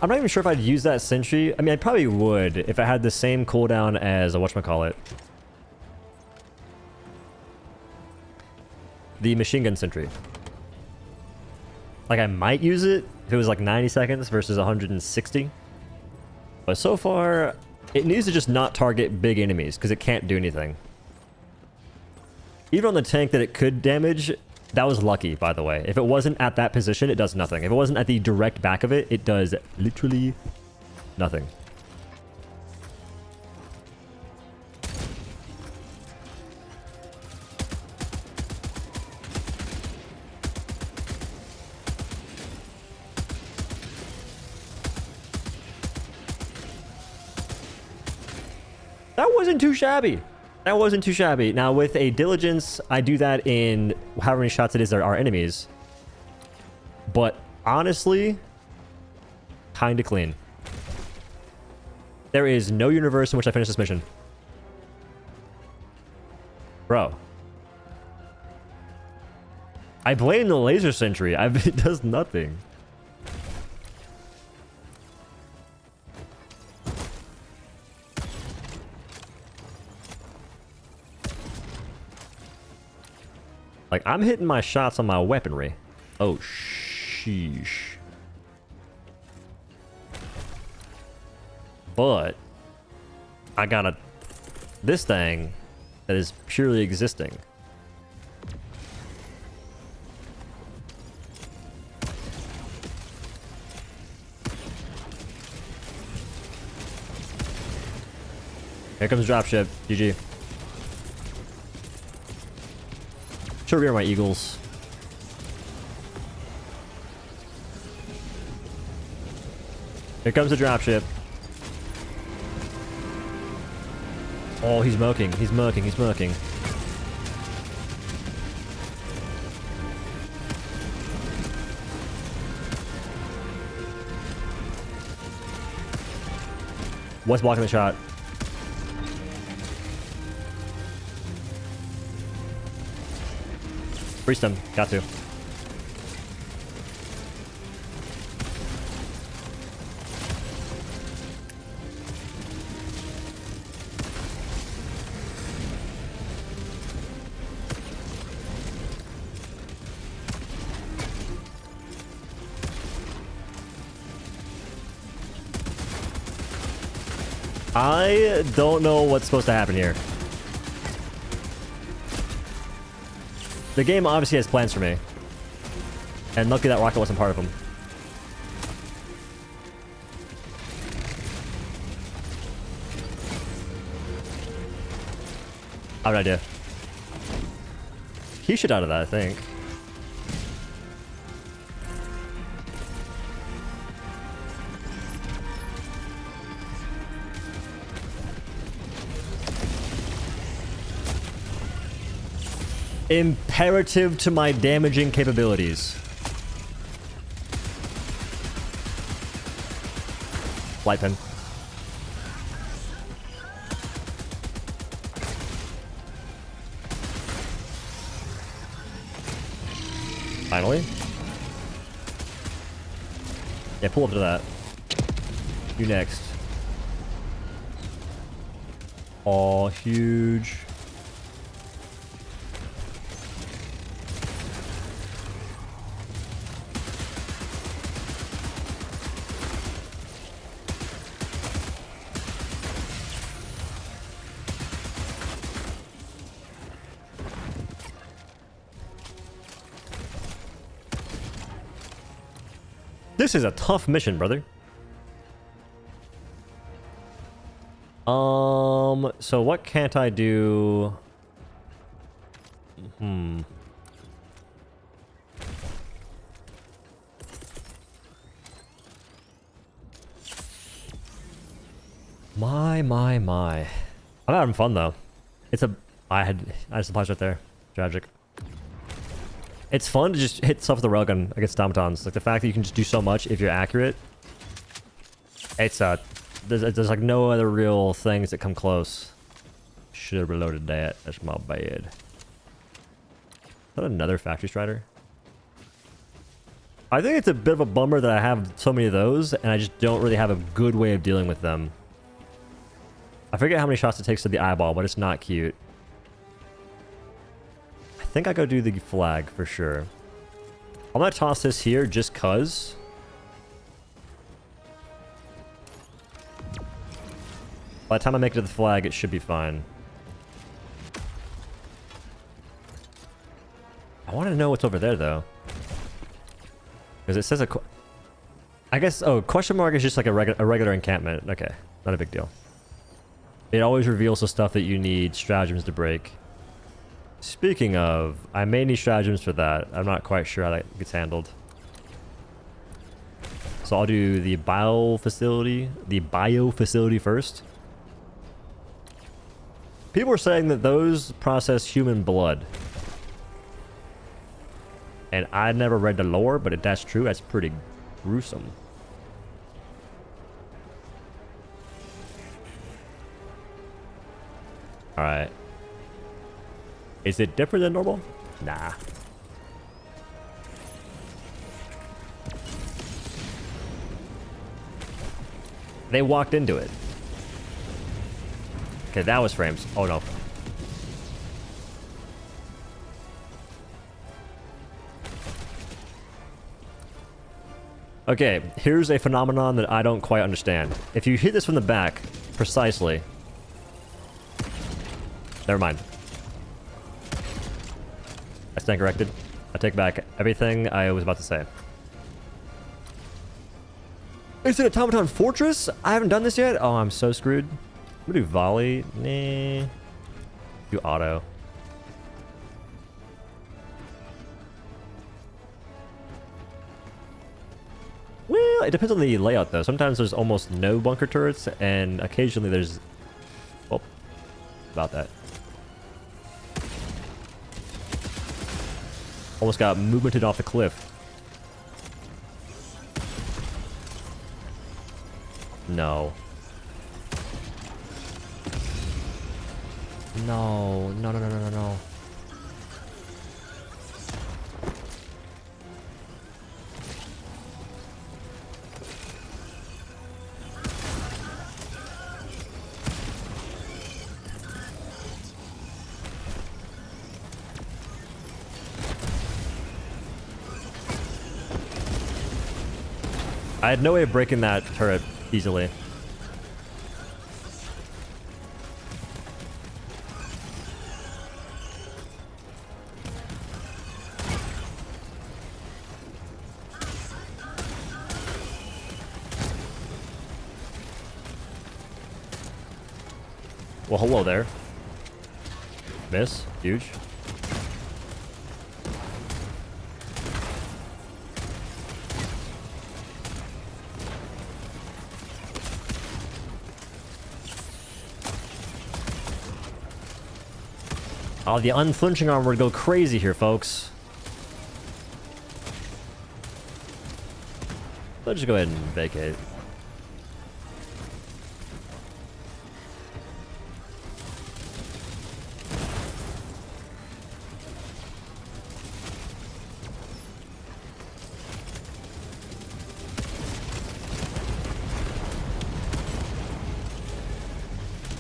I'm not even sure if I'd use that sentry. I mean, I probably would if it had the same cooldown as a whatchamacallit. The machine gun sentry. Like, I might use it if it was like 90 seconds versus 160. But so far, it needs to just not target big enemies because it can't do anything. Even on the tank that it could damage, that was lucky, by the way. If it wasn't at that position, it does nothing. If it wasn't at the direct back of it, it does literally nothing. That wasn't too shabby. That wasn't too shabby. Now, with a diligence, I do that in however many shots it is there are enemies. But honestly, kind of clean. There is no universe in which I finish this mission. Bro. I blame the laser sentry. It does nothing. Like, I'm hitting my shots on my weaponry. Oh, sheesh. But I got this thing that is purely existing. Here comes the dropship. GG. Should rear my eagles. Here comes the dropship. Oh, he's murking. He's murking. He's murking. What's blocking the shot? Priest him. Got to. I don't know what's supposed to happen here. The game obviously has plans for me. And lucky that rocket wasn't part of them. I have an idea. He should out of that, I think. Imperative to my damaging capabilities. Light pin. Finally. Yeah, pull up to that. You next. Oh, huge. This is a tough mission, brother. So what can't I do? My. I'm having fun though. I had supplies right there. Tragic. It's fun to just hit stuff with the railgun against automatons. Like the fact that you can just do so much if you're accurate. It's there's like no other real things that come close. Should have reloaded that. That's my bad. Is that another factory strider? I think it's a bit of a bummer that I have so many of those and I just don't really have a good way of dealing with them. I forget how many shots it takes to the eyeball, but it's not cute. I think I go do the flag for sure. I'm gonna toss this here just cuz. By the time I make it to the flag, it should be fine. I want to know what's over there though. Because it says I guess, oh, question mark is just like a regular encampment. Okay, not a big deal. It always reveals the stuff that you need stratagems to break. Speaking of, I may need stratagems for that. I'm not quite sure how that gets handled. So I'll do the bio facility first. People are saying that those process human blood. And I never read the lore, but if that's true, that's pretty gruesome. Alright. Is it different than normal? Nah. They walked into it. Okay, that was frames. Oh no. Okay, here's a phenomenon that I don't quite understand. If you hit this from the back, precisely. Never mind. I stand corrected. I take back everything I was about to say. Is it Automaton Fortress? I haven't done this yet? Oh, I'm so screwed. I'm gonna do volley. Nah. Do auto. Well, it depends on the layout though. Sometimes there's almost no bunker turrets, and occasionally there's... Oh, about that. Almost got movemented off the cliff. No. No. I had no way of breaking that turret easily. Well, hello there. Miss. Huge. Oh, the unflinching armor would go crazy here, folks. Let's just go ahead and vacate.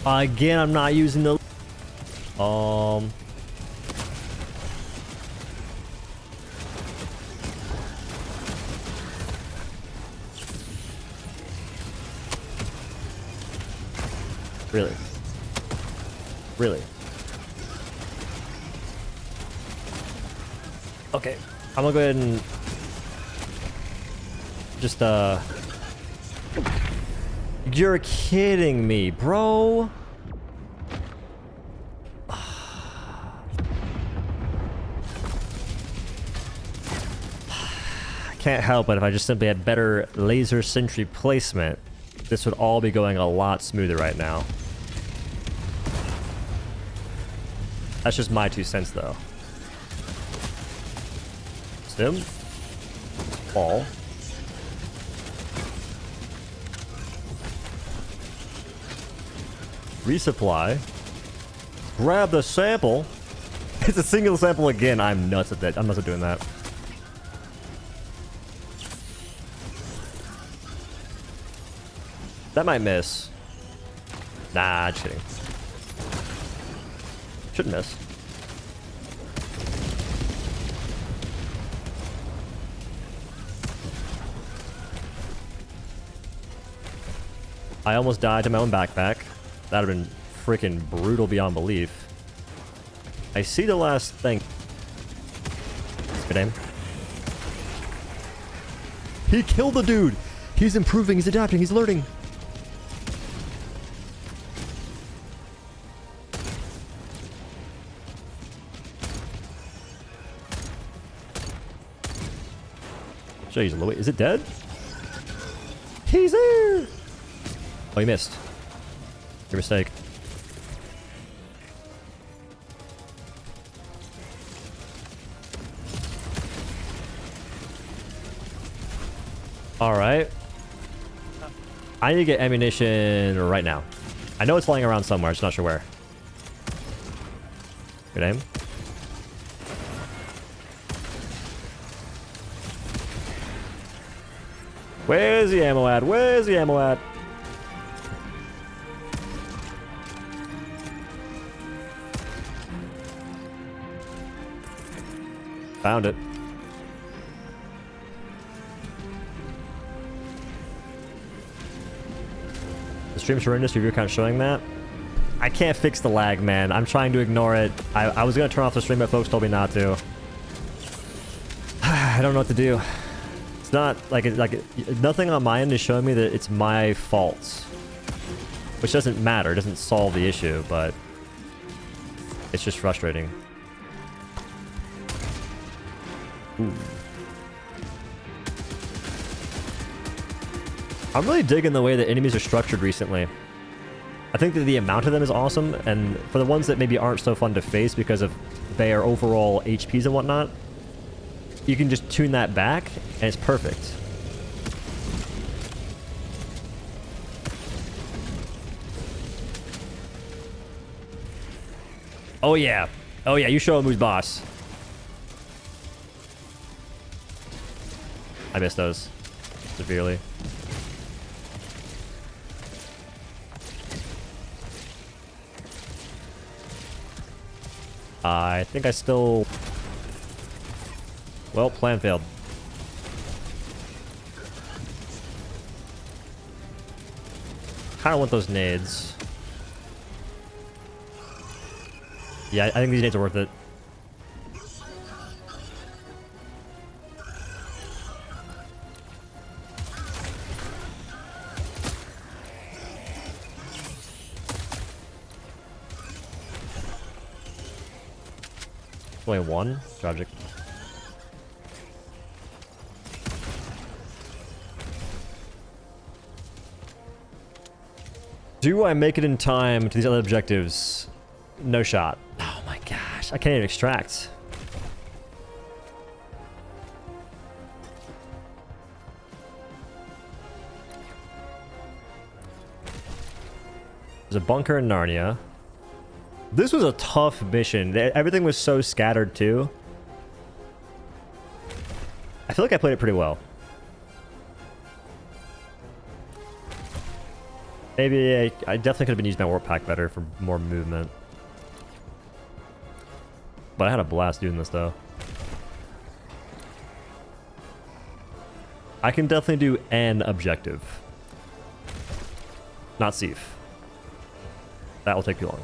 Again, I'm not using the... Really? Really? Okay. I'm gonna go ahead and... just, You're kidding me, bro. I can't help it if I just simply had better laser sentry placement. This would all be going a lot smoother right now. That's just my 2 cents, though. Stim. Fall. Resupply. Grab the sample. It's a single sample again. I'm nuts at that. I'm nuts at doing that. That might miss. Nah, just kidding. Shouldn't miss. I almost died to my own backpack. That would have been freaking brutal beyond belief. I see the last thing. Good aim. He killed the dude! He's improving, he's adapting, he's learning. Jeez, Louis, is it dead? He's there! Oh, he missed. Your mistake. Alright. I need to get ammunition right now. I know it's lying around somewhere, I'm just not sure where. Good aim. Where's the ammo at? Where's the ammo at? Found it. The stream's horrendous. Your view count showing that. I can't fix the lag, man. I'm trying to ignore it. I was gonna turn off the stream, but folks told me not to. I don't know what to do. It's not like nothing on my end is showing me that it's my fault, which doesn't matter. It doesn't solve the issue, but it's just frustrating. Ooh. I'm really digging the way that enemies are structured recently. I think that the amount of them is awesome, and for the ones that maybe aren't so fun to face because of their overall HPs and whatnot, you can just tune that back, and it's perfect. Oh yeah. Oh yeah, you show him who's boss. I missed those severely. I think I still... Well, plan failed. Kinda want those nades. Yeah, I think these nades are worth it. Only one? Tragic. Do I make it in time to these other objectives? No shot. Oh my gosh. I can't even extract. There's a bunker in Narnia. This was a tough mission. Everything was so scattered too. I feel like I played it pretty well. Maybe I definitely could have been using my warp pack better for more movement. But I had a blast doing this though. I can definitely do an objective. Not Thief. That will take too long.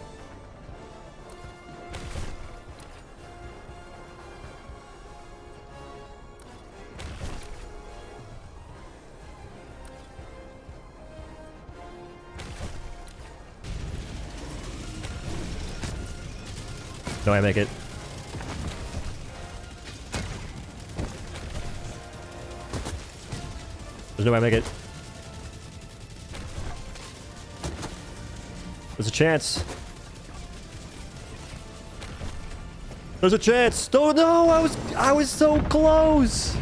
No way I make it. There's no way I make it. There's a chance. There's a chance. Oh no, I was so close.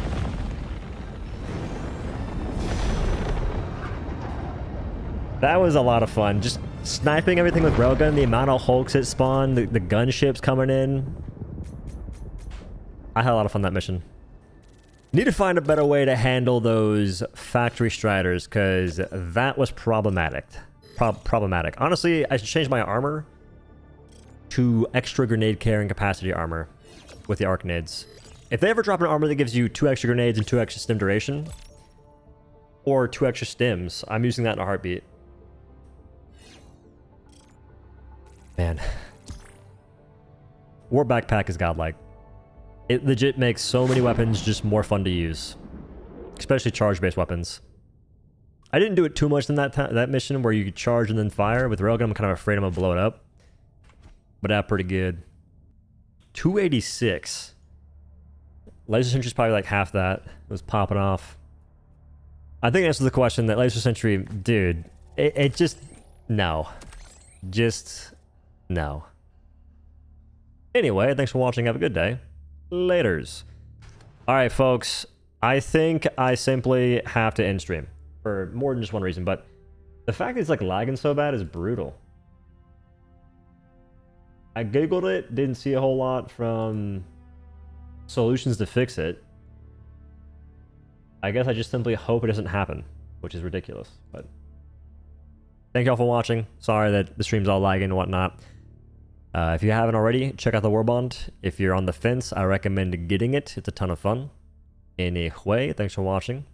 That was a lot of fun. Just sniping everything with railgun, the amount of hulks it spawned, the gunships coming in. I had a lot of fun that mission. Need to find a better way to handle those factory striders, because that was problematic. Problematic. Honestly, I should change my armor to extra grenade carrying capacity armor with the arcanades. If they ever drop an armor that gives you 2 extra grenades and 2 extra stim duration, or 2 extra stims, I'm using that in a heartbeat. Man. War backpack is godlike. It legit makes so many weapons just more fun to use. Especially charge-based weapons. I didn't do it too much in that mission where you could charge and then fire. With railgun, I'm kind of afraid I'm going to blow it up. But that's pretty good. 286. Laser Sentry's probably like half that. It was popping off. I think it answers the question that Laser Sentry, dude, it just, no. Just, no. Anyway, thanks for watching. Have a good day. Laters. Alright, folks. I think I simply have to end stream. For more than just one reason, but the fact that it's like lagging so bad is brutal. I googled it, didn't see a whole lot from solutions to fix it. I guess I just simply hope it doesn't happen, which is ridiculous. But thank y'all for watching. Sorry that the stream's all lagging and whatnot. If you haven't already, check out the Warbond. If you're on the fence, I recommend getting it. It's a ton of fun. Anyway, thanks for watching.